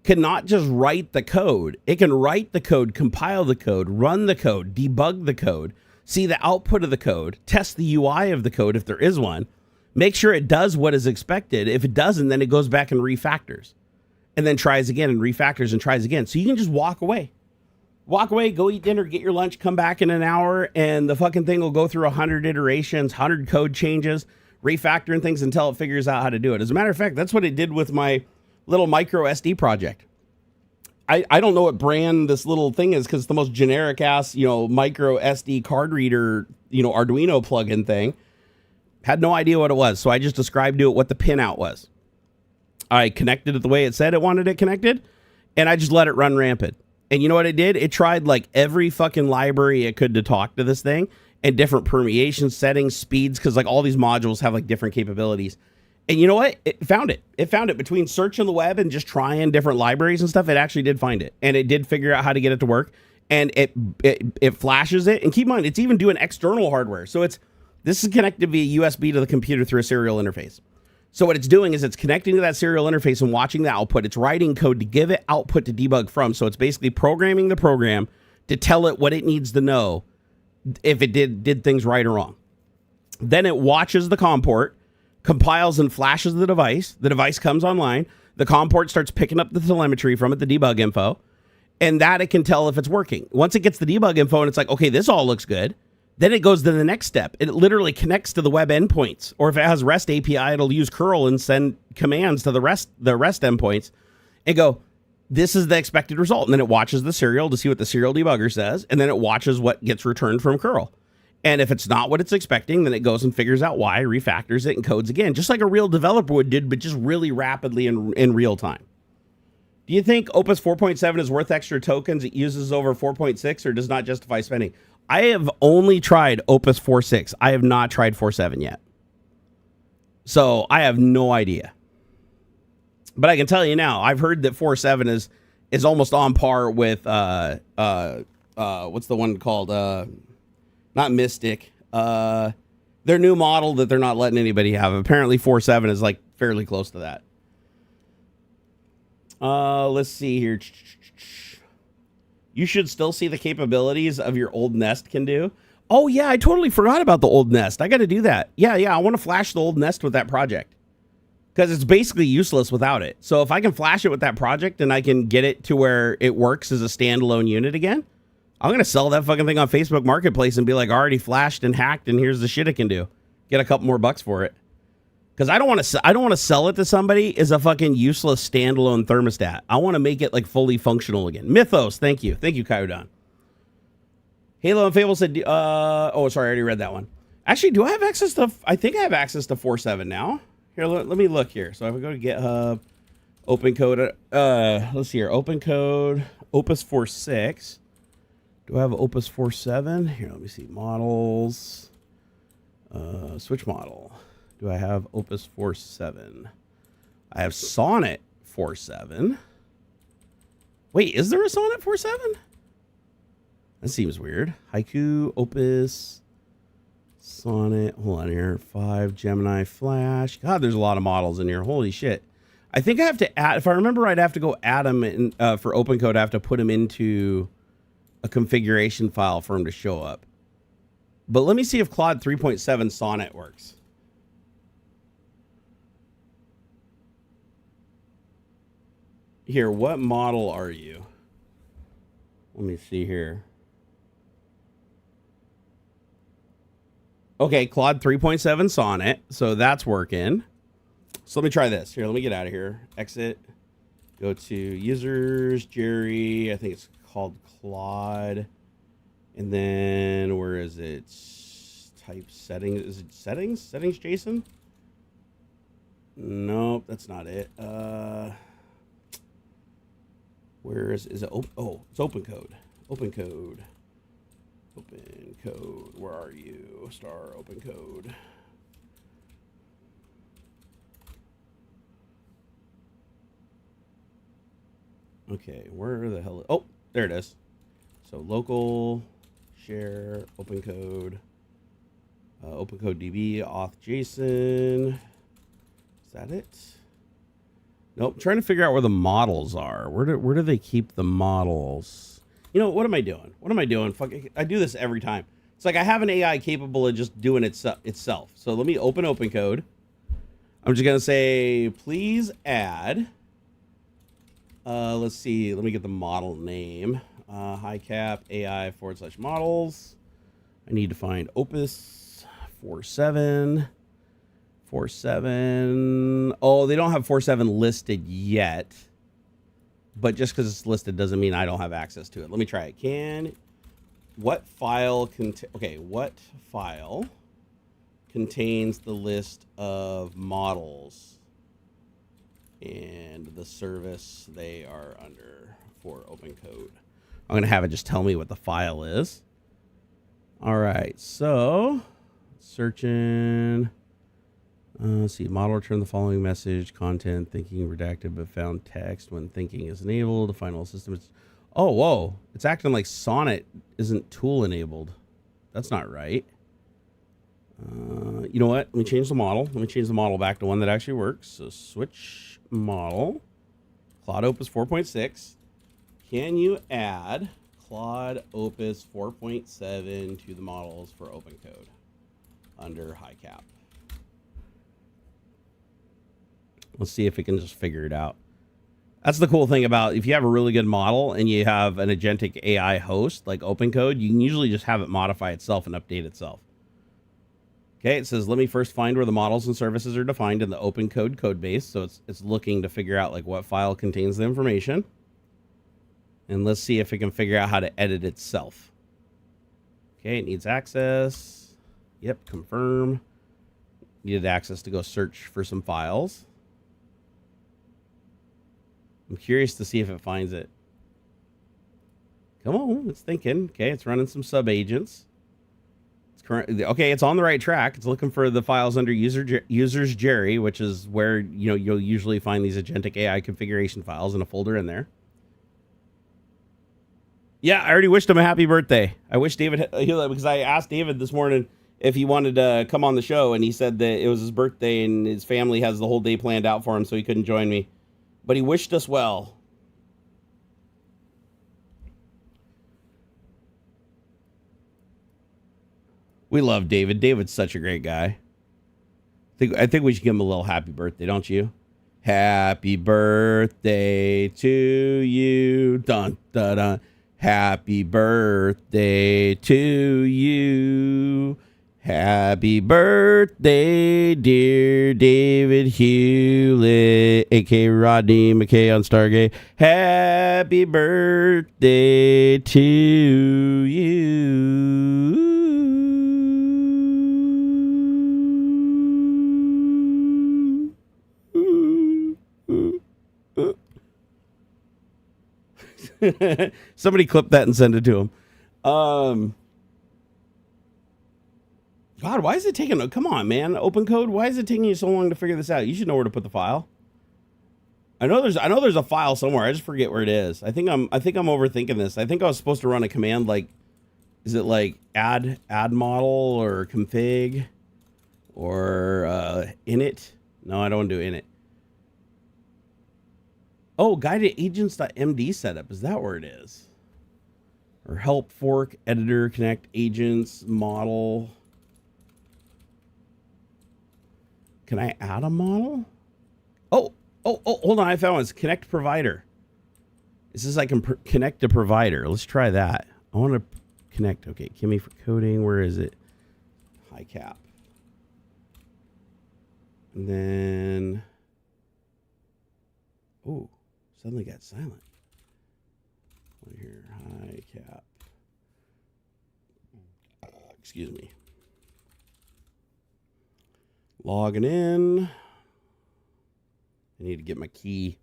cannot just write the code. It can write the code, compile the code, run the code, debug the code, see the output of the code, test the UI of the code if there is one, make sure it does what is expected. If it doesn't, then it goes back and refactors and then tries again and refactors and tries again. So you can just walk away, go eat dinner, get your lunch, come back in an hour, and the fucking thing will go through 100 iterations, 100 code changes, refactoring things until it figures out how to do it. As a matter of fact, that's what it did with my little micro SD project. I don't know what brand this little thing is because it's the most generic ass, micro SD card reader, Arduino plugin thing. Had no idea what it was. So I just described to it what the pinout was. I connected it the way it said it wanted it connected, and I just let it run rampant. And you know what it did? It tried like every fucking library it could to talk to this thing and different permeation settings, speeds, because like all these modules have like different capabilities. And you know what? It found it. It found it between searching the web and just trying different libraries and stuff. It actually did find it, and it did figure out how to get it to work. And it flashes it. And keep in mind, it's even doing external hardware. So this is connected via USB to the computer through a serial interface. So what it's doing is it's connecting to that serial interface and watching the output. It's writing code to give it output to debug from. So it's basically programming the program to tell it what it needs to know if it did things right or wrong. Then it watches the COM port, compiles and flashes the device. The device comes online. The COM port starts picking up the telemetry from it, the debug info, and that it can tell if it's working. Once it gets the debug info and it's like, okay, this all looks good, then it goes to the next step. It literally connects to the web endpoints, or if it has REST API, it'll use curl and send commands to the REST endpoints and go, this is the expected result. And then it watches the serial to see what the serial debugger says, and then it watches what gets returned from curl. And if it's not what it's expecting, then it goes and figures out why, refactors it, and codes again, just like a real developer would do, but just really rapidly in real time. Do you think Opus 4.7 is worth extra tokens? It uses over 4.6 or does not justify spending? I have only tried Opus 4.6. I have not tried 4.7 yet. So I have no idea. But I can tell you now, I've heard that 4.7 is almost on par with, what's the one called? Not Mystic. Their new model that they're not letting anybody have. Apparently 4.7 is like fairly close to that. Let's see here. You should still see the capabilities of your old Nest can do. Oh, yeah, I totally forgot about the old Nest. I got to do that. Yeah, I want to flash the old Nest with that project. Because it's basically useless without it. So if I can flash it with that project and I can get it to where it works as a standalone unit again, I'm going to sell that fucking thing on Facebook Marketplace and be like, already flashed and hacked, and here's the shit it can do. Get a couple more bucks for it. Because I don't want to sell it to somebody as a fucking useless standalone thermostat. I want to make it like fully functional again. Mythos, thank you. Thank you, Kyodon. Halo and Fable said, oh, sorry, I already read that one. Actually, do I have access to, I think I have access to 4.7 now. Here, let me look here. So if I go to GitHub, open code, let's see here, open code, Opus 4.6. Do I have Opus 4.7? Here, let me see, models, switch model. Do I have Opus 4.7? I have Sonnet 4.7. Wait, is there a Sonnet 4.7? That seems weird. Haiku, Opus, Sonnet. Hold on here. 5, Gemini, Flash. God, there's a lot of models in here. Holy shit. I think I have to add, if I remember right, I have to go add them in, for OpenCode. I have to put them into a configuration file for them to show up. But let me see if Claude 3.7 Sonnet works. Here, what model are you? Let me see here. Okay, Claude 3.7 Sonnet. So that's working. So let me try this. Here, let me get out of here. Exit. Go to users, Jerry. I think it's called Claude. And then where is it? Type settings. Is it settings? Settings, Jason? Nope, that's not it. Where is it? Oh, it's OpenCode. OpenCode. OpenCode. Where are you? Star OpenCode. Okay, where the hell? Oh, there it is. So local, share, OpenCode, OpenCode DB, auth JSON. Is that it? Nope. I'm trying to figure out where the models are. Where do they keep the models? You know, what am I doing? What am I doing? Fuck, I do this every time. It's like I have an AI capable of just doing itself. So let me open OpenCode. I'm just going to say, please add. Let's see. Let me get the model name. HiCap AI / models. I need to find Opus 4.7. 4.7. Oh, they don't have 4.7 listed yet. But just because it's listed doesn't mean I don't have access to it. Let me try it. What file contains the list of models and the service they are under for OpenCode? I'm going to have it just tell me what the file is. All right, so searching. Let's see, model return the following message, content, thinking redacted, but found text when thinking is enabled. The final system is, oh, whoa. It's acting like Sonnet isn't tool enabled. That's not right. You know what? Let me change the model. Let me change the model back to one that actually works. So switch model, Claude Opus 4.6. Can you add Claude Opus 4.7 to the models for OpenCode under HiCap? Let's see if it can just figure it out. That's the cool thing about if you have a really good model and you have an agentic AI host like OpenCode, you can usually just have it modify itself and update itself. Okay, it says, let me first find where the models and services are defined in the OpenCode code base. So it's looking to figure out like what file contains the information. And let's see if it can figure out how to edit itself. Okay, it needs access. Yep, confirm. Needed access to go search for some files. I'm curious to see if it finds it. Come on, it's thinking. Okay, it's running some sub agents. It's okay, it's on the right track. It's looking for the files under users Jerry, which is where you'll usually find these agentic AI configuration files in a folder in there. Yeah, I already wished him a happy birthday. I wish David, because I asked David this morning if he wanted to come on the show, and he said that it was his birthday and his family has the whole day planned out for him, so he couldn't join me. But he wished us well. We love David. David's such a great guy. I think we should give him a little happy birthday, don't you? Happy birthday to you. Dun, dun, dun. Happy birthday to you. Happy birthday, dear David Hewlett, a.k.a. Rodney McKay on Stargate. Happy birthday to you. Somebody clip that and send it to him. God, why is it taking? Come on, man. Open code. Why is it taking you so long to figure this out? You should know where to put the file. I know there's a file somewhere. I just forget where it is. I think I'm overthinking this. I think I was supposed to run a command like, is it like add model or config or init? No, I don't want to do init. Oh, guided agents.md setup. Is that where it is? Or help, fork, editor, connect, agents, model. Can I add a model? Oh, hold on. I found one. It's connect provider. It says I can connect to provider. Let's try that. I want to connect. Okay, Kimmy for coding. Where is it? High cap. And then, oh, suddenly got silent. Here, high cap. Excuse me. Logging in. I need to get my key.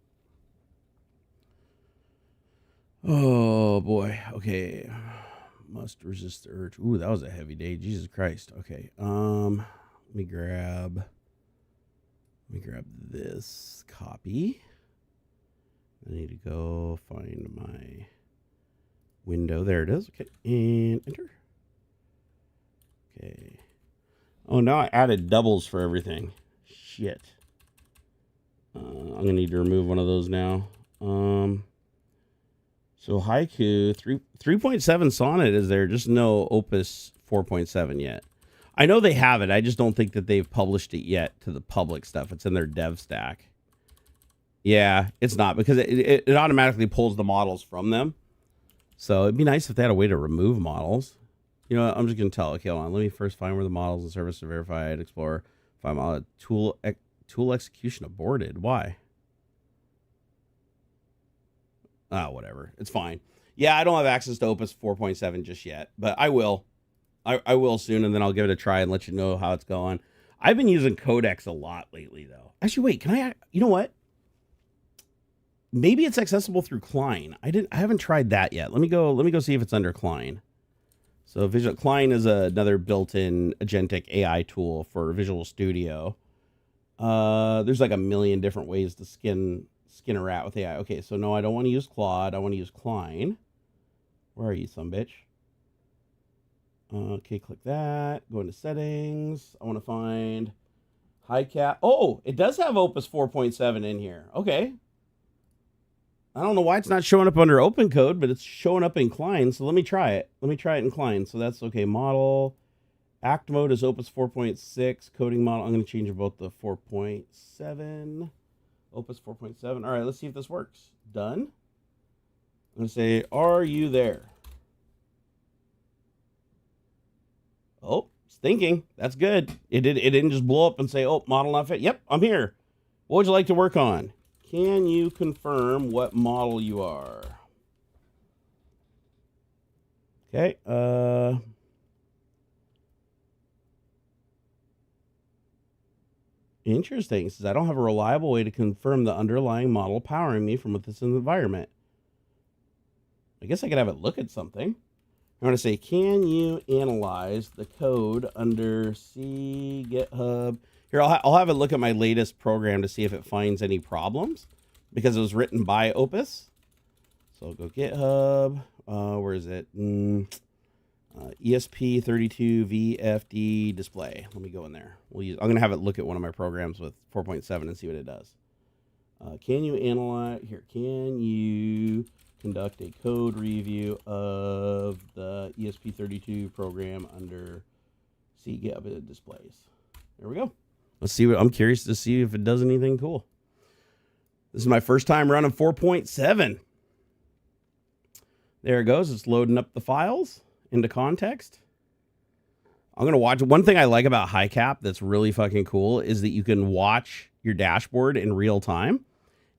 Oh boy. Okay. Must resist the urge. Ooh, that was a heavy day. Jesus Christ. Okay. Let me grab this copy. I need to go find my window. There it is. Okay. And enter. Okay. Oh, now I added doubles for everything. Shit. I'm going to need to remove one of those now. So Haiku 3.7 Sonnet is there, just no Opus 4.7 yet. I know they have it. I just don't think that they've published it yet to the public stuff. It's in their dev stack. Yeah, it's not, because it automatically pulls the models from them. So it'd be nice if they had a way to remove models. You know what? I'm just going to tell. Okay, hold on. Let me first find where the models and service are verified. Explore. Find model. Tool execution aborted. Why? Whatever. It's fine. Yeah, I don't have access to Opus 4.7 just yet, but I will. I will soon, and then I'll give it a try and let you know how it's going. I've been using Codex a lot lately, though. Actually, wait. Can I? You know what? Maybe it's accessible through Klein. I haven't tried that yet. Let me go see if it's under Klein. So Klein is another built-in agentic AI tool for Visual Studio. There's like a million different ways to skin a rat with AI. Okay, so no, I don't want to use Claude. I want to use Klein. Where are you, sumbitch? Okay, click that. Go into settings. I want to find high cap. Oh, it does have Opus 4.7 in here. Okay. I don't know why it's not showing up under open code, but it's showing up in Klein. So let me try it. Let me try it in Klein. So that's okay. Model. Act mode is Opus 4.6. Coding model. I'm going to change both to 4.7. Opus 4.7. All right, let's see if this works. Done. I'm going to say, are you there? Oh, it's thinking. That's good. It didn't just blow up and say, oh, model not fit. Yep, I'm here. What would you like to work on? Can you confirm what model you are? Okay. Interesting. It says, I don't have a reliable way to confirm the underlying model powering me from this environment. I guess I could have it look at something. I'm going to say, can you analyze the code under C GitHub? Here, I'll have it look at my latest program to see if it finds any problems, because it was written by Opus. So I'll go GitHub. Where is it? ESP32 VFD display. Let me go in there. I'm going to have it look at one of my programs with 4.7 and see what it does. Can you analyze here? Can you conduct a code review of the ESP32 program under C GitHub displays? There we go. Let's see what I'm curious to see if it does anything cool. This is my first time running 4.7. There it goes. It's loading up the files into context. I'm going to watch. One thing I like about HiCap that's really fucking cool is that you can watch your dashboard in real time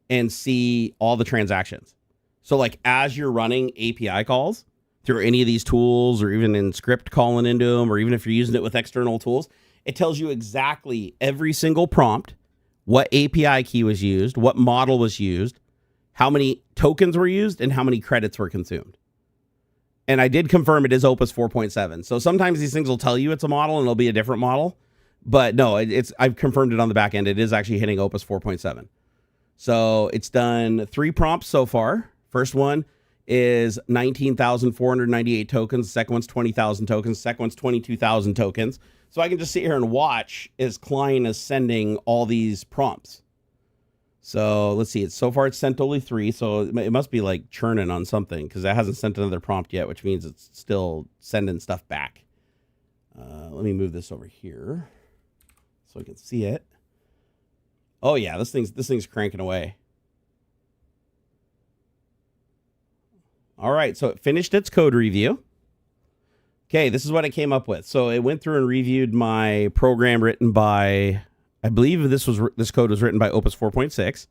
and see all the transactions. So like as you're running API calls through any of these tools, or even in script calling into them, or even if you're using it with external tools, it tells you exactly every single prompt, what API key was used, what model was used, how many tokens were used, and how many credits were consumed. And I did confirm it is Opus 4.7. So sometimes these things will tell you it's a model and it'll be a different model. But no, I've confirmed it on the back end. It is actually hitting Opus 4.7. So it's done 3 prompts so far. First one is 19,498 tokens. Second one's 20,000 tokens. Second one's 22,000 tokens. So I can just sit here and watch as Klein is sending all these prompts. So let's see. So far it's sent only 3. So it must be like churning on something, because it hasn't sent another prompt yet, which means it's still sending stuff back. Let me move this over here so I can see it. Oh yeah, this thing's cranking away. All right, so it finished its code review. Okay, this is what it came up with. So it went through and reviewed my program written by, I believe this code was written by Opus 4.6,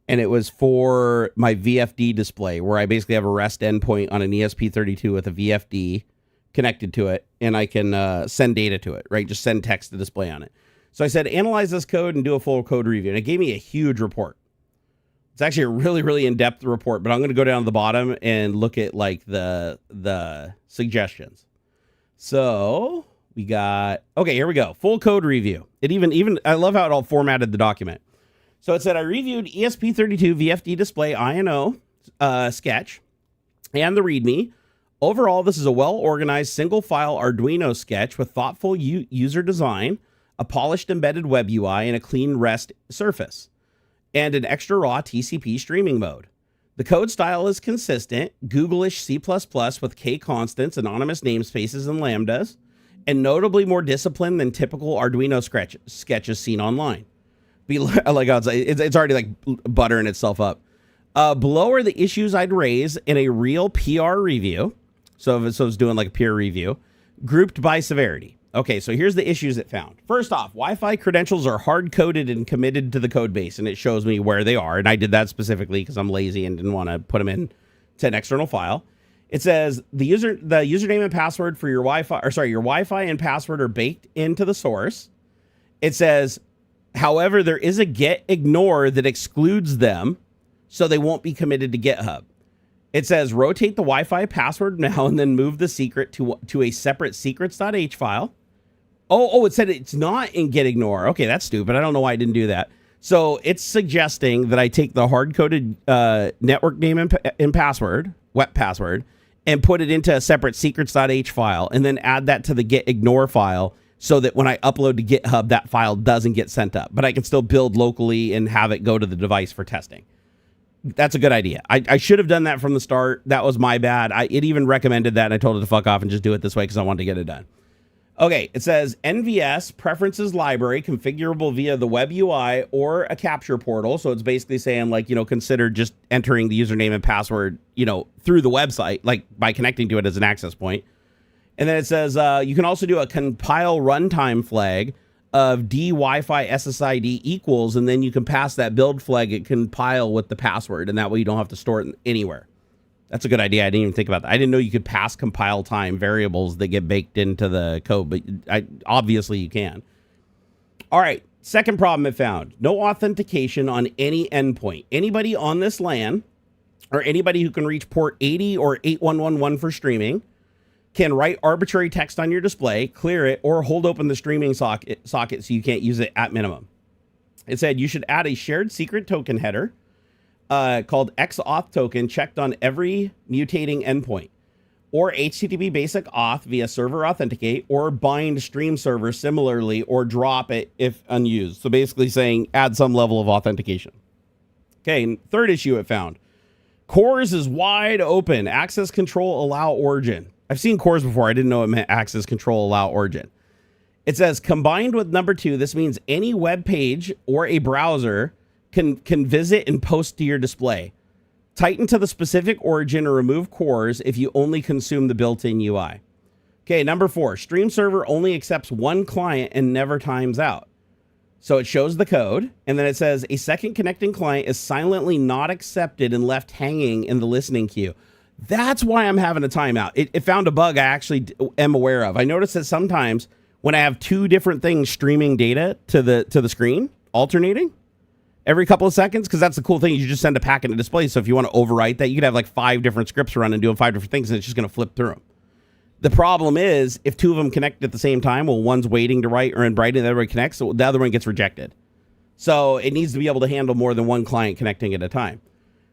and it was for my VFD display, where I basically have a REST endpoint on an ESP32 with a VFD connected to it, and I can send data to it, right? Just send text to display on it. So I said, analyze this code and do a full code review, and it gave me a huge report. It's actually a really, really in-depth report, but I'm going to go down to the bottom and look at like the suggestions. So we got, okay, here we go. Full code review. It even I love how it all formatted the document. So it said, I reviewed ESP32 VFD display INO sketch and the README. Overall, this is a well-organized single file Arduino sketch with thoughtful user design, a polished embedded web UI, and a clean REST surface, and an extra raw TCP streaming mode. The code style is consistent, Google-ish C++ with K constants, anonymous namespaces, and lambdas, and notably more disciplined than typical Arduino sketches seen online. It's already like buttering itself up. Below are the issues I'd raise in a real PR review. So it's doing like a peer review, grouped by severity. Okay, so here's the issues it found. First off, Wi-Fi credentials are hard-coded and committed to the code base, and it shows me where they are. And I did that specifically because I'm lazy and didn't want to put them in to an external file. It says the username and password for your Wi-Fi and password are baked into the source. It says, however, there is a get ignore that excludes them, so they won't be committed to GitHub. It says rotate the Wi-Fi password now and then move the secret to a separate secrets.h file. Oh, it said it's not in get ignore. Okay, that's stupid. I don't know why I didn't do that. So it's suggesting that I take the hard-coded network name and password, web password, and put it into a separate secrets.h file, and then add that to the get ignore file so that when I upload to GitHub, that file doesn't get sent up. But I can still build locally and have it go to the device for testing. That's a good idea. I should have done that from the start. That was my bad. It even recommended that, and I told it to fuck off and just do it this way because I wanted to get it done. Okay, it says NVS preferences library configurable via the web UI or a capture portal. So it's basically saying, like, consider just entering the username and password, through the website, like by connecting to it as an access point. And then it says you can also do a compile runtime flag of D Wi-Fi SSID equals, and then you can pass that build flag and compile with the password, and that way you don't have to store it anywhere. That's a good idea. I didn't even think about that. I didn't know you could pass compile time variables that get baked into the code, but obviously you can. All right, second problem it found. No authentication on any endpoint. Anybody on this LAN, or anybody who can reach port 80 or 8111 for streaming, can write arbitrary text on your display, clear it, or hold open the streaming socket so you can't use it at minimum. It said you should add a shared secret token header called XAuth token checked on every mutating endpoint, or HTTP basic auth via server authenticate, or bind stream server similarly, or drop it if unused. So basically saying add some level of authentication. Okay, third issue it found. CORS is wide open. Access control allow origin. I've seen CORS before. I didn't know it meant access control allow origin. It says combined with number 2, this means any web page or a browser can visit and post to your display. Tighten to the specific origin or remove CORS if you only consume the built-in UI. Okay, number 4, stream server only accepts one client and never times out. So it shows the code, and then it says a second connecting client is silently not accepted and left hanging in the listening queue. That's why I'm having a timeout. It found a bug I actually am aware of. I noticed that sometimes when I have 2 different things streaming data to the screen, alternating every couple of seconds, because that's the cool thing. You just send a packet to display. So if you want to overwrite that, you could have like 5 different scripts running doing 5 different things, and it's just going to flip through them. The problem is if 2 of them connect at the same time, well, one's waiting to write or in writing, the other one connects, so the other one gets rejected. So it needs to be able to handle more than one client connecting at a time.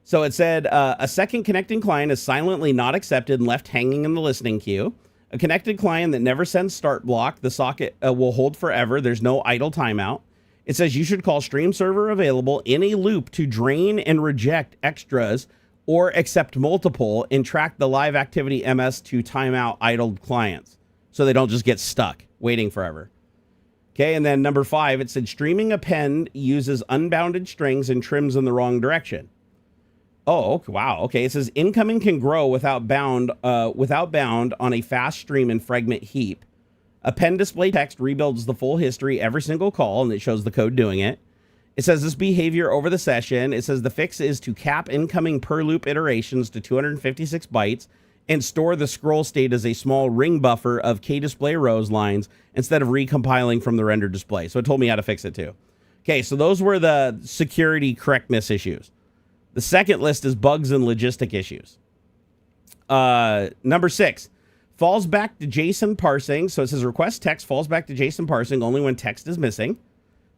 So it said a second connecting client is silently not accepted and left hanging in the listening queue. A connected client that never sends start block, the socket will hold forever. There's no idle timeout. It says you should call stream server available in a loop to drain and reject extras or accept multiple and track the live activity MS to timeout idled clients so they don't just get stuck waiting forever. Okay, and then number 5, it said streaming append uses unbounded strings and trims in the wrong direction. Oh, wow. Okay, it says incoming can grow without bound on a fast stream and fragment heap. Append display text rebuilds the full history every single call, and it shows the code doing it. It says this behavior over the session. It says the fix is to cap incoming per loop iterations to 256 bytes and store the scroll state as a small ring buffer of KDisplay rows lines instead of recompiling from the rendered display. So it told me how to fix it too. Okay, so those were the security correctness issues. The second list is bugs and logistic issues. Number 6, falls back to JSON parsing. So it says request text falls back to JSON parsing only when text is missing,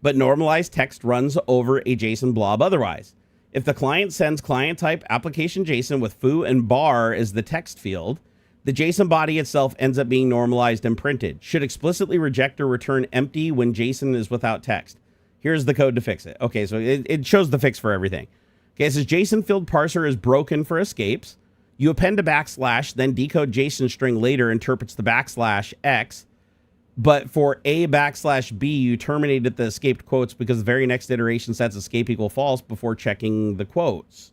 but normalized text runs over a JSON blob otherwise. If the client sends client type application JSON with foo and bar as the text field, the JSON body itself ends up being normalized and printed. Should explicitly reject or return empty when JSON is without text. Here's the code to fix it. Okay, so it shows the fix for everything. Okay, it says JSON field parser is broken for escapes. You append a backslash, then decode JSON string later interprets the backslash X. But for a backslash B, you terminated the escaped quotes because the very next iteration sets escape equal false before checking the quotes.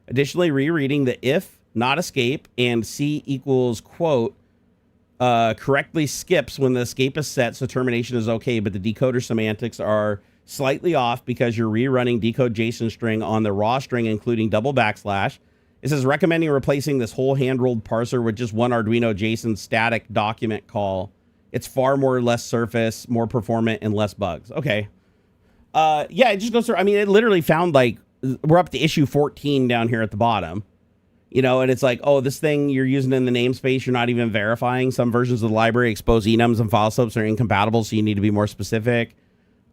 Additionally, rereading the if, not escape, and C equals quote correctly skips when the escape is set, so termination is okay, but the decoder semantics are slightly off because you're rerunning decode JSON string on the raw string, including double backslash. It says recommending replacing this whole hand-rolled parser with just one Arduino JSON static document call. It's far more or less surface, more performant, and less bugs. Okay. Yeah, it just goes through. I mean, it literally found like, we're up to issue 14 down here at the bottom. You know, and it's like, oh, this thing you're using in the namespace, you're not even verifying. Some versions of the library expose enums and file subs are incompatible, so you need to be more specific.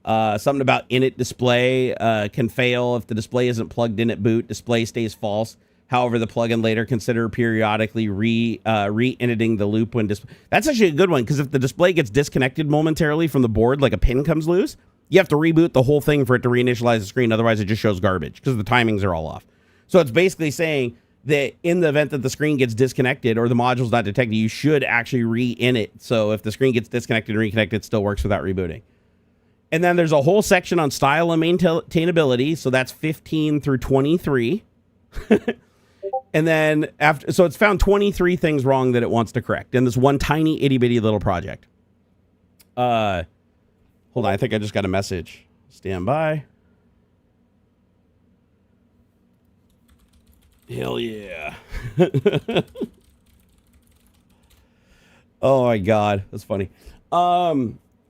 Something about init display can fail if the display isn't plugged in at boot. Display stays false. However, the plugin later consider periodically re-initing the loop when display. That's actually a good one, because if the display gets disconnected momentarily from the board, like a pin comes loose, you have to reboot the whole thing for it to reinitialize the screen. Otherwise, it just shows garbage because the timings are all off. So it's basically saying that in the event that the screen gets disconnected or the module's not detected, you should actually re-init. So if the screen gets disconnected and reconnected, it still works without rebooting. And then there's a whole section on style and maintainability. So that's 15 through 23. And then after, so it's found 23 things wrong that it wants to correct in this one tiny itty bitty little project. Hold on, I think I just got a message. Stand by. Hell yeah. Oh my God, that's funny.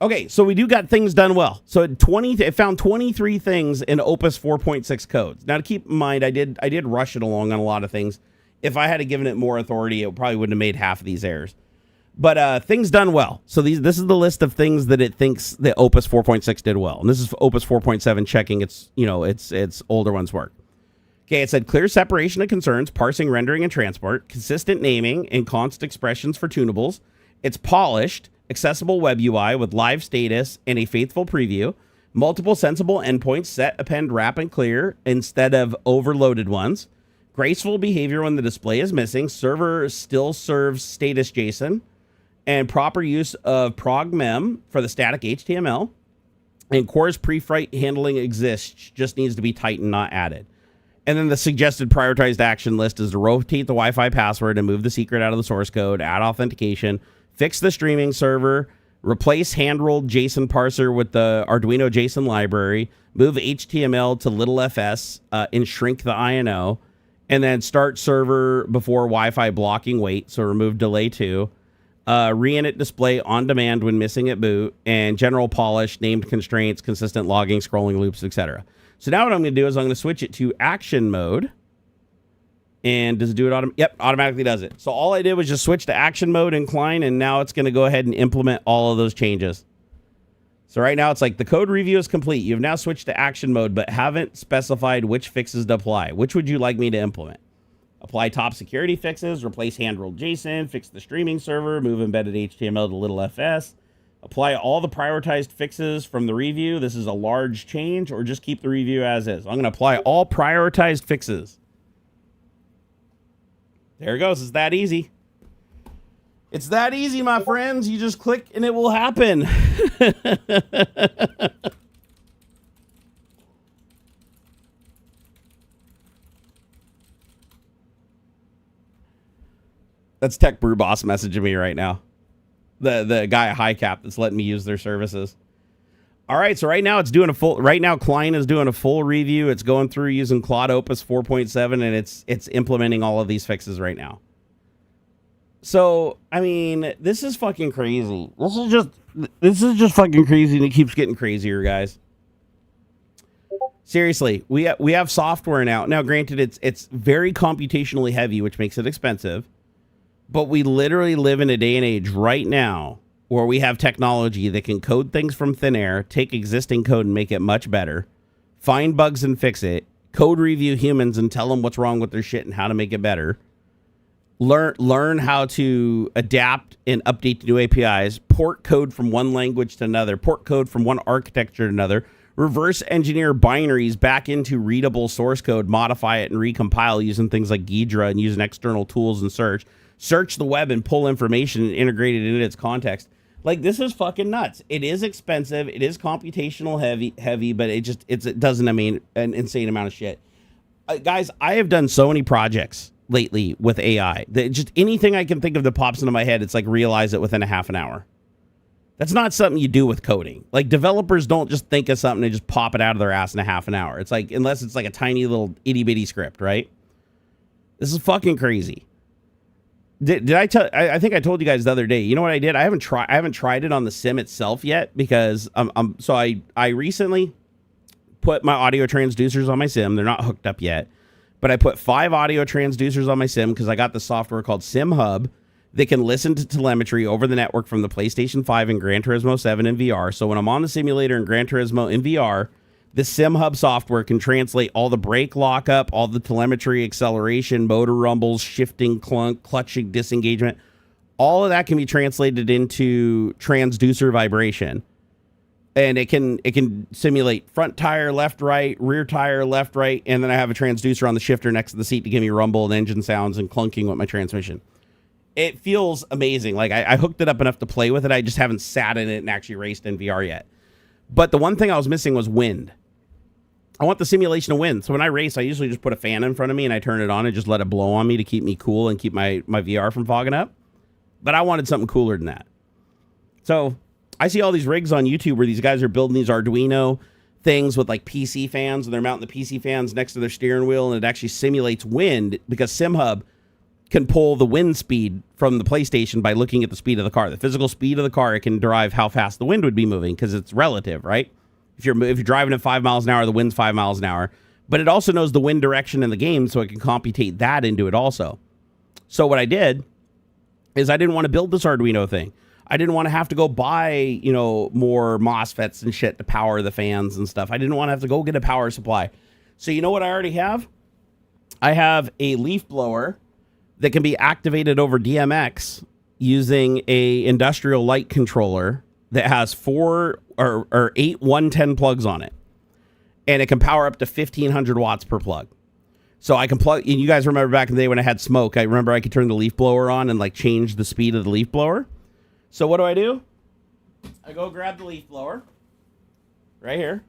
Okay, so we do got things done well. So it found 23 things in Opus 4.6 codes. Now to keep in mind, I did rush it along on a lot of things. If I had given it more authority, it probably wouldn't have made half of these errors. But things done well. So this is the list of things that it thinks that Opus 4.6 did well. And this is Opus 4.7 checking its older ones work. Okay, it said clear separation of concerns, parsing, rendering, and transport, consistent naming, and const expressions for tunables. It's polished, accessible web UI with live status and a faithful preview. Multiple sensible endpoints, set, append, wrap, and clear instead of overloaded ones. Graceful behavior when the display is missing. Server still serves status JSON. And proper use of prog_mem for the static HTML. And Core's pre-flight handling exists, just needs to be tightened, not added. And then the suggested prioritized action list is to rotate the Wi-Fi password and move the secret out of the source code, add authentication, fix the streaming server, replace hand-rolled JSON parser with the Arduino JSON library, move HTML to little fs, and shrink the INO, and then start server before Wi-Fi blocking wait, so remove delay 2, re-init display on demand when missing at boot, and general polish, named constraints, consistent logging, scrolling loops, etc. So now what I'm going to do is I'm going to switch it to action mode. And does it do it? Yep, automatically does it. So all I did was just switch to action mode in Klein, and now it's going to go ahead and implement all of those changes. So right now it's like the code review is complete. You've now switched to action mode, but haven't specified which fixes to apply. Which would you like me to implement? Apply top security fixes, replace hand-rolled JSON, fix the streaming server, move embedded HTML to little fs. Apply all the prioritized fixes from the review. This is a large change, or just keep the review as is. I'm going to apply all prioritized fixes. There it goes. It's that easy. It's that easy, my friends. You just click and it will happen. That's Tech Brew Boss messaging me right now. The guy at High Cap that's letting me use their services. All right, so right now it's doing a full. Right now, Klein is doing a full review. It's going through using Claude Opus 4.7, and it's implementing all of these fixes right now. So I mean, this is fucking crazy. This is just fucking crazy, and it keeps getting crazier, guys. Seriously, we have software now. Now, granted, it's very computationally heavy, which makes it expensive. But we literally live in a day and age right now where we have technology that can code things from thin air, take existing code and make it much better, find bugs and fix it, code review humans and tell them what's wrong with their shit and how to make it better, learn how to adapt and update to new APIs, port code from one language to another, port code from one architecture to another, reverse engineer binaries back into readable source code, modify it and recompile using things like Ghidra and using external tools and search the web and pull information and integrate it into its context. Like, this is fucking nuts. It is expensive. It is computational heavy, but it doesn't, I mean, an insane amount of shit. Guys, I have done so many projects lately with AI that just anything I can think of that pops into my head, it's like realize it within a half an hour. That's not something you do with coding. Like, developers don't just think of something and just pop it out of their ass in a half an hour. It's like, unless it's like a tiny little itty bitty script, right? This is fucking crazy. Did I tell? I think I told you guys the other day. You know what I did? I haven't tried it on the sim itself yet because I recently put my audio transducers on my sim. They're not hooked up yet, but I put 5 audio transducers on my sim because I got the software called Sim Hub that can listen to telemetry over the network from the PlayStation 5 and Gran Turismo 7 in VR. So when I'm on the simulator in Gran Turismo in VR, the Sim Hub software can translate all the brake lockup, all the telemetry, acceleration, motor rumbles, shifting, clunk, clutching, disengagement. All of that can be translated into transducer vibration. And it can simulate front tire, left, right, rear tire, left, right. And then I have a transducer on the shifter next to the seat to give me rumble and engine sounds and clunking with my transmission. It feels amazing. Like, I hooked it up enough to play with it. I just haven't sat in it and actually raced in VR yet. But the one thing I was missing was wind. I want the simulation of wind. So when I race, I usually just put a fan in front of me and I turn it on and just let it blow on me to keep me cool and keep my VR from fogging up. But I wanted something cooler than that. So I see all these rigs on YouTube where these guys are building these Arduino things with like PC fans, and they're mounting the PC fans next to their steering wheel, and it actually simulates wind because SimHub can pull the wind speed from the PlayStation by looking at the speed of the car. The physical speed of the car, it can derive how fast the wind would be moving because it's relative, right? If you're driving at 5 miles an hour, the wind's 5 miles an hour. But it also knows the wind direction in the game, so it can computate that into it also. So what I did is I didn't want to build this Arduino thing. I didn't want to have to go buy, more MOSFETs and shit to power the fans and stuff. I didn't want to have to go get a power supply. So you know what I already have? I have a leaf blower that can be activated over DMX using a industrial light controller that has 4 or 8 110 plugs on it. And it can power up to 1,500 watts per plug. So I can plug, and you guys remember back in the day when I had smoke, I remember I could turn the leaf blower on and like change the speed of the leaf blower. So what do? I go grab the leaf blower right here.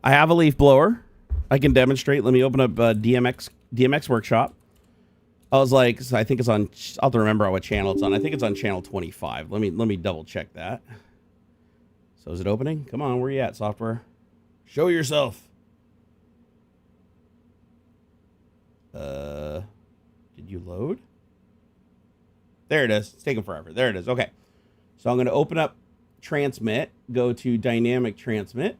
I have a leaf blower. I can demonstrate. Let me open up DMX Workshop. I was like, so I think it's on, I'll have to remember what channel it's on. I think it's on channel 25. Let me double check that. So is it opening? Come on, where you at, software? Show yourself. Did you load? There it is. It's taking forever. There it is. Okay. So I'm going to open up transmit, go to dynamic transmit.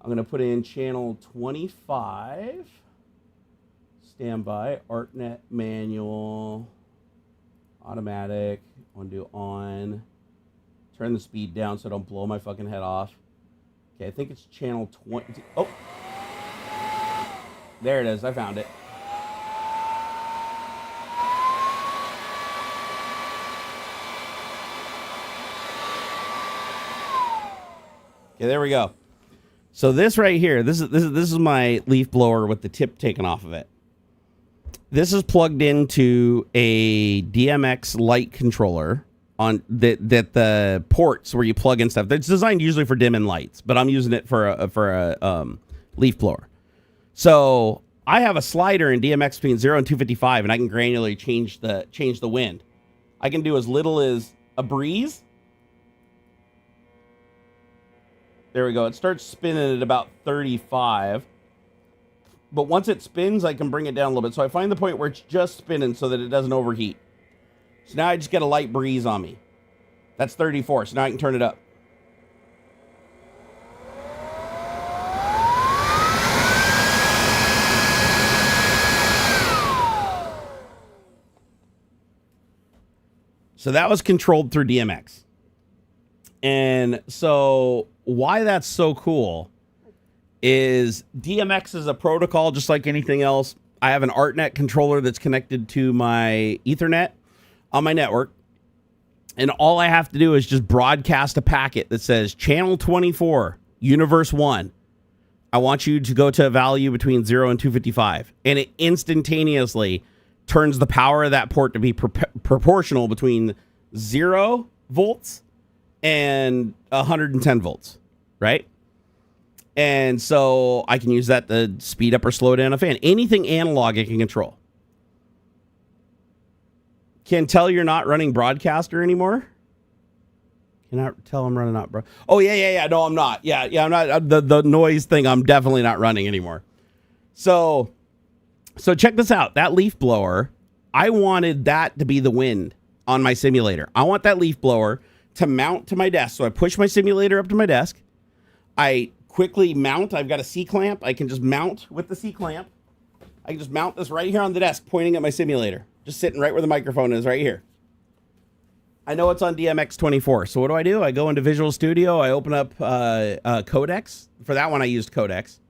I'm going to put in channel 25. Standby, ArtNet manual, automatic. I want to do on. Turn the speed down so I don't blow my fucking head off. Okay, I think it's channel 20. Oh, there it is. I found it. Okay, there we go. So this right here, this is my leaf blower with the tip taken off of it. This is plugged into a DMX light controller on that the ports where you plug in stuff. It's designed usually for dimming lights, but I'm using it for a leaf blower. So I have a slider in DMX between 0 and 255, and I can granularly change the wind. I can do as little as a breeze. There we go. It starts spinning at about 35. But once it spins, I can bring it down a little bit. So I find the point where it's just spinning so that it doesn't overheat. So now I just get a light breeze on me. That's 34. So now I can turn it up. So that was controlled through DMX. And so why that's so cool is DMX is a protocol just like anything else. I have an ArtNet controller that's connected to my Ethernet on my network. And all I have to do is just broadcast a packet that says channel 24, universe 1. I want you to go to a value between 0 and 255. And it instantaneously turns the power of that port to be proportional between 0 volts and 110 volts, right? And so I can use that to speed up or slow down a fan. Anything analog it can control. Can tell you're not running broadcaster anymore? Cannot tell I'm running not bro. Oh, yeah. No, I'm not. Yeah, I'm not. The noise thing, I'm definitely not running anymore. So check this out. That leaf blower, I wanted that to be the wind on my simulator. I want that leaf blower to mount to my desk. So I push my simulator up to my desk. I quickly mount. I've got a C-clamp. I can just mount with the C-clamp. I can just mount this right here on the desk, pointing at my simulator. Just sitting right where the microphone is, right here. I know it's on DMX 24. So what do? I go into Visual Studio. I open up Codex. For that one, I used Codex.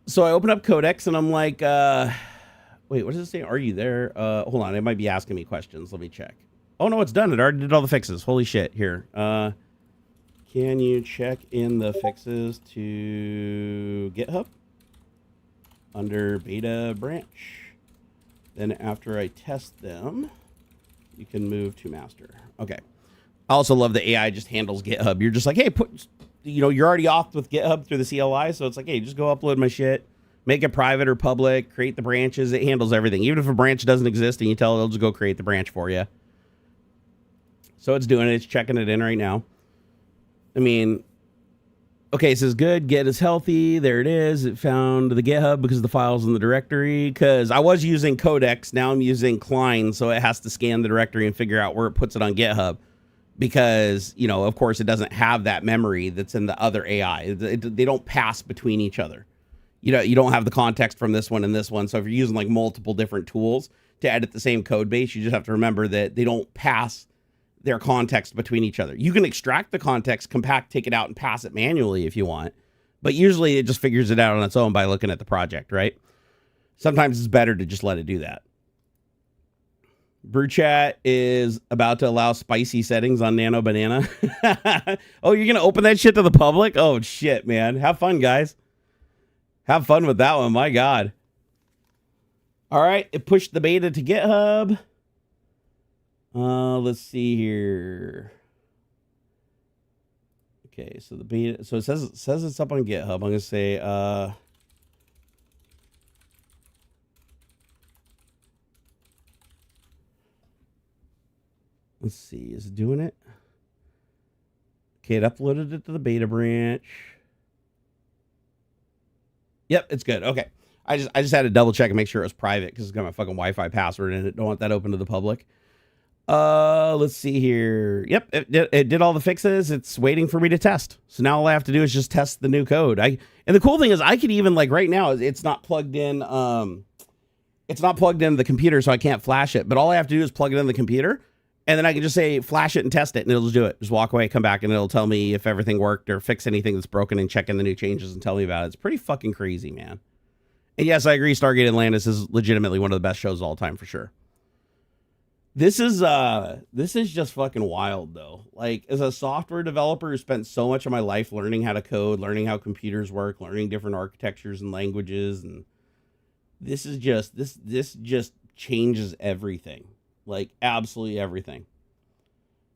So I open up Codex, and I'm like, wait, what does it say? Are you there? Hold on. It might be asking me questions. Let me check. Oh, no, it's done. It already did all the fixes. Holy shit. Here. Can you check in the fixes to GitHub? Under beta branch. Then after I test them, you can move to master. Okay. I also love the AI just handles GitHub. You're just like, hey, you're already off with GitHub through the CLI. So it's like, hey, just go upload my shit, make it private or public, create the branches. It handles everything. Even if a branch doesn't exist and you tell it, it'll just go create the branch for you. So it's doing it. It's checking it in right now. I mean, okay, it says good, Git is healthy. There it is. It found the GitHub because the file's in the directory. Because I was using Codex. Now I'm using Klein. So it has to scan the directory and figure out where it puts it on GitHub. Because, of course, it doesn't have that memory that's in the other AI. They don't pass between each other. You don't have the context from this one and this one. So if you're using like multiple different tools to edit the same code base, you just have to remember that they don't pass their context between each other. You can extract the context, compact, take it out, and pass it manually if you want. But usually it just figures it out on its own by looking at the project, right? Sometimes it's better to just let it do that. Brew Chat is about to allow spicy settings on Nano Banana. Oh, you're going to open that shit to the public? Oh, shit, man. Have fun, guys. Have fun with that one. My God. All right. It pushed the beta to GitHub. Let's see here. Okay, so the beta. So it says it's up on GitHub. I'm going to say... Let's see, is it doing it? Okay, it uploaded it to the beta branch. Yep, it's good. Okay. I just had to double check and make sure it was private because it's got my fucking Wi-Fi password in it. Don't want that open to the public. Let's see here. Yep, it did all the fixes. It's waiting for me to test. So now all I have to do is just test the new code. And the cool thing is I could even, like, right now, it's not plugged in. It's not plugged into the computer, so I can't flash it. But all I have to do is plug it in the computer. And then I can just say, flash it and test it, and it'll just do it. Just walk away, come back, and it'll tell me if everything worked or fix anything that's broken and check in the new changes and tell me about it. It's pretty fucking crazy, man. And yes, I agree, Stargate Atlantis is legitimately one of the best shows of all time for sure. This is just fucking wild, though. Like, as a software developer who spent so much of my life learning how to code, learning how computers work, learning different architectures and languages, and this just changes everything. Like, absolutely everything.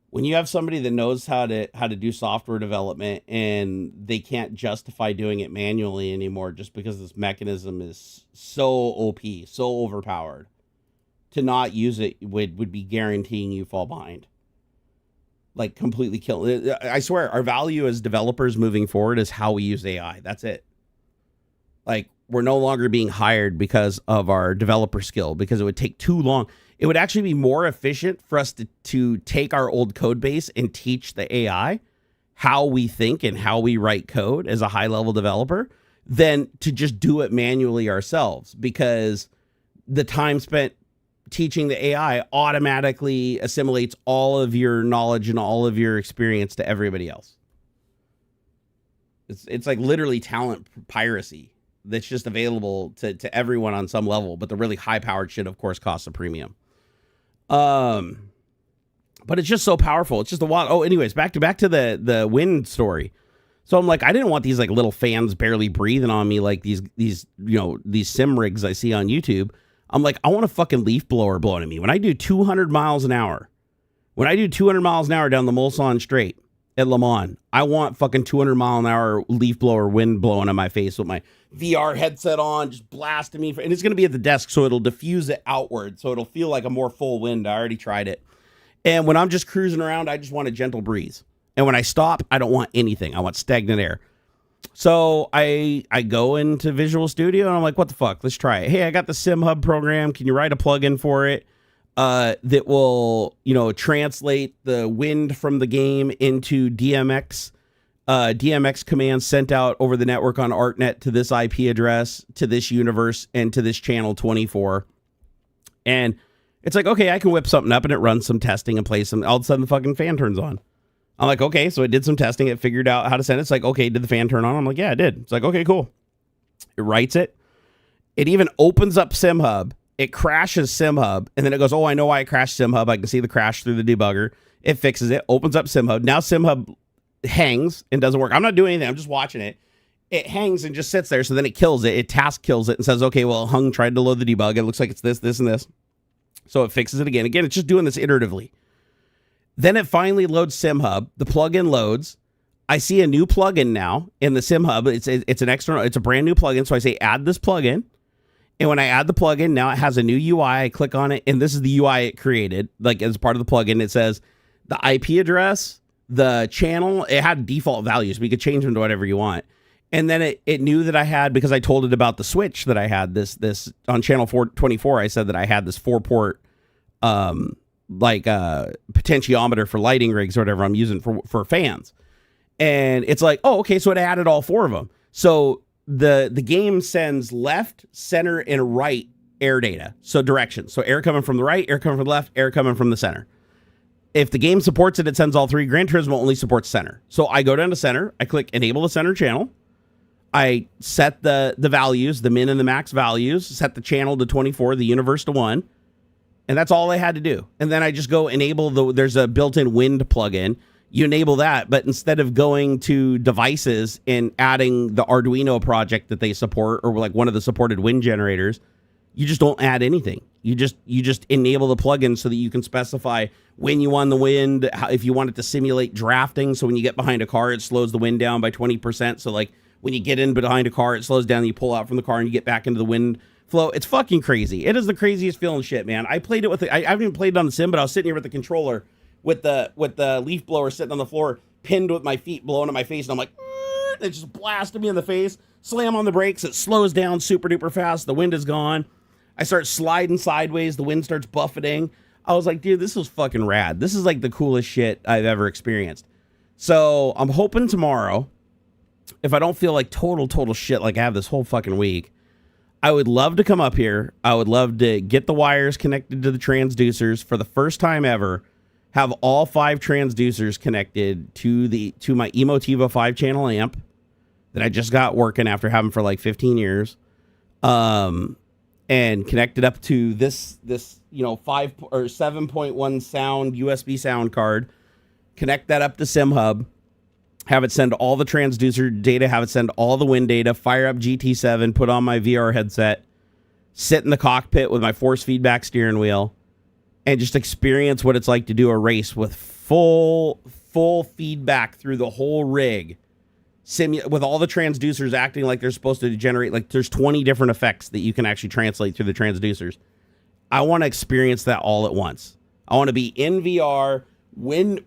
When you have somebody that knows how to do software development and they can't justify doing it manually anymore just because this mechanism is so OP, so overpowered, to not use it would be guaranteeing you fall behind. Like, completely kill. I swear, our value as developers moving forward is how we use AI. That's it. Like, we're no longer being hired because of our developer skill, because it would take too long. It would actually be more efficient for us to take our old code base and teach the AI how we think and how we write code as a high-level developer than to just do it manually ourselves, because the time spent teaching the AI automatically assimilates all of your knowledge and all of your experience to everybody else. It's like literally talent piracy that's just available to everyone on some level, but the really high-powered shit, of course, costs a premium. But it's just so powerful. It's just a wild. Oh, anyways, back to the wind story. So I'm like, I didn't want these like little fans barely breathing on me like these sim rigs I see on YouTube. I'm like, I want a fucking leaf blower blowing at me. When I do 200 miles an hour down the Mulsanne Strait at Le Mans, I want fucking 200 mile an hour leaf blower wind blowing on my face with my VR headset on, just blasting me. And it's going to be at the desk, so it'll diffuse it outward, so it'll feel like a more full wind. I already tried it. And when I'm just cruising around, I just want a gentle breeze. And when I stop, I don't want anything. I want stagnant air. So I go into Visual Studio, and I'm like, what the fuck? Let's try it. Hey, I got the SimHub program. Can you write a plugin for it that will, translate the wind from the game into DMX commands sent out over the network on ArtNet to this IP address, to this universe, and to this channel 24. And it's like, okay, I can whip something up, and it runs some testing and plays some. All of a sudden, the fucking fan turns on. I'm like, okay, so it did some testing. It figured out how to send it. It's like, okay, did the fan turn on? I'm like, yeah, it did. It's like, okay, cool. It writes it. It even opens up SimHub. It crashes SimHub. And then it goes, oh, I know why it crashed SimHub. I can see the crash through the debugger. It fixes it, opens up SimHub. Now SimHub hangs and doesn't work. I'm not doing anything. I'm just watching it. It hangs and just sits there. So then it kills it. It task kills it and says, okay, well, Hung tried to load the debug. It looks like it's this, this, and this. So it fixes it again. Again, it's just doing this iteratively. Then it finally loads SimHub. The plugin loads. I see a new plugin now in the SimHub. It's an external. It's a brand new plugin. So I say add this plugin. And when I add the plugin, now it has a new UI. I click on it, and this is the UI it created. Like, as part of the plugin, it says the IP address, the channel. It had default values, but you could change them to whatever you want. And then it knew that I had, because I told it about the switch that I had this on channel 424. I said that I had this 4-port potentiometer for lighting rigs or whatever I'm using for fans. And it's like, oh, okay, so it added all 4 of them. So the game sends left, center, and right air data. So directions. So air coming from the right, air coming from the left, air coming from the center. If the game supports it, it sends all 3. Gran Turismo only supports center. So I go down to center. I click enable the center channel. I set the values, the min and the max values, set the channel to 24, the universe to 1, and that's all I had to do. And then I just go enable there's a built-in wind plugin. You enable that, but instead of going to devices and adding the Arduino project that they support, or like one of the supported wind generators, you just don't add anything. You just enable the plugin so that you can specify when you want the wind, if you want it to simulate drafting. So when you get behind a car, it slows the wind down by 20%. So like when you get in behind a car, it slows down, and you pull out from the car and you get back into the wind flow. It's fucking crazy. It is the craziest feeling shit, man. I played it with I haven't even played it on the sim, but I was sitting here with the controller with the leaf blower sitting on the floor, pinned with my feet blowing in my face, and I'm like, it just blasted me in the face. Slam on the brakes, it slows down super duper fast. The wind is gone. I start sliding sideways. The wind starts buffeting. I was like, dude, this was fucking rad. This is like the coolest shit I've ever experienced. So I'm hoping tomorrow, if I don't feel like total shit like I have this whole fucking week, I would love to come up here. I would love to get the wires connected to the transducers for the first time ever. Have all 5 transducers connected to my Emotiva 5-channel amp that I just got working after having for like 15 years. And connected up to this 5 or 7.1 sound USB sound card. Connect that up to SimHub. Have it send all the transducer data. Have it send all the wind data. Fire up GT7. Put on my VR headset. Sit in the cockpit with my force feedback steering wheel, and just experience what it's like to do a race with full feedback through the whole rig. With all the transducers acting like they're supposed to generate, like there's 20 different effects that you can actually translate through the transducers. I want to experience that all at once. I want to be in VR, wind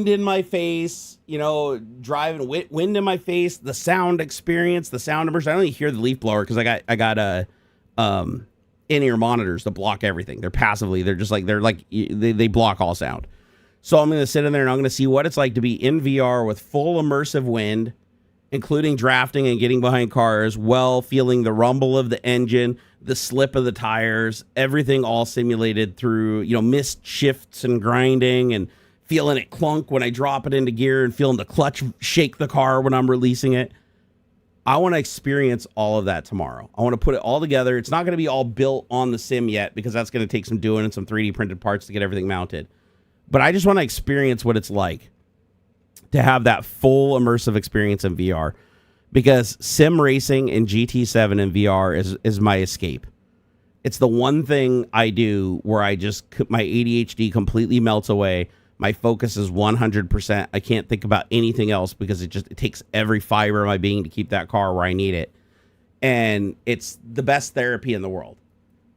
in my face, driving wind in my face, the sound experience, the sound immersion. I don't even hear the leaf blower because I got in-ear monitors that block everything. They're they block all sound. So I'm going to sit in there and I'm going to see what it's like to be in VR with full immersive wind, including drafting and getting behind cars, feeling the rumble of the engine, the slip of the tires, everything all simulated through, missed shifts and grinding, and feeling it clunk when I drop it into gear, and feeling the clutch shake the car when I'm releasing it. I want to experience all of that tomorrow. I want to put it all together. It's not going to be all built on the sim yet, because that's going to take some doing and some 3D printed parts to get everything mounted. But I just want to experience what it's like to have that full immersive experience in VR, because sim racing and GT7 in VR is my escape. It's the one thing I do where my ADHD completely melts away. My focus is 100%. I can't think about anything else, because it takes every fiber of my being to keep that car where I need it. And it's the best therapy in the world.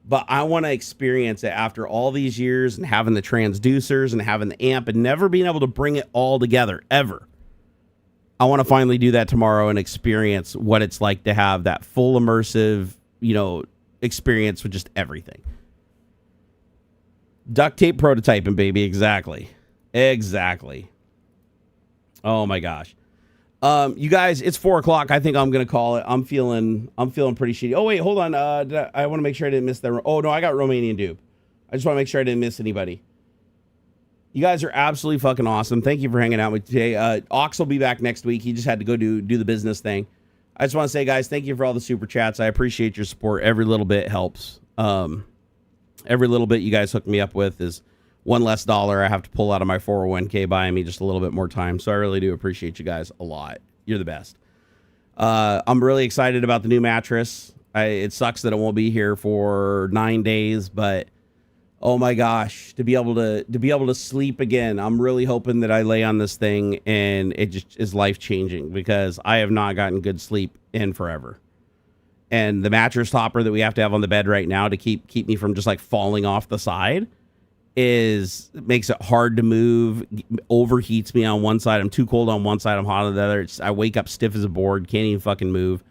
But I want to experience it after all these years and having the transducers and having the amp and never being able to bring it all together, ever. I want to finally do that tomorrow and experience what it's like to have that full immersive, experience with just everything. Duct tape prototyping, baby. Exactly. Oh my gosh. You guys, it's 4:00. I think I'm gonna call it. I'm feeling pretty shitty. Oh wait, hold on. I want to make sure I didn't miss that. Oh no, I got Romanian dupe. I just want to make sure I didn't miss anybody. You guys are absolutely fucking awesome. Thank you for hanging out with me today. Ox will be back next week. He just had to go do the business thing. I just want to say, guys, thank you for all the super chats. I appreciate your support. Every little bit helps. Every little bit you guys hook me up with is one less dollar I have to pull out of my 401k, buying me just a little bit more time. So I really do appreciate you guys a lot. You're the best. I'm really excited about the new mattress. It sucks that it won't be here for 9 days, but oh my gosh, to be able to sleep again. I'm really hoping that I lay on this thing and it just is life changing, because I have not gotten good sleep in forever. And the mattress topper that we have to have on the bed right now to keep me from just like falling off the side makes it hard to move, overheats me on one side. I'm too cold on one side, I'm hot on the other. I wake up stiff as a board, can't even fucking move.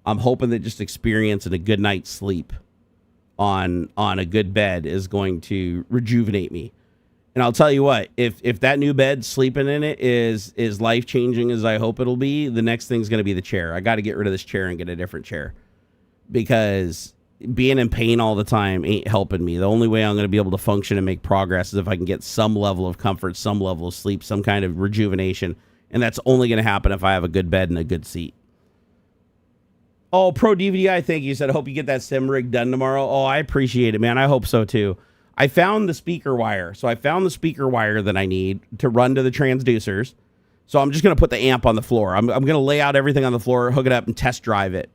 I'm hoping that just experiencing a good night's sleep on a good bed is going to rejuvenate me. And I'll tell you what, if that new bed, sleeping in it is life-changing as I hope it'll be, the next thing's going to be the chair. I got to get rid of this chair and get a different chair, because being in pain all the time ain't helping me. The only way I'm going to be able to function and make progress is if I can get some level of comfort, some level of sleep, some kind of rejuvenation. And that's only going to happen if I have a good bed and a good seat. Oh, Pro DVDI, thank you. Said, I hope you get that sim rig done tomorrow. Oh, I appreciate it, man. I hope so too. I found the speaker wire. So I found the speaker wire that I need to run to the transducers. So I'm just going to put the amp on the floor. I'm going to lay out everything on the floor, hook it up, and test drive it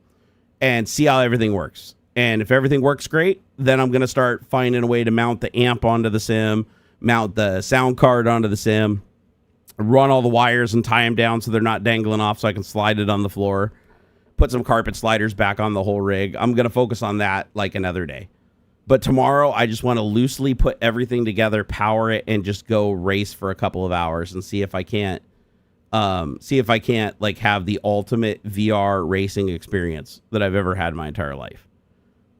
and see how everything works. And if everything works great, then I'm going to start finding a way to mount the amp onto the sim, mount the sound card onto the sim, run all the wires and tie them down so they're not dangling off so I can slide it on the floor, put some carpet sliders back on the whole rig. I'm going to focus on that like another day. But tomorrow, I just want to loosely put everything together, power it, and just go race for a couple of hours and see if I can't like have the ultimate VR racing experience that I've ever had in my entire life.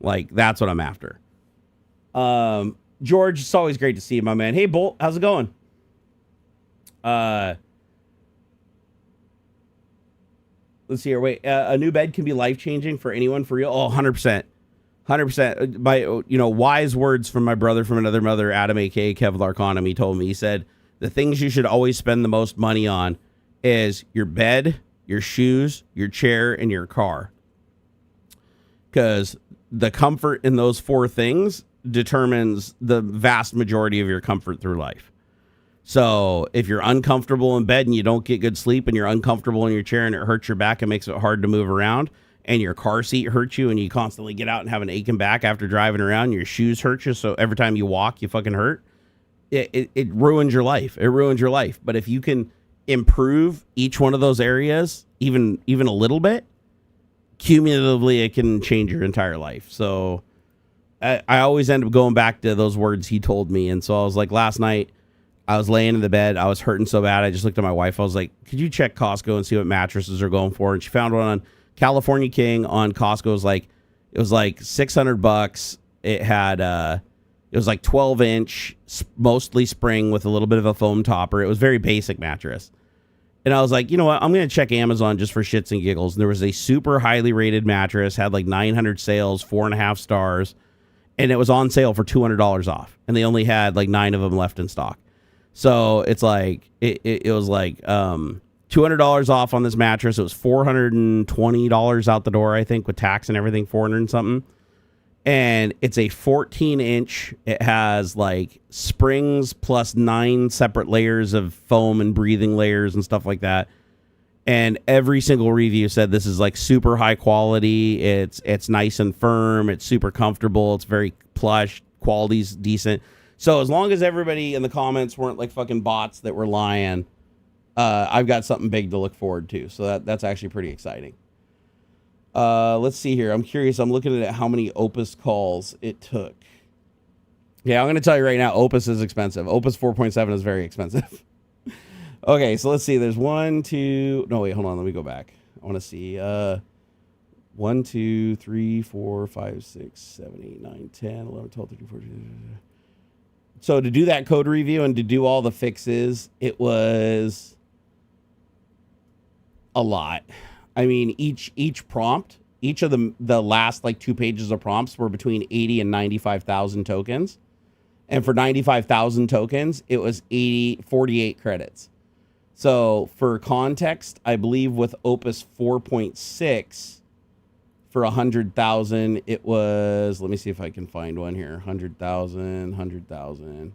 Like, that's what I'm after. George, it's always great to see you, my man. Hey, Bolt, how's it going? Let's see here. Wait, a new bed can be life-changing for anyone for real? Oh, 100%. 100%. By, wise words from my brother from another mother, Adam, a.k.a. Kevlar Quantum, he told me, he said, the things you should always spend the most money on is your bed, your shoes, your chair, and your car. Because the comfort in those four things determines the vast majority of your comfort through life. So if you're uncomfortable in bed and you don't get good sleep and you're uncomfortable in your chair and it hurts your back and makes it hard to move around, and your car seat hurts you and you constantly get out and have an aching back after driving around, and your shoes hurt you, so every time you walk, you fucking hurt, it ruins your life. It ruins your life. But if you can improve each one of those areas, even a little bit, cumulatively, it can change your entire life. So I always end up going back to those words he told me. And so I was like, last night, I was laying in the bed. I was hurting so bad. I just looked at my wife. I was like, could you check Costco and see what mattresses are going for? And she found one on California King on Costco. It was like $600. It had, it was like 12-inch, mostly spring with a little bit of a foam topper. It was very basic mattress. And I was like, you know what? I'm going to check Amazon just for shits and giggles. And there was a super highly rated mattress, had like 900 sales, 4.5 stars. And it was on sale for $200 off. And they only had like 9 of them left in stock. So it's like, it was like $200 off on this mattress. It was $420 out the door, I think, with tax and everything, 400 and something. And it's a 14-inch. It has like springs plus 9 separate layers of foam and breathing layers and stuff like that. And every single review said this is like super high quality. It's nice and firm. It's super comfortable. It's very plush. Quality's decent. So as long as everybody in the comments weren't like fucking bots that were lying, I've got something big to look forward to. So that's actually pretty exciting. Let's see here. I'm curious. I'm looking at how many Opus calls it took. Yeah, I'm going to tell you right now, Opus is expensive. Opus 4.7 is very expensive. Okay, so let's see. There's 1, 2... No, wait, hold on. Let me go back. I want to see. 1, 2, 3, 4, 5, 6, 7, 8, 9, 10, 11, 12, 13, 14... So to do that code review and to do all the fixes, it was a lot. I mean, each prompt, each of the last like 2 pages of prompts were between 80 and 95,000 tokens. And for 95,000 tokens, it was 48 credits. So for context, I believe with Opus 4.6 for 100,000, it was, let me see if I can find one here. 100,000.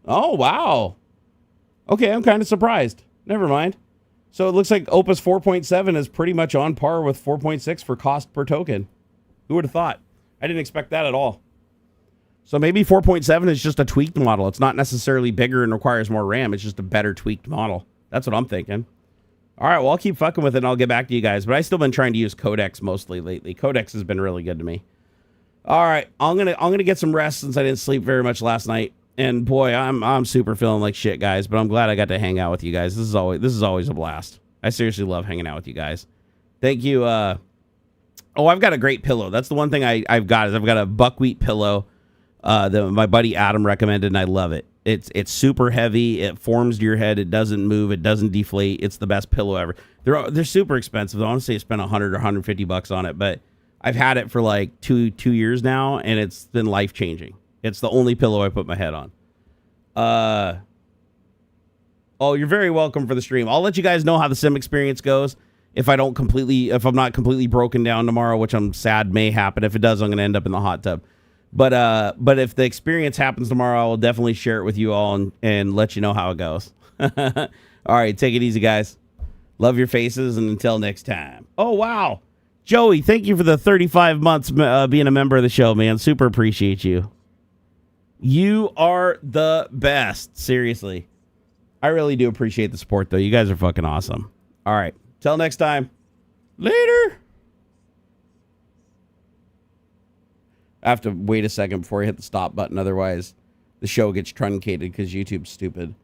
Oh, wow. Okay, I'm kind of surprised. Never mind. So it looks like Opus 4.7 is pretty much on par with 4.6 for cost per token. Who would have thought? I didn't expect that at all. So maybe 4.7 is just a tweaked model. It's not necessarily bigger and requires more RAM. It's just a better tweaked model. That's what I'm thinking. All right, well, I'll keep fucking with it and I'll get back to you guys. But I've still been trying to use Codex mostly lately. Codex has been really good to me. All right, I'm gonna get some rest since I didn't sleep very much last night. And boy, I'm super feeling like shit, guys. But I'm glad I got to hang out with you guys. This is always a blast. I seriously love hanging out with you guys. Thank you. Oh, I've got a great pillow. That's the one thing I've got a buckwheat pillow that my buddy Adam recommended, and I love it. It's super heavy. It forms to your head. It doesn't move. It doesn't deflate. It's the best pillow ever. They're super expensive. I want to say I spent $100 or $150 on it, but I've had it for like two years now, and it's been life changing. It's the only pillow I put my head on. Oh, you're very welcome for the stream. I'll let you guys know how the sim experience goes. if I'm not completely broken down tomorrow, which I'm sad may happen. If it does, I'm going to end up in the hot tub. But if the experience happens tomorrow, I will definitely share it with you all and let you know how it goes. All right, take it easy, guys. Love your faces, and until next time. Oh, wow. Joey, thank you for the 35 months being a member of the show, man. Super appreciate you. You are the best. Seriously. I really do appreciate the support, though. You guys are fucking awesome. All right. Till next time. Later. I have to wait a second before I hit the stop button. Otherwise, the show gets truncated because YouTube's stupid.